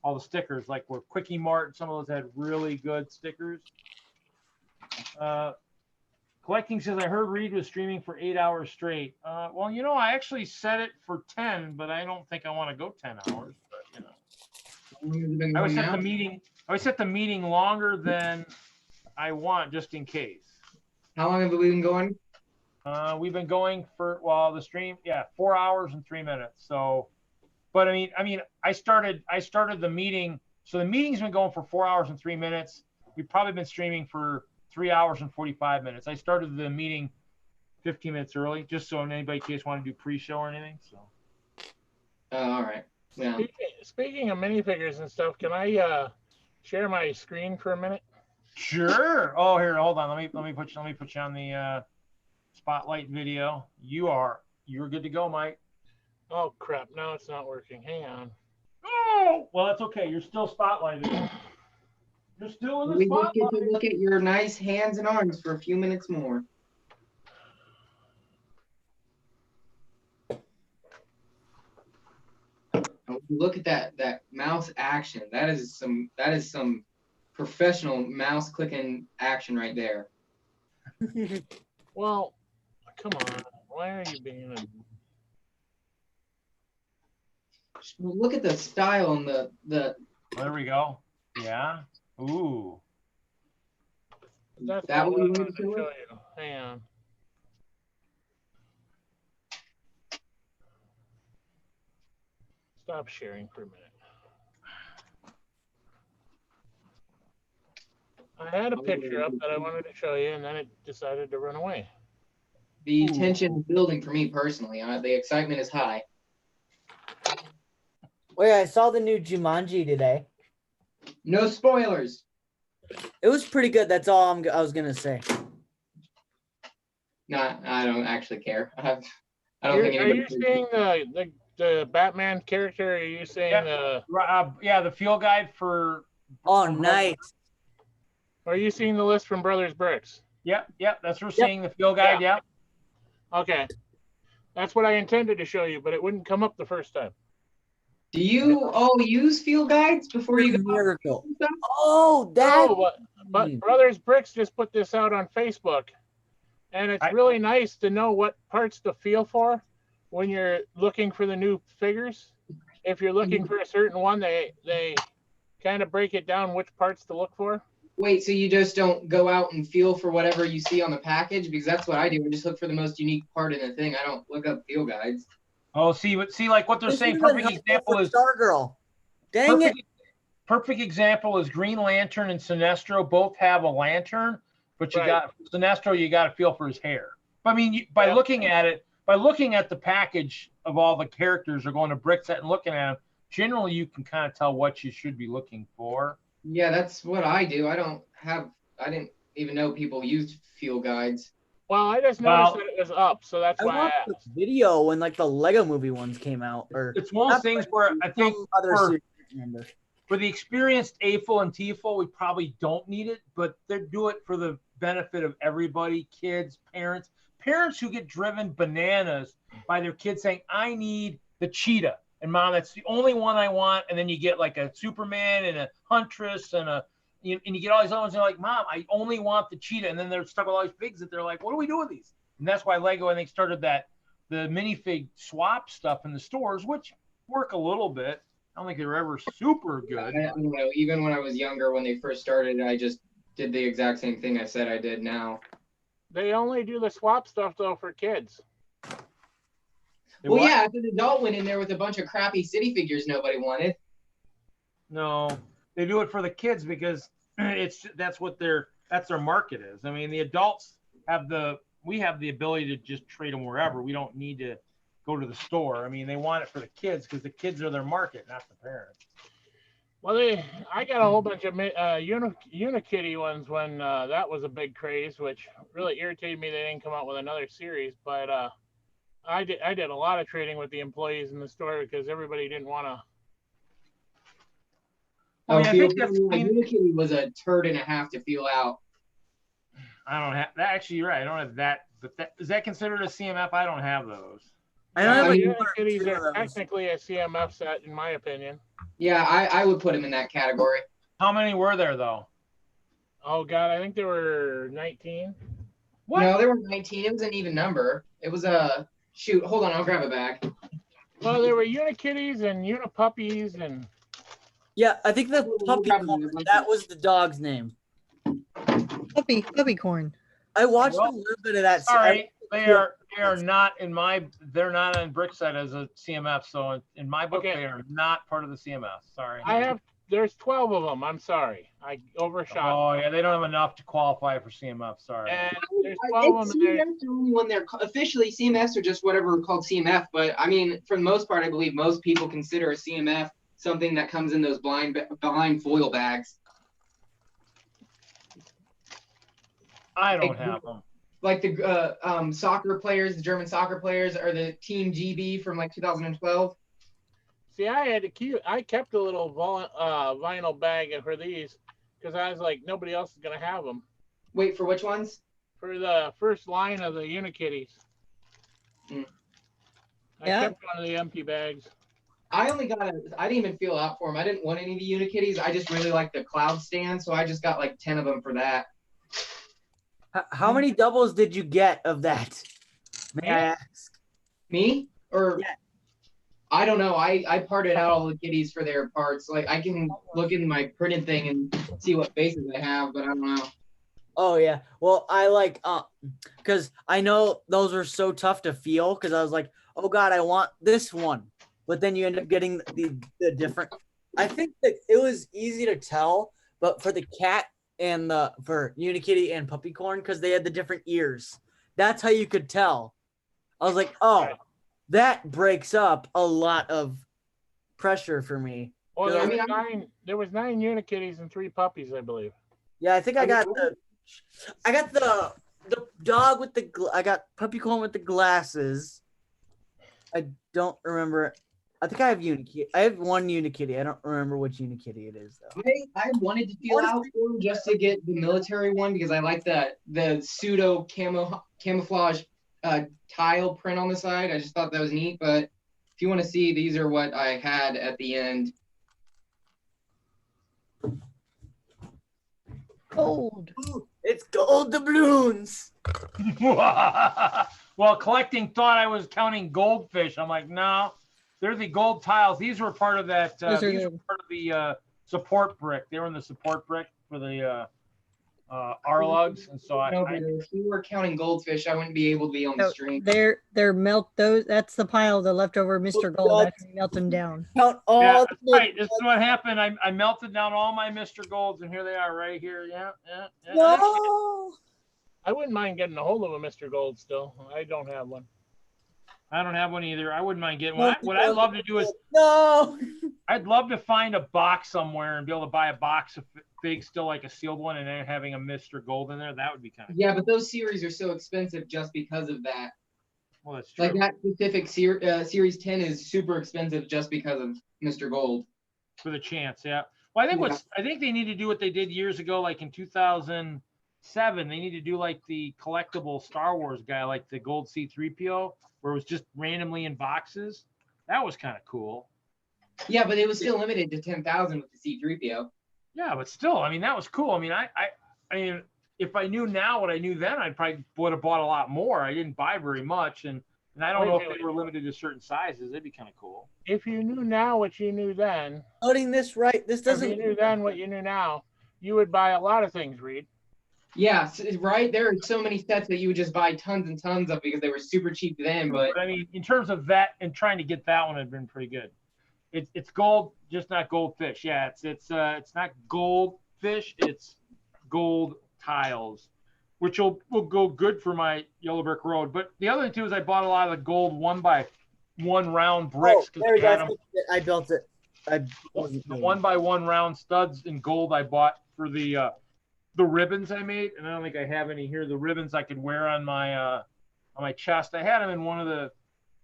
[SPEAKER 1] all the stickers, like where Quickie Mart, some of those had really good stickers. Collecting says, I heard Reed was streaming for 8 hours straight. Well, you know, I actually set it for 10, but I don't think I want to go 10 hours. But, you know, I always set the meeting longer than I want, just in case.
[SPEAKER 2] How long have we been going?
[SPEAKER 1] We've been going for, well, the stream, 4 hours and 3 minutes. So, but I mean, I started the meeting. So the meeting's been going for 4 hours and 3 minutes. We've probably been streaming for 3 hours and 45 minutes. I started the meeting 15 minutes early, just so anybody case want to do pre-show or anything. So.
[SPEAKER 2] All right. Yeah.
[SPEAKER 1] Speaking of minifigures and stuff, can I share my screen for a minute? Sure. Oh, here, hold on. Let me put you on the spotlight video. You're good to go, Mike. Oh crap! Now it's not working. Hang on. Oh, well, that's okay. You're still spotlighted. You're still in the
[SPEAKER 2] We just get
[SPEAKER 1] spotlight.
[SPEAKER 2] to look at your nice hands and arms for a few minutes more. Oh, look at that mouse action. That is some professional mouse clicking action right there.
[SPEAKER 1] Well, come on. Why are you being a...
[SPEAKER 2] Look at the style and the.
[SPEAKER 1] Oh, there we go. Yeah. Ooh. That's
[SPEAKER 2] That
[SPEAKER 1] what
[SPEAKER 2] what
[SPEAKER 1] I
[SPEAKER 2] you
[SPEAKER 1] wanted
[SPEAKER 2] wanted
[SPEAKER 1] to
[SPEAKER 2] to
[SPEAKER 1] show
[SPEAKER 2] show
[SPEAKER 1] you. Hang on. Stop sharing for a minute. I had a picture up that I wanted to show you, and then it decided to run away.
[SPEAKER 2] The tension is building for me personally. The excitement is high.
[SPEAKER 12] Wait, I saw the new Jumanji today.
[SPEAKER 2] No spoilers.
[SPEAKER 12] It was pretty good. That's all I was gonna say.
[SPEAKER 2] I don't actually care. I don't
[SPEAKER 1] Are
[SPEAKER 2] think
[SPEAKER 1] you
[SPEAKER 2] anybody.
[SPEAKER 1] seeing the Batman character? Are you seeing the field guide for?
[SPEAKER 12] Oh, nice.
[SPEAKER 1] Are you seeing the list from Brothers Bricks? Yep. That's what we're seeing, the field guide. Yeah. Okay. That's what I intended to show you, but it wouldn't come up the first time.
[SPEAKER 2] Do you all use field guides before you go?
[SPEAKER 12] Miracle. Oh, that.
[SPEAKER 1] No, but Brothers Bricks just put this out on Facebook, and it's really nice to know what parts to feel for when you're looking for the new figures. If you're looking for a certain one, they kind of break it down which parts to look for.
[SPEAKER 2] Wait, so you just don't go out and feel for whatever you see on the package? Because that's what I do. I just look for the most unique part in the thing. I don't look up field guides.
[SPEAKER 1] Oh, see, like what they're saying. Perfect example is
[SPEAKER 12] Stargirl. Dang it!
[SPEAKER 1] Perfect example is Green Lantern and Sinestro both have a lantern, but you got Sinestro. You got to feel for his hair. I mean, by looking at it, by looking at the package of all the characters, or going to Brickset and looking at them, generally you can kind of tell what you should be looking for.
[SPEAKER 2] Yeah, that's what I do. I didn't even know people used field guides.
[SPEAKER 1] Well, I just noticed that it was up, so that's why I
[SPEAKER 12] watched
[SPEAKER 1] asked.
[SPEAKER 12] the video when like the Lego Movie ones came out. Or
[SPEAKER 1] It's one of those things where I think
[SPEAKER 12] remember.
[SPEAKER 1] for the experienced AFL and TFL, we probably don't need it, but they do it for the benefit of everybody, kids, parents who get driven bananas by their kids saying, I need the cheetah. And Mom, that's the only one I want. And then you get like a Superman and a Huntress and a and you get all these other ones. And they're like, Mom, I only want the cheetah. And then they're stuck with all these pigs that they're like, what do we do with these? And that's why Lego, I think, started the minifig swap stuff in the stores, which work a little bit. I don't think they were ever super good.
[SPEAKER 2] I don't know. Even when I was younger, when they first started, I just did the exact same thing I said I did now.
[SPEAKER 4] They only do the swap stuff though for kids.
[SPEAKER 2] Well, yeah, if an adult went in there with a bunch of crappy city figures nobody wanted.
[SPEAKER 1] No, they do it for the kids because that's their market is. I mean, the adults we have the ability to just trade them wherever. We don't need to go to the store. I mean, they want it for the kids because the kids are their market, not the parents.
[SPEAKER 4] Well, I got a whole bunch of Unikitty ones when that was a big craze, which really irritated me. They didn't come out with another series, but I did a lot of trading with the employees in the store because everybody didn't want to.
[SPEAKER 2] Oh, yeah, Unikitty was a turd and a half to feel out.
[SPEAKER 1] I don't have that. Actually, you're right. I don't have that. But is that considered a CMF? I don't have those.
[SPEAKER 12] I don't have
[SPEAKER 4] Unikitties are technically a CMF set, in my opinion.
[SPEAKER 2] Yeah, I would put them in that category.
[SPEAKER 1] How many were there though?
[SPEAKER 4] Oh God, I think there were 19.
[SPEAKER 2] What? No, there were 19. It was an even number. It was a shoot. Hold on, I'll grab it back.
[SPEAKER 4] Well, there were Unikitties and Unipuppies and.
[SPEAKER 12] Yeah, I think the puppy corn, that was the dog's name.
[SPEAKER 8] Puppy corn.
[SPEAKER 12] I watched a little bit of that.
[SPEAKER 1] Sorry, they are not in my. They're not on Brickset as a CMF. So in my book, they are not part of the CMF. Sorry.
[SPEAKER 4] There's 12 of them. I'm sorry, I overshot.
[SPEAKER 1] Oh yeah, they don't have enough to qualify for CMF. Sorry.
[SPEAKER 4] And there's 12 of them.
[SPEAKER 2] CMFs are only when they're officially CMFs are just whatever are called CMF. But I mean, for the most part, I believe most people consider a CMF something that comes in those blind foil bags.
[SPEAKER 1] I don't have them.
[SPEAKER 2] Like the soccer players, the German soccer players, or the Team GB from like 2012.
[SPEAKER 4] See, I kept a little vinyl bag for these because I was like, nobody else is gonna have them.
[SPEAKER 2] Wait, for which ones?
[SPEAKER 4] For the first line of the Unikitties. I kept one of the empty bags.
[SPEAKER 2] I didn't even feel out for them. I didn't want any of the Unikitties. I just really like the cloud stand, so I just got like 10 of them for that.
[SPEAKER 12] How many doubles did you get of that? May I ask?
[SPEAKER 2] Me? Or yeah. I don't know. I parted out all the kitties for their parts. Like I can look in my printed thing and see what faces I have, but I don't know.
[SPEAKER 12] Oh yeah. Well, I like because I know those are so tough to feel because I was like, oh God, I want this one. But then you end up getting the different. I think that it was easy to tell, but for the cat and for Unikitty and Puppycorn, because they had the different ears. That's how you could tell. I was like, oh, that breaks up a lot of pressure for me.
[SPEAKER 4] Well, there was 9 Unikitties and 3 puppies, I believe.
[SPEAKER 12] Yeah, I think I got the dog with I got Puppycorn with the glasses. I don't remember. I think I have Unikitty. I have one Unikitty. I don't remember which Unikitty it is though.
[SPEAKER 2] I wanted to feel out for him just to get the military one because I like the pseudo camouflage tile print on the side. I just thought that was neat. But if you want to see, these are what I had at the end.
[SPEAKER 8] Gold.
[SPEAKER 12] It's gold doubloons.
[SPEAKER 1] Well, collecting thought I was counting goldfish. I'm like, no. They're the gold tiles. These were part of that. These were part of the support brick. They were in the support brick for the R-lugs, and so
[SPEAKER 2] if you were counting goldfish, I wouldn't be able to be on the stream.
[SPEAKER 8] They're melt those. That's the pile, the leftover Mr. Gold. After you melt them down.
[SPEAKER 12] Count all.
[SPEAKER 1] Yeah, that's right. This is what happened. I melted down all my Mr. Golds, and here they are, right here. Yeah.
[SPEAKER 12] No.
[SPEAKER 4] I wouldn't mind getting a hold of a Mr. Gold still. I don't have one.
[SPEAKER 1] I don't have one either. I wouldn't mind getting one. What I'd love to do is I'd love to find a box somewhere and be able to buy a box of figs, still like a sealed one, and then having a Mr. Gold in there. That would be kind of
[SPEAKER 2] cool. But those series are so expensive just because of that.
[SPEAKER 1] Well, that's true.
[SPEAKER 2] Like that specific series 10 is super expensive just because of Mr. Gold.
[SPEAKER 1] For the chance, yeah. Well, I think they need to do what they did years ago, like in 2007. They need to do like the collectible Star Wars guy, like the gold C-3PO, where it was just randomly in boxes. That was kind of cool.
[SPEAKER 2] Yeah, but it was still limited to 10,000 with the C-3PO.
[SPEAKER 1] Yeah, but still, I mean, that was cool. I mean, I mean, if I knew now what I knew then, I probably would have bought a lot more. I didn't buy very much, and I don't know if they were limited to certain sizes. That'd be kind of cool.
[SPEAKER 4] If you knew now what you knew then,
[SPEAKER 12] Loading this right, this
[SPEAKER 4] if
[SPEAKER 12] doesn't.
[SPEAKER 4] you knew then what you knew now, you would buy a lot of things, Reed.
[SPEAKER 2] Yeah, right. There are so many sets that you would just buy tons and tons of because they were super cheap then. But
[SPEAKER 1] I mean, in terms of that and trying to get that one had been pretty good. It's gold, just not goldfish. Yeah, it's not goldfish. It's gold tiles, which will go good for my yellow brick road. But the other thing too is I bought a lot of the gold 1x1 round bricks.
[SPEAKER 12] Oh, there we go. I built it.
[SPEAKER 1] The 1x1 round studs in gold I bought for the ribbons I made, and I don't think I have any here. The ribbons I could wear on my chest. I had them in one of the.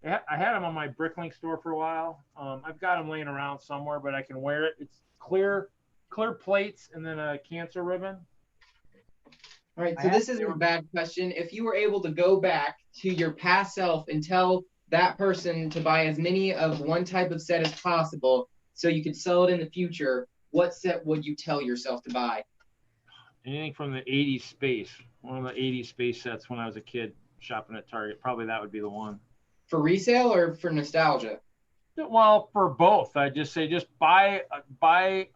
[SPEAKER 1] I had them on my Bricklink store for a while. I've got them laying around somewhere, but I can wear it. It's clear plates and then a cancer ribbon.
[SPEAKER 2] All right, so this isn't a bad question. If you were able to go back to your past self and tell that person to buy as many of one type of set as possible so you could sell it in the future, what set would you tell yourself to buy?
[SPEAKER 1] Anything from the 80s space. One of the 80s space sets when I was a kid shopping at Target. Probably that would be the one.
[SPEAKER 2] For resale or for nostalgia?
[SPEAKER 1] Well, for both. I just say just buy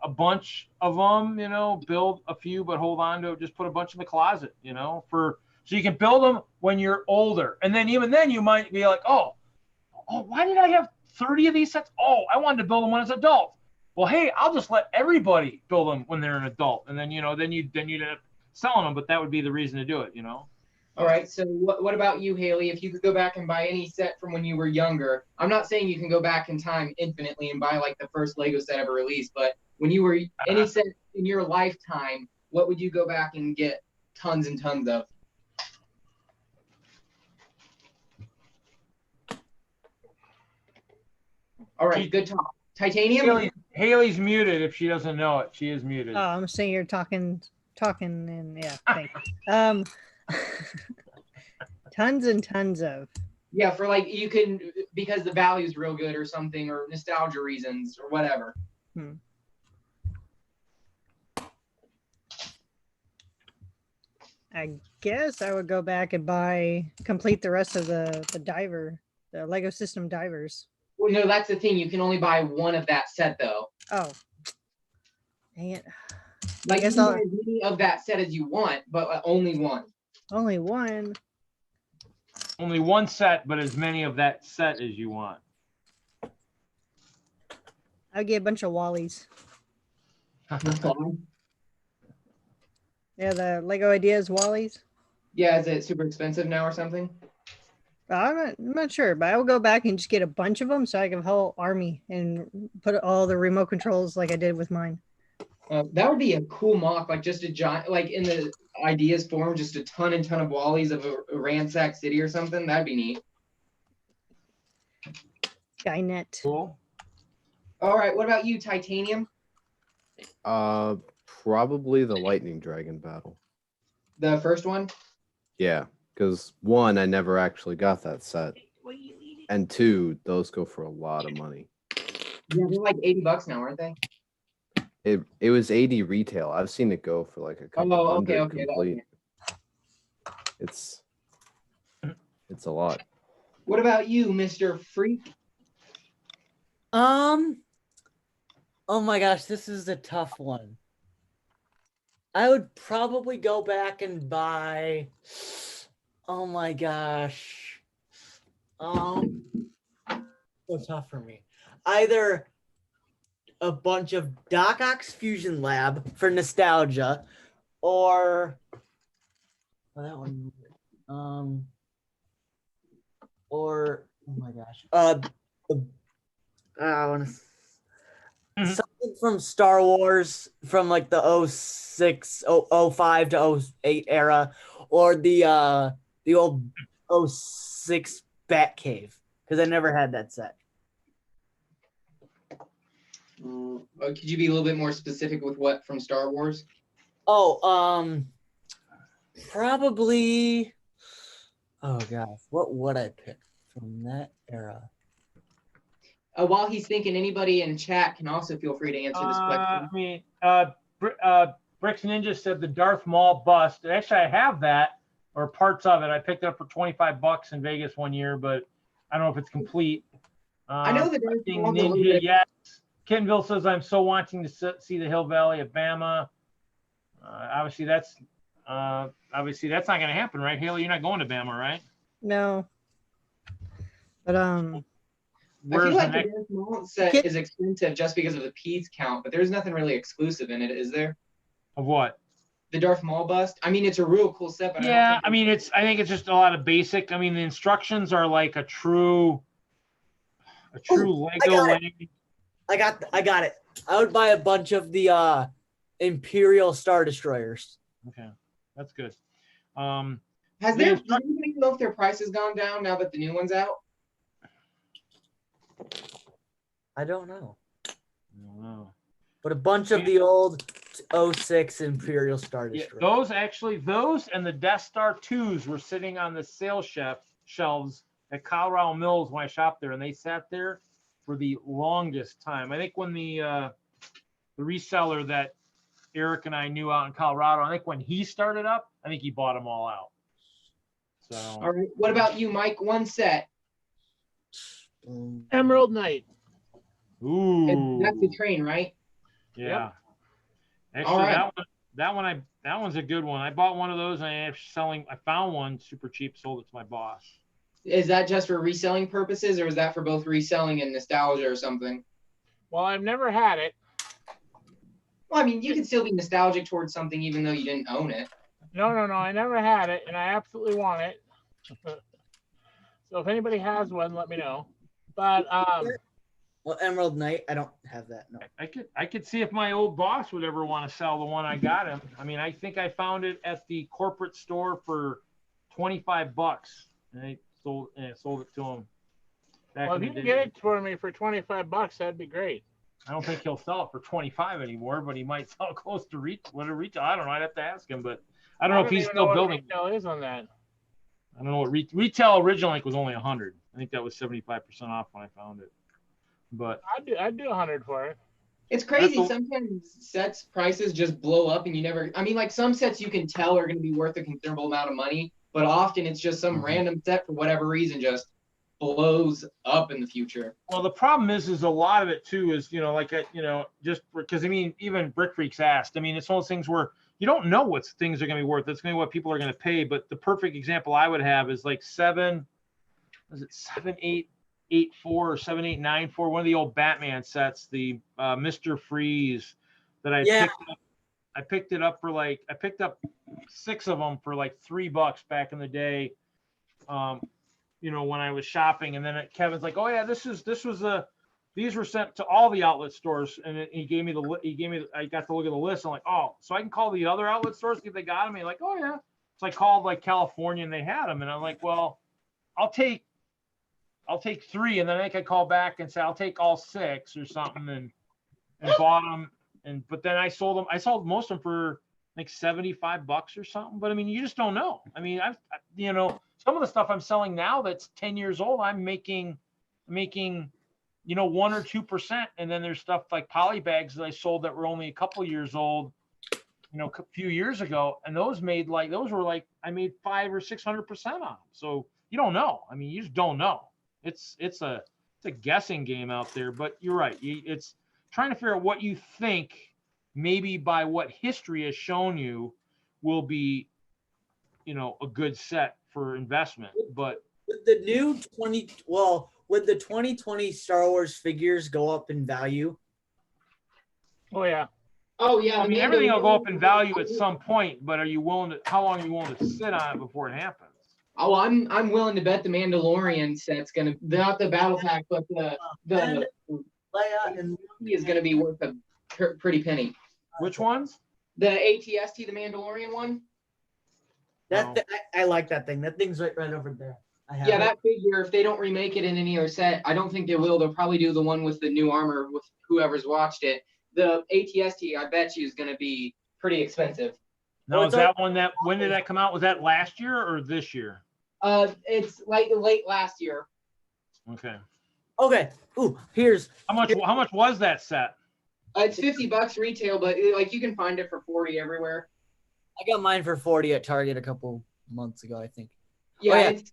[SPEAKER 1] a bunch of them, you know, build a few, but hold on to it. Just put a bunch in the closet, you know, so you can build them when you're older. And then even then you might be like, oh, why did I have 30 of these sets? Oh, I wanted to build them when I was an adult. Well, hey, I'll just let everybody build them when they're an adult. And then, you know, then you'd end up selling them, but that would be the reason to do it, you know?
[SPEAKER 2] All right, so what about you, Haley? If you could go back and buy any set from when you were younger, I'm not saying you can go back in time infinitely and buy like the first Lego set ever released, but when you were any set in your lifetime, what would you go back and get tons and tons of? All right, good talk. Titanium?
[SPEAKER 1] Haley's muted if she doesn't know it. She is muted.
[SPEAKER 8] Oh, I'm saying you're talking, and yeah, thanks. Tons and tons of.
[SPEAKER 2] Yeah, for like you can because the value is real good or something, or nostalgia reasons or whatever.
[SPEAKER 8] I guess I would go back and complete the rest of the Lego system divers.
[SPEAKER 2] Well, no, that's the thing. You can only buy one of that set though.
[SPEAKER 8] Oh, dang it.
[SPEAKER 2] Like you can buy as many of that set as you want, but only one.
[SPEAKER 8] Only one.
[SPEAKER 1] Only one set, but as many of that set as you want.
[SPEAKER 8] I'll get a bunch of Wallies. Yeah, the Lego Ideas Wallies.
[SPEAKER 2] Yeah, is it super expensive now or something?
[SPEAKER 8] I'm not sure, but I will go back and just get a bunch of them so I can have a whole army and put all the remote controls like I did with mine.
[SPEAKER 2] That would be a cool mock, like just a giant, like in the ideas form, just a ton and ton of Wallies of a ransack city or something. That'd be neat.
[SPEAKER 8] Skynet.
[SPEAKER 1] Cool.
[SPEAKER 2] All right, what about you, Titanium?
[SPEAKER 9] Probably the Lightning Dragon battle.
[SPEAKER 2] The first one?
[SPEAKER 9] Yeah, because one, I never actually got that set. And two, those go for a lot of money.
[SPEAKER 2] Yeah, they're like $80 now, aren't they?
[SPEAKER 9] It was 80 retail. I've seen it go for like a couple hundred complete. It's a lot.
[SPEAKER 2] What about you, Mr. Freak?
[SPEAKER 12] Oh my gosh, this is a tough one. I would probably go back and buy. Oh my gosh. So tough for me. Either a bunch of Doc Ock's Fusion Lab for nostalgia, or that one. Or oh my gosh. Something from Star Wars from like the 06, 05 to 08 era, or the old 06 Batcave, because I never had that set.
[SPEAKER 2] Could you be a little bit more specific with what from Star Wars?
[SPEAKER 12] Probably. Oh gosh, what would I pick from that era?
[SPEAKER 2] While he's thinking, anybody in chat can also feel free to answer this question.
[SPEAKER 1] I mean, Bricks Ninja said the Darth Maul bust. Actually, I have that or parts of it. I picked it up for $25 in Vegas one year, but I don't know if it's complete.
[SPEAKER 2] I know the Darth Maul's a little
[SPEAKER 1] Ninja,
[SPEAKER 2] bit.
[SPEAKER 1] yes. Kenville says I'm so wanting to see the Hill Valley of Bama. Obviously, that's not going to happen, right, Haley? You're not going to Bama, right?
[SPEAKER 8] No. But
[SPEAKER 2] I
[SPEAKER 1] Where's
[SPEAKER 2] feel
[SPEAKER 1] the
[SPEAKER 2] like the
[SPEAKER 1] next?
[SPEAKER 2] Darth Maul set is expensive just because of the piece count, but there's nothing really exclusive in it, is there?
[SPEAKER 1] Of what?
[SPEAKER 2] The Darth Maul bust. I mean, it's a real cool set, but
[SPEAKER 1] Yeah, I mean, I think it's just a lot of basic. I mean, the instructions are like a true Lego language.
[SPEAKER 12] I got it. I would buy a bunch of the Imperial Star Destroyers.
[SPEAKER 1] Okay, that's good.
[SPEAKER 2] does anybody know if their price has gone down now that the new one's out?
[SPEAKER 12] I don't know.
[SPEAKER 1] Wow.
[SPEAKER 12] But a bunch of the old 06 Imperial Star
[SPEAKER 1] Yeah,
[SPEAKER 12] Destroyers.
[SPEAKER 1] those and the Death Star 2s were sitting on the sale shelves at Colorado Mills when I shopped there, and they sat there for the longest time. I think when the reseller that Eric and I knew out in Colorado, I think when he started up, I think he bought them all out. So.
[SPEAKER 2] All right. What about you, Mike? One set.
[SPEAKER 4] Emerald Knight.
[SPEAKER 1] Ooh.
[SPEAKER 2] That's the train, right?
[SPEAKER 1] Yeah.
[SPEAKER 4] Yep.
[SPEAKER 1] Actually,
[SPEAKER 2] All right.
[SPEAKER 1] that one's a good one. I bought one of those and I found one super cheap, sold it to my boss.
[SPEAKER 2] Is that just for reselling purposes, or is that for both reselling and nostalgia or something?
[SPEAKER 4] Well, I've never had it.
[SPEAKER 2] Well, I mean, you can still be nostalgic towards something even though you didn't own it.
[SPEAKER 4] No, I never had it, and I absolutely want it. So if anybody has one, let me know. But
[SPEAKER 12] well, Emerald Knight, I don't have that. No.
[SPEAKER 1] I could see if my old boss would ever want to sell the one I got him. I mean, I think I found it at the corporate store for $25, and I sold it to him.
[SPEAKER 4] Well, if you can get it for me for $25, that'd be great.
[SPEAKER 1] I don't think he'll sell it for 25 anymore, but he might sell close to retail. I don't know. I'd have to ask him, but I don't know if he's still building.
[SPEAKER 4] Retail is on that.
[SPEAKER 1] I don't know what retail originally was only 100. I think that was 75% off when I found it. But
[SPEAKER 4] I'd do 100 for it.
[SPEAKER 2] It's crazy. Sometimes sets prices just blow up, and you never. I mean, like some sets you can tell are going to be worth a considerable amount of money, but often it's just some random set for whatever reason just blows up in the future.
[SPEAKER 1] Well, the problem is a lot of it too is just because I mean even Brick Freaks asked. I mean, it's one of those things where you don't know what things are going to be worth. It's going to be what people are going to pay. But the perfect example I would have is like 7884 or 7894, one of the old Batman sets, the Mr. Freeze that I picked up for I picked up 6 of them for like $3 back in the day. When I was shopping, and then Kevin's like, "Oh yeah, these were sent to all the outlet stores," and I got to look at the list. I'm like, "Oh, so I can call the other outlet stores if they got them." And like, "Oh yeah." So I called like California, and they had them, and I'm like, "Well, I'll take 3," and then I think I call back and say I'll take all 6 or something, and bought them, but then I sold them. I sold most of them for like $75 or something. But I mean, you just don't know. I mean, some of the stuff I'm selling now that's 10 years old, I'm making 1 or 2%. And then there's stuff like Polybags that I sold that were only a couple years old, a few years ago. And those were like, I made 500 or 600% on them. So you don't know. I mean, you just don't know. It's a guessing game out there, but you're right. It's trying to figure out what you think, maybe by what history has shown you will be, a good set for investment. But
[SPEAKER 12] would the 2020 Star Wars figures go up in value?
[SPEAKER 4] Oh yeah.
[SPEAKER 2] Oh yeah.
[SPEAKER 1] I mean, everything will go up in value at some point, but how long are you willing to sit on it before it happens?
[SPEAKER 2] Oh, I'm willing to bet the Mandalorian set's gonna, not the battle pack, but the
[SPEAKER 12] Leia and
[SPEAKER 2] is gonna be worth a pretty penny.
[SPEAKER 1] Which ones?
[SPEAKER 2] The ATST, the Mandalorian one.
[SPEAKER 12] I like that thing. That thing's right over there.
[SPEAKER 2] Yeah, that figure, if they don't remake it in any other set, I don't think they will. They'll probably do the one with the new armor with whoever's watched it. The ATST, I bet you, is going to be pretty expensive.
[SPEAKER 1] Now, is that one when did that come out? Was that last year or this year?
[SPEAKER 2] It's like late last year.
[SPEAKER 1] Okay.
[SPEAKER 12] Okay. Ooh, here's
[SPEAKER 1] how much was that set?
[SPEAKER 2] It's $50 retail, but like you can find it for 40 everywhere.
[SPEAKER 12] I got mine for 40 at Target a couple months ago, I think.
[SPEAKER 2] Yeah,
[SPEAKER 12] It's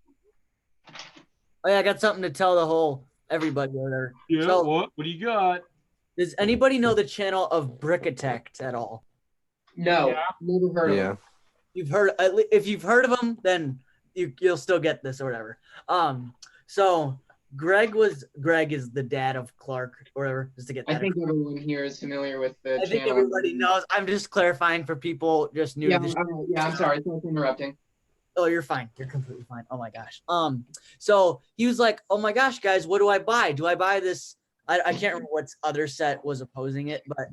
[SPEAKER 12] I got something to tell the whole everybody or whatever.
[SPEAKER 1] Yeah,
[SPEAKER 12] So,
[SPEAKER 1] what do you got?
[SPEAKER 12] does anybody know the channel of Brickitect at all?
[SPEAKER 2] No,
[SPEAKER 4] Yeah.
[SPEAKER 2] never heard of
[SPEAKER 9] Yeah.
[SPEAKER 2] it.
[SPEAKER 12] You've heard if you've heard of them, then you'll still get this or whatever. So Greg is the dad of Clark or whatever, just to get that.
[SPEAKER 2] I think everyone here is familiar with the
[SPEAKER 12] I
[SPEAKER 2] channel.
[SPEAKER 12] think everybody knows. I'm just clarifying for people just new
[SPEAKER 2] Yeah,
[SPEAKER 12] to the
[SPEAKER 2] yeah, I'm sorry. Thanks for interrupting.
[SPEAKER 12] Oh, you're fine. You're completely fine. Oh my gosh. So he was like, "Oh my gosh, guys, what do I buy? Do I buy this?" I can't remember what other set was opposing it, but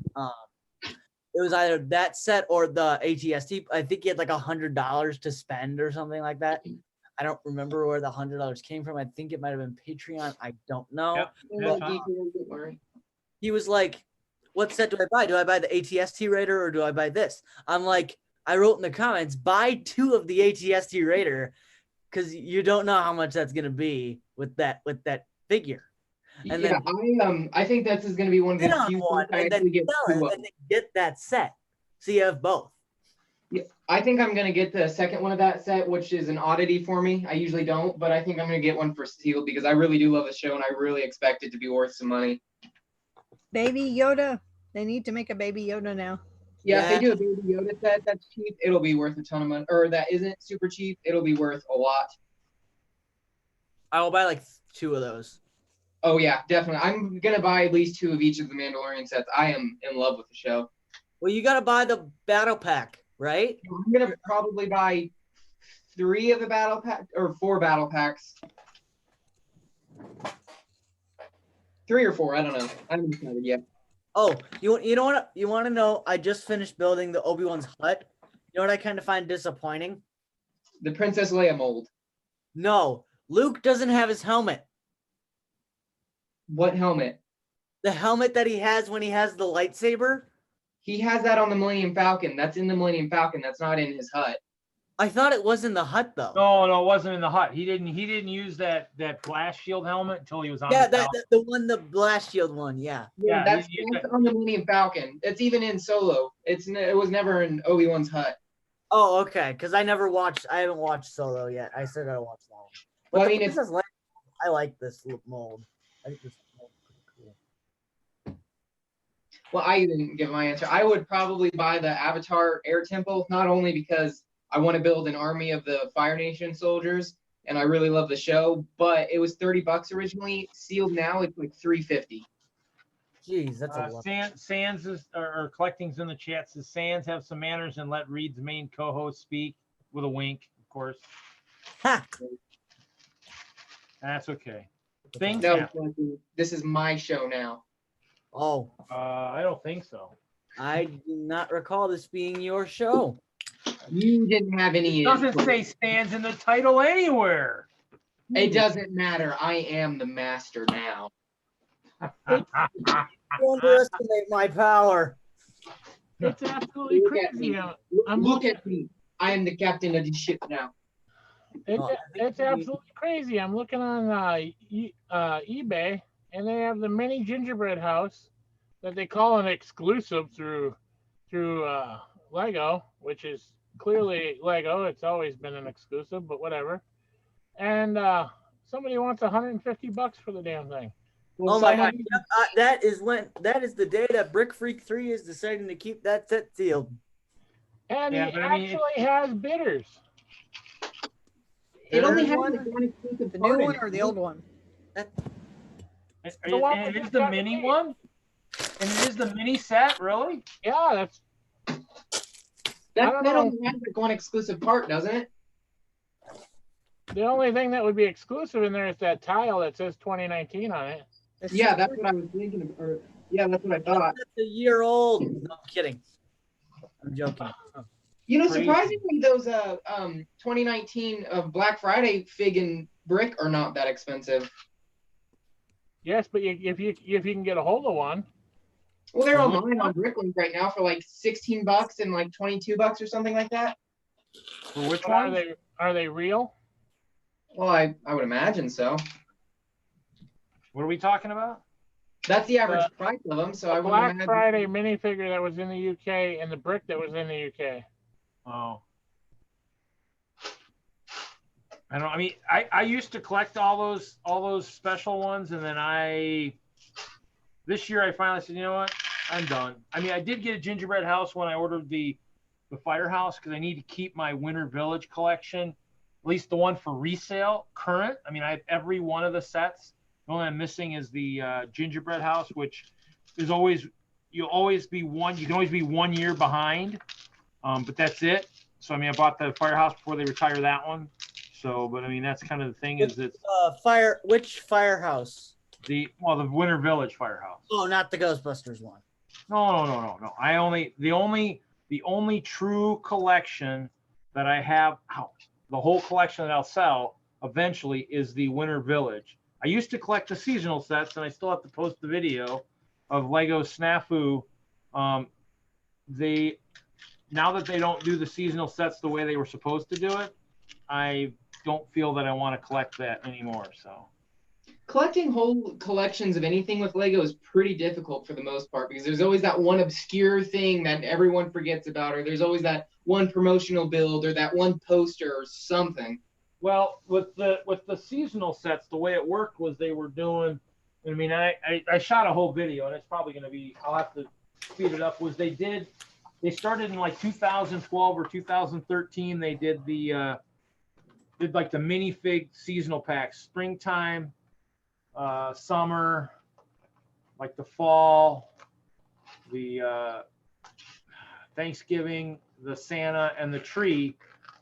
[SPEAKER 12] it was either that set or the ATST. I think he had like $100 to spend or something like that. I don't remember where the $100 came from. I think it might have been Patreon. I don't know.
[SPEAKER 1] Yep,
[SPEAKER 12] But he was like, "What set do I buy? Do I buy the ATST Raider or do I buy this?" I'm like, I wrote in the comments, buy 2 of the ATST Raider because you don't know how much that's gonna be with that figure. And
[SPEAKER 2] yeah, I think this is going to be one of the
[SPEAKER 12] then
[SPEAKER 2] few
[SPEAKER 12] one,
[SPEAKER 2] I
[SPEAKER 12] and then
[SPEAKER 2] actually get
[SPEAKER 12] sell
[SPEAKER 2] 2
[SPEAKER 12] it,
[SPEAKER 2] of.
[SPEAKER 12] and then get that set. So you have both.
[SPEAKER 2] Yeah, I think I'm going to get the second one of that set, which is an oddity for me. I usually don't, but I think I'm going to get one for Steel because I really do love the show and I really expect it to be worth some money.
[SPEAKER 8] Baby Yoda. They need to make a Baby Yoda now.
[SPEAKER 2] Yeah, if they do a Baby Yoda set that's cheap, it'll be worth a ton of money. Or that isn't super cheap, it'll be worth a lot.
[SPEAKER 12] I will buy like 2 of those.
[SPEAKER 2] Oh yeah, definitely. I'm gonna buy at least 2 of each of the Mandalorian sets. I am in love with the show.
[SPEAKER 12] Well, you gotta buy the battle pack, right?
[SPEAKER 2] I'm gonna probably buy 3 of the battle pack or 4 battle packs. 3 or 4, I don't know. I haven't decided yet.
[SPEAKER 12] Oh, you know what you want to know? I just finished building the Obi-Wan's hut. You know what I kind of find disappointing?
[SPEAKER 2] The Princess Leia mold.
[SPEAKER 12] No, Luke doesn't have his helmet.
[SPEAKER 2] What helmet?
[SPEAKER 12] The helmet that he has when he has the lightsaber.
[SPEAKER 2] He has that on the Millennium Falcon. That's in the Millennium Falcon. That's not in his hut.
[SPEAKER 12] I thought it was in the hut though.
[SPEAKER 1] No, it wasn't in the hut. He didn't use that blast shield helmet until he was on.
[SPEAKER 12] Yeah,
[SPEAKER 1] the
[SPEAKER 12] the blast shield one. Yeah.
[SPEAKER 2] Yeah, that's on the Millennium Falcon. It's even in Solo. It was never in Obi-Wan's hut.
[SPEAKER 12] Oh, okay. Because I haven't watched Solo yet. I still gotta watch that one. But
[SPEAKER 2] Well, I mean,
[SPEAKER 12] I like this mold. I think this mold is pretty cool.
[SPEAKER 2] Well, I didn't give my answer. I would probably buy the Avatar Air Temple, not only because I want to build an army of the Fire Nation soldiers, and I really love the show, but it was $30 originally. Sealed now, it's like $350.
[SPEAKER 12] Jeez, that's a lot.
[SPEAKER 1] Sands or Collecting's in the chat says Sands have some manners and let Reed's main co-host speak with a wink, of course.
[SPEAKER 12] Ha!
[SPEAKER 1] That's okay. Things
[SPEAKER 2] No,
[SPEAKER 1] happen.
[SPEAKER 2] this is my show now.
[SPEAKER 12] Oh.
[SPEAKER 1] I don't think so.
[SPEAKER 12] I do not recall this being your show.
[SPEAKER 2] You didn't have any.
[SPEAKER 1] It doesn't say Sands in the title anywhere.
[SPEAKER 2] It doesn't matter. I am the master now.
[SPEAKER 12] You underestimate my power.
[SPEAKER 4] It's absolutely crazy.
[SPEAKER 2] Look at me. I am the captain of the ship now.
[SPEAKER 4] It's absolutely crazy. I'm looking on eBay, and they have the mini gingerbread house that they call an exclusive through Lego, which is clearly Lego. It's always been an exclusive, but whatever. And somebody wants $150 for the damn thing.
[SPEAKER 12] Well, oh my god! That is the day that Brick Freak 3 is deciding to keep that set sealed.
[SPEAKER 4] And he actually has bidders.
[SPEAKER 2] It only has
[SPEAKER 8] the new one or the old one?
[SPEAKER 1] It is the mini one? And it is the mini set, really?
[SPEAKER 4] Yeah,
[SPEAKER 2] that only has like one exclusive part, doesn't it?
[SPEAKER 4] The only thing that would be exclusive in there is that tile that says 2019 on it.
[SPEAKER 2] Yeah, that's what I was thinking of. Or, yeah, that's what I thought.
[SPEAKER 12] That's a year old. No, I'm kidding. I'm joking.
[SPEAKER 2] You know, surprisingly, those 2019 Black Friday fig and brick are not that expensive.
[SPEAKER 4] Yes, but if you can get a hold of one.
[SPEAKER 2] Well, they're online on Bricklink right now for like $16 and like $22 or something like that.
[SPEAKER 1] For which one?
[SPEAKER 4] Are they real?
[SPEAKER 2] Well, I would imagine so.
[SPEAKER 1] What are we talking about?
[SPEAKER 2] That's the average price of them. So I
[SPEAKER 4] The
[SPEAKER 2] wouldn't
[SPEAKER 4] Black
[SPEAKER 2] imagine.
[SPEAKER 4] Friday minifigure that was in the UK and the brick that was in the UK.
[SPEAKER 1] Oh. I don't. I mean, I used to collect all those special ones, and then this year I finally said, you know what, I'm done. I mean, I did get a gingerbread house when I ordered the firehouse because I need to keep my Winter Village collection, at least the one for resale, current. I mean, I have every one of the sets. The only I'm missing is the gingerbread house, which is always you can always be 1 year behind, but that's it. So I mean, I bought the firehouse before they retire that one. So, but I mean, that's kind of the thing is it's
[SPEAKER 12] Which firehouse?
[SPEAKER 1] the Winter Village firehouse.
[SPEAKER 12] Oh, not the Ghostbusters one.
[SPEAKER 1] No. The only true collection that I have, the whole collection that I'll sell eventually is the Winter Village. I used to collect the seasonal sets, and I still have to post the video of Lego Snafu. Now that they don't do the seasonal sets the way they were supposed to do it, I don't feel that I want to collect that anymore. So
[SPEAKER 2] Collecting whole collections of anything with Lego is pretty difficult for the most part because there's always that one obscure thing that everyone forgets about, or there's always that one promotional build or that one poster or something.
[SPEAKER 1] Well, with the seasonal sets, the way it worked was they were doing. I mean, I shot a whole video, and it's probably going to be. I'll have to speed it up. They started in like 2012 or 2013. They did like the minifig seasonal packs, springtime, summer, like the fall, the Thanksgiving, the Santa, and the tree.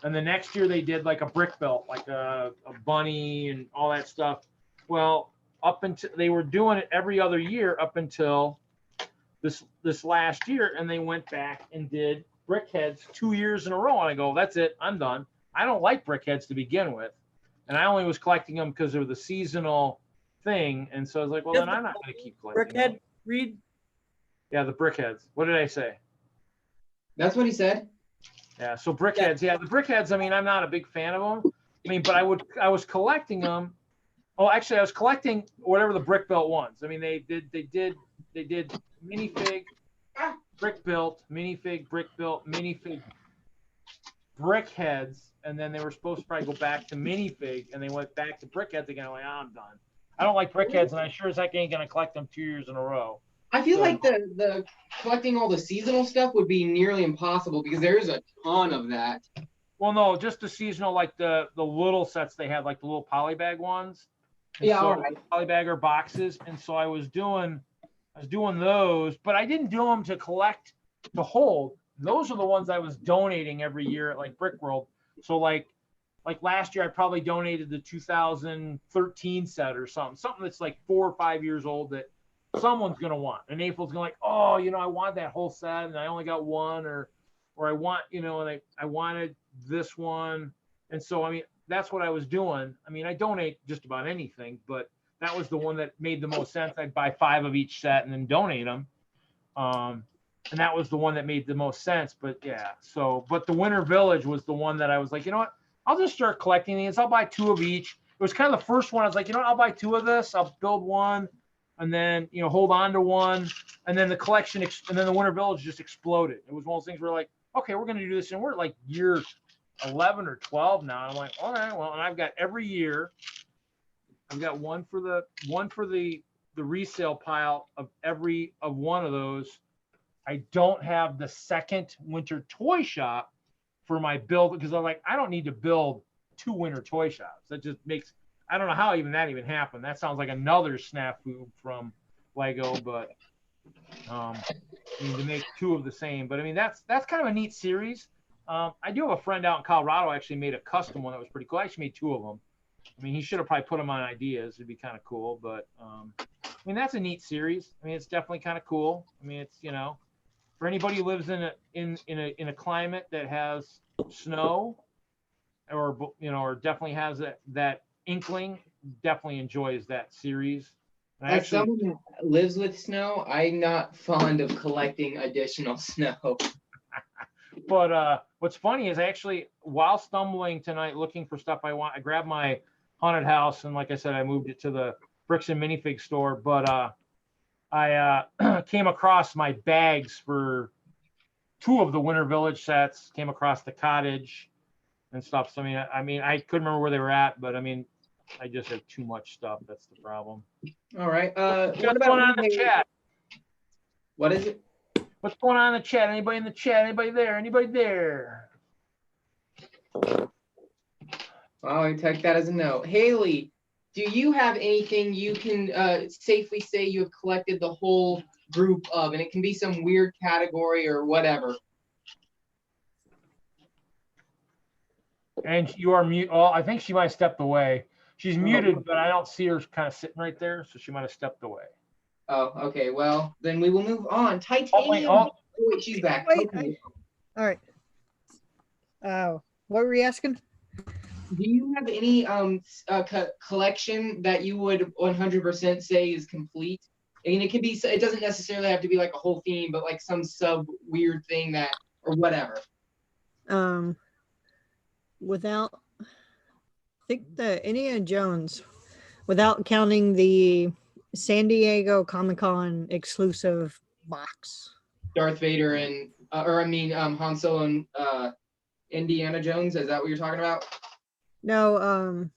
[SPEAKER 1] And the next year they did like a brick belt, like a bunny and all that stuff. Well, up until they were doing it every other year up until this last year, and they went back and did brickheads 2 years in a row. And I go, that's it, I'm done. I don't like brickheads to begin with, and I only was collecting them because of the seasonal thing. And so I was like, well, then I'm not going to keep collecting.
[SPEAKER 12] Brickhead, Reed?
[SPEAKER 1] Yeah, the brickheads. What did I say?
[SPEAKER 2] That's what he said.
[SPEAKER 1] Yeah, so brickheads. Yeah, the brickheads. I mean, I'm not a big fan of them. I mean, but I was collecting them. Oh, actually, I was collecting whatever the brick built ones. I mean, they did minifig, brick built, minifig, brick built, minifig, brickheads, and then they were supposed to probably go back to minifig, and they went back to brickheads again. I'm like, I'm done. I don't like brickheads, and I sure as heck ain't gonna collect them 2 years in a row.
[SPEAKER 2] I feel like the collecting all the seasonal stuff would be nearly impossible because there's a ton of that.
[SPEAKER 1] Well, no, just the seasonal, like the little sets they had, like the little polybag ones. And
[SPEAKER 2] yeah,
[SPEAKER 1] so,
[SPEAKER 2] all right.
[SPEAKER 1] Polybagger boxes, and so I was doing those, but I didn't do them to collect to hold. Those are the ones I was donating every year at like Brick World. So like last year I probably donated the 2013 set or something that's like 4 or 5 years old that someone's gonna want. And April's gonna like, oh, I want that whole set and I only got one, or I want, and I wanted this one. And so I mean that's what I was doing. I mean, I donate just about anything, but that was the one that made the most sense. I'd buy 5 of each set and then donate them. And that was the one that made the most sense. But yeah, but the Winter Village was the one that I was like, you know what? I'll just start collecting these. I'll buy 2 of each. It was kind of the first one. I was like, I'll buy 2 of this. I'll build one and then, hold on to one. And then the collection, and then the Winter Village just exploded. It was one of those things where like, okay, we're going to do this. And we're at like year 11 or 12 now. And I'm like, all right, well, and I've got every year. I've got one for the resale pile of one of those. I don't have the second winter toy shop for my build because I'm like, I don't need to build 2 winter toy shops. That just makes, I don't know how that even happened. That sounds like another snafu from Lego, but to make 2 of the same. But I mean, that's kind of a neat series. I do have a friend out in Colorado actually made a custom one that was pretty cool. I actually made 2 of them. I mean, he should have probably put them on ideas. It'd be kind of cool, but I mean, that's a neat series. I mean, it's definitely kind of cool. I mean, it's for anybody who lives in a climate that has snow, or definitely has that inkling, definitely enjoys that series. And
[SPEAKER 2] As someone who lives with snow, I'm not fond of collecting additional snow.
[SPEAKER 1] But what's funny is actually while stumbling tonight looking for stuff I want, I grabbed my haunted house, and like I said, I moved it to the Bricks and Minifig store. But I came across my bags for 2 of the Winter Village sets. Came across the cottage and stuff. So I mean, I couldn't remember where they were at, but I mean, I just have too much stuff. That's the problem.
[SPEAKER 2] All right.
[SPEAKER 1] What's
[SPEAKER 2] What
[SPEAKER 1] going on
[SPEAKER 2] about
[SPEAKER 1] in the chat?
[SPEAKER 2] What is it?
[SPEAKER 1] What's going on in the chat? Anybody in the chat? Anybody there? Anybody there?
[SPEAKER 2] Oh, I take that as a no. Haley, do you have anything you can safely say you have collected the whole group of? And it can be some weird category or whatever.
[SPEAKER 1] And you are mute. Oh, I think she might have stepped away. She's muted, but I don't see her kind of sitting right there, so she might have stepped away.
[SPEAKER 2] Oh, okay. Well, then we will move on. Titanium.
[SPEAKER 1] Oh,
[SPEAKER 2] wait, she's back.
[SPEAKER 8] Wait,
[SPEAKER 2] Okay.
[SPEAKER 8] all right. What were you asking?
[SPEAKER 2] Do you have any collection that you would 100% say is complete? I mean, it could be. It doesn't necessarily have to be like a whole theme, but like some sub weird thing that or whatever.
[SPEAKER 8] Without, I think the Indiana Jones, without counting the San Diego Comic-Con exclusive box.
[SPEAKER 2] Darth Vader and Han Solo and Indiana Jones. Is that what you're talking about?
[SPEAKER 8] No,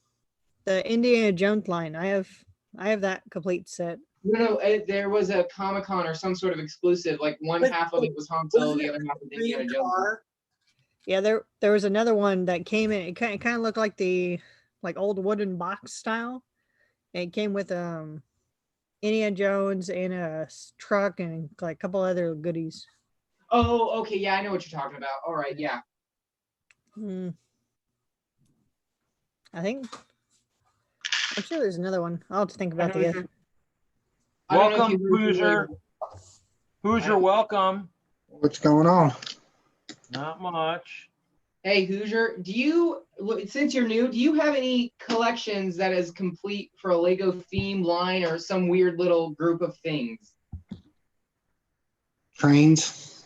[SPEAKER 8] the Indiana Jones line. I have that complete set.
[SPEAKER 2] No, there was a Comic-Con or some sort of exclusive. Like one half of it was Han Solo, the other half was Indiana Jones.
[SPEAKER 8] Yeah, there was another one that came in. It kind of looked like the old wooden box style. And it came with Indiana Jones and a truck and like a couple other goodies.
[SPEAKER 2] Oh, okay, yeah, I know what you're talking about. All right, yeah.
[SPEAKER 8] I'm sure there's another one. I'll have to think about the other.
[SPEAKER 1] Welcome, Hoosier. Hoosier, welcome.
[SPEAKER 14] What's going on?
[SPEAKER 1] Not much.
[SPEAKER 2] Hey, Hoosier, since you're new, do you have any collections that is complete for a Lego theme line or some weird little group of things?
[SPEAKER 14] Trains.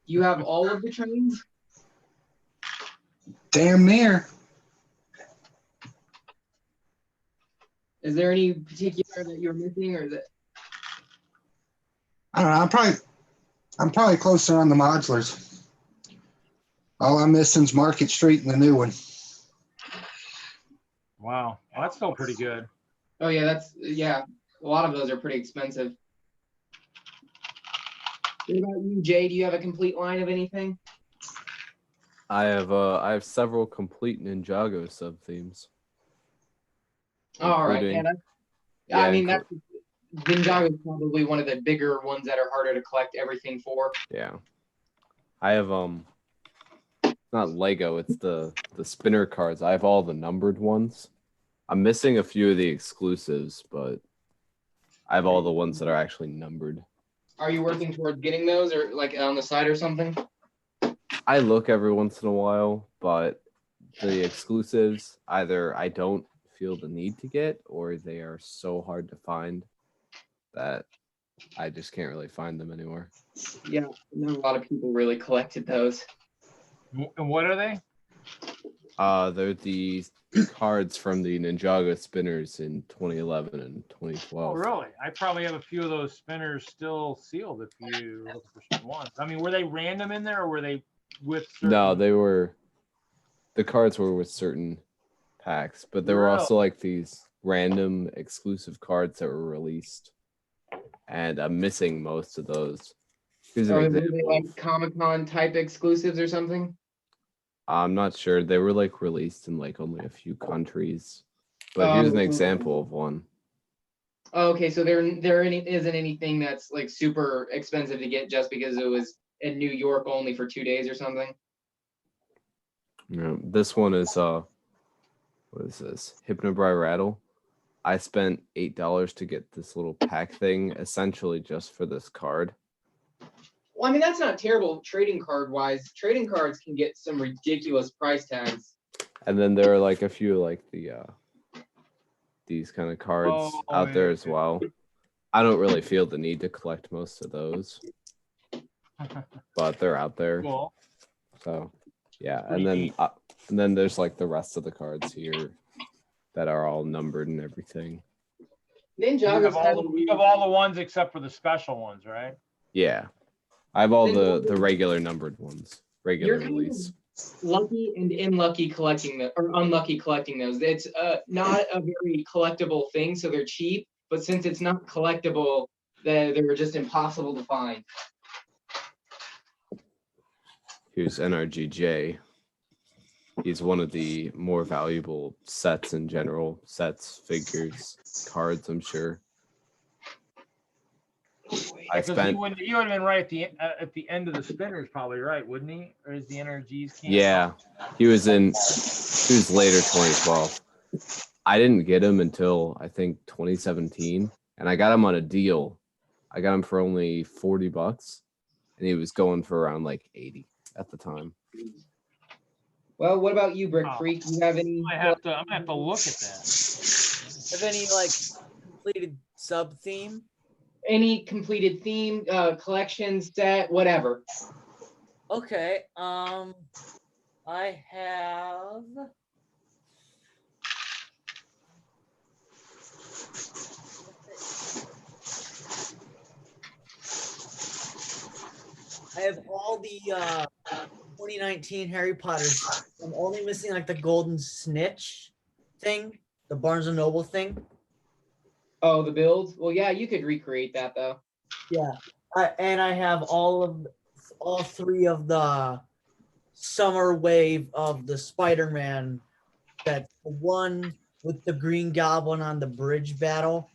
[SPEAKER 2] You have all of the trains?
[SPEAKER 14] Damn near.
[SPEAKER 2] Is there any particular that you're missing, or that?
[SPEAKER 14] I don't know. I'm probably closer on the modulars. All I'm missing is Market Street and the new one.
[SPEAKER 1] Wow, well, that's still pretty good.
[SPEAKER 2] Oh yeah, a lot of those are pretty expensive. What about you, Jay? Do you have a complete line of anything?
[SPEAKER 9] I have several complete Ninjago sub themes.
[SPEAKER 2] All right, I mean that's Ninjago is probably one of the bigger ones that are harder to collect everything for.
[SPEAKER 9] Yeah, I have not Lego. It's the spinner cards. I have all the numbered ones. I'm missing a few of the exclusives, but I have all the ones that are actually numbered.
[SPEAKER 2] Are you working towards getting those, or like on the side or something?
[SPEAKER 9] I look every once in a while, but the exclusives either I don't feel the need to get, or they are so hard to find that I just can't really find them anymore.
[SPEAKER 2] Yeah, I know a lot of people really collected those.
[SPEAKER 1] And what are they?
[SPEAKER 9] They're the cards from the Ninjago spinners in 2011 and 2012.
[SPEAKER 1] Oh, really? I probably have a few of those spinners still sealed if you look for some ones. I mean, were they random in there, or were they with certain...
[SPEAKER 9] No, the cards were with certain packs, but there were also like these random exclusive cards that were released, and I'm missing most of those.
[SPEAKER 2] Are they like Comic-Con type exclusives or something?
[SPEAKER 9] I'm not sure. They were like released in like only a few countries, but here's an example of one.
[SPEAKER 2] Okay, so there isn't anything that's like super expensive to get just because it was in New York only for 2 days or something.
[SPEAKER 9] Yeah, this one is what is this? Hypnobri Rattle. I spent $8 to get this little pack thing, essentially just for this card.
[SPEAKER 2] Well, I mean, that's not terrible trading card wise. Trading cards can get some ridiculous price tags.
[SPEAKER 9] And then there are like a few like the these kind of cards out there as well. I don't really feel the need to collect most of those, but they're out there.
[SPEAKER 1] Cool.
[SPEAKER 9] So yeah, and then there's like the rest of the cards here that are all numbered and everything.
[SPEAKER 2] Ninjago's
[SPEAKER 1] you have all the ones except for the special ones, right?
[SPEAKER 9] Yeah. I have all
[SPEAKER 2] Then
[SPEAKER 9] the regular numbered ones. Regular
[SPEAKER 2] You're kind
[SPEAKER 9] release.
[SPEAKER 2] of lucky and unlucky collecting them, or unlucky collecting those. It's not a very collectible thing, so they're cheap. But since it's not collectible, they're just impossible to find.
[SPEAKER 9] Here's NRGJ. He's one of the more valuable sets in general. Sets, figures, cards, I'm sure. I
[SPEAKER 1] Because
[SPEAKER 9] spent.
[SPEAKER 1] he would have been right at the end of the spinners, probably, right? Wouldn't he? Or is the NRGs?
[SPEAKER 9] Yeah, he was later 2012. I didn't get him until I think 2017, and I got him on a deal. I got him for only $40, and he was going for around like 80 at the time.
[SPEAKER 2] Well, what about you, Brick Freak? You have any?
[SPEAKER 1] I'm gonna have to look at that.
[SPEAKER 12] Have any like completed sub theme?
[SPEAKER 2] Any completed theme, collection, set, whatever.
[SPEAKER 12] Okay. I have. I have all the 2019 Harry Potters. I'm only missing like the Golden Snitch thing, the Barnes and Noble thing.
[SPEAKER 2] Oh, the build? Well, yeah, you could recreate that though.
[SPEAKER 12] Yeah, and I have all three of the summer wave of the Spider-Man. That one with the Green Goblin on the bridge battle.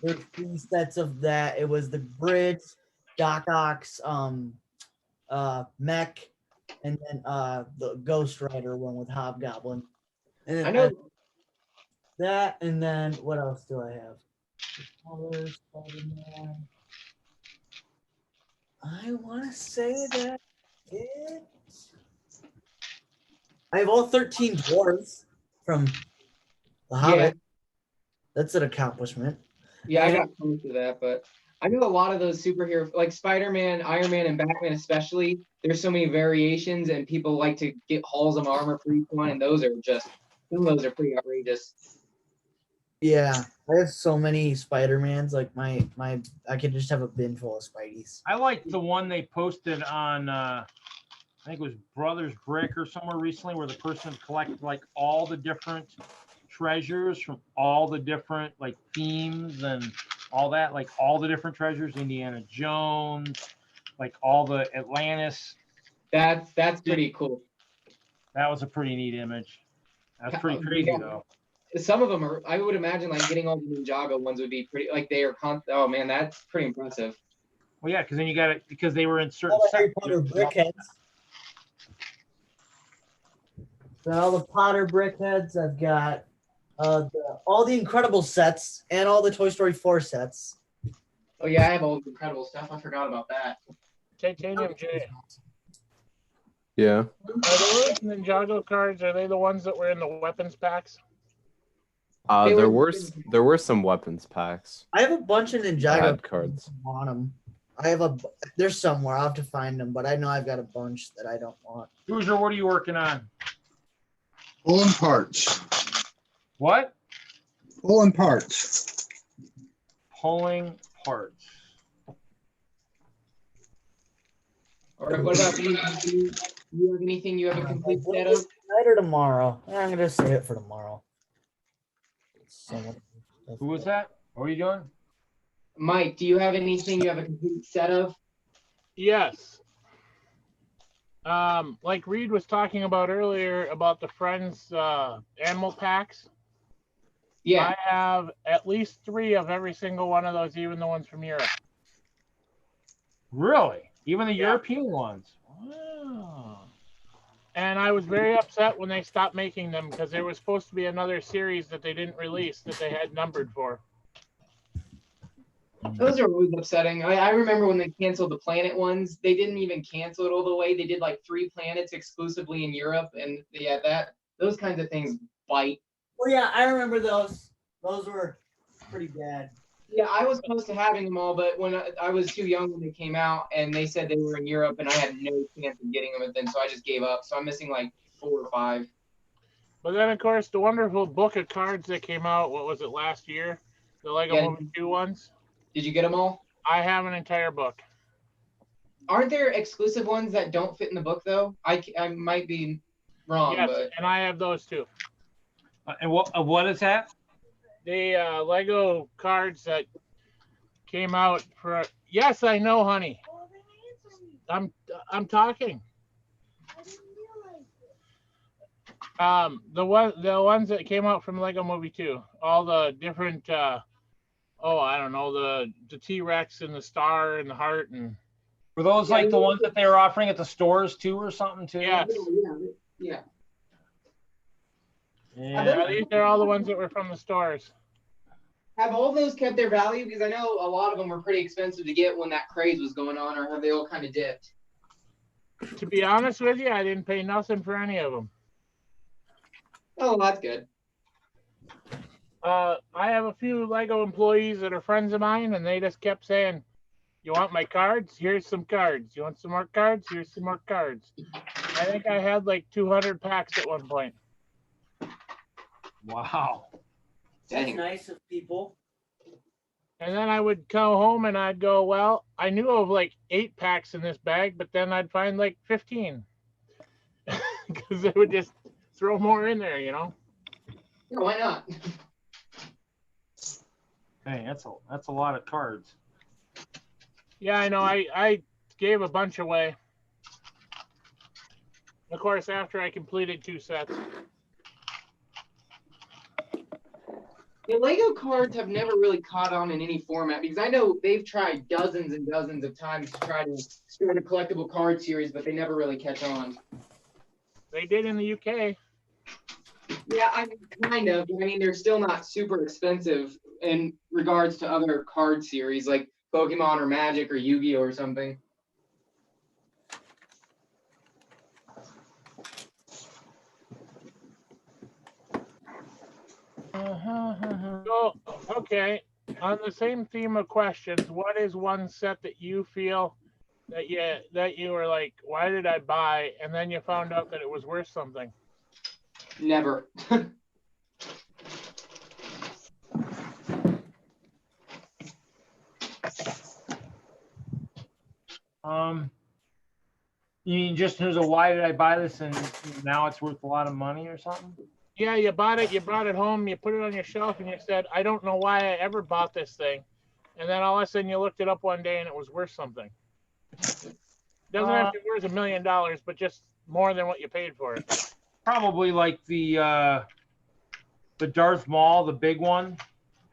[SPEAKER 12] There's 3 sets of that. It was the bridge, Doc Ock's mech, and then the Ghost Rider one with Hobgoblin. And then
[SPEAKER 2] I know.
[SPEAKER 12] that, and then what else do I have? Spider-Man. I want to say that it. I have all 13 dwarves from The Hobbit.
[SPEAKER 2] Yeah.
[SPEAKER 12] That's an accomplishment.
[SPEAKER 2] Yeah, I got close to that, but I know a lot of those superhero, like Spider-Man, Iron Man, and Batman especially, there's so many variations, and people like to get hauls of armor for each one, and some of those are pretty outrageous.
[SPEAKER 12] Yeah, I have so many Spider-Mans. Like my, I could just have a bin full of Spideys.
[SPEAKER 1] I like the one they posted on, I think it was Brothers Brick or somewhere recently, where the person collected like all the different treasures from all the different like themes and all that, like all the different treasures, Indiana Jones, like all the Atlantis.
[SPEAKER 2] That's pretty cool.
[SPEAKER 1] That was a pretty neat image. That's pretty crazy though.
[SPEAKER 2] Some of them are, I would imagine, like getting all the Ninjago ones would be pretty, like they are, oh man, that's pretty impressive.
[SPEAKER 1] Well, yeah, because then you got it, because they were in certain
[SPEAKER 12] All the Harry Potter brickheads. So all the Potter brickheads. I've got all the Incredible sets and all the Toy Story 4 sets.
[SPEAKER 2] Oh yeah, I have all the Incredible stuff. I forgot about that.
[SPEAKER 4] Titanium J.
[SPEAKER 9] Yeah.
[SPEAKER 4] Are those Ninjago cards? Are they the ones that were in the weapons packs?
[SPEAKER 9] There were some weapons packs.
[SPEAKER 12] I have a bunch of Ninjago
[SPEAKER 9] Bad cards.
[SPEAKER 12] On them. There's somewhere. I'll have to find them, but I know I've got a bunch that I don't want.
[SPEAKER 1] Hoosier, what are you working on?
[SPEAKER 14] Pulling parts.
[SPEAKER 1] What?
[SPEAKER 14] Pulling parts.
[SPEAKER 1] Pulling parts.
[SPEAKER 2] All right, what about you? Do you have anything you have a complete set of?
[SPEAKER 12] Tonight or tomorrow? I'm gonna save it for tomorrow.
[SPEAKER 1] Who was that? What are you doing?
[SPEAKER 2] Mike, do you have anything you have a complete set of?
[SPEAKER 4] Yes. Like Reed was talking about earlier about the Friends animal packs.
[SPEAKER 2] Yeah.
[SPEAKER 4] I have at least 3 of every single one of those, even the ones from Europe.
[SPEAKER 1] Really? Even the European ones? Wow.
[SPEAKER 4] And I was very upset when they stopped making them because there was supposed to be another series that they didn't release that they had numbered for.
[SPEAKER 2] Those are always upsetting. I remember when they canceled the planet ones, they didn't even cancel it all the way. They did like 3 planets exclusively in Europe, and yeah, those kinds of things bite.
[SPEAKER 12] Well, yeah, I remember those. Those were pretty bad.
[SPEAKER 2] Yeah, I was close to having them all, but when I was too young when they came out, and they said they were in Europe, and I had no chance of getting them then, so I just gave up. So I'm missing like 4 or 5.
[SPEAKER 4] But then, of course, the wonderful book of cards that came out, what was it, last year? The Lego
[SPEAKER 2] Yeah.
[SPEAKER 4] Movie 2 ones.
[SPEAKER 2] Did you get them all?
[SPEAKER 4] I have an entire book.
[SPEAKER 2] Aren't there exclusive ones that don't fit in the book though? I might be wrong,
[SPEAKER 4] Yes,
[SPEAKER 2] but
[SPEAKER 4] and I have those too.
[SPEAKER 1] And what is that?
[SPEAKER 4] The Lego cards that came out for. Yes, I know, honey. I'm talking. The ones that came out from Lego Movie 2, all the different I don't know, the T-Rex and the star and the heart and.
[SPEAKER 1] Were those like the ones that they were offering at the stores too, or something too?
[SPEAKER 4] Yes.
[SPEAKER 2] Yeah.
[SPEAKER 4] Yeah, these are all the ones that were from the stores.
[SPEAKER 2] Have all those kept their value? Because I know a lot of them were pretty expensive to get when that craze was going on, or have they all kind of dipped?
[SPEAKER 4] To be honest with you, I didn't pay nothing for any of them.
[SPEAKER 2] Oh, that's good.
[SPEAKER 4] I have a few Lego employees that are friends of mine, and they just kept saying, "You want my cards? Here's some cards. You want some more cards? Here's some more cards." I think I had like 200 packs at one point.
[SPEAKER 1] Wow.
[SPEAKER 12] That's nice of people.
[SPEAKER 4] And then I would come home and I'd go, well, I knew of like 8 packs in this bag, but then I'd find like 15 because they would just throw more in there, you know?
[SPEAKER 2] Yeah, why not?
[SPEAKER 1] Hey, that's a lot of cards.
[SPEAKER 4] Yeah, I know. I gave a bunch away. Of course, after I completed 2 sets.
[SPEAKER 2] The Lego cards have never really caught on in any format because I know they've tried dozens and dozens of times to try to start a collectible card series, but they never really catch on.
[SPEAKER 4] They did in the UK.
[SPEAKER 2] Yeah, I mean, kind of. I mean, they're still not super expensive in regards to other card series like Pokemon or Magic or Yu-Gi-Oh or something.
[SPEAKER 4] So, okay, on the same theme of questions, what is one set that you feel that you were like, why did I buy? And then you found out that it was worth something.
[SPEAKER 2] Never.
[SPEAKER 1] You mean just in terms of why did I buy this and now it's worth a lot of money or something?
[SPEAKER 4] Yeah, you bought it, you brought it home, you put it on your shelf, and you said, I don't know why I ever bought this thing. And then all of a sudden you looked it up one day and it was worth something. Doesn't have to be worth $1 million, but just more than what you paid for it.
[SPEAKER 1] Probably like the Darth Maul, the big one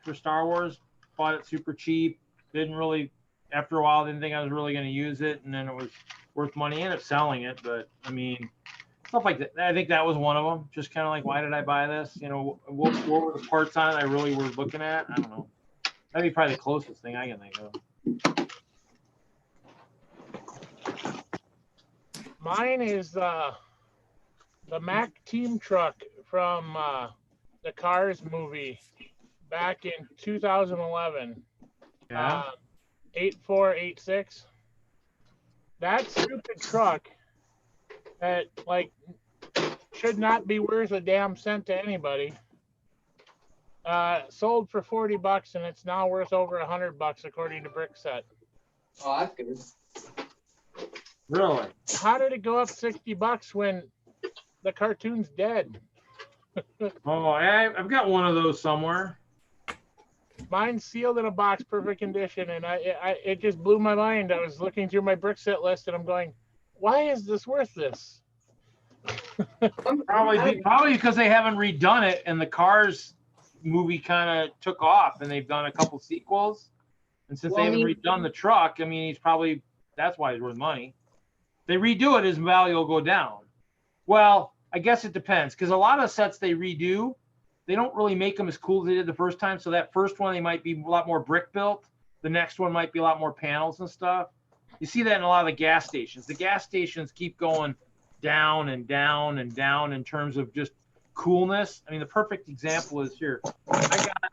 [SPEAKER 1] for Star Wars. Bought it super cheap. Didn't really, after a while, didn't think I was really going to use it, and then it was worth money. Ended up selling it, but I mean, stuff like that. I think that was one of them. Just kind of like, why did I buy this? You know, what were the parts on it I really was looking at? I don't know. That'd be probably the closest thing I can think of.
[SPEAKER 4] Mine is the Mack team truck from the Cars movie back in 2011.
[SPEAKER 1] Yeah.
[SPEAKER 4] 8486. That stupid truck that like should not be worth a damn cent to anybody. Sold for $40 and it's now worth over $100 according to Brickset.
[SPEAKER 2] Oh, that's good.
[SPEAKER 1] Really?
[SPEAKER 4] How did it go up $60 when the cartoon's dead?
[SPEAKER 1] Oh, I've got one of those somewhere.
[SPEAKER 4] Mine's sealed in a box, perfect condition, and it just blew my mind. I was looking through my Brickset list, and I'm going, "Why is this worth this?"
[SPEAKER 1] Probably because they haven't redone it, and the Cars movie kind of took off, and they've done a couple sequels. And since they haven't redone the truck, I mean, that's why he's worth money. If they redo it, his value will go down. Well, I guess it depends, because a lot of sets they redo, they don't really make them as cool as they did the first time. So that first one, they might be a lot more brick built. The next one might be a lot more panels and stuff. You see that in a lot of the gas stations. The gas stations keep going down and down and down in terms of just coolness. I mean, the perfect example is here. I got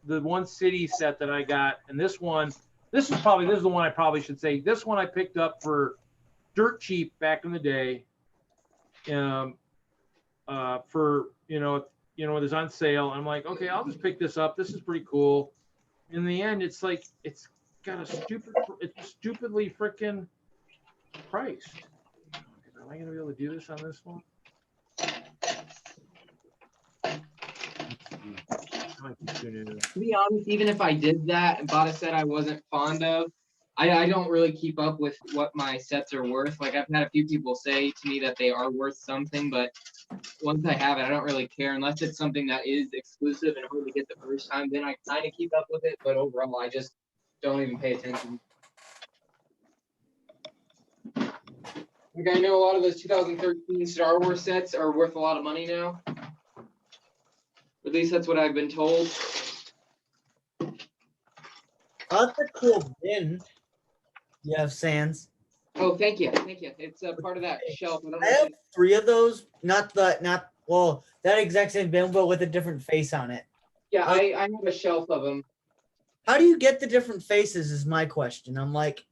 [SPEAKER 1] the one city set that I got, and this is the one I probably should say. This one I picked up for dirt cheap back in the day. For you know, it was on sale. I'm like, okay, I'll just pick this up. This is pretty cool. In the end, it's like it's stupidly freaking priced. Am I gonna be able to do this on this one?
[SPEAKER 2] To be honest, even if I did that and bought a set I wasn't fond of, I don't really keep up with what my sets are worth. Like I've had a few people say to me that they are worth something, but once I have it, I don't really care unless it's something that is exclusive and hard to get the first time. Then I kind of keep up with it, but overall, I just don't even pay attention. Like I know a lot of those 2013 Star Wars sets are worth a lot of money now. At least that's what I've been told.
[SPEAKER 12] That's a cool bin. You have Sans.
[SPEAKER 2] Oh, thank you. Thank you. It's a part of that shelf.
[SPEAKER 12] I have 3 of those. Not that exact same bin, but with a different face on it.
[SPEAKER 2] Yeah, I have a shelf of them.
[SPEAKER 12] How do you get the different faces is my question. I'm like,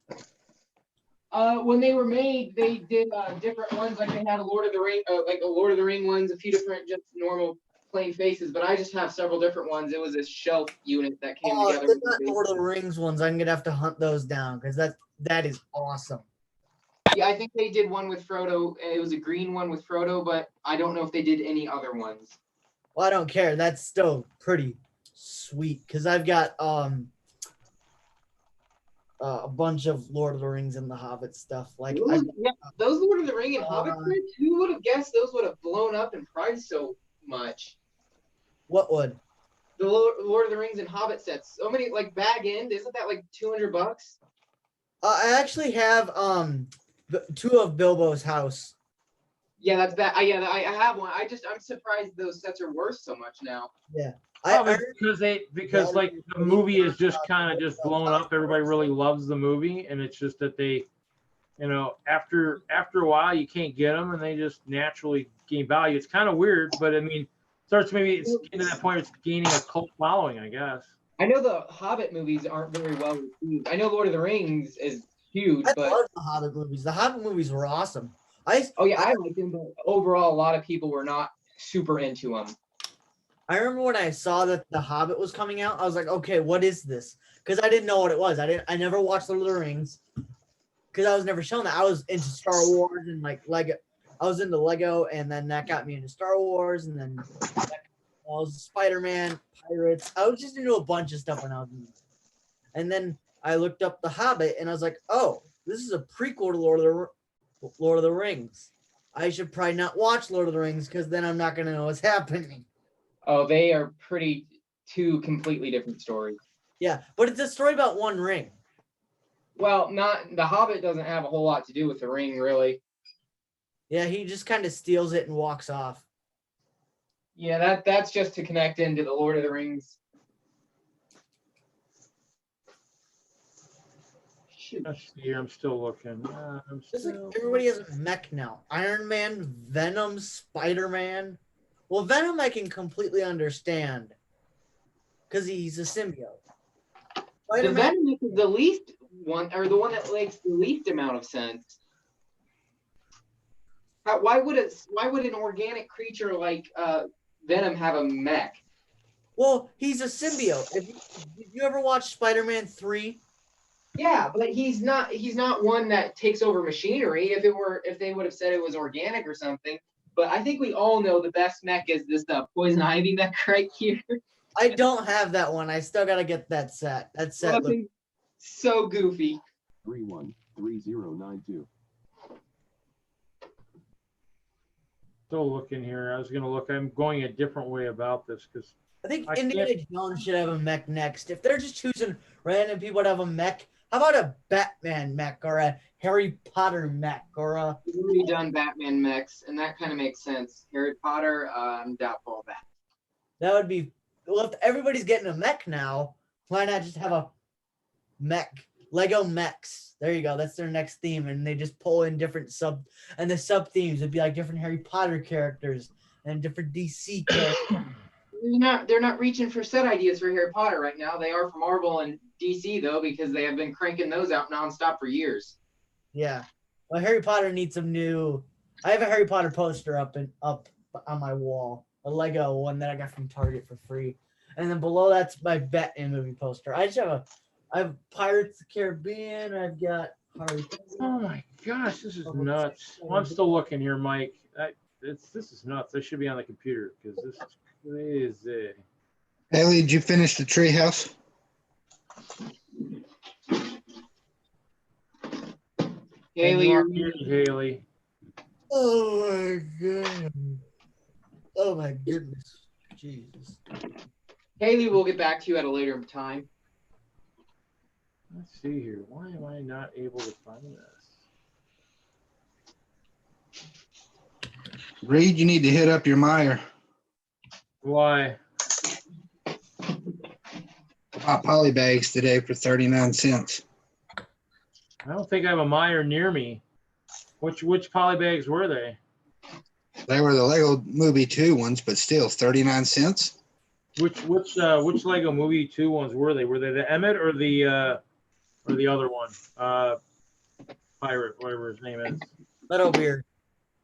[SPEAKER 2] when they were made, they did different ones. Like they had a Lord of the Ring ones, a few different just normal plain faces. But I just have several different ones. It was a shelf unit that came together.
[SPEAKER 12] They're not Lord of the Rings ones. I'm gonna have to hunt those down because that is awesome.
[SPEAKER 2] Yeah, I think they did one with Frodo. It was a green one with Frodo, but I don't know if they did any other ones.
[SPEAKER 12] Well, I don't care. That's still pretty sweet because I've got a bunch of Lord of the Rings and the Hobbit stuff. Like
[SPEAKER 2] those Lord of the Ring and Hobbit prints, who would have guessed those would have blown up in price so much?
[SPEAKER 12] What would?
[SPEAKER 2] The Lord of the Rings and Hobbit sets. So many, like bag end, isn't that like $200?
[SPEAKER 12] I actually have 2 of Bilbo's house.
[SPEAKER 2] Yeah, that's bad. I have one. I'm surprised those sets are worth so much now.
[SPEAKER 12] Yeah.
[SPEAKER 1] Because like the movie is just kind of just blown up. Everybody really loves the movie, and it's just that they, after a while you can't get them, and they just naturally gain value. It's kind of weird, but I mean, it's getting to that point. It's gaining a cult following, I guess.
[SPEAKER 2] I know the Hobbit movies aren't very well received. I know Lord of the Rings is huge,
[SPEAKER 12] I
[SPEAKER 2] but
[SPEAKER 12] love the Hobbit movies. The Hobbit movies were awesome.
[SPEAKER 2] I like them, but overall, a lot of people were not super into them.
[SPEAKER 12] I remember when I saw that The Hobbit was coming out, I was like, okay, what is this? Because I didn't know what it was. I never watched Lord of the Rings because I was never shown that. I was into Star Wars and like Lego. I was into Lego, and then that got me into Star Wars, and then I was Spider-Man, Pirates. I was just into a bunch of stuff when I was in. And then I looked up The Hobbit, and I was like, oh, this is a prequel to Lord of the Rings. I should probably not watch Lord of the Rings because then I'm not going to know what's happening.
[SPEAKER 2] Oh, they are two completely different stories.
[SPEAKER 12] Yeah, but it's a story about one ring.
[SPEAKER 2] Well, The Hobbit doesn't have a whole lot to do with the ring, really.
[SPEAKER 12] Yeah, he just kind of steals it and walks off.
[SPEAKER 2] Yeah, that's just to connect into the Lord of the Rings.
[SPEAKER 1] Let's see, I'm still looking.
[SPEAKER 12] Everybody has a mech now. Iron Man, Venom, Spider-Man. Well, Venom I can completely understand because he's a symbiote.
[SPEAKER 2] The Venom is the least one, or the one that makes the least amount of sense. Why would an organic creature like Venom have a mech?
[SPEAKER 12] Well, he's a symbiote. Did you ever watch Spider-Man 3?
[SPEAKER 2] Yeah, but he's not one that takes over machinery. If they would have said it was organic or something. But I think we all know the best mech is this poison ivy mech right here.
[SPEAKER 12] I don't have that one. I still gotta get that set. That set looks
[SPEAKER 2] so goofy.
[SPEAKER 11] 313092.
[SPEAKER 1] Still looking here. I was gonna look. I'm going a different way about this because
[SPEAKER 12] I think Indiana Jones should have a mech next. If they're just choosing random people to have a mech, how about a Batman mech or a Harry Potter mech or a?
[SPEAKER 2] We've already done Batman mechs, and that kind of makes sense. Harry Potter, I'm doubtful of that.
[SPEAKER 12] That would be well. If everybody's getting a mech now, why not just have a mech? Lego mechs. There you go. That's their next theme, and they just pull in different sub themes would be like different Harry Potter characters and different DC characters.
[SPEAKER 2] They're not reaching for set ideas for Harry Potter right now. They are for Marvel and DC though, because they have been cranking those out nonstop for years.
[SPEAKER 12] Yeah. Well, Harry Potter needs some new. I have a Harry Potter poster up on my wall. a Lego one that I got from Target for free. And then below that's my Batman movie poster. I have Pirates of the Caribbean. I've got Harley.
[SPEAKER 1] Oh my gosh, this is nuts. Well, I'm still looking here, Mike. This is nuts. I should be on the computer because this is crazy.
[SPEAKER 14] Haley, did you finish the tree house?
[SPEAKER 2] Haley, you're
[SPEAKER 1] muted, Haley.
[SPEAKER 12] Oh my god. Oh my goodness. Jesus.
[SPEAKER 2] Haley, we'll get back to you at a later time.
[SPEAKER 1] Let's see here. Why am I not able to find this?
[SPEAKER 14] Reed, you need to hit up your Meyer.
[SPEAKER 1] Why?
[SPEAKER 14] I bought polybags today for 39 cents.
[SPEAKER 1] I don't think I have a Meyer near me. Which polybags were they?
[SPEAKER 14] They were the Lego Movie 2 ones, but still 39 cents.
[SPEAKER 1] Which Lego Movie 2 ones were they? Were they the Emmett or the other one? Pirate, whatever his name is.
[SPEAKER 12] Metalbeard.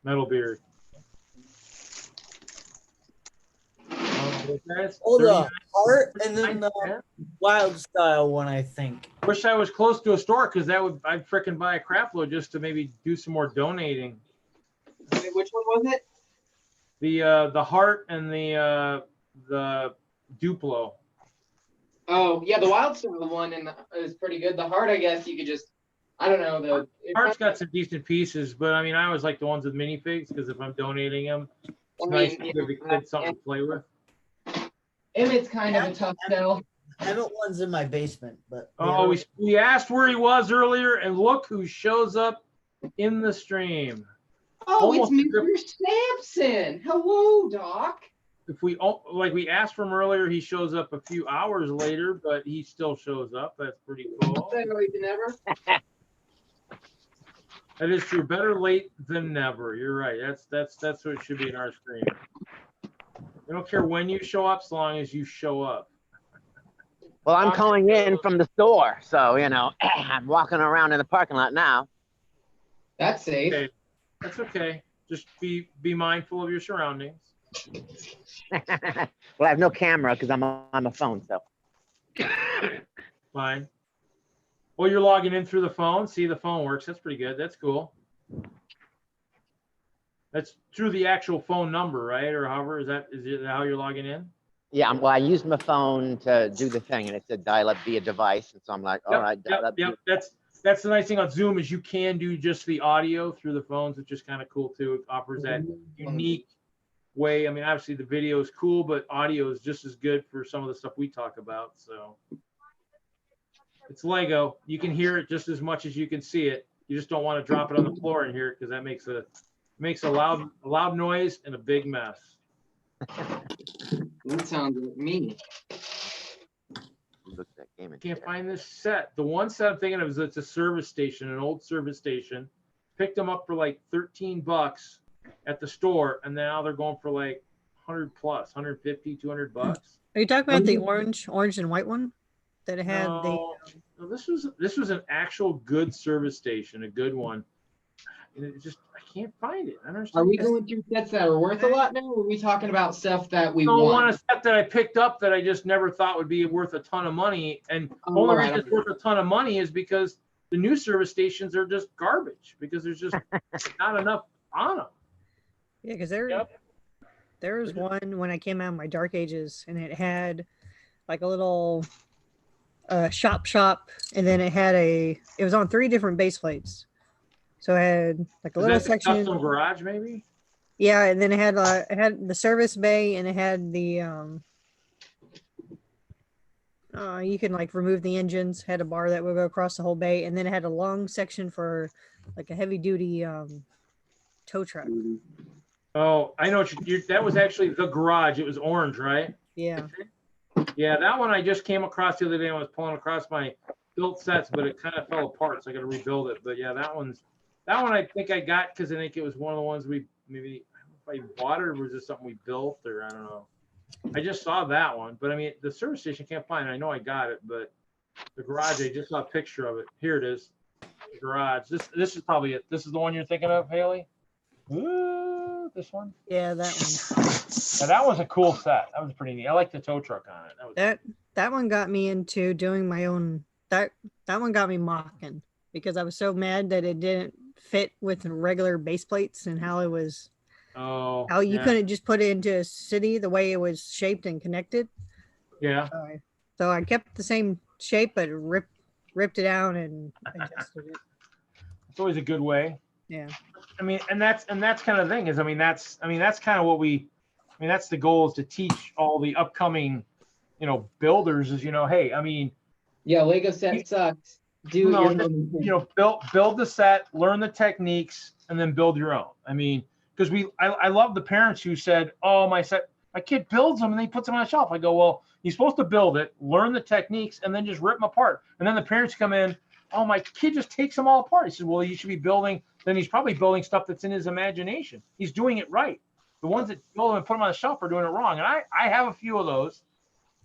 [SPEAKER 1] Metalbeard.
[SPEAKER 12] Oh, the Heart and then the Wild Style one, I think.
[SPEAKER 1] Wish I was close to a store because I'd frickin' buy a crap load just to maybe do some more donating.
[SPEAKER 2] Wait, which one was it?
[SPEAKER 1] The Heart and the Duplo.
[SPEAKER 2] Oh yeah, the Wild Style one is pretty good. The Heart, I guess you could just, I don't know. The
[SPEAKER 1] Heart's got some decent pieces, but I mean, I always like the ones with minifigs because if I'm donating them, it's nice to give the kids something to play with.
[SPEAKER 2] Emmett's kind of a tough sell.
[SPEAKER 12] Emmett one's in my basement, but
[SPEAKER 1] Oh, we asked where he was earlier, and look who shows up in the stream.
[SPEAKER 2] Oh,
[SPEAKER 1] Almost
[SPEAKER 2] it's Mr. Sampson. Hello, Doc.
[SPEAKER 1] If we asked for him earlier, he shows up a few hours later, but he still shows up. That's pretty cool.
[SPEAKER 2] Better late than never.
[SPEAKER 1] That is true. Better late than never. You're right. That's what it should be in our stream. I don't care when you show up, as long as you show up.
[SPEAKER 15] Well, I'm calling in from the store, so I'm walking around in the parking lot now.
[SPEAKER 2] That's safe.
[SPEAKER 1] Okay. That's okay. Just be mindful of your surroundings.
[SPEAKER 15] Well, I have no camera because I'm on the phone, so.
[SPEAKER 1] Fine. Well, you're logging in through the phone. See, the phone works. That's pretty good. That's cool. That's through the actual phone number, right? Or however, is it how you're logging in?
[SPEAKER 15] Yeah, well, I used my phone to do the thing, and it said dial up via device, and so I'm like, all right, dial up.
[SPEAKER 1] Yep. That's the nice thing on Zoom is you can do just the audio through the phones, which is kind of cool too. It offers that unique way. I mean, obviously the video is cool, but audio is just as good for some of the stuff we talk about. So it's Lego. You can hear it just as much as you can see it. You just don't want to drop it on the floor and hear it because that makes a loud noise and a big mess.
[SPEAKER 2] That sounds like me.
[SPEAKER 1] Can't find this set. The one set I'm thinking of is it's a service station, an old service station. Picked them up for like $13 at the store, and now they're going for like 100 plus, 150, $200.
[SPEAKER 8] Are you talking about the orange and white one that had
[SPEAKER 1] No, this was an actual good service station, a good one. And it just I can't find it. I don't understand.
[SPEAKER 2] Are we going through sets that are worth a lot now? Or are we talking about stuff that we
[SPEAKER 1] I want
[SPEAKER 2] want?
[SPEAKER 1] a set that I picked up that I just never thought would be worth a ton of money. And the
[SPEAKER 2] Oh,
[SPEAKER 1] only
[SPEAKER 2] right,
[SPEAKER 1] reason it's worth a ton of money is because the new service stations are just garbage because there's just not enough on them.
[SPEAKER 8] Yeah, because there was one when I came out of my dark ages, and it had like a little shop, and then it was on 3 different base plates. So it had like a little section.
[SPEAKER 1] Custom garage, maybe.
[SPEAKER 8] Yeah, and then it had the service bay, and it had the you can like remove the engines. Had a bar that would go across the whole bay, and then it had a long section for like a heavy duty tow truck.
[SPEAKER 1] Oh, I know what that was actually the garage. It was orange, right?
[SPEAKER 8] Yeah.
[SPEAKER 1] Yeah, that one I just came across the other day. I was pulling across my built sets, but it kind of fell apart, so I got to rebuild it. But yeah, that one I think I got because I think it was one of the ones we maybe I don't know if I bought it or was it something we built or I don't know. I just saw that one, but I mean the service station can't find it. I know I got it, but the garage I just saw a picture of it. Here it is, the garage. This is probably it. This is the one you're thinking of, Haley. This one?
[SPEAKER 8] Yeah, that one.
[SPEAKER 1] Yeah, that was a cool set. That was pretty neat. I like the tow truck on it.
[SPEAKER 8] That one got me into doing my own. That one got me mocking because I was so mad that it didn't fit with regular base plates and how it was.
[SPEAKER 1] Oh.
[SPEAKER 8] How you
[SPEAKER 1] yeah.
[SPEAKER 8] couldn't just put it into a city the way it was shaped and connected.
[SPEAKER 1] Yeah.
[SPEAKER 8] So I kept the same shape, but ripped it out and adjusted it.
[SPEAKER 1] It's always a good way.
[SPEAKER 8] Yeah.
[SPEAKER 1] I mean, and that's kind of the thing is, that's kind of what that's the goal, is to teach all the upcoming, builders is, hey,
[SPEAKER 2] Yeah, Lego set sucks. Do it your own.
[SPEAKER 1] Build the set, learn the techniques, and then build your own. Because I love the parents who said, oh, my kid builds them and he puts them on a shelf. I go, well, you're supposed to build it, learn the techniques, and then just rip them apart. And then the parents come in, oh, my kid just takes them all apart. He said, well, you should be building. Then he's probably building stuff that's in his imagination. He's doing it right. The ones that build them and put them on the shelf are doing it wrong. And I have a few of those,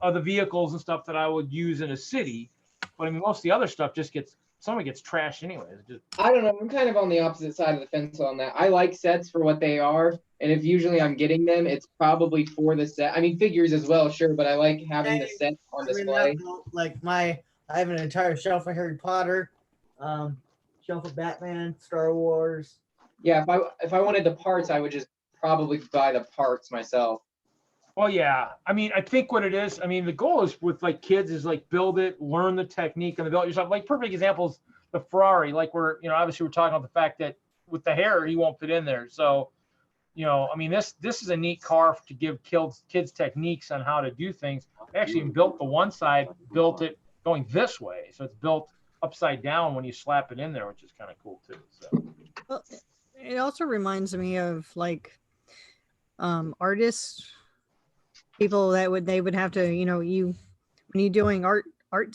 [SPEAKER 1] of the vehicles and stuff that I would use in a city. But most of the other stuff just gets trashed anyways.
[SPEAKER 2] I don't know. I'm kind of on the opposite side of the fence on that. I like sets for what they are, and if usually I'm getting them, it's probably for the set. Figures as well, sure, but I like having the set on display.
[SPEAKER 12] I have an entire shelf of Harry Potter, shelf of Batman, Star Wars.
[SPEAKER 2] Yeah, if I wanted the parts, I would just probably buy the parts myself.
[SPEAKER 1] Well, yeah. I think what it is, the goal is with kids is build it, learn the technique, and build it yourself. Perfect examples, the Ferrari. Obviously we're talking about the fact that with the hair he won't fit in there. So, this is a neat car to give kids techniques on how to do things. They actually built the one side, built it going this way, so it's built upside down when you slap it in there, which is kind of cool too. So.
[SPEAKER 8] Well, it also reminds me of artists. People that they would have to, when you're doing art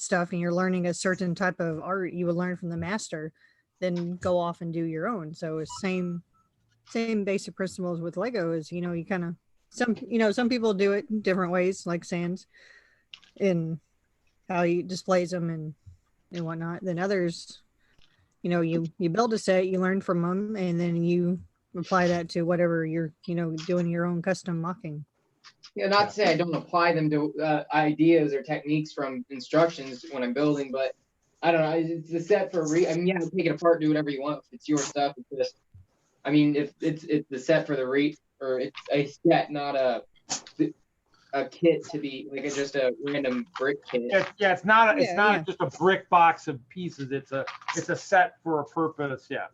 [SPEAKER 8] stuff and you're learning a certain type of art, you would learn from the master, then go off and do your own. So it's same basic principles with Lego is, you kind of, some people do it in different ways, like Sans, in how he displays them and whatnot. Then others, you build a set, you learn from them, and then you apply that to whatever you're, doing your own custom mocking.
[SPEAKER 2] Yeah, not to say I don't apply them to ideas or techniques from instructions when I'm building, but I don't know. It's a set for take it apart, do whatever you want. If it's your stuff, it's just. If it's the set for or it's a set, not a kit to be just a random brick kit.
[SPEAKER 1] Yeah, it's not just a brick box of pieces. It's a set for a purpose. Yeah.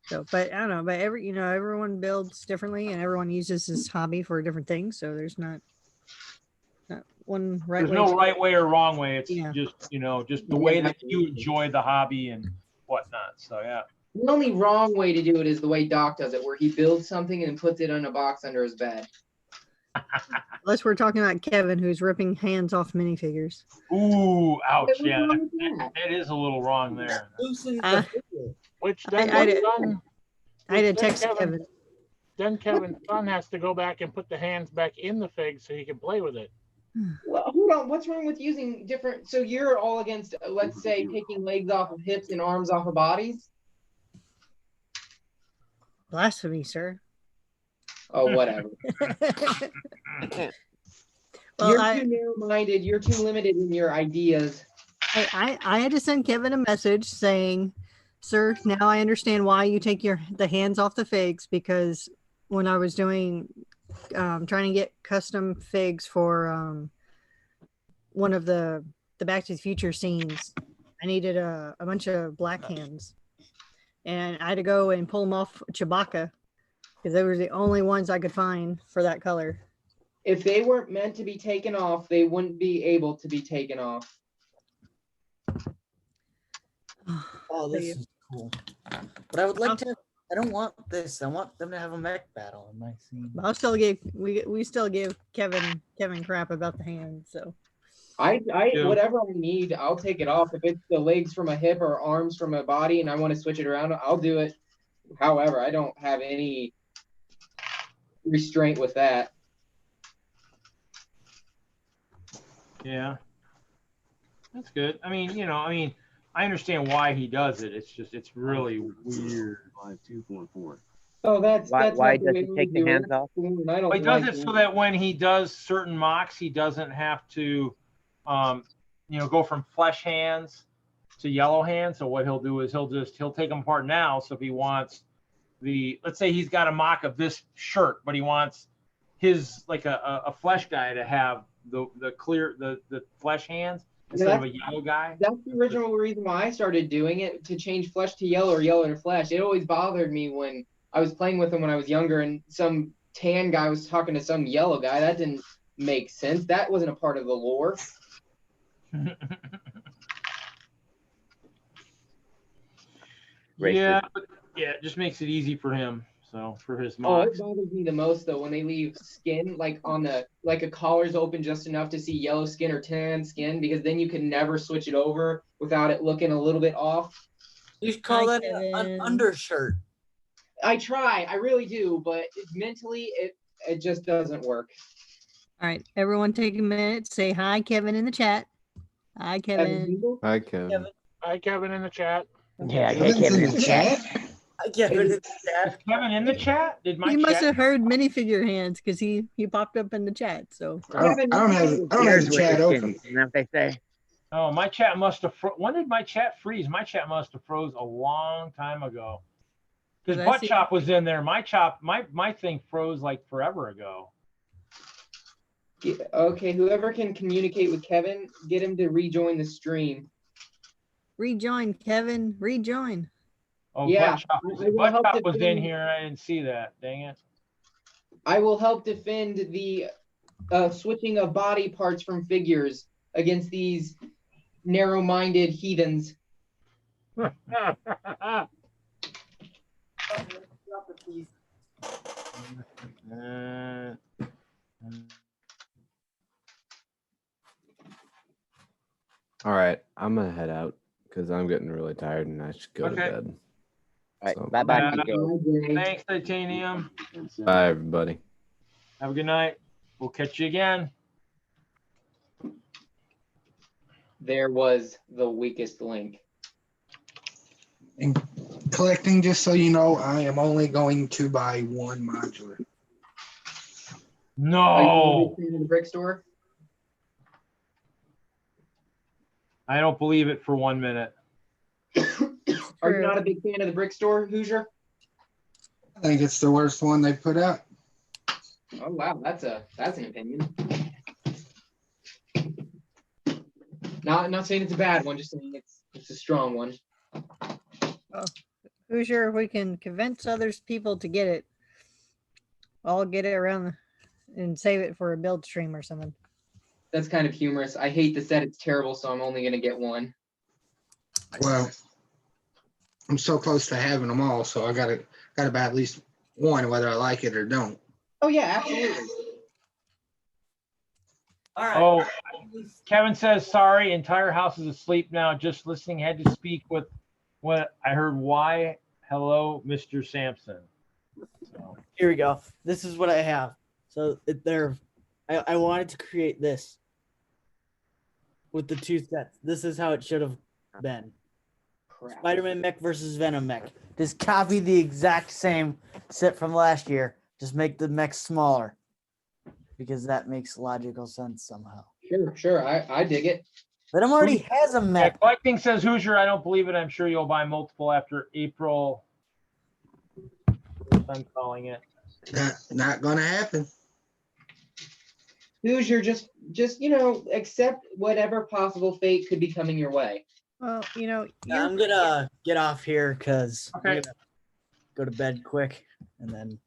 [SPEAKER 8] So, but I don't know, but everyone builds differently and everyone uses this hobby for different things. So there's not one right way.
[SPEAKER 1] There's no right way or wrong way. It's just the way that you enjoy the hobby and whatnot. So yeah.
[SPEAKER 2] The only wrong way to do it is the way Doc does it, where he builds something and puts it in a box under his bed.
[SPEAKER 8] Unless we're talking about Kevin, who's ripping hands off minifigures.
[SPEAKER 1] Ooh, ouch! Yeah, that is a little wrong there.
[SPEAKER 4] Which then
[SPEAKER 8] I had to text Kevin.
[SPEAKER 4] Then Kevin's son has to go back and put the hands back in the fig so he can play with it.
[SPEAKER 2] Well, hold on. What's wrong with using different? So you're all against, let's say, taking legs off of hips and arms off of bodies?
[SPEAKER 8] Blasphemy, sir.
[SPEAKER 2] Oh, whatever.
[SPEAKER 8] Well,
[SPEAKER 2] you're too narrow-minded. You're too limited in your ideas.
[SPEAKER 8] I had to send Kevin a message saying, "Sir, now I understand why you take the hands off the figs, because when I was doing trying to get custom figs for one of the Back to the Future scenes, I needed a bunch of black hands, and I had to go and pull them off Chewbacca because they were the only ones I could find for that color.
[SPEAKER 2] If they weren't meant to be taken off, they wouldn't be able to be taken off."
[SPEAKER 12] Oh, this is cool. But I would like to. I don't want this. I want them to have a mech battle in my scene.
[SPEAKER 8] I'll still give we still give Kevin crap about the hands. So
[SPEAKER 2] I whatever I need, I'll take it off. If it's the legs from a hip or arms from a body, and I want to switch it around, I'll do it. However, I don't have any restraint with that.
[SPEAKER 1] Yeah, that's good. I understand why he does it. It's just, it's really weird.
[SPEAKER 11] 5244.
[SPEAKER 2] Oh, that's
[SPEAKER 15] Why
[SPEAKER 2] that's
[SPEAKER 15] why
[SPEAKER 2] not the
[SPEAKER 15] does
[SPEAKER 2] way
[SPEAKER 15] he
[SPEAKER 2] we
[SPEAKER 15] take the
[SPEAKER 2] do
[SPEAKER 15] hands
[SPEAKER 2] it.
[SPEAKER 15] off?
[SPEAKER 2] I don't
[SPEAKER 1] He does
[SPEAKER 2] like
[SPEAKER 1] it so that when he does certain mocks, he doesn't have to, go from flesh hands to yellow hands. So what he'll do is he'll take them apart now. So if he wants let's say he's got a mock of this shirt, but he wants his like a flesh guy to have the clear the flesh hands instead of a yellow guy.
[SPEAKER 2] That's the original reason why I started doing it, to change flesh to yellow or yellow to flesh. It always bothered me when I was playing with him when I was younger and some tan guy was talking to some yellow guy. That didn't make sense. That wasn't a part of the lore.
[SPEAKER 1] Yeah, but it just makes it easy for him. So for his
[SPEAKER 2] Oh,
[SPEAKER 1] mocks.
[SPEAKER 2] it bothers me the most though when they leave skin like on the like a collar's open just enough to see yellow skin or tan skin, because then you can never switch it over without it looking a little bit off.
[SPEAKER 12] You should call that an undershirt.
[SPEAKER 2] I try, I really do, but mentally it just doesn't work.
[SPEAKER 8] All right, everyone take a minute. Say hi, Kevin, in the chat. Hi, Kevin.
[SPEAKER 9] Hi, Kevin.
[SPEAKER 4] Hi, Kevin in the chat.
[SPEAKER 15] Yeah, okay, Kevin in the chat.
[SPEAKER 12] Hi, Kevin in the chat.
[SPEAKER 1] Is Kevin in the chat? Did my
[SPEAKER 8] He must
[SPEAKER 1] chat?
[SPEAKER 8] have heard minifigure hands because he popped up in the chat. So
[SPEAKER 14] I don't have the chat open.
[SPEAKER 15] You know what they say?
[SPEAKER 1] Oh, my chat must have. When did my chat freeze? My chat must have froze a long time ago. Because
[SPEAKER 8] I
[SPEAKER 1] Butt
[SPEAKER 8] see-
[SPEAKER 1] Chop was in there. My thing froze like forever ago.
[SPEAKER 2] Yeah, okay, whoever can communicate with Kevin, get him to rejoin the stream.
[SPEAKER 8] rejoin, Kevin. Rejoin.
[SPEAKER 1] Oh,
[SPEAKER 2] Yeah,
[SPEAKER 1] Butt Chop,
[SPEAKER 2] I will
[SPEAKER 1] Butt
[SPEAKER 2] help
[SPEAKER 1] Chop was in
[SPEAKER 2] defend-
[SPEAKER 1] here. I didn't see that. Dang it.
[SPEAKER 2] I will help defend the switching of body parts from figures against these narrow-minded heathens.
[SPEAKER 9] All right, I'm gonna head out because I'm getting really tired and I should go to
[SPEAKER 1] Okay.
[SPEAKER 9] bed.
[SPEAKER 15] All right,
[SPEAKER 9] So-
[SPEAKER 15] bye-bye,
[SPEAKER 1] Yeah.
[SPEAKER 15] TJ.
[SPEAKER 1] Thanks, Titanium.
[SPEAKER 9] Bye, everybody.
[SPEAKER 1] Have a good night. We'll catch you again.
[SPEAKER 2] There was the weakest link.
[SPEAKER 14] And collecting, just so you know, I am only going to buy one modular.
[SPEAKER 2] Are
[SPEAKER 1] No,
[SPEAKER 2] you in the brick store?
[SPEAKER 1] I don't believe it for 1 minute.
[SPEAKER 2] Are you not a big fan of the brick store, Hoosier?
[SPEAKER 14] I think it's the worst one they put out.
[SPEAKER 2] Oh wow, that's an opinion. Not saying it's a bad one, just saying it's a strong one.
[SPEAKER 8] Hoosier, if we can convince others people to get it, I'll get it around and save it for a build stream or something.
[SPEAKER 2] That's kind of humorous. I hate the set; it's terrible, so I'm only gonna get one.
[SPEAKER 14] Well, I'm so close to having them all, so I gotta buy at least one, whether I like it or don't.
[SPEAKER 2] Oh yeah, absolutely.
[SPEAKER 12] All right.
[SPEAKER 1] Oh, Kevin says, sorry, entire house is asleep now. Just listening, had to speak with what I heard. Why? Hello, Mr. Sampson. So,
[SPEAKER 12] Here we go. This is what I have. So I wanted to create this with the two sets. This is how it should have been.
[SPEAKER 2] Crap.
[SPEAKER 12] Spider-Man mech versus Venom mech. Just copy the exact same set from last year. Just make the mech smaller. Because that makes logical sense somehow.
[SPEAKER 2] Sure. I dig it.
[SPEAKER 12] Venom already has a
[SPEAKER 1] yeah,
[SPEAKER 12] mech.
[SPEAKER 1] collecting says Hoosier. I don't believe it. I'm sure you'll buy multiple after April. I'm calling it.
[SPEAKER 14] Not gonna happen.
[SPEAKER 2] Hoosier, just accept whatever possible fate could be coming your way.
[SPEAKER 8] Well,
[SPEAKER 12] I'm gonna get off here because
[SPEAKER 1] Okay.
[SPEAKER 12] I'm gonna go to bed quick and then.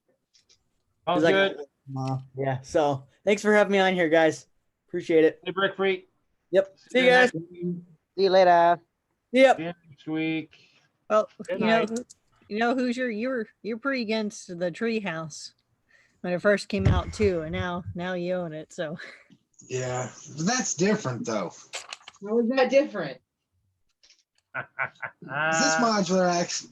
[SPEAKER 1] Sounds
[SPEAKER 12] 'cause I got
[SPEAKER 1] good.
[SPEAKER 12] work tomorrow. Yeah. So thanks for having me on here, guys. Appreciate it.
[SPEAKER 1] Hey, Brick Freak.
[SPEAKER 12] Yep. See you guys.
[SPEAKER 15] See you later.
[SPEAKER 12] Yep.
[SPEAKER 1] See you next week.
[SPEAKER 8] well,
[SPEAKER 4] Good
[SPEAKER 8] Hoosier, you're pretty against the treehouse when it first came out too, and now you own it. So
[SPEAKER 14] Yeah, that's different though.
[SPEAKER 2] How is that different?
[SPEAKER 14] This modular axe,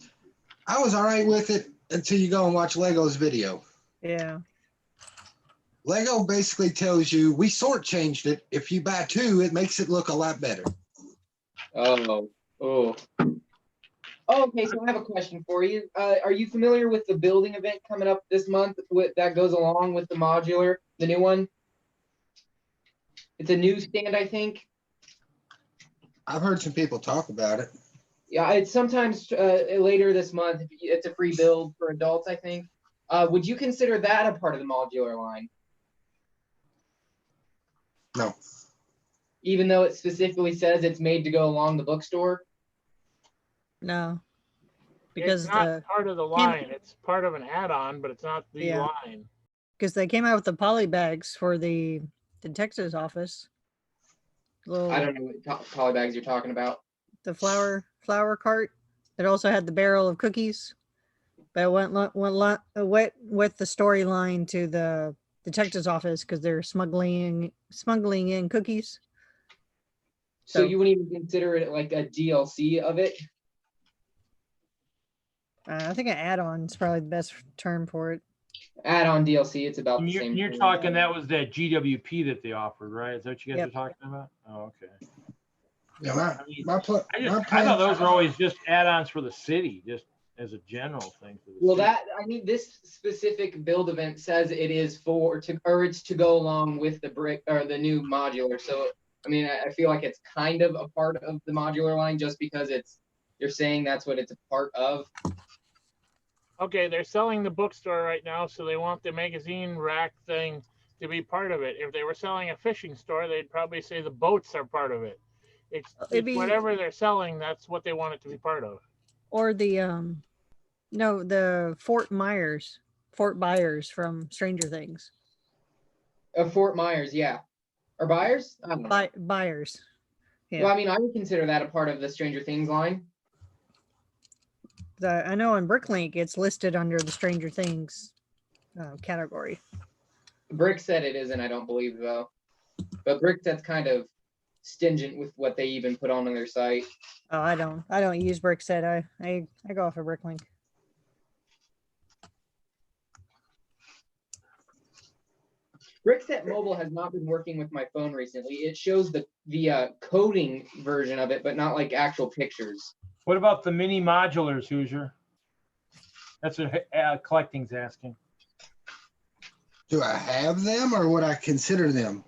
[SPEAKER 14] I was all right with it until you go and watch Lego's video.
[SPEAKER 8] yeah.
[SPEAKER 14] Lego basically tells you we sort changed it. If you buy two, it makes it look a lot better.
[SPEAKER 2] Oh. Oh, okay, so I have a question for you. Are you familiar with the building event coming up this month that goes along with the modular, the new one? It's a newsstand, I think.
[SPEAKER 14] I've heard some people talk about it.
[SPEAKER 2] Yeah, it's sometimes later this month. It's a free build for adults, I think. Would you consider that a part of the modular line?
[SPEAKER 14] No.
[SPEAKER 2] Even though it specifically says it's made to go along the bookstore?
[SPEAKER 8] No, because
[SPEAKER 4] it's not part of the line. It's part of an add-on, but it's not the line.
[SPEAKER 8] Because they came out with the poly bags for the detective's office.
[SPEAKER 2] I don't know what poly bags you're talking about.
[SPEAKER 8] The flower cart that also had the barrel of cookies, but it went with the storyline to the detective's office because they're smuggling in cookies.
[SPEAKER 2] So you wouldn't even consider it like a DLC of it?
[SPEAKER 8] I think an add-on is probably the best term for it.
[SPEAKER 2] Add-on DLC, it's about the same.
[SPEAKER 1] You're talking that was that GWP that they offered, right? Is that what you guys are talking about? Oh, okay.
[SPEAKER 14] Yeah,
[SPEAKER 1] I thought those were always just add-ons for the city, just as a general thing for the
[SPEAKER 2] Well,
[SPEAKER 1] city.
[SPEAKER 2] this specific build event says it is it's to go along with the brick or the new modular. So, I mean, I feel like it's kind of a part of the modular line just because you're saying that's what it's a part of.
[SPEAKER 4] Okay, they're selling the bookstore right now, so they want the magazine rack thing to be part of it. If they were selling a fishing store, they'd probably say the boats are part of it. It's whatever they're selling, that's what they want it to be part of.
[SPEAKER 8] Or the the Fort Byers from Stranger Things.
[SPEAKER 2] Fort Myers, yeah. Or Byers? I don't know.
[SPEAKER 8] Byers. Yeah.
[SPEAKER 2] Well, I mean, I would consider that a part of the Stranger Things line.
[SPEAKER 8] I know in Bricklink it's listed under the Stranger Things category.
[SPEAKER 2] Brickset it isn't, I don't believe, though. But Brickset's kind of stingent with what they even put on their site.
[SPEAKER 8] Oh, I don't use Brickset. I go off of Bricklink.
[SPEAKER 2] Brickset Mobile has not been working with my phone recently. It shows the coding version of it, but not like actual pictures.
[SPEAKER 1] What about the mini modulars, Hoosier? That's what collecting's asking.
[SPEAKER 14] Do I have them or would I consider them?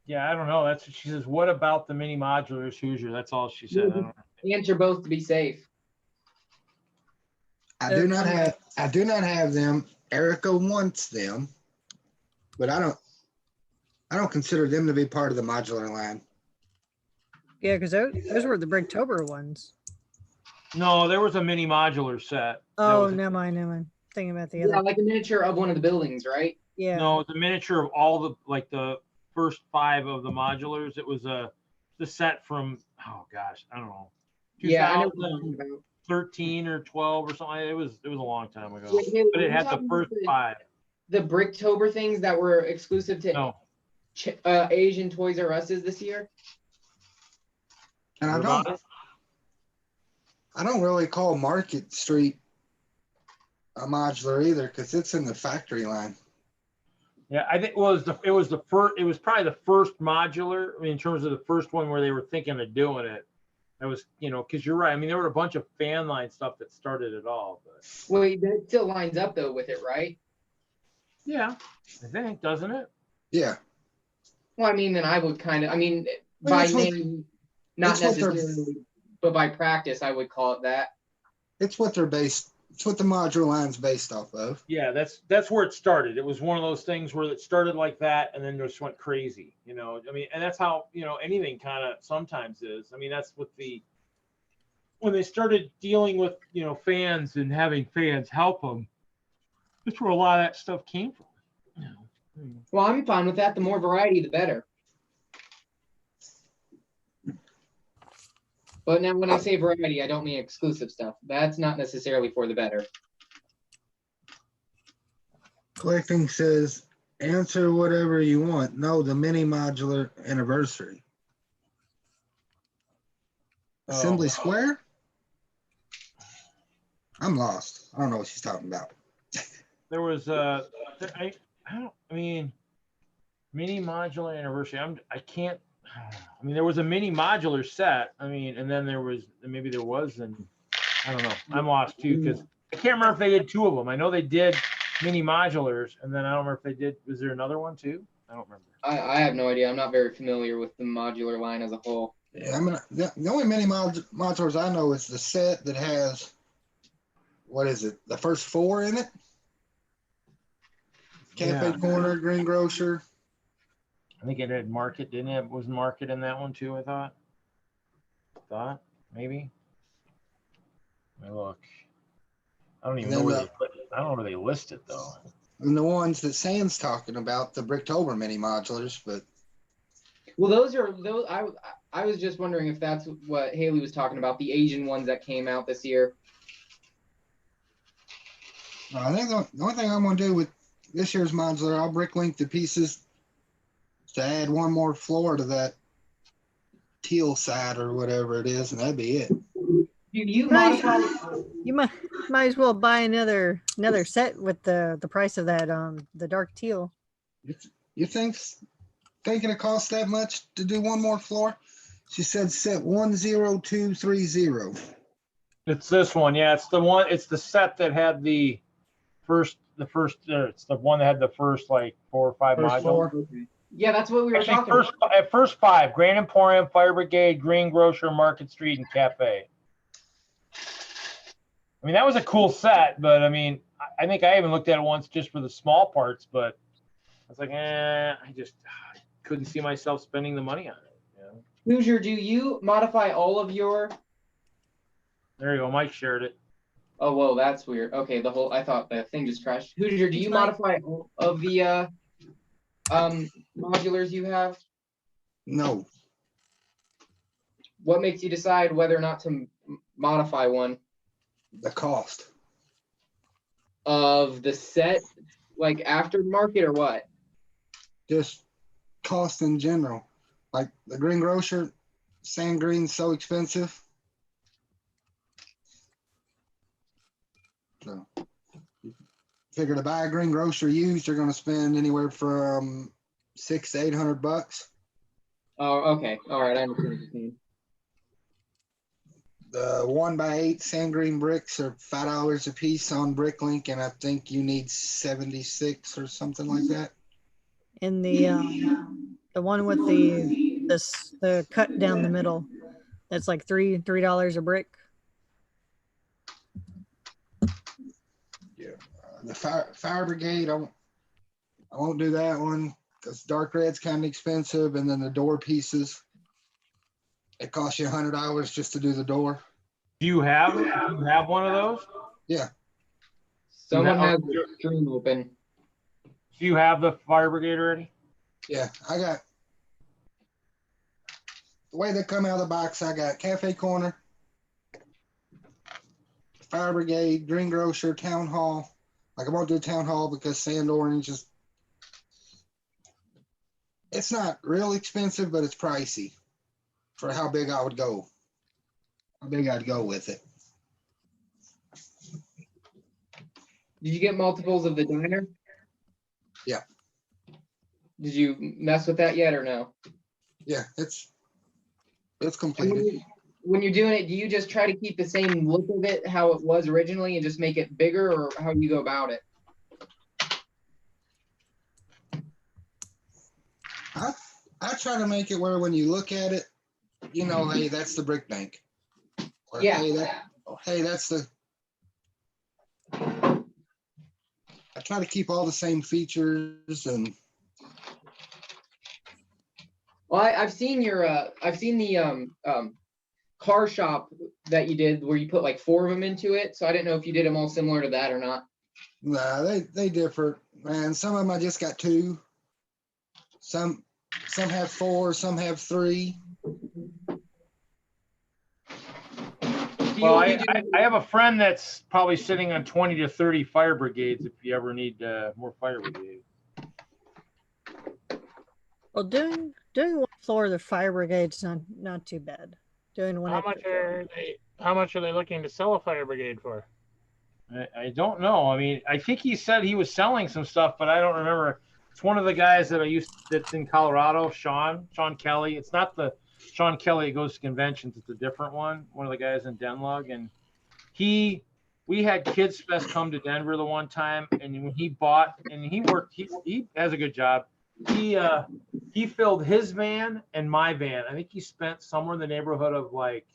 [SPEAKER 1] Yeah, I don't know. That's what she says. What about the mini modulars, Hoosier? That's all she said. I don't know.
[SPEAKER 2] Answer both to be safe.
[SPEAKER 14] I do not have them. Erica wants them, but I don't consider them to be part of the modular line.
[SPEAKER 8] Yeah, because those were the Bricktober ones.
[SPEAKER 1] No, there was a mini modular set.
[SPEAKER 8] Oh, never mind. Thinking about the other.
[SPEAKER 2] Yeah, like a miniature of one of the buildings, right?
[SPEAKER 8] Yeah.
[SPEAKER 1] No, the miniature of all the first 5 of the modulars. It was the set from, oh gosh, I don't know.
[SPEAKER 2] Yeah, I know what you're talking about.
[SPEAKER 1] 13 or 12 or something. It was a long time ago.
[SPEAKER 2] Wait,
[SPEAKER 1] but it had the first 5.
[SPEAKER 2] The Bricktober things that were exclusive to Asian Toys R Us's this year.
[SPEAKER 14] And I don't really call Market Street a modular either because it's in the factory line.
[SPEAKER 1] Yeah, I think it was the first. It was probably the first modular. I mean, in terms of the first one where they were thinking of doing it. That was, because you're right. I mean, there were a bunch of fan line stuff that started it all. But
[SPEAKER 2] wait, that still lines up though with it, right?
[SPEAKER 1] Yeah, I think, doesn't it?
[SPEAKER 14] Yeah.
[SPEAKER 2] Well, I mean, then I would by name, not necessarily, but by practice, I would call it that.
[SPEAKER 14] It's what they're based. It's what the modular line's based off of.
[SPEAKER 1] Yeah, that's where it started. It was one of those things where it started like that and then just went crazy. I mean, and that's how anything kind of sometimes is. I mean, that's what when they started dealing with fans and having fans help them. That's where a lot of that stuff came from.
[SPEAKER 2] Well, I'm fine with that. The more variety, the better. But now when I say variety, I don't mean exclusive stuff. That's not necessarily for the better.
[SPEAKER 14] Collecting says, answer whatever you want. No, the mini modular anniversary. Assembly Square? I'm lost. I don't know what she's talking about.
[SPEAKER 1] There was mini modular anniversary. I mean, there was a mini modular set. I mean, and then there was and I don't know. I'm lost too because I can't remember if they did 2 of them. I know they did mini modulars, and then I don't remember if they did. Was there another one too? I don't remember.
[SPEAKER 2] I have no idea. I'm not very familiar with the modular line as a whole.
[SPEAKER 14] Yeah, I mean, the only mini modulars I know is the set that has, what is it, the first 4 in it? Cafe
[SPEAKER 1] Yeah.
[SPEAKER 14] Corner, Greengrocer.
[SPEAKER 1] I think it had Market, didn't it? Was Market in that one too? I thought maybe. Let me look. I don't even know where I don't know where they list it though.
[SPEAKER 14] And the ones that Sam's talking about, the Bricktober mini modulars, but
[SPEAKER 2] Well, those. I was just wondering if that's what Haley was talking about, the Asian ones that came out this year.
[SPEAKER 14] I think the only thing I'm going to do with this year's modular, I'll brick link the pieces to add one more floor to that teal side or whatever it is, and that'd be it.
[SPEAKER 2] You
[SPEAKER 8] might as well buy another set with the price of that the dark teal.
[SPEAKER 14] You thinking it costs that much to do one more floor? She said set 10230.
[SPEAKER 1] It's this one, yeah. It's the one. It's the set that had the first. It's the one that had the first like 4 or 5
[SPEAKER 14] First
[SPEAKER 1] modules.
[SPEAKER 14] floor.
[SPEAKER 2] Yeah, that's what we were
[SPEAKER 1] Actually,
[SPEAKER 2] talking about.
[SPEAKER 1] First 5: Grand Emporium, Fire Brigade, Greengrocer, Market Street, and Cafe. I mean, that was a cool set, but I mean, I think I even looked at it once just for the small parts, but I was like, I just couldn't see myself spending the money on it. You know?
[SPEAKER 2] Hoosier, do you modify all of your?
[SPEAKER 1] There you go. Mike shared it.
[SPEAKER 2] Oh, whoa, that's weird. Okay, I thought the thing just crashed. Hoosier, do you modify all of the modulars you have?
[SPEAKER 14] No.
[SPEAKER 2] What makes you decide whether or not to modify one?
[SPEAKER 14] The cost
[SPEAKER 2] of the set, like aftermarket or what?
[SPEAKER 14] Just cost in general. Like the Greengrocer, sand green's so expensive. So figure to buy a Greengrocer used, you're going to spend anywhere from $600 to $800.
[SPEAKER 2] Oh, okay. All right, I understand what you mean.
[SPEAKER 14] The 1x8 sand green bricks are $5 a piece on Bricklink, and I think you need 76 or something like that.
[SPEAKER 8] And the one with the cut down the middle, that's like $3 a brick.
[SPEAKER 14] Yeah, the fire brigade, I won't do that one because dark red's kind of expensive, and then the door pieces, it costs you $100 just to do the door.
[SPEAKER 1] Do you have one of those?
[SPEAKER 14] Yeah.
[SPEAKER 2] Someone has the stream open.
[SPEAKER 1] Do you have the fire brigade already?
[SPEAKER 14] Yeah, I got the way they come out of the box. I got Cafe Corner, Fire Brigade, Greengrocer, Town Hall. Like I won't do Town Hall because Sand Orange is, it's not real expensive, but it's pricey for how big I would go. How big I'd go with it.
[SPEAKER 2] Did you get multiples of the diner?
[SPEAKER 14] Yeah.
[SPEAKER 2] Did you mess with that yet or no?
[SPEAKER 14] Yeah, it's completed.
[SPEAKER 2] When you're doing it, do you just try to keep the same look of it how it was originally and just make it bigger, or how do you go about it?
[SPEAKER 14] I try to make it where when you look at it, you know, hey, that's the brick bank. Or,
[SPEAKER 2] Yeah.
[SPEAKER 14] Hey, that's the. I try to keep all the same features and.
[SPEAKER 2] Well, I've seen the car shop that you did where you put like 4 of them into it. So I didn't know if you did them all similar to that or not.
[SPEAKER 14] Nah, they differ, man. Some of them I just got 2. Some have 4, some have 3.
[SPEAKER 1] Well, I have a friend that's probably sitting on 20 to 30 fire brigades if you ever need more fire brigades.
[SPEAKER 8] Well, doing one floor of the fire brigade's not too bad. Doing one.
[SPEAKER 4] How much are they looking to sell a fire brigade for?
[SPEAKER 1] I don't know. I mean, I think he said he was selling some stuff, but I don't remember. It's one of the guys that that's in Colorado, Sean Kelly. It's not the Sean Kelly that goes to conventions. It's a different one. One of the guys in Denlug, and we had Kids Fest come to Denver the one time, and when he bought, and he has a good job. He filled his van and my van. I think he spent somewhere in the neighborhood of like,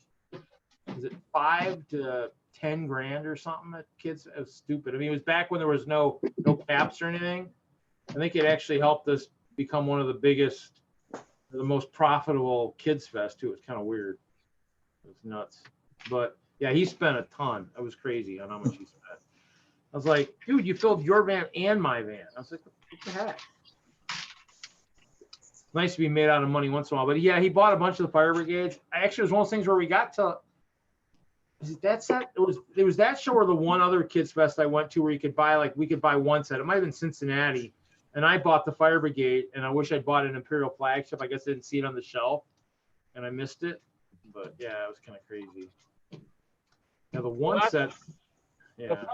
[SPEAKER 1] is it 5 to 10 grand or something at Kids? It was stupid. I mean, it was back when there was no caps or anything. I think it actually helped us become one of the biggest, the most profitable Kids Fest too. It's kind of weird. It was nuts. But yeah, he spent a ton. It was crazy on how much he spent. I was like, dude, you filled your van and my van. I was like, what the heck? Nice to be made out of money once in a while. But yeah, he bought a bunch of the fire brigades. Actually, it was one of those things where we got to, is it that set? It was that show or the one other Kids Fest I went to where you could buy, like, we could buy one set. It might have been Cincinnati. And I bought the fire brigade, and I wish I'd bought an Imperial flagship. I guess I didn't see it on the shelf, and I missed it. But yeah, it was kind of crazy. Now the one set, yeah.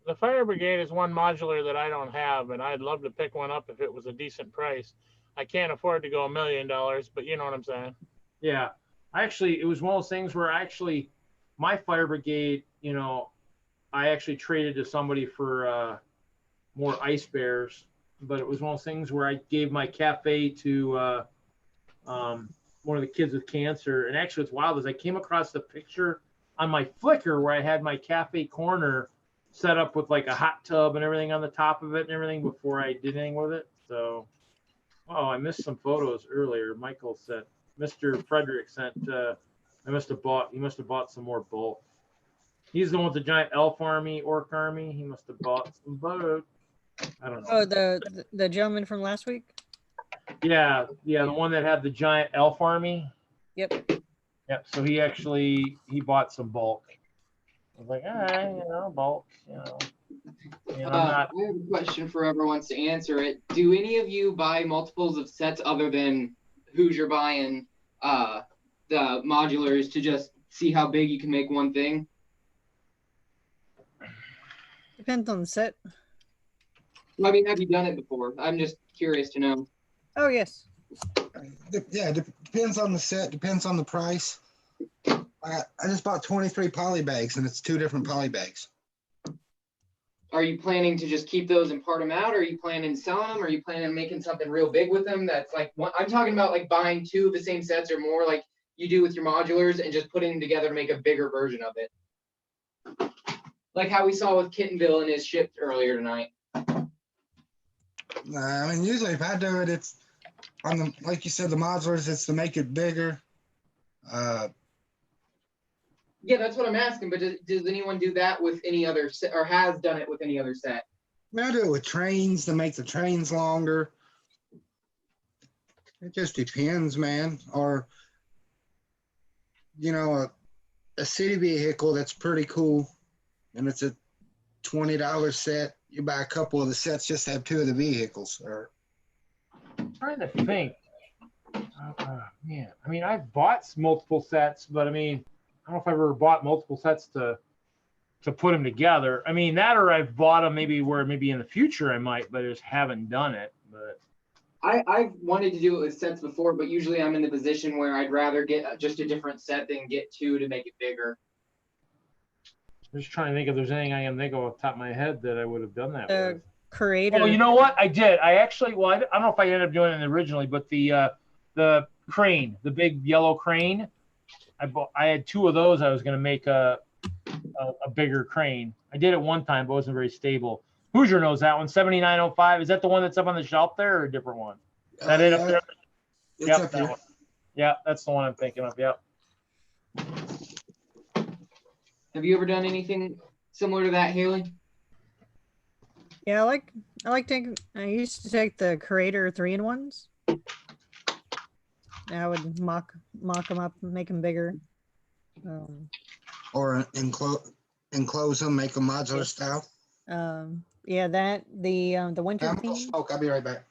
[SPEAKER 4] The fire brigade is one modular that I don't have, and I'd love to pick one up if it was a decent price. I can't afford to go $1 million, but you know what I'm saying.
[SPEAKER 1] Yeah, it was one of those things where my fire brigade, you know, I actually traded to somebody for more ice bears, but it was one of those things where I gave my cafe to one of the kids with cancer. And actually, what's wild is I came across the picture on my Flickr where I had my cafe corner set up with like a hot tub and everything on the top of it and everything before I did anything with it. So, oh, I missed some photos earlier. Michael sent, Mr. Frederick sent, he must have bought some more bulk. He's the one with the giant elf army, orc army. He must have bought some boat. I don't know.
[SPEAKER 8] Oh, the gentleman from last week?
[SPEAKER 1] Yeah, the one that had the giant elf army.
[SPEAKER 8] Yep.
[SPEAKER 1] Yep. So he bought some bulk. I was like, all right, you know, bulk, you know. And
[SPEAKER 2] I have a question for whoever wants to answer it. Do any of you buy multiples of sets other than Hoosier buying the modulars to just see how big you can make one thing?
[SPEAKER 8] Depends on the set.
[SPEAKER 2] I mean, have you done it before? I'm just curious to know.
[SPEAKER 8] Oh, yes.
[SPEAKER 14] Yeah, depends on the set, depends on the price. I just bought 23 polybags, and it's 2 different polybags.
[SPEAKER 2] Are you planning to just keep those and part them out? Or are you planning to sell them? Or are you planning on making something real big with them? That's like, I'm talking about like buying 2 of the same sets or more like you do with your modulars and just putting them together to make a bigger version of it. Like how we saw with Kittenville and his ship earlier tonight.
[SPEAKER 14] I mean, usually if I do it, it's on the, like you said, the modulars, it's to make it bigger.
[SPEAKER 2] Yeah, that's what I'm asking. But does anyone do that with any other set, or has done it with any other set?
[SPEAKER 14] I do it with trains to make the trains longer. It just depends, man. Or, you know, a city vehicle that's pretty cool, and it's a $20 set. You buy a couple of the sets, just have 2 of the vehicles. Or
[SPEAKER 1] I'm trying to think. Man, I mean, I've bought multiple sets, but I mean, I don't know if I've ever bought multiple sets to put them together. I mean, that or I've bought them maybe in the future I might, but I just haven't done it. But
[SPEAKER 2] I've wanted to do it with sets before, but usually I'm in the position where I'd rather get just a different set than get 2 to make it bigger.
[SPEAKER 1] I'm just trying to think if there's anything I can think of off the top of my head that I would have done that with.
[SPEAKER 8] Creator.
[SPEAKER 1] Oh, you know what? I did. I actually, well, I don't know if I ended up doing it originally, but the crane, the big yellow crane, I had 2 of those. I was going to make a bigger crane. I did it one time, but it wasn't very stable. Hoosier knows that one, 7905. Is that the one that's up on the shelf there or a different one? Is that it up there?
[SPEAKER 14] It's up here.
[SPEAKER 1] Yeah, that's the one I'm thinking of. Yep.
[SPEAKER 2] Have you ever done anything similar to that, Haley?
[SPEAKER 8] Yeah, I used to take the Creator 3-in-1s. I would mock them up and make them bigger.
[SPEAKER 14] Or enclose them, make them modular style.
[SPEAKER 8] Yeah, the winter theme.
[SPEAKER 14] Smoke. I'll be right back.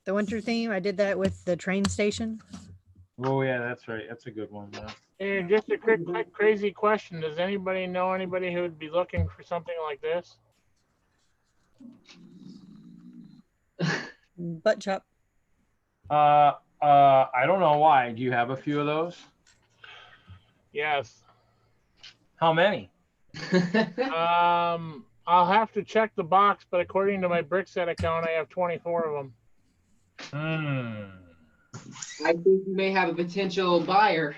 [SPEAKER 8] The winter theme. I did that with the train station.
[SPEAKER 1] Oh yeah, that's right. That's a good one. Yeah.
[SPEAKER 4] And just a quick, crazy question: does anybody know anybody who would be looking for something like this?
[SPEAKER 8] Butt chop.
[SPEAKER 1] I don't know why. Do you have a few of those?
[SPEAKER 4] Yes.
[SPEAKER 1] How many?
[SPEAKER 4] I'll have to check the box, but according to my Brickset account, I have 24 of them.
[SPEAKER 2] I think you may have a potential buyer.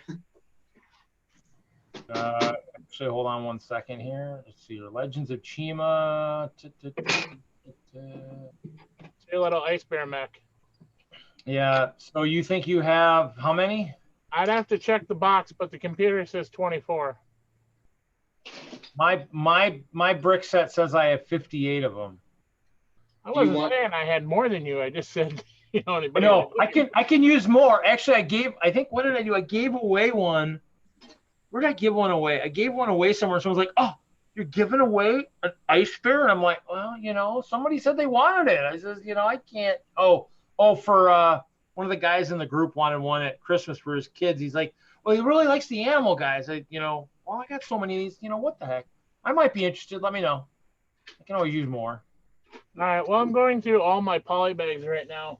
[SPEAKER 1] Actually, hold on one second here. Let's see your Legends of Chima.
[SPEAKER 4] It's your little ice bear mech.
[SPEAKER 1] Yeah. So you think you have how many?
[SPEAKER 4] I'd have to check the box, but the computer says 24.
[SPEAKER 1] My brick set says I have 58 of them.
[SPEAKER 4] I wasn't saying I had more than you. I just said, you know, anybody.
[SPEAKER 1] No, I can use more. Actually, I think what did I do? I gave away one. Where did I give one away? I gave one away somewhere. Someone's like, "Oh, you're giving away an ice bear?" And I'm like, "Well, you know, somebody said they wanted it." I says, "You know, I can't." Oh, for one of the guys in the group wanted one at Christmas for his kids. He's like, "Well, he really likes the animal guys." I got so many of these. You know, what the heck? I might be interested. Let me know. I can always use more.
[SPEAKER 4] All right. Well, I'm going through all my polybags right now.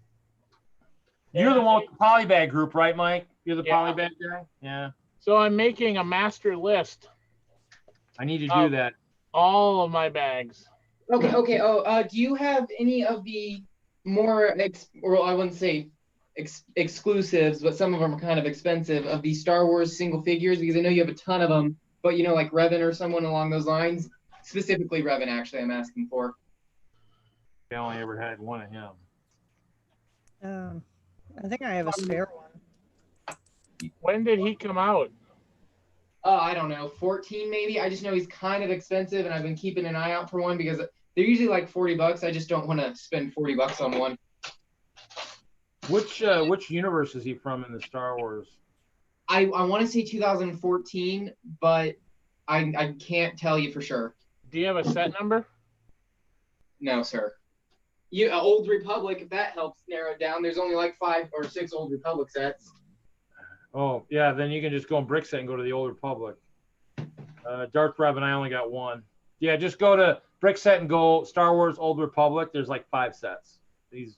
[SPEAKER 1] You're the one with the polybag group, right, Mike? You're the polybag guy? Yeah.
[SPEAKER 4] So I'm making a master list.
[SPEAKER 1] I need to do that.
[SPEAKER 4] All of my bags.
[SPEAKER 2] Okay. Do you have any of the more, or I wouldn't say exclusives, but some of them are kind of expensive, of the Star Wars single figures? Because I know you have a ton of them, but you know, like Revan or someone along those lines. Specifically Revan, actually, I'm asking for.
[SPEAKER 1] I only ever had one of him.
[SPEAKER 8] I think I have a spare one.
[SPEAKER 4] When did he come out?
[SPEAKER 2] I don't know, 14 maybe. I just know he's kind of expensive, and I've been keeping an eye out for one because they're usually like $40. I just don't want to spend $40 on one.
[SPEAKER 1] Which universe is he from in the Star Wars?
[SPEAKER 2] I want to say 2014, but I can't tell you for sure.
[SPEAKER 4] Do you have a set number?
[SPEAKER 2] No, sir. Old Republic, if that helps narrow it down. There's only like 5 or 6 Old Republic sets.
[SPEAKER 1] Oh, yeah, then you can just go in Brickset and go to the Old Republic. Dark Revan, I only got one. Yeah, just go to Brickset and go Star Wars Old Republic. There's like 5 sets. These,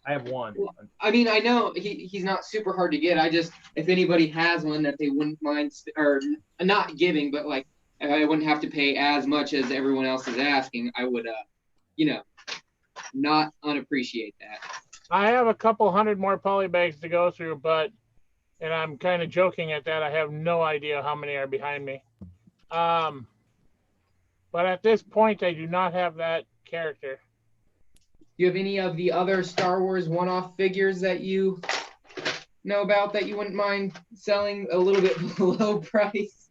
[SPEAKER 1] I have one.
[SPEAKER 2] I mean, I know he's not super hard to get. I just, if anybody has one that they wouldn't mind, or not giving, but like, I wouldn't have to pay as much as everyone else is asking, I would, not unappreciate that.
[SPEAKER 4] I have a couple hundred more polybags to go through, and I'm kind of joking at that. I have no idea how many are behind me. But at this point, I do not have that character.
[SPEAKER 2] Do you have any of the other Star Wars one-off figures that you know about that you wouldn't mind selling a little bit below price?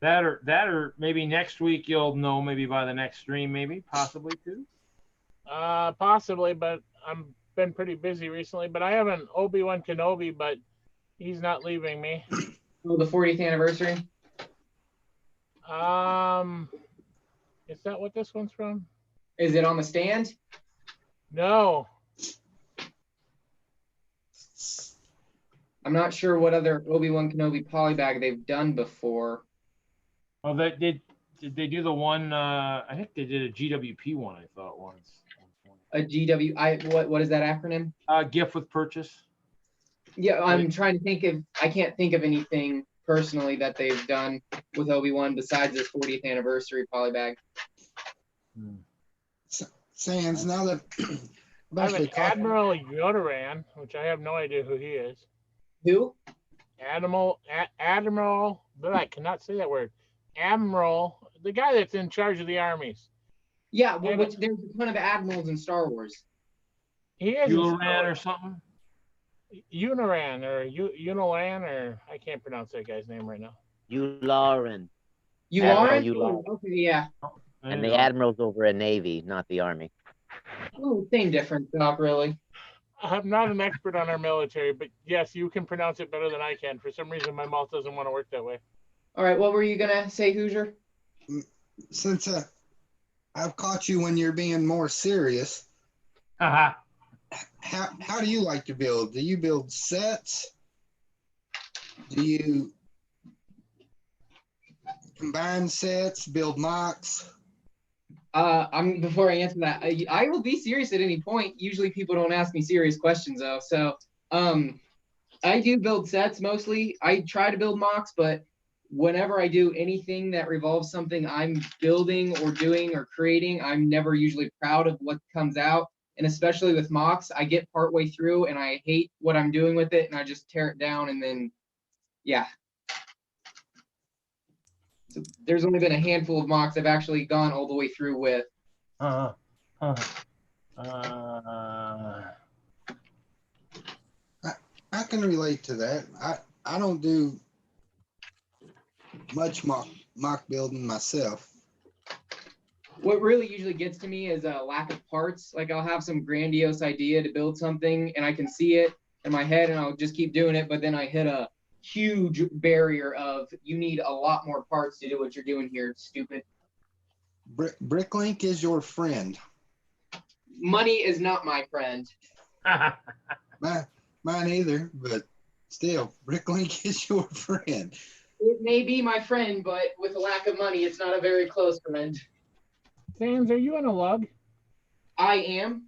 [SPEAKER 1] That or maybe next week you'll know, maybe by the next stream, maybe, possibly too.
[SPEAKER 4] Possibly, but I've been pretty busy recently. But I have an Obi-Wan Kenobi, but he's not leaving me.
[SPEAKER 2] Oh, the 40th anniversary?
[SPEAKER 4] Is that what this one's from?
[SPEAKER 2] Is it on the stand?
[SPEAKER 4] No.
[SPEAKER 2] I'm not sure what other Obi-Wan Kenobi polybag they've done before.
[SPEAKER 1] Well, did they do the one? I think they did a GWP one. I thought once.
[SPEAKER 2] A GW? What is that acronym?
[SPEAKER 1] Gift with purchase.
[SPEAKER 2] Yeah, I'm trying to think I can't think of anything personally that they've done with Obi-Wan besides this 40th anniversary polybag.
[SPEAKER 14] Sans, now that
[SPEAKER 4] I have an Admiral Yodaran, which I have no idea who he is.
[SPEAKER 2] Who?
[SPEAKER 4] Admiral, I cannot say that word. Admiral, the guy that's in charge of the armies.
[SPEAKER 2] Yeah, well, there's a ton of admirals in Star Wars.
[SPEAKER 4] He is
[SPEAKER 1] Unaran or something?
[SPEAKER 4] Unaran or Unalan, or I can't pronounce that guy's name right now.
[SPEAKER 15] Yularen.
[SPEAKER 2] Yularen? Okay, yeah.
[SPEAKER 15] And the admiral's over in Navy, not the Army.
[SPEAKER 2] Oh, same difference, not really.
[SPEAKER 4] I'm not an expert on our military, but yes, you can pronounce it better than I can. For some reason, my mouth doesn't want to work that way.
[SPEAKER 2] All right, what were you gonna say, Hoosier?
[SPEAKER 14] Since I've caught you when you're being more serious,
[SPEAKER 1] how
[SPEAKER 14] do you like to build? Do you build sets? Do you combine sets, build mocks?
[SPEAKER 2] Before I answer that, I will be serious at any point. Usually people don't ask me serious questions though. So I do build sets mostly. I try to build mocks, but whenever I do anything that revolves something I'm building or doing or creating, I'm never usually proud of what comes out. And especially with mocks, I get partway through and I hate what I'm doing with it and I just tear it down and then, yeah. So there's only been a handful of mocks I've actually gone all the way through with.
[SPEAKER 14] I can relate to that. I don't do much mock building myself.
[SPEAKER 2] What really usually gets to me is a lack of parts. Like I'll have some grandiose idea to build something and I can see it in my head and I'll just keep doing it, but then I hit a huge barrier of you need a lot more parts to do what you're doing here. It's stupid.
[SPEAKER 14] Bricklink is your friend.
[SPEAKER 2] Money is not my friend.
[SPEAKER 14] Mine either, but still, Bricklink is your friend.
[SPEAKER 2] It may be my friend, but with a lack of money, it's not a very close friend.
[SPEAKER 4] Sans, are you in a lug?
[SPEAKER 2] I am.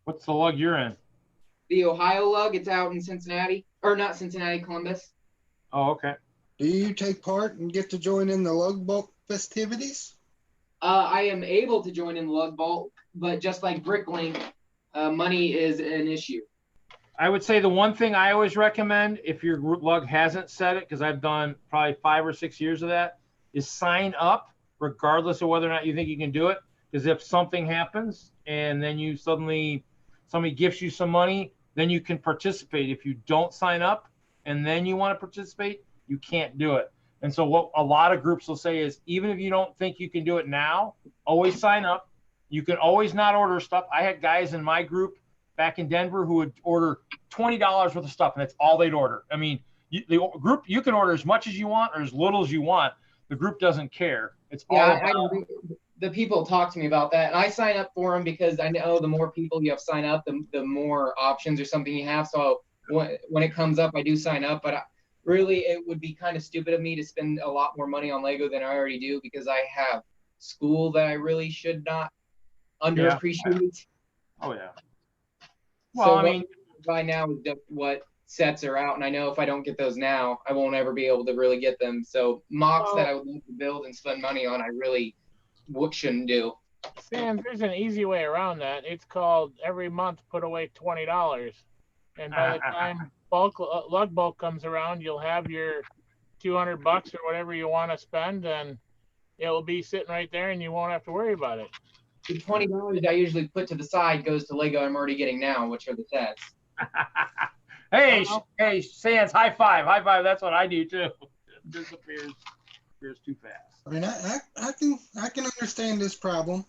[SPEAKER 1] What's the lug you're in?
[SPEAKER 2] The Ohio lug. It's out in Cincinnati. Or not Cincinnati, Columbus.
[SPEAKER 1] Oh, okay.
[SPEAKER 14] Do you take part and get to join in the lug bulk festivities?
[SPEAKER 2] I am able to join in the lug bulk, but just like Bricklink, money is an issue.
[SPEAKER 1] I would say the one thing I always recommend, if your lug hasn't said it, because I've done probably 5 or 6 years of that, is sign up regardless of whether or not you think you can do it. Because if something happens and then you suddenly, somebody gives you some money, then you can participate. If you don't sign up and then you want to participate, you can't do it. And so what a lot of groups will say is, even if you don't think you can do it now, always sign up. You can always not order stuff. I had guys in my group back in Denver who would order $20 worth of stuff, and that's all they'd order. I mean, the group, you can order as much as you want or as little as you want. The group doesn't care. It's all about.
[SPEAKER 2] The people talk to me about that, and I sign up for them because I know the more people you have sign up, the more options or something you have. So when it comes up, I do sign up. But really, it would be kind of stupid of me to spend a lot more money on Lego than I already do because I have school that I really should not underappreciate.
[SPEAKER 1] Yeah. Oh yeah.
[SPEAKER 2] Well, so I mean, by now is what sets are out, and I know if I don't get those now, I won't ever be able to really get them. So mocks that I would like to build and spend money on, I really shouldn't do.
[SPEAKER 4] Sam, there's an easy way around that. It's called every month put away $20, and by the time lug bulk comes around, you'll have your $200 or whatever you want to spend, and it will be sitting right there, and you won't have to worry about it.
[SPEAKER 2] The $20 I usually put to the side goes to Lego I'm already getting now, which are the sets.
[SPEAKER 1] Hey, Sans, high five. That's what I do too. It disappears too fast.
[SPEAKER 14] I mean, I can understand this problem.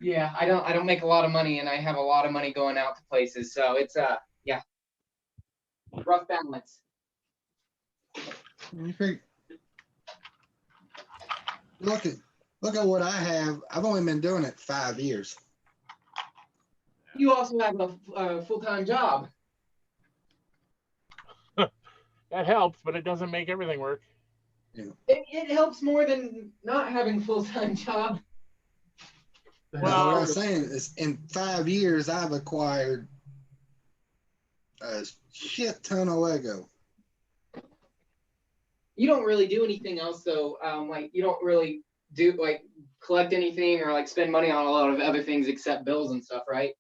[SPEAKER 2] Yeah, I don't make a lot of money, and I have a lot of money going out to places, so it's yeah, rough balance.
[SPEAKER 14] Look at what I have. I've only been doing it 5 years.
[SPEAKER 2] You also have a full-time job.
[SPEAKER 4] That helps, but it doesn't make everything work.
[SPEAKER 14] Yeah.
[SPEAKER 2] It helps more than not having a full-time job.
[SPEAKER 14] Well, what I'm saying is in 5 years, I've acquired a shit ton of Lego.
[SPEAKER 2] You don't really do anything else, though. Like, you don't really do, like, collect anything or, like, spend money on a lot of other things except bills and stuff, right?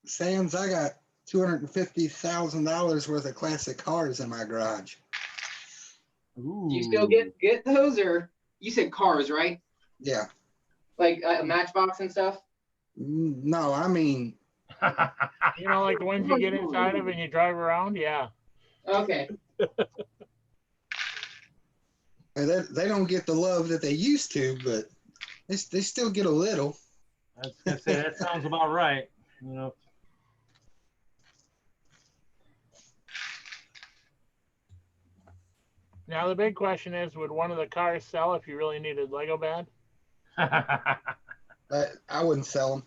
[SPEAKER 14] Sam's, I got $250,000 worth of classic cars in my garage.
[SPEAKER 2] Ooh. Do you still get those, or you said cars, right?
[SPEAKER 14] Yeah.
[SPEAKER 2] Like a Matchbox and stuff?
[SPEAKER 14] No, I mean.
[SPEAKER 4] You know, like the ones you get inside of and you drive around? Yeah.
[SPEAKER 2] Okay.
[SPEAKER 14] They don't get the love that they used to, but they still get a little.
[SPEAKER 1] I was gonna say that sounds about right. You know.
[SPEAKER 4] Now the big question is, would one of the cars sell if you really needed Lego bad?
[SPEAKER 14] I wouldn't sell them.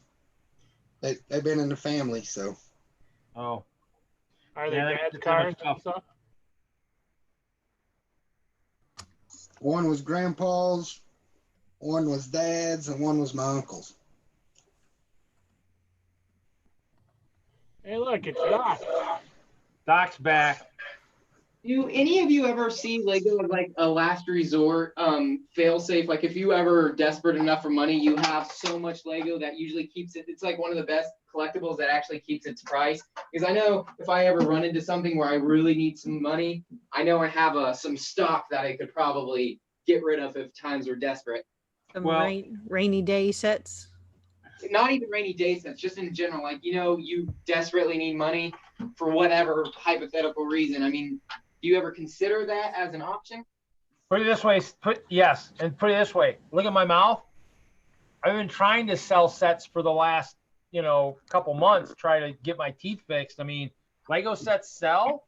[SPEAKER 14] They've been in the family, so.
[SPEAKER 1] Oh.
[SPEAKER 4] Are they bad cars and stuff?
[SPEAKER 14] One was grandpa's, one was dad's, and one was my uncle's.
[SPEAKER 4] Hey, look, it's Doc.
[SPEAKER 1] Doc's back.
[SPEAKER 2] Do any of you ever see Lego as like a last resort, fail safe? Like if you ever desperate enough for money, you have so much Lego that usually keeps it. It's like one of the best collectibles that actually keeps its price. Because I know if I ever run into something where I really need some money, I know I have some stock that I could probably get rid of if times were desperate.
[SPEAKER 8] Some rainy day sets.
[SPEAKER 2] Not even rainy day sets, just in general. Like, you desperately need money for whatever hypothetical reason. I mean, do you ever consider that as an option?
[SPEAKER 1] Put it this way. Put it this way. Look at my mouth. I've been trying to sell sets for the last, couple months, try to get my teeth fixed. I mean, Lego sets sell,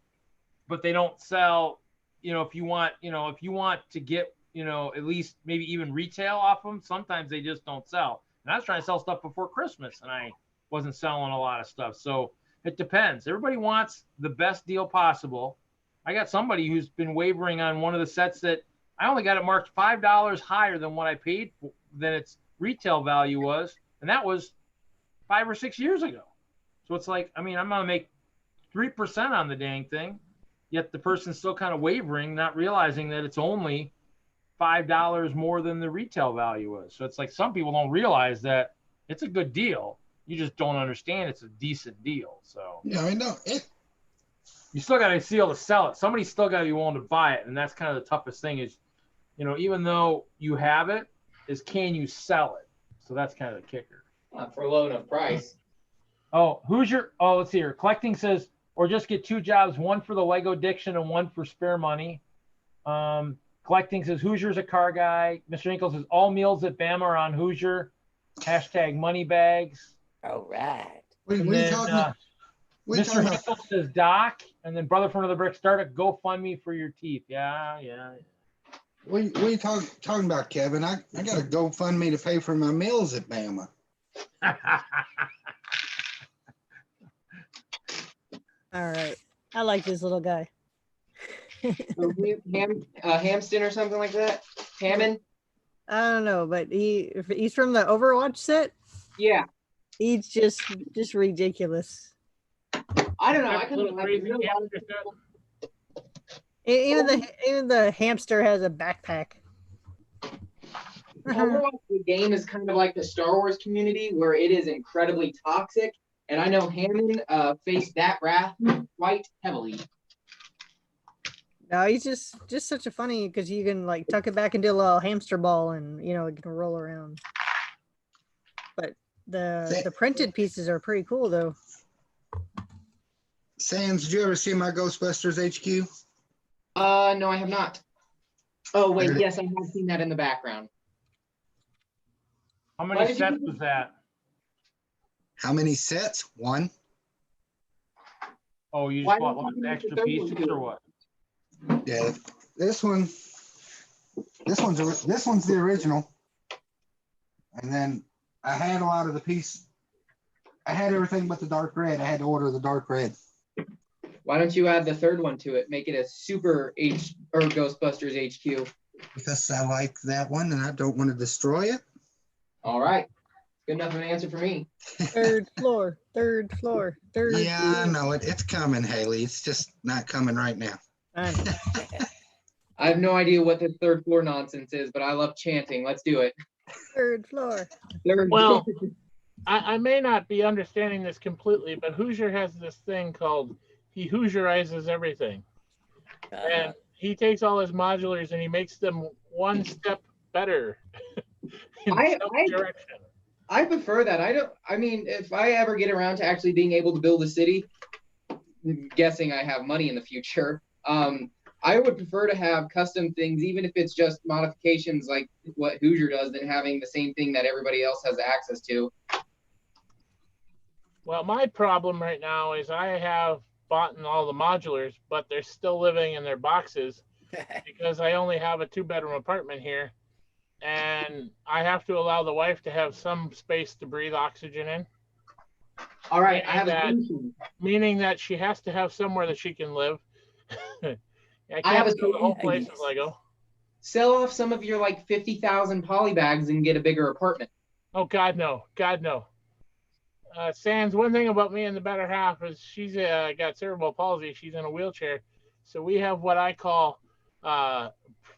[SPEAKER 1] but they don't sell. If you want to get, at least maybe even retail off them, sometimes they just don't sell. And I was trying to sell stuff before Christmas, and I wasn't selling a lot of stuff. So it depends. Everybody wants the best deal possible. I got somebody who's been wavering on one of the sets that I only got it marked $5 higher than what I paid for, than its retail value was, and that was 5 or 6 years ago. So it's like, I mean, I'm gonna make 3% on the dang thing, yet the person's still kind of wavering, not realizing that it's only $5 more than the retail value is. So it's like some people don't realize that it's a good deal. You just don't understand it's a decent deal. So
[SPEAKER 14] yeah, I know it.
[SPEAKER 1] You still got to be able to sell it. Somebody's still got to be willing to buy it, and that's kind of the toughest thing. Is, even though you have it, is can you sell it? So that's kind of the kicker.
[SPEAKER 2] For a low enough price.
[SPEAKER 1] Oh, let's see here. Collecting says, or just get 2 jobs, one for the Lego addiction and one for spare money. Collecting says, Hoosier's a car guy. Mr. Inkle says, all meals at Bama are on Hoosier. # money bags.
[SPEAKER 12] All right.
[SPEAKER 1] Mr. Hinkle says, Doc. And then Brother from Another Brick, start a GoFundMe for your teeth. Yeah.
[SPEAKER 14] What are you talking about, Kevin? I got a GoFundMe to pay for my meals at Bama.
[SPEAKER 8] All right. I like this little guy.
[SPEAKER 2] Hamston or something like that? Hammond?
[SPEAKER 8] I don't know, but he's from the Overwatch set.
[SPEAKER 2] Yeah.
[SPEAKER 8] He's just ridiculous.
[SPEAKER 2] I don't know.
[SPEAKER 8] Even the hamster has a backpack.
[SPEAKER 2] Overwatch, the game is kind of like the Star Wars community, where it is incredibly toxic, and I know Hammond faced that wrath quite heavily.
[SPEAKER 8] No, he's just such a funny, because you can like tuck it back into a little hamster ball and it can roll around. But the printed pieces are pretty cool though.
[SPEAKER 14] Sans, did you ever see my Ghostbusters HQ?
[SPEAKER 2] No, I have not. Oh wait, yes, I have seen that in the background.
[SPEAKER 1] How many sets was that?
[SPEAKER 14] How many sets? 1.
[SPEAKER 1] Oh, you just bought the extra pieces or what?
[SPEAKER 14] Yeah, this one's the original, and then I had a lot of the piece. I had everything but the dark red. I had to order the dark red.
[SPEAKER 2] Why don't you add the third one to it? Make it a super Ghostbusters HQ.
[SPEAKER 14] Because I like that one and I don't want to destroy it.
[SPEAKER 2] All right. Good enough of an answer for me.
[SPEAKER 8] Third floor.
[SPEAKER 14] Yeah, I know it. It's coming, Haley. It's just not coming right now.
[SPEAKER 2] I have no idea what this third floor nonsense is, but I love chanting. Let's do it.
[SPEAKER 8] Third floor.
[SPEAKER 4] Well, I may not be understanding this completely, but Hoosier has this thing called he Hoosierizes everything. And he takes all his modulars and he makes them one step better.
[SPEAKER 2] I prefer that. I mean, if I ever get around to actually being able to build a city, guessing I have money in the future, I would prefer to have custom things, even if it's just modifications like what Hoosier does, than having the same thing that everybody else has access to.
[SPEAKER 4] Well, my problem right now is I have bought all the modulars, but they're still living in their boxes because I only have a 2-bedroom apartment here. And I have to allow the wife to have some space to breathe oxygen in.
[SPEAKER 2] All right, I have a solution.
[SPEAKER 4] Meaning that she has to have somewhere that she can live. I can't do the whole place with Lego.
[SPEAKER 2] Sell off some of your like 50,000 polybags and get a bigger apartment.
[SPEAKER 4] Oh God, no! God, no! Sans, one thing about me and the better half is she's got cerebral palsy. She's in a wheelchair, So we have what I call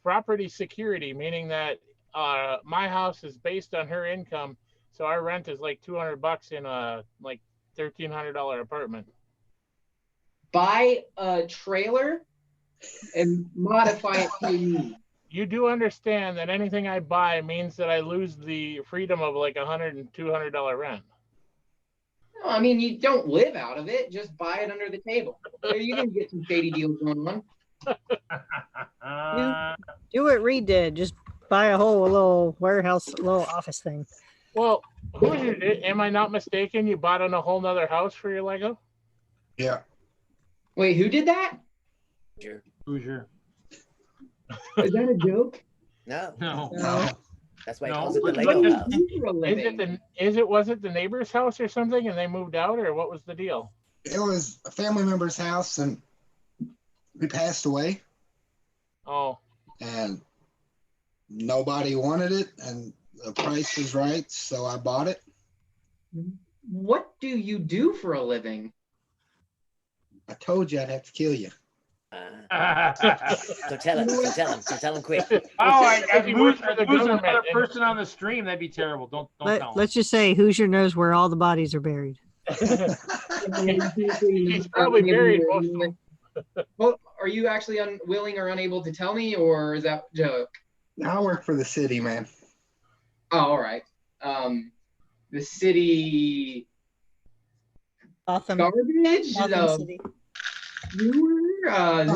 [SPEAKER 4] property security, meaning that my house is based on her income. So our rent is like $200 in a like $1,300 apartment.
[SPEAKER 2] Buy a trailer and modify it to you.
[SPEAKER 4] You do understand that anything I buy means that I lose the freedom of like $100 and $200 rent.
[SPEAKER 2] No, I mean, you don't live out of it. Just buy it under the table. You can get some shady deals going on.
[SPEAKER 8] Do what Reed did. Just buy a whole little warehouse, little office thing.
[SPEAKER 4] Well, am I not mistaken? You bought in a whole nother house for your Lego?
[SPEAKER 14] Yeah.
[SPEAKER 2] Wait, who did that?
[SPEAKER 1] Hoosier.
[SPEAKER 2] Is that a joke?
[SPEAKER 16] No.
[SPEAKER 1] No.
[SPEAKER 16] That's why he
[SPEAKER 1] No.
[SPEAKER 16] calls it the
[SPEAKER 1] But
[SPEAKER 16] Lego
[SPEAKER 1] just-
[SPEAKER 16] house.
[SPEAKER 4] Was it the neighbor's house or something and they moved out, or what was the deal?
[SPEAKER 14] It was a family member's house, and we passed away,
[SPEAKER 4] Oh.
[SPEAKER 14] and nobody wanted it, and the price was right, so I bought it.
[SPEAKER 2] What do you do for a living?
[SPEAKER 14] I told you I'd have to kill you.
[SPEAKER 16] So tell him quick.
[SPEAKER 1] Oh, I
[SPEAKER 4] He
[SPEAKER 1] lose
[SPEAKER 4] works for the
[SPEAKER 1] another
[SPEAKER 4] government and-
[SPEAKER 1] person on the stream. That'd be terrible. Don't tell him.
[SPEAKER 8] Let's just say Hoosier knows where all the bodies are buried.
[SPEAKER 4] He's probably buried most of them.
[SPEAKER 2] Well, are you actually unwilling or unable to tell me, or is that a joke?
[SPEAKER 14] I work for the city, man.
[SPEAKER 2] Oh, all right. The city
[SPEAKER 8] Gotham.
[SPEAKER 2] garbage.
[SPEAKER 8] Gotham City.
[SPEAKER 2] You were.
[SPEAKER 14] No,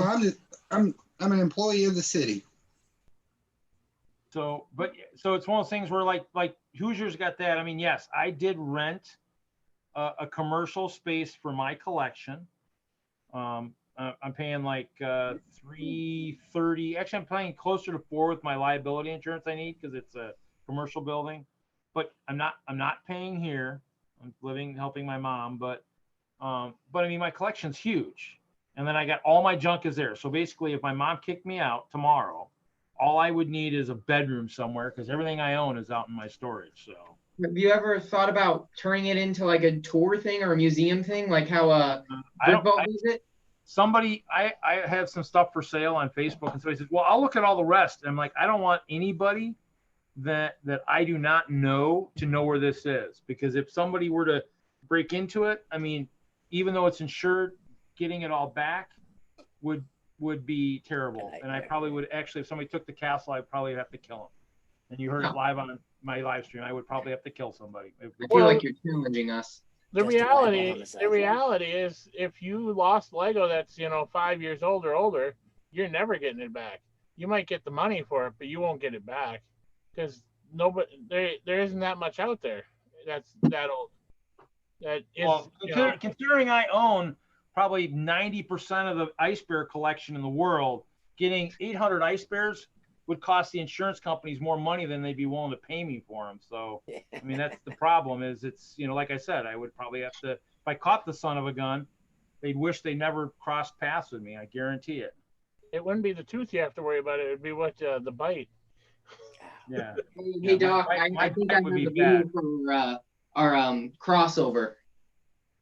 [SPEAKER 14] I'm an employee of the city.
[SPEAKER 1] So it's one of those things where like Hoosiers got that. I mean, yes, I did rent a commercial space for my collection. I'm paying like $330. Actually, I'm paying closer to $4 with my liability insurance I need because it's a commercial building. But I'm not paying here. I'm helping my mom. But I mean, my collection's huge, and then I got all my junk is there. So basically, if my mom kicked me out tomorrow, all I would need is a bedroom somewhere because everything I own is out in my storage. So.
[SPEAKER 2] Have you ever thought about turning it into like a tour thing or a museum thing, like how Dirtball does it?
[SPEAKER 1] Somebody, I have some stuff for sale on Facebook, and somebody says, "Well, I'll look at all the rest." And I'm like, I don't want anybody that I do not know to know where this is, because if somebody were to break into it, I mean, even though it's insured, getting it all back would be terrible. And I probably would actually, if somebody took the castle, I'd probably have to kill them. And you heard it live on my live stream. I would probably have to kill somebody.
[SPEAKER 2] I feel like you're challenging us.
[SPEAKER 4] The reality is, if you lost Lego that's 5 years old or older, you're never getting it back. You might get the money for it, but you won't get it back because there isn't that much out there that's that old. That is,
[SPEAKER 1] well, considering I own probably 90% of the ice bear collection in the world, getting 800 ice bears would cost the insurance companies more money than they'd be willing to pay me for them. So, I mean, that's the problem is it's, like I said, I would probably have to, if I caught the son of a gun, they'd wish they never crossed paths with me. I guarantee it.
[SPEAKER 4] It wouldn't be the tooth you have to worry about. It would be the bite.
[SPEAKER 1] Yeah.
[SPEAKER 2] Hey, Doc, I think I have the video for our crossover.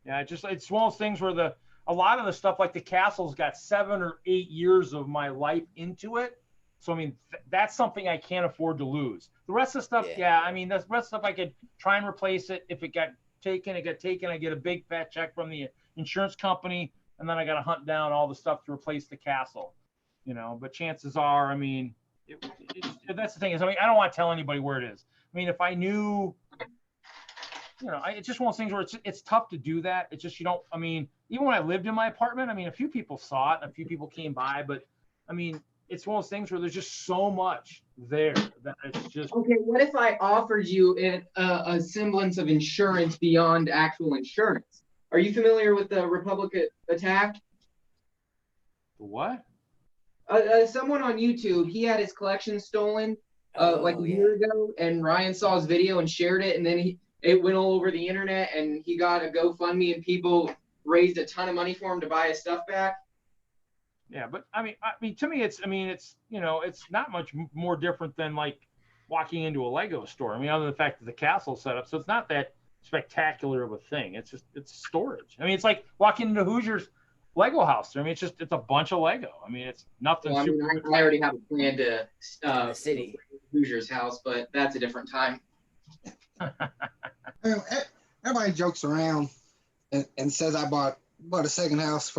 [SPEAKER 1] Yeah, it's one of those things where a lot of the stuff like the castle's got 7 or 8 years of my life into it. So, I mean, that's something I can't afford to lose. The rest of the stuff, I mean, the rest of the stuff I could try and replace it. If it got taken, I get a big fat check from the insurance company, and then I got to hunt down all the stuff to replace the castle, But chances are, I mean, that's the thing is, I mean, I don't want to tell anybody where it is. I mean, if I knew, it's just one of those things where it's tough to do that. It's just, I mean, even when I lived in my apartment, I mean, a few people saw it, and a few people came by, but I mean, it's one of those things where there's just so much there that it's just.
[SPEAKER 2] Okay, what if I offered you a semblance of insurance beyond actual insurance? Are you familiar with the Republic attack?
[SPEAKER 1] What?
[SPEAKER 2] Someone on YouTube, he had his collection stolen a year ago, and Ryan saw his video and shared it, and then it went all over the internet, and he got a GoFundMe, and people raised a ton of money for him to buy his stuff back.
[SPEAKER 1] Yeah, but I mean, to me, it's not much more different than like walking into a Lego store. I mean, other than the fact that the castle's set up, so it's not that spectacular of a thing. It's storage. I mean, it's like walking into Hoosiers. Lego house. I mean, it's a bunch of Lego. I mean, it's nothing
[SPEAKER 2] Well, I
[SPEAKER 1] super.
[SPEAKER 2] mean, I already have a plan to
[SPEAKER 16] the city.
[SPEAKER 2] Hoosier's house, but that's a different time.
[SPEAKER 14] Everybody jokes around and says I bought a second house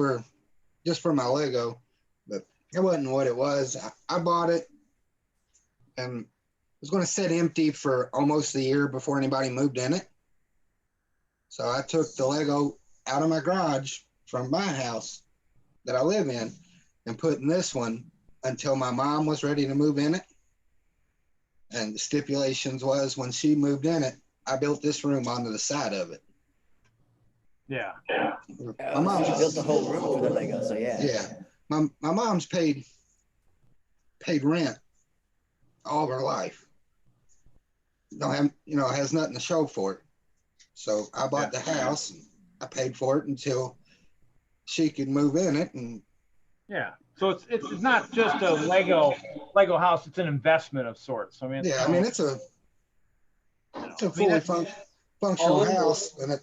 [SPEAKER 14] just for my Lego, but it wasn't what it was. I bought it and was going to sit empty for almost a year before anybody moved in it. So I took the Lego out of my garage from my house that I live in and put in this one until my mom was ready to move in it. And the stipulations was when she moved in it, I built this room onto the side of it.
[SPEAKER 1] Yeah.
[SPEAKER 14] My mom
[SPEAKER 16] built the whole room for the Lego, so yeah.
[SPEAKER 14] Yeah. My mom's paid rent all of her life. Don't have, has nothing to show for it. So I bought the house and I paid for it until she could move in it. And
[SPEAKER 1] yeah. So it's not just a Lego house, it's an investment of sorts. I mean,
[SPEAKER 14] it's a fully functional house, and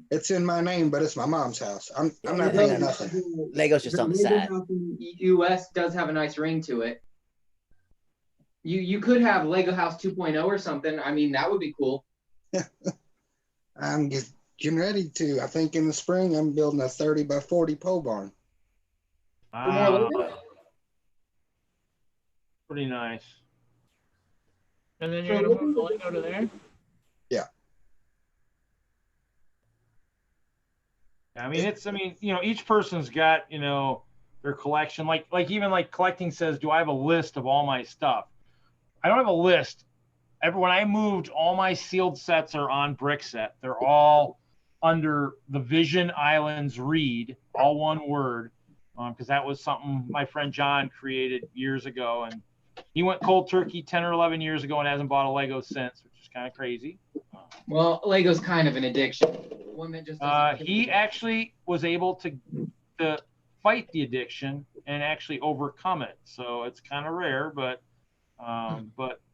[SPEAKER 14] it's in my name, but it's my mom's house. I'm not paying nothing.
[SPEAKER 16] Lego's just on the side.
[SPEAKER 2] The US does have a nice ring to it. You could have Lego House 2.0 or something. I mean, that would be cool.
[SPEAKER 14] I'm getting ready to. I think in the spring I'm building a 30 by 40 pole barn.
[SPEAKER 1] Pretty nice.
[SPEAKER 4] And then you're gonna move the Lego to there?
[SPEAKER 14] Yeah.
[SPEAKER 1] I mean, each person's got, their collection. Like even like collecting says, do I have a list of all my stuff? I don't have a list. When I moved, all my sealed sets are on Brickset. They're all under the Vision Islands Read, all one word, because that was something my friend John created years ago, and he went cold turkey 10 or 11 years ago and hasn't bought a Lego since, which is kind of crazy.
[SPEAKER 2] Well, Lego's kind of an addiction. One that just
[SPEAKER 1] he actually was able to fight the addiction and actually overcome it. So it's kind of rare, but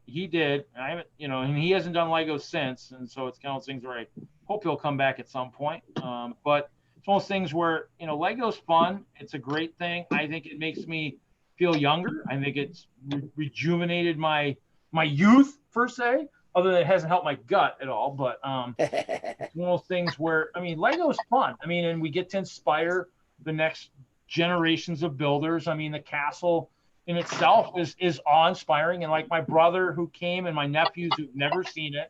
[SPEAKER 1] he did. I haven't, and he hasn't done Lego since, and so it's kind of things where I hope he'll come back at some point. But it's one of those things where Lego's fun. It's a great thing. I think it makes me feel younger. I think it's rejuvenated my youth per se. Other than it hasn't helped my gut at all, but it's one of those things where Lego's fun. And we get to inspire the next generations of builders. The castle in itself is awe-inspiring, and like my brother who came and my nephews who've never seen it.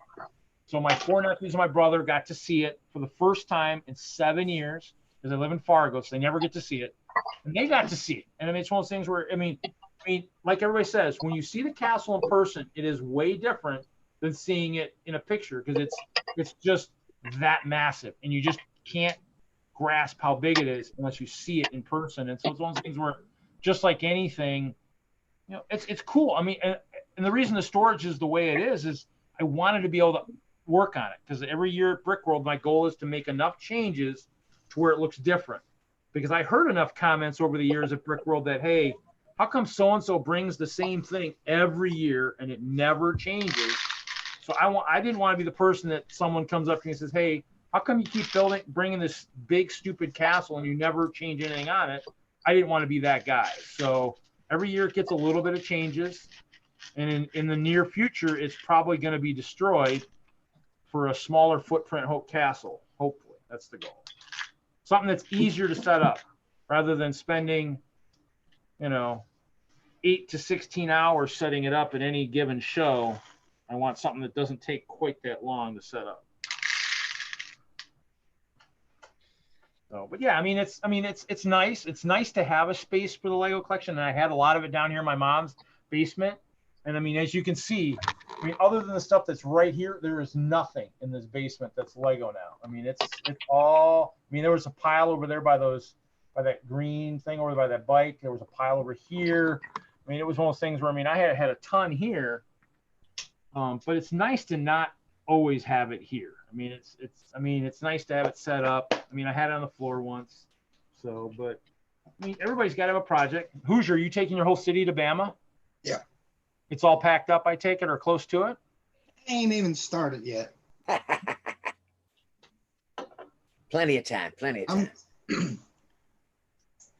[SPEAKER 1] So my 4 nephews and my brother got to see it for the first time in 7 years, because they live in Fargo, so they never get to see it, and they got to see it. And it's one of those things where like everybody says, when you see the castle in person, it is way different than seeing it in a picture, because it's just that massive, and you just can't grasp how big it is unless you see it in person. And so it's one of those things where, just like anything, it's cool. And the reason the storage is the way it is I wanted to be able to work on it, because every year at Brickworld, my goal is to make enough changes to where it looks different. Because I heard enough comments over the years at Brickworld that, hey, how come so-and-so brings the same thing every year and it never changes? So I didn't want to be the person that someone comes up to me and says, hey, how come you keep bringing this big, stupid castle and you never change anything on it? I didn't want to be that guy. So every year it gets a little bit of changes. And in the near future, it's probably going to be destroyed for a smaller footprint castle. Hopefully, that's the goal. Something that's easier to set up rather than spending, 8 to 16 hours setting it up at any given show. I want something that doesn't take quite that long to set up. So, but yeah, it's nice. It's nice to have a space for the Lego collection, and I had a lot of it down here in my mom's basement. And as you can see, other than the stuff that's right here, there is nothing in this basement that's Lego now. It's all. There was a pile over there by that green thing over by that bike. There was a pile over here. It was one of those things where I had a ton here, but it's nice to not always have it here. It's nice to have it set up. I had it on the floor once. So, but everybody's got to have a project. Hoosier, are you taking your whole city to Bama?
[SPEAKER 14] Yeah.
[SPEAKER 1] It's all packed up, I take it, or close to it?
[SPEAKER 14] Ain't even started yet.
[SPEAKER 16] Plenty of time.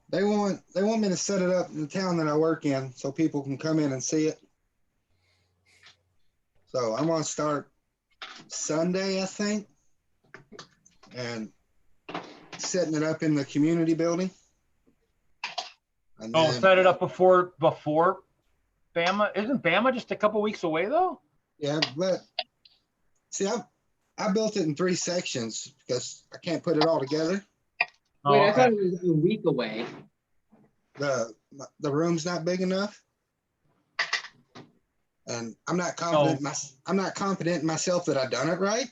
[SPEAKER 14] They want me to set it up in the town that I work in so people can come in and see it. So I'm gonna start Sunday, I think, and setting it up in the community building. And
[SPEAKER 1] Oh,
[SPEAKER 14] then,
[SPEAKER 1] set it up before Bama. Isn't Bama just a couple weeks away though?
[SPEAKER 14] yeah, but see, I built it in 3 sections because I can't put it all together.
[SPEAKER 2] Wait, I
[SPEAKER 1] okay.
[SPEAKER 2] thought it was a week away.
[SPEAKER 14] The room's not big enough, and I'm not confident. I'm not confident in myself that I've done it right.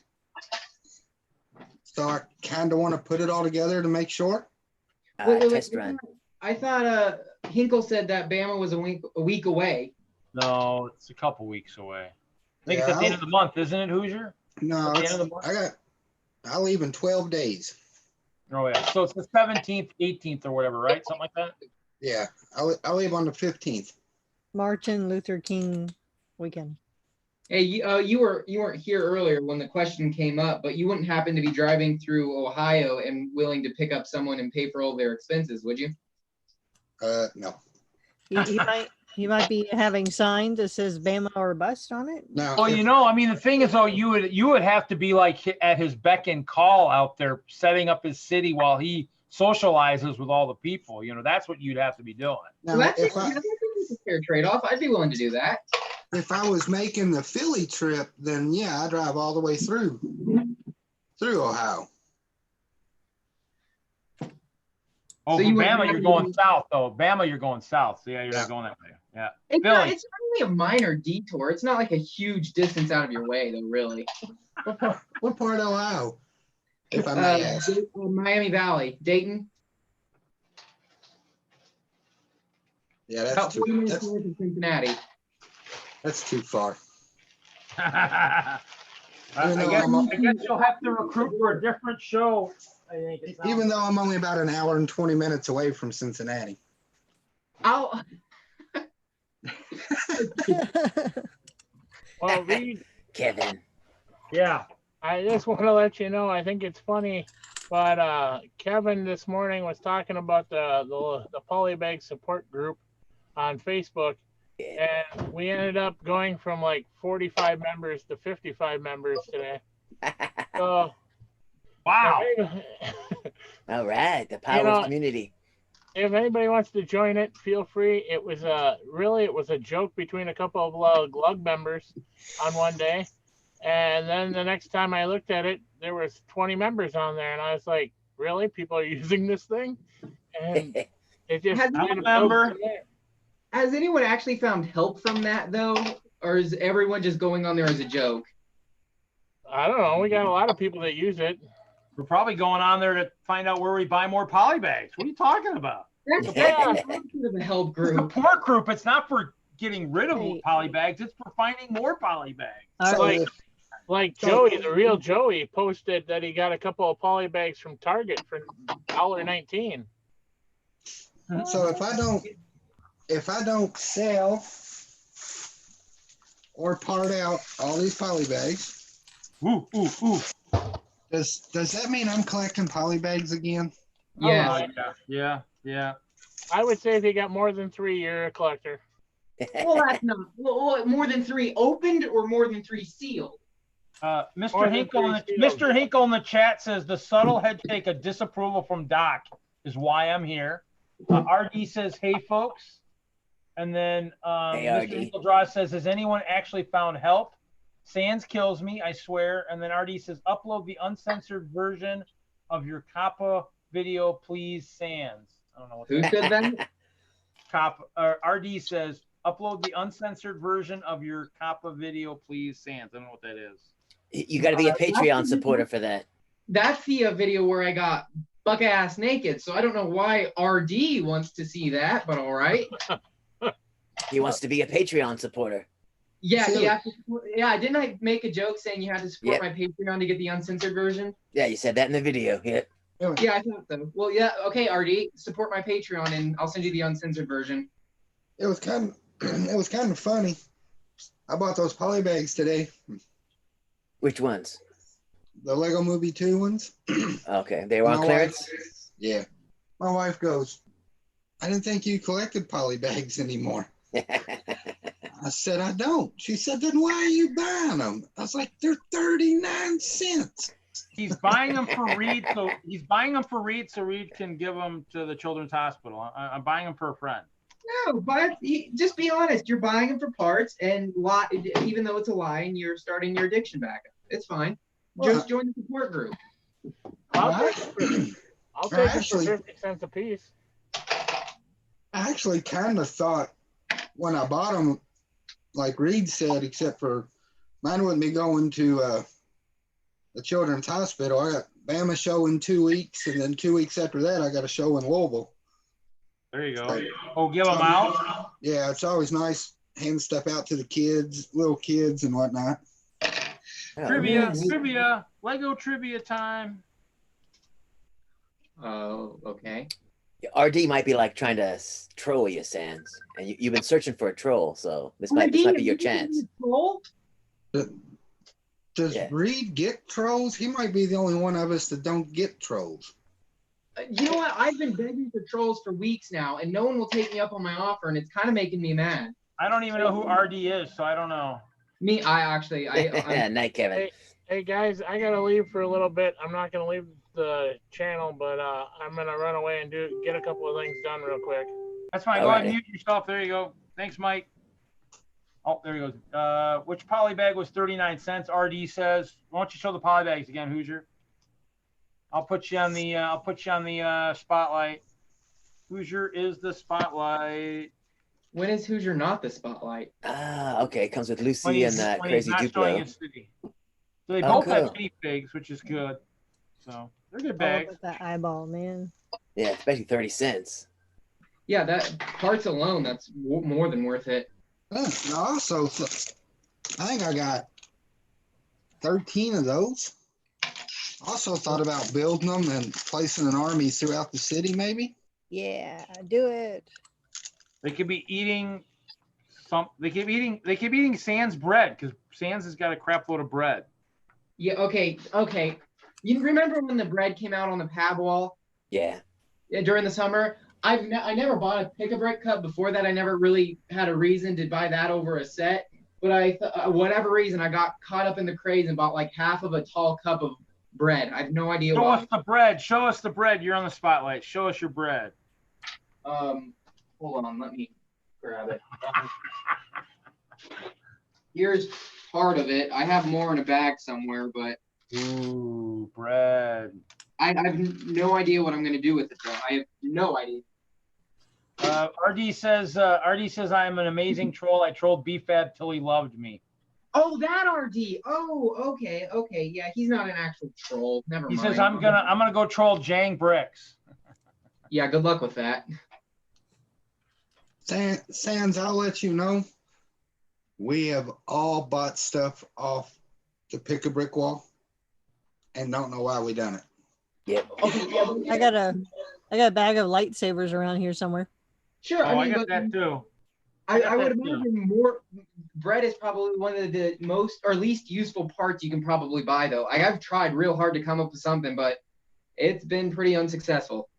[SPEAKER 14] So I kind of want to put it all together to make sure.
[SPEAKER 16] Test run.
[SPEAKER 2] I thought Hinkle said that Bama was a week away.
[SPEAKER 1] No, it's a couple weeks away. I think
[SPEAKER 14] Yeah,
[SPEAKER 1] it's at the end of the month, isn't it, Hoosier?
[SPEAKER 14] No,
[SPEAKER 1] At the end of the month?
[SPEAKER 14] I leave in 12 days.
[SPEAKER 1] Oh yeah, so it's the 17th, 18th, or whatever, right? Something like that.
[SPEAKER 14] Yeah, I leave on the 15th.
[SPEAKER 8] Martin Luther King weekend.
[SPEAKER 2] Hey, you weren't here earlier when the question came up, but you wouldn't happen to be driving through Ohio and willing to pick up someone and pay for all their expenses, would you?
[SPEAKER 14] No.
[SPEAKER 8] He might be having signs that says Bama or bust on it.
[SPEAKER 14] No.
[SPEAKER 1] Well, I mean, the thing is, though, you would have to be like at his beck and call out there, setting up his city while he socializes with all the people. That's what you'd have to be doing.
[SPEAKER 14] Now,
[SPEAKER 2] Well, that's a fair trade-off. I'd be willing to do that.
[SPEAKER 14] If I was making the Philly trip, then yeah, I drive all the way through Ohio.
[SPEAKER 1] Oh,
[SPEAKER 2] So
[SPEAKER 1] for
[SPEAKER 2] you would
[SPEAKER 1] Bama,
[SPEAKER 2] have
[SPEAKER 1] you're
[SPEAKER 2] to
[SPEAKER 1] going
[SPEAKER 2] do-
[SPEAKER 1] south, though. Bama, you're going south. So yeah, you're not going that way. Yeah.
[SPEAKER 2] It's
[SPEAKER 1] Philly.
[SPEAKER 2] it's only a minor detour. It's not like a huge distance out of your way, though, really.
[SPEAKER 14] What part of Ohio? If I may ask.
[SPEAKER 2] Miami Valley, Dayton.
[SPEAKER 14] Yeah,
[SPEAKER 2] About
[SPEAKER 14] that's
[SPEAKER 2] 40
[SPEAKER 14] too,
[SPEAKER 2] minutes north of Cincinnati.
[SPEAKER 14] that's too far.
[SPEAKER 1] I
[SPEAKER 14] Even though
[SPEAKER 1] guess you'll have to recruit for a different show. I think it sounds
[SPEAKER 14] Even though I'm only about an hour and 20 minutes away from Cincinnati.
[SPEAKER 2] I'll
[SPEAKER 4] Well, Reed,
[SPEAKER 16] Kevin.
[SPEAKER 1] Yeah.
[SPEAKER 4] I just want to let you know, I think it's funny, but Kevin this morning was talking about the Polybag support group on Facebook, and we ended up going from like 45 members to 55 members today. So,
[SPEAKER 1] wow.
[SPEAKER 16] All right, the power of community.
[SPEAKER 4] If anybody wants to join it, feel free. It was a joke between a couple of glug members on one day. And then the next time I looked at it, there was 20 members on there, and I was like, "Really? People are using this thing?" And it just
[SPEAKER 2] Has anyone actually found help from that though, or is everyone just going on there as a joke?
[SPEAKER 4] I don't know. We got a lot of people that use it.
[SPEAKER 1] We're probably going on there to find out where we buy more polybags. What are you talking about?
[SPEAKER 2] That's a help group.
[SPEAKER 1] It's a support group. It's not for getting rid of polybags. It's for finding more polybags.
[SPEAKER 4] Like Joey, the real Joey, posted that he got a couple of polybags from Target for $1.19.
[SPEAKER 14] So if I don't sell or part out all these polybags, does that mean I'm collecting polybags again?
[SPEAKER 4] Yeah.
[SPEAKER 1] Yeah.
[SPEAKER 4] I would say if you got more than 3, you're a collector.
[SPEAKER 2] Well, that's not more than 3 opened or more than 3 sealed.
[SPEAKER 1] Mr. Hinkle in the chat says the subtle head shake of disapproval from Doc is why I'm here. RD says, "Hey folks," and then Mr. Hinkle Draw says, "Has anyone actually found help? Sans kills me, I swear." And then RD says, "Upload the uncensored version of your Kappa video, please, Sans." I don't know what
[SPEAKER 2] Who said that?
[SPEAKER 1] RD says, "Upload the uncensored version of your Kappa video, please, Sans." I don't know what that is.
[SPEAKER 16] You got to be a Patreon supporter for that.
[SPEAKER 2] That's the video where I got buck ass naked. So I don't know why RD wants to see that, but all right.
[SPEAKER 16] He wants to be a Patreon supporter.
[SPEAKER 2] Yeah, yeah. Didn't I make a joke saying you had to support my Patreon to get the uncensored version?
[SPEAKER 16] Yeah, you said that in the video. Yeah.
[SPEAKER 2] Yeah, I thought so. Well, yeah. Okay, RD, support my Patreon, and I'll send you the uncensored version.
[SPEAKER 14] It was kind of funny. I bought those polybags today.
[SPEAKER 16] Which ones?
[SPEAKER 14] The Lego Movie 2 ones.
[SPEAKER 16] Okay, they were on clearance?
[SPEAKER 14] Yeah. My wife goes, I didn't think you collected polybags anymore. I said, I don't. She said, then why are you buying them? I was like, they're 39 cents.
[SPEAKER 1] He's buying them for Reed, so Reed can give them to the Children's Hospital. I'm buying them for a friend.
[SPEAKER 2] No, but just be honest. You're buying them for parts, and lie, even though it's a lie, and you're starting your addiction back up. It's fine. Just join the support group.
[SPEAKER 4] I'll take it for 50 cents a piece.
[SPEAKER 14] I actually kind of thought when I bought them, like Reed said, except for mine wouldn't be going to the Children's Hospital. I got Bama show in 2 weeks, and then 2 weeks after that, I got a show in Louisville.
[SPEAKER 1] There you go. Oh, give them out?
[SPEAKER 14] Yeah, it's always nice handing stuff out to the kids, little kids and whatnot.
[SPEAKER 1] Trivia, Lego trivia time.
[SPEAKER 2] Oh, okay.
[SPEAKER 16] RD might be like trying to troll you, Sans, and you've been searching for a troll, so this might be your chance.
[SPEAKER 14] Does Reed get trolls? He might be the only one of us that don't get trolls.
[SPEAKER 2] You know what? I've been begging for trolls for weeks now, and no one will take me up on my offer, and it's kind of making me mad.
[SPEAKER 1] I don't even know who RD is, so I don't know.
[SPEAKER 16] Night, Kevin.
[SPEAKER 4] Hey guys, I gotta leave for a little bit. I'm not gonna leave the channel, but I'm gonna run away and get a couple of things done real quick.
[SPEAKER 1] That's fine. Go ahead and mute yourself. There you go. Thanks, Mike. Oh, there he goes. Which polybag was 39 cents? RD says. Why don't you show the polybags again, Hoosier? I'll put you on the spotlight. Hoosier is the spotlight.
[SPEAKER 2] When is Hoosier not the spotlight?
[SPEAKER 16] Okay. It comes with Lucy and Crazy Duplo.
[SPEAKER 1] So they both have minifigs, which is good. So they're good bags.
[SPEAKER 8] Look at that eyeball, man.
[SPEAKER 16] Yeah, especially 30 cents.
[SPEAKER 2] Yeah, that parts alone, that's more than worth it.
[SPEAKER 14] Also, I think I got 13 of those. Also thought about building them and placing an army throughout the city, maybe.
[SPEAKER 8] Yeah, do it.
[SPEAKER 1] They could be eating They keep eating Sans bread because Sans has got a crap load of bread.
[SPEAKER 2] Yeah. Okay. You remember when the bread came out on the pab wall?
[SPEAKER 16] Yeah.
[SPEAKER 2] During the summer, I never bought a pick-a-brick cup before that. I never really had a reason to buy that over a set. But whatever reason, I got caught up in the craze and bought like half of a tall cup of bread. I have no idea why.
[SPEAKER 1] Show us the bread. Show us the bread. You're on the spotlight. Show us your bread.
[SPEAKER 2] Hold on. Let me grab it. Here's part of it. I have more in a bag somewhere, but.
[SPEAKER 1] Ooh, bread.
[SPEAKER 2] I have no idea what I'm going to do with it, though. I have no idea.
[SPEAKER 1] RD says I am an amazing troll. I trolled BFAB till he loved me.
[SPEAKER 2] Oh, that RD. Oh, okay. Yeah, he's not an actual troll. Never mind.
[SPEAKER 1] He says I'm gonna go troll Jang Bricks.
[SPEAKER 2] Yeah, good luck with that.
[SPEAKER 14] Sans, I'll let you know. We have all bought stuff off the pick-a-brick wall, and don't know why we done it.
[SPEAKER 16] Yep.
[SPEAKER 8] I got a bag of lightsabers around here somewhere.
[SPEAKER 2] Sure.
[SPEAKER 1] I got that too.
[SPEAKER 2] I would imagine more bread is probably one of the most or least useful parts you can probably buy, though. I've tried real hard to come up with something, but it's been pretty unsuccessful.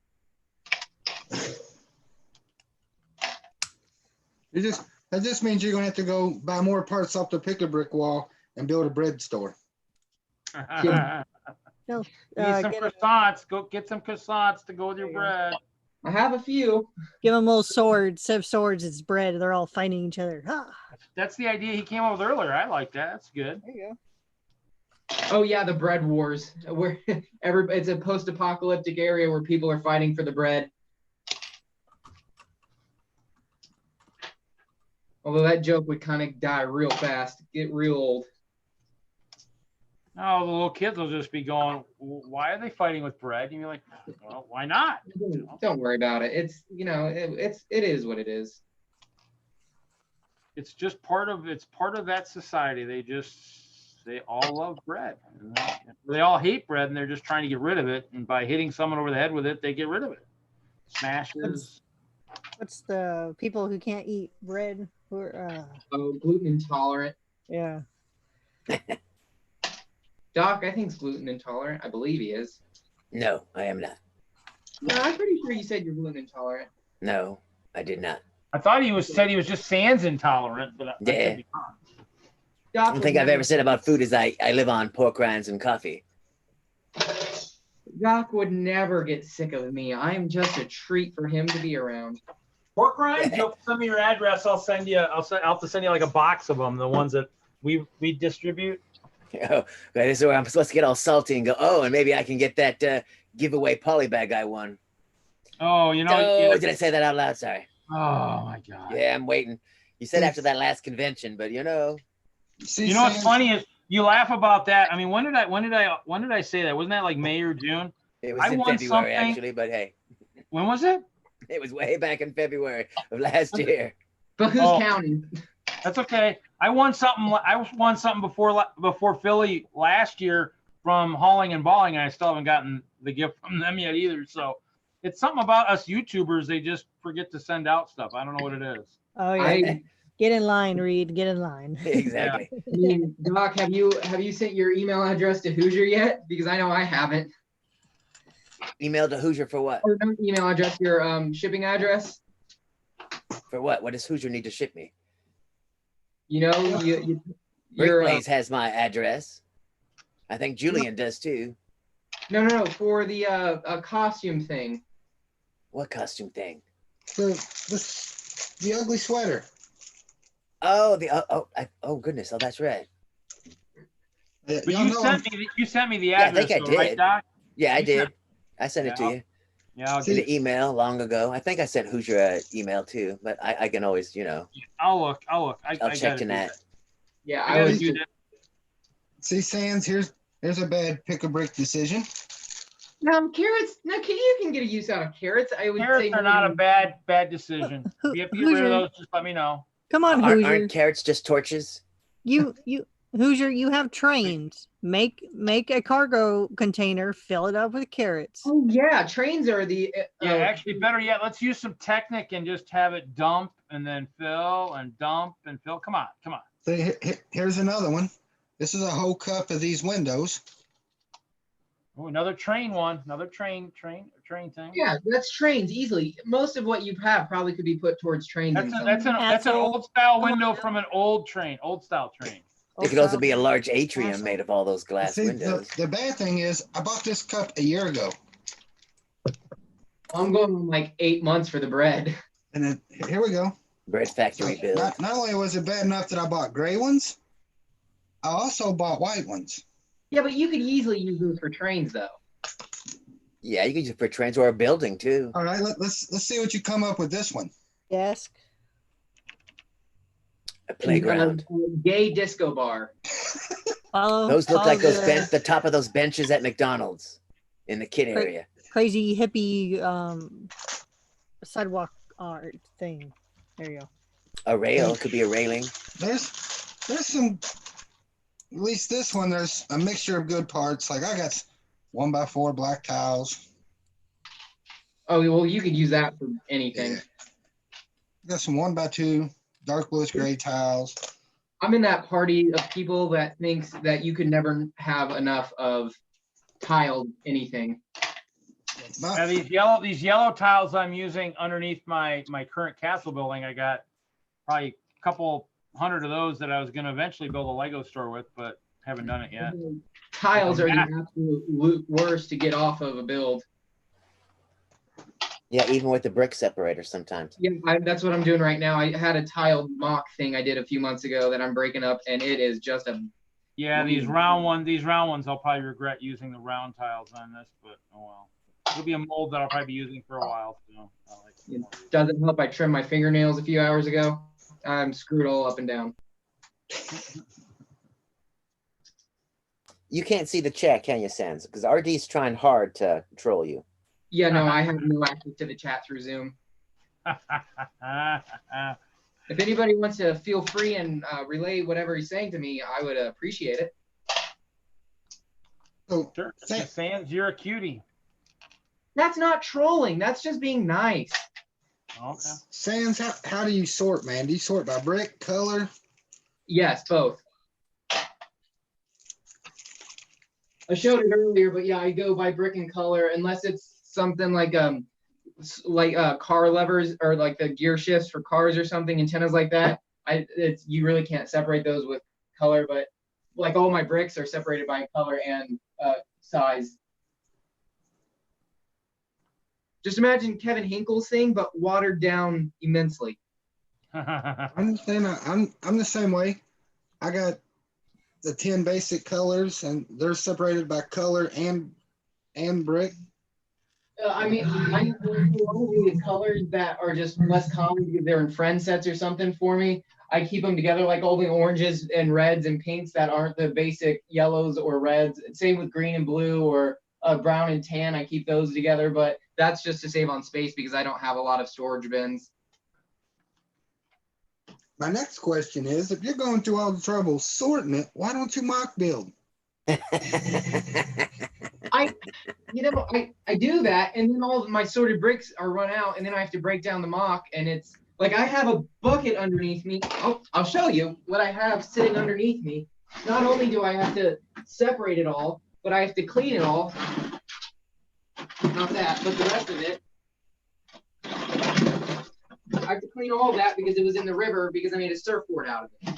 [SPEAKER 14] That just means you're gonna have to go buy more parts off the pick-a-brick wall and build a bread store.
[SPEAKER 8] No,
[SPEAKER 1] Need some croissants. Go get some croissants to go with your bread.
[SPEAKER 2] I have a few.
[SPEAKER 8] Give them little swords. Instead of swords, it's bread. They're all fighting each other. Ah.
[SPEAKER 1] That's the idea he came up with earlier. I like that. That's good.
[SPEAKER 8] There you go.
[SPEAKER 2] Oh yeah, the bread wars. Where it's a post-apocalyptic area where people are fighting for the bread. Although that joke would kind of die real fast, get real old.
[SPEAKER 1] Oh, the little kids will just be going, why are they fighting with bread? And you're like, well, why not?
[SPEAKER 2] Don't worry about it. It's, it is what it is.
[SPEAKER 1] It's just part of that society. They all love bread. They all hate bread and they're just trying to get rid of it. And by hitting someone over the head with it, they get rid of it. Smashes.
[SPEAKER 8] What's the people who can't eat bread? Who are,
[SPEAKER 2] gluten intolerant.
[SPEAKER 8] Yeah.
[SPEAKER 2] Doc, I think he's gluten intolerant. I believe he is.
[SPEAKER 16] No, I am not.
[SPEAKER 2] No, I'm pretty sure you said you're gluten intolerant.
[SPEAKER 16] No, I did not.
[SPEAKER 1] I thought he said he was just sans intolerant, but I could
[SPEAKER 16] Yeah.
[SPEAKER 1] be wrong.
[SPEAKER 16] I don't think I've ever said about food is I live on pork rinds and coffee.
[SPEAKER 2] Doc would never get sick of me. I'm just a treat for him to be around.
[SPEAKER 1] Pork rinds? You'll send me your address. I'll send you. I'll have to send you like a box of them. The ones that we distribute.
[SPEAKER 16] Oh, this is where I'm supposed to get all salty and go, oh, and maybe I can get that giveaway polybag I won.
[SPEAKER 1] Oh, you know.
[SPEAKER 16] Oh, did I say that out loud? Sorry.
[SPEAKER 1] Oh my God.
[SPEAKER 16] Yeah, I'm waiting. You said after that last convention, but you know.
[SPEAKER 1] You know what's funny is you laugh about that. I mean, when did I say that? Wasn't that like May or June?
[SPEAKER 16] It was in February actually, but hey.
[SPEAKER 1] When was it?
[SPEAKER 16] It was way back in February of last year.
[SPEAKER 2] But who's counting?
[SPEAKER 1] That's okay. I won something before Philly last year from Hauling and Balling, and I still haven't gotten the gift from them yet either. So it's something about us YouTubers. They just forget to send out stuff. I don't know what it is.
[SPEAKER 8] Oh yeah. Get in line, Reed. Get in line.
[SPEAKER 16] Exactly.
[SPEAKER 2] I mean, Doc, have you sent your email address to Hoosier yet? Because I know I haven't.
[SPEAKER 16] Email to Hoosier for what?
[SPEAKER 2] Or no, email address, your shipping address.
[SPEAKER 16] For what? What does Hoosier need to ship me?
[SPEAKER 2] You know,
[SPEAKER 16] your Blaze has my address. I think Julian does too.
[SPEAKER 2] No, for the costume thing.
[SPEAKER 16] What costume thing?
[SPEAKER 14] The ugly sweater.
[SPEAKER 16] Oh, oh goodness! Oh, that's right.
[SPEAKER 1] But you sent me the address.
[SPEAKER 16] Yeah, I think I did.
[SPEAKER 1] Right, Doc?
[SPEAKER 16] Yeah, I did. I sent it to you.
[SPEAKER 1] Yeah,
[SPEAKER 16] in the email long ago. I think I sent Hoosier an email too, but I can always, you know.
[SPEAKER 1] I'll look.
[SPEAKER 16] I'll check tonight.
[SPEAKER 2] Yeah,
[SPEAKER 1] I gotta do that.
[SPEAKER 14] See, Sans, here's a bad pick a brick decision.
[SPEAKER 2] Carrots. No, you can get a use out of carrots. I would
[SPEAKER 1] Carrots
[SPEAKER 2] say
[SPEAKER 1] are not a bad decision. If you have to get rid of those, just let me know.
[SPEAKER 8] Come on, Hoosier.
[SPEAKER 16] Aren't carrots just torches?
[SPEAKER 8] Hoosier, you have trains. Make a cargo container, fill it up with carrots.
[SPEAKER 2] Oh yeah, trains are the.
[SPEAKER 1] Actually, better yet, let's use some Technic and just have it dump and then fill and dump and fill. Come on.
[SPEAKER 14] See, here's another one. This is a whole cup of these windows.
[SPEAKER 1] Oh, another train one. Another train thing.
[SPEAKER 2] Yeah, that's trains easily. Most of what you have probably could be put towards trains.
[SPEAKER 1] That's an old style window from an old style train.
[SPEAKER 16] It could also be a large atrium made of all those glass windows.
[SPEAKER 14] The bad thing is, I bought this cup a year ago.
[SPEAKER 2] I'm going like 8 months for the bread.
[SPEAKER 14] And then here we go.
[SPEAKER 16] Bread factory build.
[SPEAKER 14] Not only was it bad enough that I bought gray ones, I also bought white ones.
[SPEAKER 2] Yeah, but you could easily use those for trains, though.
[SPEAKER 16] Yeah, you could use it for trains or a building too.
[SPEAKER 14] All right, let's see what you come up with this one.
[SPEAKER 8] Desk.
[SPEAKER 16] A playground.
[SPEAKER 2] Gay disco bar.
[SPEAKER 16] Those look like the top of those benches at McDonald's in the kid area.
[SPEAKER 8] Crazy hippie sidewalk art thing. There you go.
[SPEAKER 16] A rail could be a railing.
[SPEAKER 14] There's some. At least this one, there's a mixture of good parts. Like I got 1x4 black tiles.
[SPEAKER 2] Oh well, you could use that for anything.
[SPEAKER 14] Yeah. Got some 1x2 dark bluish gray tiles.
[SPEAKER 2] I'm in that party of people that thinks that you could never have enough of tiled anything.
[SPEAKER 1] Now these yellow tiles I'm using underneath my current castle building, I got probably a couple hundred of those that I was going to eventually build a Lego store with, but haven't done it yet.
[SPEAKER 2] Tiles are the absolute worst to get off of a build.
[SPEAKER 16] Yeah, even with the brick separator sometimes.
[SPEAKER 2] Yeah, that's what I'm doing right now. I had a tiled mock thing I did a few months ago that I'm breaking up, and it is just a.
[SPEAKER 1] Yeah, these round ones, I'll probably regret using the round tiles on this, but oh well. It'll be a mold that I'll probably be using for a while. So
[SPEAKER 2] it doesn't help. I trimmed my fingernails a few hours ago. I'm screwed all up and down.
[SPEAKER 16] You can't see the chat, can you, Sans? Because RD's trying hard to troll you.
[SPEAKER 2] Yeah, no, I have no access to the chat through Zoom. If anybody wants to feel free and relay whatever he's saying to me, I would appreciate it.
[SPEAKER 14] Oh,
[SPEAKER 1] sure. Sans, you're a cutie.
[SPEAKER 2] That's not trolling. That's just being nice.
[SPEAKER 1] Okay.
[SPEAKER 14] Sans, how do you sort, man? Do you sort by brick, color?
[SPEAKER 2] Yes, both. I showed it earlier, but yeah, I go by brick and color unless it's something like like car levers or like the gear shifts for cars or something, antennas like that. You really can't separate those with color, but like all my bricks are separated by color and size. Just imagine Kevin Hinkle's thing, but watered down immensely.
[SPEAKER 14] I understand. I'm the same way. I got the 10 basic colors, and they're separated by color and brick.
[SPEAKER 2] I mean, I only the colors that are just less common because they're in friend sets or something for me. I keep them together like all the oranges and reds and pinks that aren't the basic yellows or reds. Same with green and blue or brown and tan. I keep those together, but that's just to save on space because I don't have a lot of storage bins.
[SPEAKER 14] My next question is, if you're going through all the trouble sorting it, why don't you mock build?
[SPEAKER 2] I do that, and then all of my sorted bricks are run out, and then I have to break down the mock, and it's like I have a bucket underneath me. Oh, I'll show you what I have sitting underneath me. Not only do I have to separate it all, but I have to clean it all. Not that, but the rest of it. I have to clean all that because it was in the river because I made a surfboard out of it.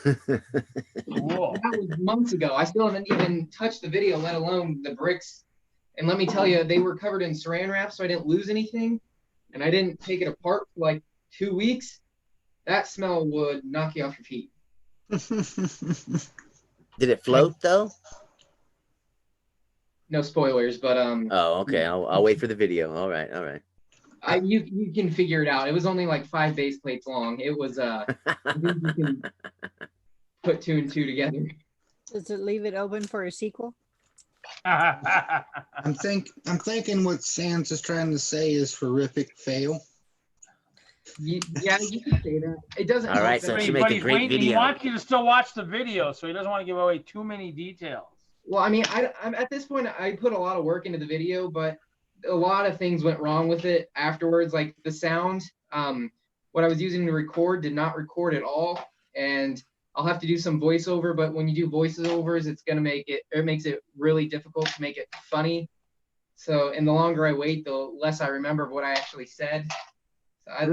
[SPEAKER 2] That was months ago. I still haven't even touched the video, let alone the bricks. And let me tell you, they were covered in saran wrap, so I didn't lose anything. And I didn't take it apart for like 2 weeks. That smell would knock you off your feet.
[SPEAKER 15] Did it float though?
[SPEAKER 2] No spoilers, but
[SPEAKER 15] Oh, okay. I'll wait for the video. All right, all right.
[SPEAKER 2] You can figure it out. It was only like 5 base plates long. It was I think you can put 2 and 2 together.
[SPEAKER 8] Does it leave it open for a sequel?
[SPEAKER 14] I'm thinking what Sans is trying to say is horrific fail.
[SPEAKER 2] Yeah, you can say that. It doesn't.
[SPEAKER 15] All right, so she make a great video.
[SPEAKER 1] He wants you to still watch the video, so he doesn't want to give away too many details.
[SPEAKER 2] Well, I mean, I'm at this point, I put a lot of work into the video, but a lot of things went wrong with it afterwards. Like the sound, what I was using to record did not record at all, and I'll have to do some voiceover. But when you do voiceovers, it makes it really difficult to make it funny. So, and the longer I wait, the less I remember of what I actually said. So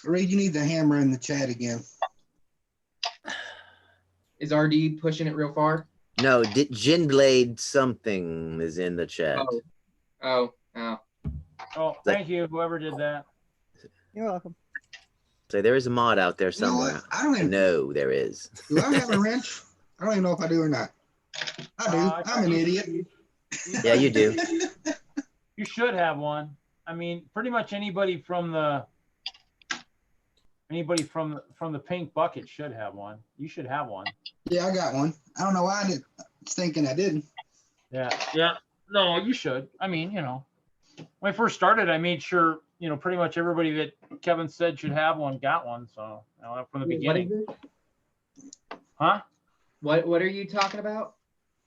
[SPEAKER 14] Reed, you need the hammer in the chat again.
[SPEAKER 2] Is RD pushing it real far?
[SPEAKER 15] No, Ginblade something is in the chat.
[SPEAKER 2] Oh,
[SPEAKER 1] thank you, whoever did that.
[SPEAKER 8] You're welcome.
[SPEAKER 15] So there is a mod out there somewhere.
[SPEAKER 14] I don't even
[SPEAKER 15] know there is.
[SPEAKER 14] Do I have a wrench? I don't even know if I do or not. I do. I'm an idiot.
[SPEAKER 15] Yeah, you do.
[SPEAKER 1] You should have one. I mean, pretty much anybody from the pink bucket should have one. You should have one.
[SPEAKER 14] Yeah, I got one. I don't know why I was thinking I didn't.
[SPEAKER 1] Yeah. No, you should. I mean, when I first started, I made sure, pretty much everybody that Kevin said should have one got one. So from the beginning. Huh?
[SPEAKER 2] What are you talking about?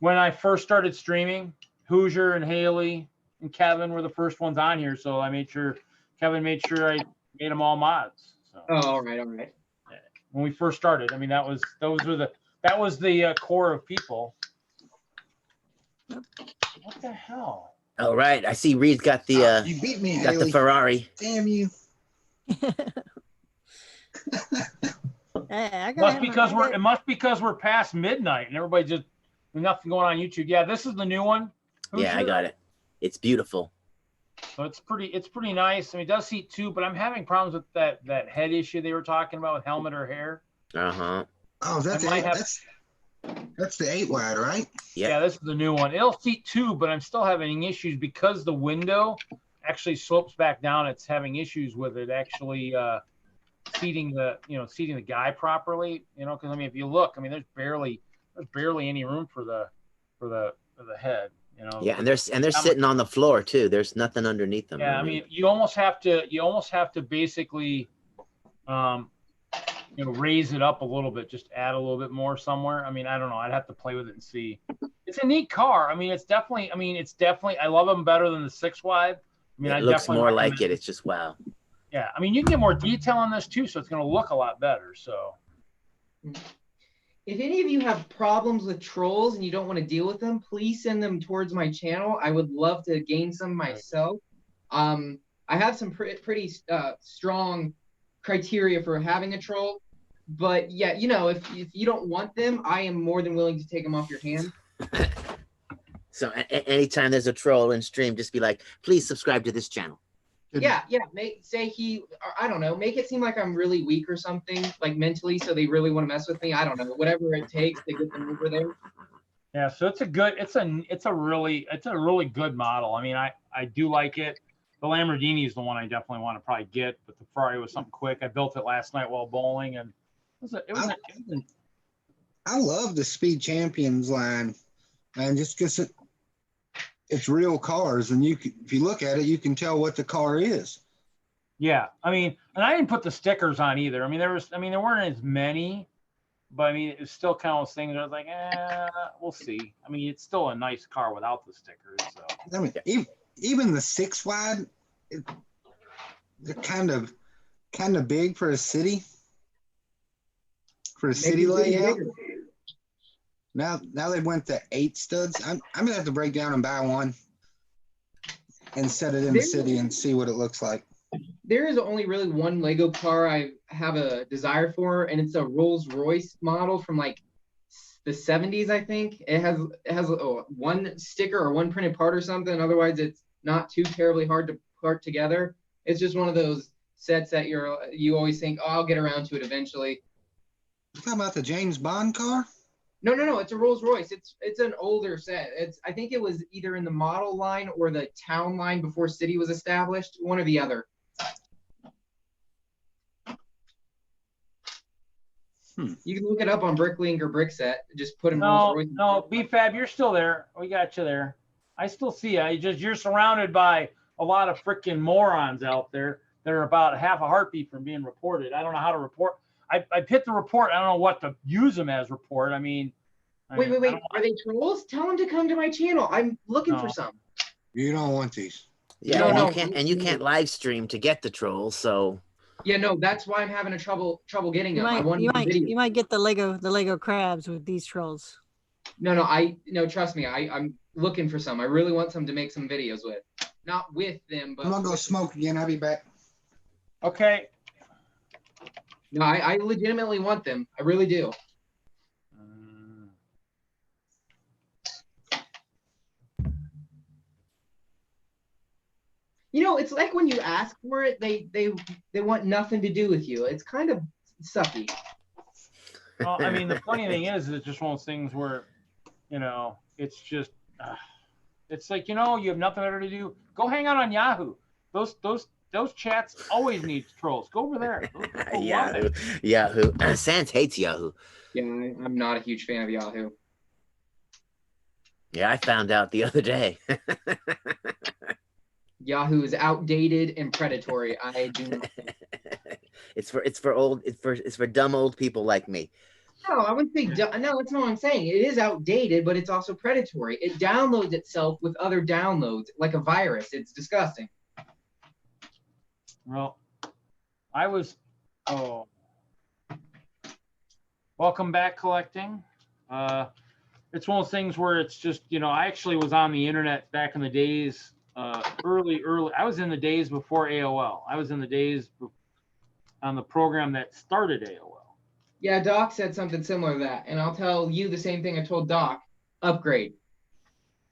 [SPEAKER 1] When I first started streaming, Hoosier and Haley and Kevin were the first ones on here. So I made sure Kevin made sure I made them all mods. So.
[SPEAKER 2] Oh, all right.
[SPEAKER 1] When we first started, I mean, that was the core of people. What the hell?
[SPEAKER 15] All right, I see Reed's got the
[SPEAKER 14] you beat me,
[SPEAKER 15] got
[SPEAKER 14] Haley.
[SPEAKER 15] the Ferrari.
[SPEAKER 14] Damn you.
[SPEAKER 1] It must because we're past midnight and everybody just nothing going on YouTube. Yeah, this is the new one.
[SPEAKER 15] Yeah, I got it. It's beautiful.
[SPEAKER 1] So it's pretty nice. I mean, it does seat 2, but I'm having problems with that head issue they were talking about with helmet or hair.
[SPEAKER 15] Uh-huh.
[SPEAKER 14] Oh, that's the 8 wide, right?
[SPEAKER 1] Yeah, this is the new one. It'll seat 2, but I'm still having issues because the window actually slopes back down. It's having issues with it actually seating the guy properly. Because I mean, if you look, I mean, there's barely any room for the head.
[SPEAKER 15] Yeah, and they're sitting on the floor too. There's nothing underneath them.
[SPEAKER 1] Yeah, I mean, you almost have to basically raise it up a little bit, just add a little bit more somewhere. I mean, I don't know. I'd have to play with it and see. It's a neat car. I mean, it's definitely. I love them better than the 6 wide. I mean,
[SPEAKER 15] it looks more like it. It's just wow.
[SPEAKER 1] Yeah, I mean, you can get more detail on this too, so it's going to look a lot better. So.
[SPEAKER 2] If any of you have problems with trolls and you don't want to deal with them, please send them towards my channel. I would love to gain some myself. I have some pretty strong criteria for having a troll, but yeah, you know, if you don't want them, I am more than willing to take them off your hand.
[SPEAKER 15] So anytime there's a troll in stream, just be like, please subscribe to this channel.
[SPEAKER 2] Yeah, I don't know, make it seem like I'm really weak or something, like mentally, so they really want to mess with me. I don't know, whatever it takes to get them over there.
[SPEAKER 1] Yeah, so it's a really good model. I mean, I do like it. The Lamborghini is the one I definitely want to probably get, but the Ferrari was something quick. I built it last night while bowling, and
[SPEAKER 14] I love the Speed Champions line, and just because it's real cars, and if you look at it, you can tell what the car is.
[SPEAKER 1] Yeah, I mean, and I didn't put the stickers on either. I mean, there weren't as many, but I mean, it was still kind of those things. I was like, we'll see. I mean, it's still a nice car without the stickers. So.
[SPEAKER 14] I mean, even the 6 wide, they're kind of big for a city. For a city layout. Now they went to 8 studs. I'm gonna have to break down and buy one and set it in the city and see what it looks like.
[SPEAKER 2] There is only really one Lego car I have a desire for, and it's a Rolls-Royce model from like the 70s, I think. It has one sticker or one printed part or something. Otherwise, it's not too terribly hard to part together. It's just one of those sets that you always think, oh, I'll get around to it eventually.
[SPEAKER 14] You talking about the James Bond car?
[SPEAKER 2] No. It's a Rolls-Royce. It's an older set. I think it was either in the model line or the town line before City was established. One or the other. You can look it up on Bricklink or Brickset. Just put in Rolls-Royce.
[SPEAKER 1] No, BFAB, you're still there. We got you there. I still see you. You're surrounded by a lot of freaking morons out there that are about half a heartbeat from being reported. I don't know how to report. I hit the report. I don't know what to use them as report. I mean.
[SPEAKER 2] Wait. Are they trolls? Tell them to come to my channel. I'm looking for some.
[SPEAKER 14] You don't want these.
[SPEAKER 15] Yeah, you can't live stream to get the trolls, so.
[SPEAKER 2] Yeah, no, that's why I'm having trouble getting them.
[SPEAKER 8] You might get the Lego crabs with these trolls.
[SPEAKER 2] No, trust me. I'm looking for some. I really want some to make some videos with. Not with them, but
[SPEAKER 14] I'm gonna go smoke again. I'll be back.
[SPEAKER 1] Okay.
[SPEAKER 2] No, I legitimately want them. I really do. You know, it's like when you ask for it, they want nothing to do with you. It's kind of sucky.
[SPEAKER 1] Well, I mean, the funny thing is, it's just one of those things where, you know, it's just, it's like, you know, you have nothing better to do. Go hang out on Yahoo. Those chats always need trolls. Go over there.
[SPEAKER 15] Yahoo. Sans hates Yahoo.
[SPEAKER 2] Yeah, I'm not a huge fan of Yahoo.
[SPEAKER 15] Yeah, I found out the other day.
[SPEAKER 2] Yahoo is outdated and predatory. I do not.
[SPEAKER 15] It's for dumb old people like me.
[SPEAKER 2] No, I wouldn't say no. That's not what I'm saying. It is outdated, but it's also predatory. It downloads itself with other downloads like a virus. It's disgusting.
[SPEAKER 1] Well, welcome back, collecting. It's one of those things where it's just, you know, I actually was on the internet back in the days, early. I was in the days before AOL. I was in the days on the program that started AOL.
[SPEAKER 2] Yeah, Doc said something similar to that, and I'll tell you the same thing I told Doc. Upgrade.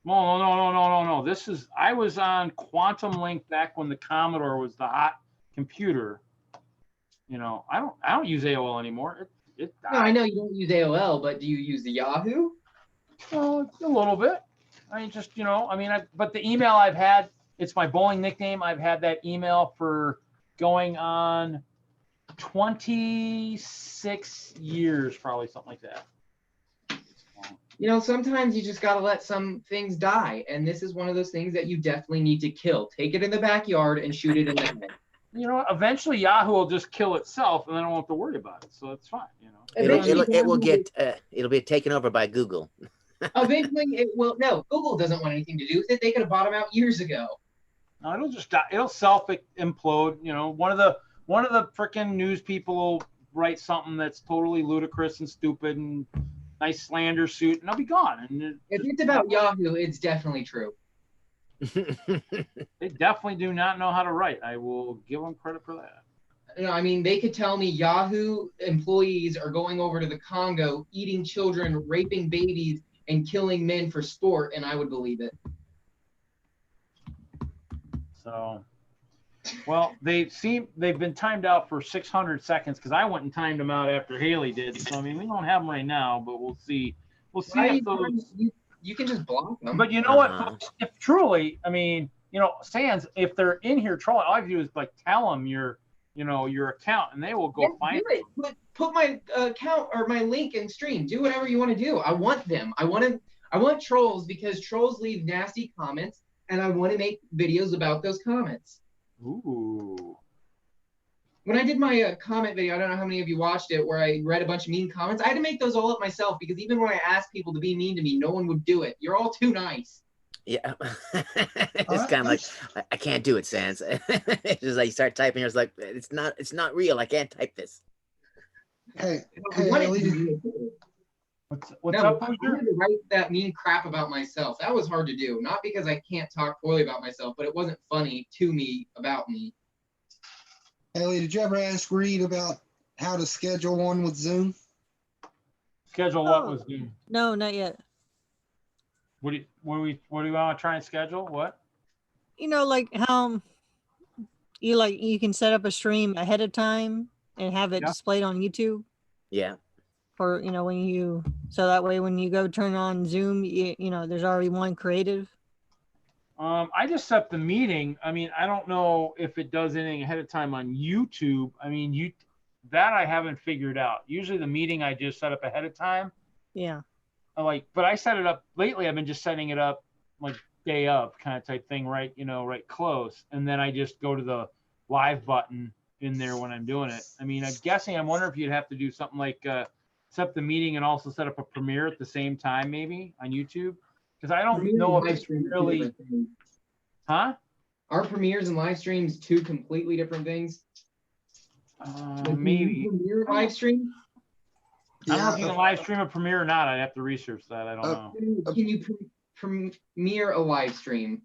[SPEAKER 1] No. I was on Quantum Link back when the Commodore was the hot computer. You know, I don't use AOL anymore.
[SPEAKER 2] No, I know you don't use AOL, but do you use the Yahoo?
[SPEAKER 1] Well, a little bit. I mean, just, you know, but the email I've had, it's my bowling nickname. I've had that email for going on 26 years, probably, something like that.
[SPEAKER 2] You know, sometimes you just got to let some things die. And this is one of those things that you definitely need to kill. Take it in the backyard and shoot it in the head.
[SPEAKER 1] You know, eventually Yahoo will just kill itself and then I won't have to worry about it. So it's fine, you know.
[SPEAKER 15] It'll be taken over by Google.
[SPEAKER 2] Eventually it will. No, Google doesn't want anything to do with it. They could have bought them out years ago.
[SPEAKER 1] No, it'll just die. It'll self implode. You know, one of the freaking news people will write something that's totally ludicrous and stupid and nice slander suit, and they'll be gone. And
[SPEAKER 2] if it's about Yahoo, it's definitely true.
[SPEAKER 1] They definitely do not know how to write. I will give them credit for that.
[SPEAKER 2] You know, I mean, they could tell me Yahoo employees are going over to the Congo, eating children, raping babies, and killing men for sport, and I would believe it.
[SPEAKER 1] So, well, they've been timed out for 600 seconds because I went and timed them out after Haley did. So I mean, we don't have them right now, but we'll see. We'll see if those.
[SPEAKER 2] You can just block them.
[SPEAKER 1] But you know what, folks? If truly, I mean, you know, Sans, if they're in here trolling, all I have to do is like tell them your account, and they will go find
[SPEAKER 2] it. Put my account or my link in stream. Do whatever you want to do. I want them. I want trolls because trolls leave nasty comments, and I want to make videos about those comments.
[SPEAKER 1] Ooh.
[SPEAKER 2] When I did my comment video, I don't know how many of you watched it, where I read a bunch of mean comments. I had to make those all up myself because even when I asked people to be mean to me, no one would do it. You're all too nice.
[SPEAKER 16] Yeah. It's kind of like, I can't do it, Sans. It's just like you start typing, it's like, it's not real. I can't type this.
[SPEAKER 14] Hey,
[SPEAKER 1] what's up,
[SPEAKER 2] I wanted to write that mean crap about myself. That was hard to do. Not because I can't talk poorly about myself, but it wasn't funny to me about me.
[SPEAKER 14] Haley, did you ever ask Reed about how to schedule one with Zoom?
[SPEAKER 1] Schedule what with Zoom?
[SPEAKER 8] No, not yet.
[SPEAKER 1] What do you want to try and schedule? What?
[SPEAKER 8] You know, like how you can set up a stream ahead of time and have it displayed on YouTube.
[SPEAKER 16] Yeah.
[SPEAKER 8] Or so that way when you go turn on Zoom, you know, there's already one created.
[SPEAKER 1] I just set the meeting. I mean, I don't know if it does anything ahead of time on YouTube. I mean, that I haven't figured out. Usually the meeting I just set up ahead of time.
[SPEAKER 8] Yeah.
[SPEAKER 1] But I set it up lately. I've been just setting it up like day of kind of type thing, right? You know, right close. And then I just go to the live button in there when I'm doing it. I mean, I'm wondering if you'd have to do something like set up the meeting and also set up a premiere at the same time, maybe on YouTube. Because I don't know if it's really, huh?
[SPEAKER 2] Are premieres and live streams two completely different things?
[SPEAKER 1] Maybe.
[SPEAKER 2] Premiere live stream?
[SPEAKER 1] I don't know if you can live stream a premiere or not. I'd have to research that. I don't know.
[SPEAKER 2] Can you premiere a live stream?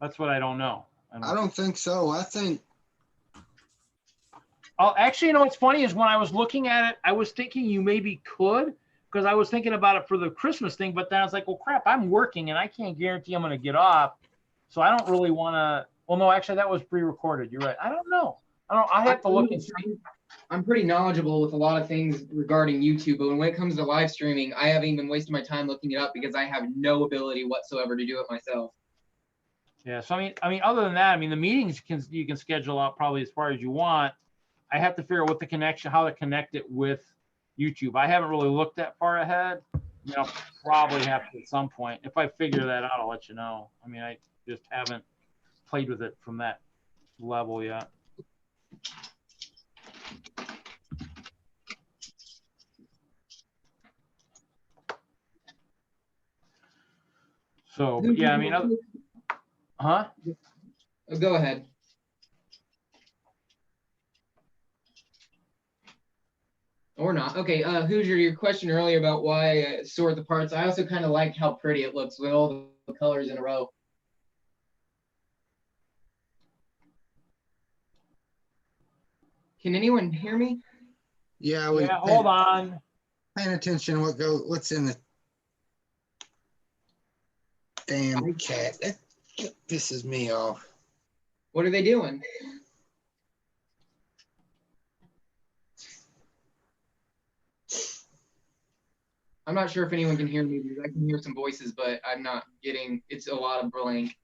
[SPEAKER 1] That's what I don't know.
[SPEAKER 14] I don't think so. I think.
[SPEAKER 1] Oh, actually, you know what's funny is when I was looking at it, I was thinking you maybe could, because I was thinking about it for the Christmas thing, but then I was like, well, crap, I'm working and I can't guarantee I'm going to get off. So I don't really want to. Well, no, actually, that was pre-recorded. You're right. I don't know. I have to look and see.
[SPEAKER 2] I'm pretty knowledgeable with a lot of things regarding YouTube, but when it comes to live streaming, I haven't even wasted my time looking it up because I have no ability whatsoever to do it myself.
[SPEAKER 1] Yeah. So I mean, other than that, I mean, the meetings you can schedule out probably as far as you want. I have to figure out how to connect it with YouTube. I haven't really looked that far ahead. You know, probably have to at some point. If I figure that out, I'll let you know. I mean, I just haven't played with it from that level yet. So, but yeah, I mean, huh?
[SPEAKER 2] Go ahead. Or not. Okay, Hoosier, your question earlier about why I sort the parts. I also kind of like how pretty it looks with all the colors in a row. Can anyone hear me?
[SPEAKER 14] Yeah.
[SPEAKER 1] Hold on.
[SPEAKER 14] Paying attention to what's in the damn cat. That pisses me off.
[SPEAKER 2] What are they doing? I'm not sure if anyone can hear me because I can hear some voices, but I'm not getting. It's a lot of blank.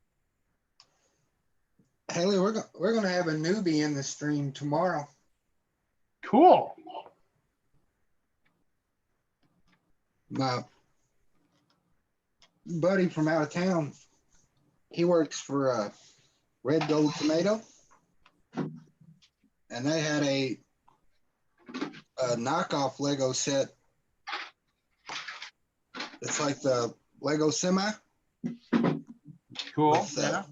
[SPEAKER 14] Haley, we're gonna have a newbie in the stream tomorrow.
[SPEAKER 1] Cool.
[SPEAKER 14] My buddy from out of town, he works for Red Gold Tomato, and they had a knockoff Lego set. It's like the Lego Semi.
[SPEAKER 1] Cool.
[SPEAKER 14] With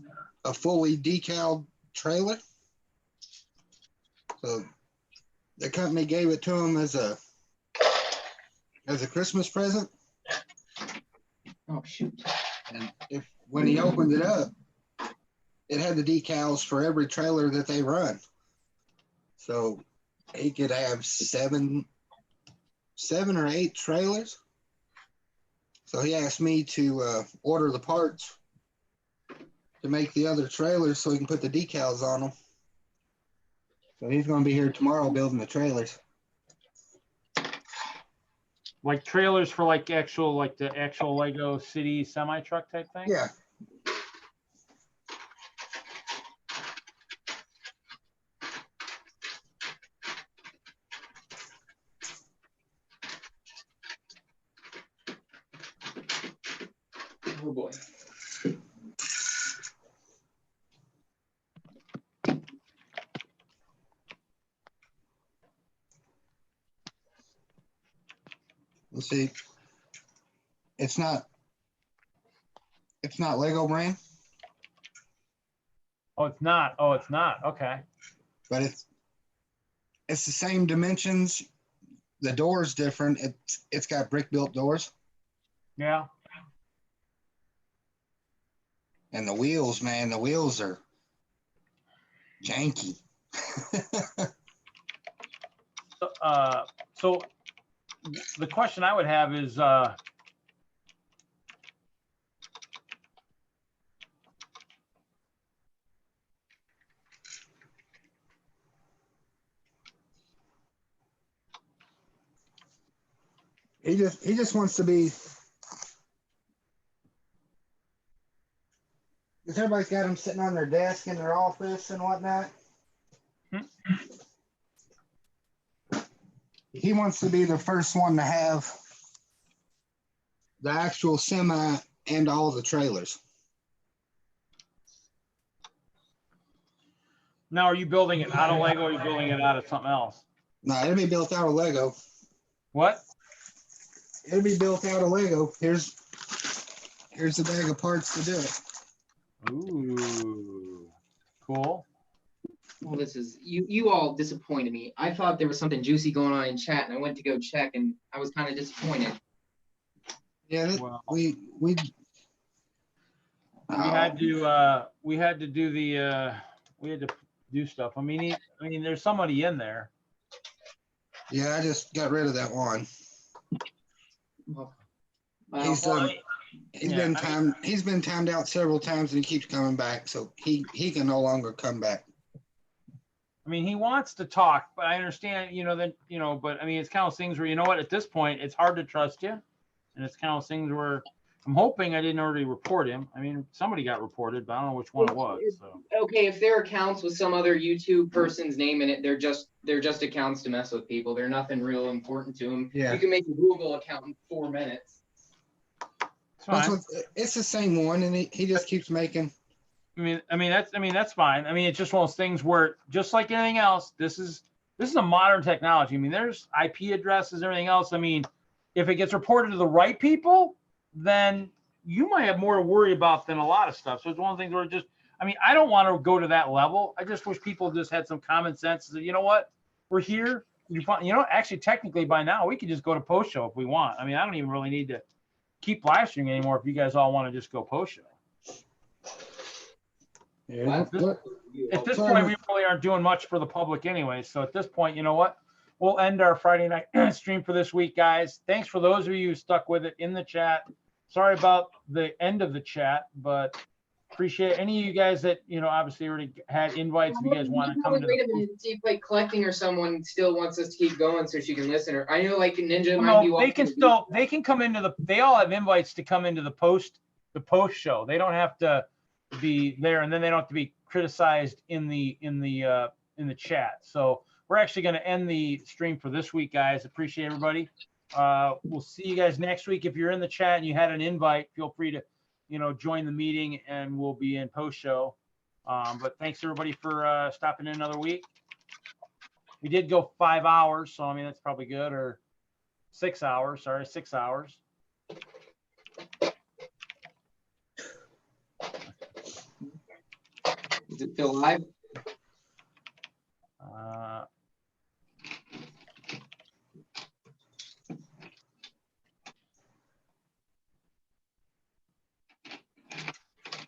[SPEAKER 14] a fully decaled trailer. So the company gave it to him as a Christmas present.
[SPEAKER 2] Oh shoot!
[SPEAKER 14] And when he opened it up, it had the decals for every trailer that they run. So he could have seven or eight trailers. So he asked me to order the parts to make the other trailers so he can put the decals on them. So he's going to be here tomorrow building the trailers.
[SPEAKER 1] Like trailers for like the actual Lego City semi truck type thing?
[SPEAKER 14] Yeah.
[SPEAKER 2] Oh boy.
[SPEAKER 14] Let's see. It's not Lego brand.
[SPEAKER 1] Oh, it's not. Oh, it's not. Okay.
[SPEAKER 14] But it's the same dimensions. The door's different. It's got brick built doors.
[SPEAKER 1] Yeah.
[SPEAKER 14] And the wheels, man, the wheels are janky.
[SPEAKER 1] So the question I would have is,
[SPEAKER 14] he just wants to be. Because everybody's got them sitting on their desk in their office and whatnot. He wants to be the first one to have the actual semi and all the trailers.
[SPEAKER 1] now are you building it out of Lego or are you building it out of something else?
[SPEAKER 14] No, it'll be built out of Lego.
[SPEAKER 1] What?
[SPEAKER 14] It'll be built out of Lego. Here's a bag of parts to do it.
[SPEAKER 1] Ooh, cool.
[SPEAKER 2] Well, this is you all disappointed me. I thought there was something juicy going on in chat, and I went to go check, and I was kind of disappointed.
[SPEAKER 14] Yeah,
[SPEAKER 1] Well,
[SPEAKER 14] we
[SPEAKER 1] had to do stuff. I mean, there's somebody in there.
[SPEAKER 14] Yeah, I just got rid of that one. He's been timed out several times and he keeps coming back, so he can no longer come back.
[SPEAKER 1] I mean, he wants to talk, but I understand, but I mean, it's kind of things where, you know what, at this point, it's hard to trust you. And it's kind of things where I'm hoping I didn't already report him. I mean, somebody got reported, but I don't know which one it was. So.
[SPEAKER 2] Okay, if their accounts with some other YouTube person's name in it, they're just accounts to mess with people. They're nothing real important to them.
[SPEAKER 14] Yeah.
[SPEAKER 2] You can make a Google account in 4 minutes.
[SPEAKER 14] It's the same one, and he just keeps making.
[SPEAKER 1] I mean that's fine. I mean, it's just one of those things where, just like anything else, this is a modern technology. I mean, there's IP addresses, everything else. I mean, if it gets reported to the right people, then you might have more to worry about than a lot of stuff. So it's one of the things where I don't want to go to that level. I just wish people just had some common sense. That, you know what, we're here. Actually, technically by now we could just go to post show if we want. I mean, I don't even really need to keep live streaming anymore if you guys all want to just go post show.
[SPEAKER 14] Yeah.
[SPEAKER 1] At this point, we really aren't doing much for the public anyway. So at this point, you know what? We'll end our Friday night stream for this week, guys. Thanks for those of you who stuck with it in the chat. Sorry about the end of the chat, but appreciate any of you guys that, obviously already had invites. If you guys want to come into
[SPEAKER 2] Wait a minute, see if like Collecting or someone still wants us to keep going so she can listen. Or I know like Ninja might be
[SPEAKER 1] they can come into they all have invites to come into the post show. They don't have to be there, and then they don't have to be criticized in the chat. So we're actually going to end the stream for this week, guys. Appreciate everybody. We'll see you guys next week. If you're in the chat and you had an invite, feel free to join the meeting, and we'll be in post show. But thanks everybody for stopping in another week. We did go 5 hours, so I mean that's probably good, or 6 hours. Sorry, 6 hours.
[SPEAKER 2] Is it still live?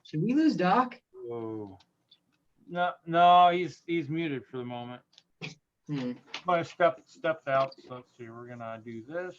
[SPEAKER 2] Should we lose Doc?
[SPEAKER 1] Whoa. No, he's muted for the moment.
[SPEAKER 2] Hmm.
[SPEAKER 1] But I stepped out. So let's see. We're gonna do this.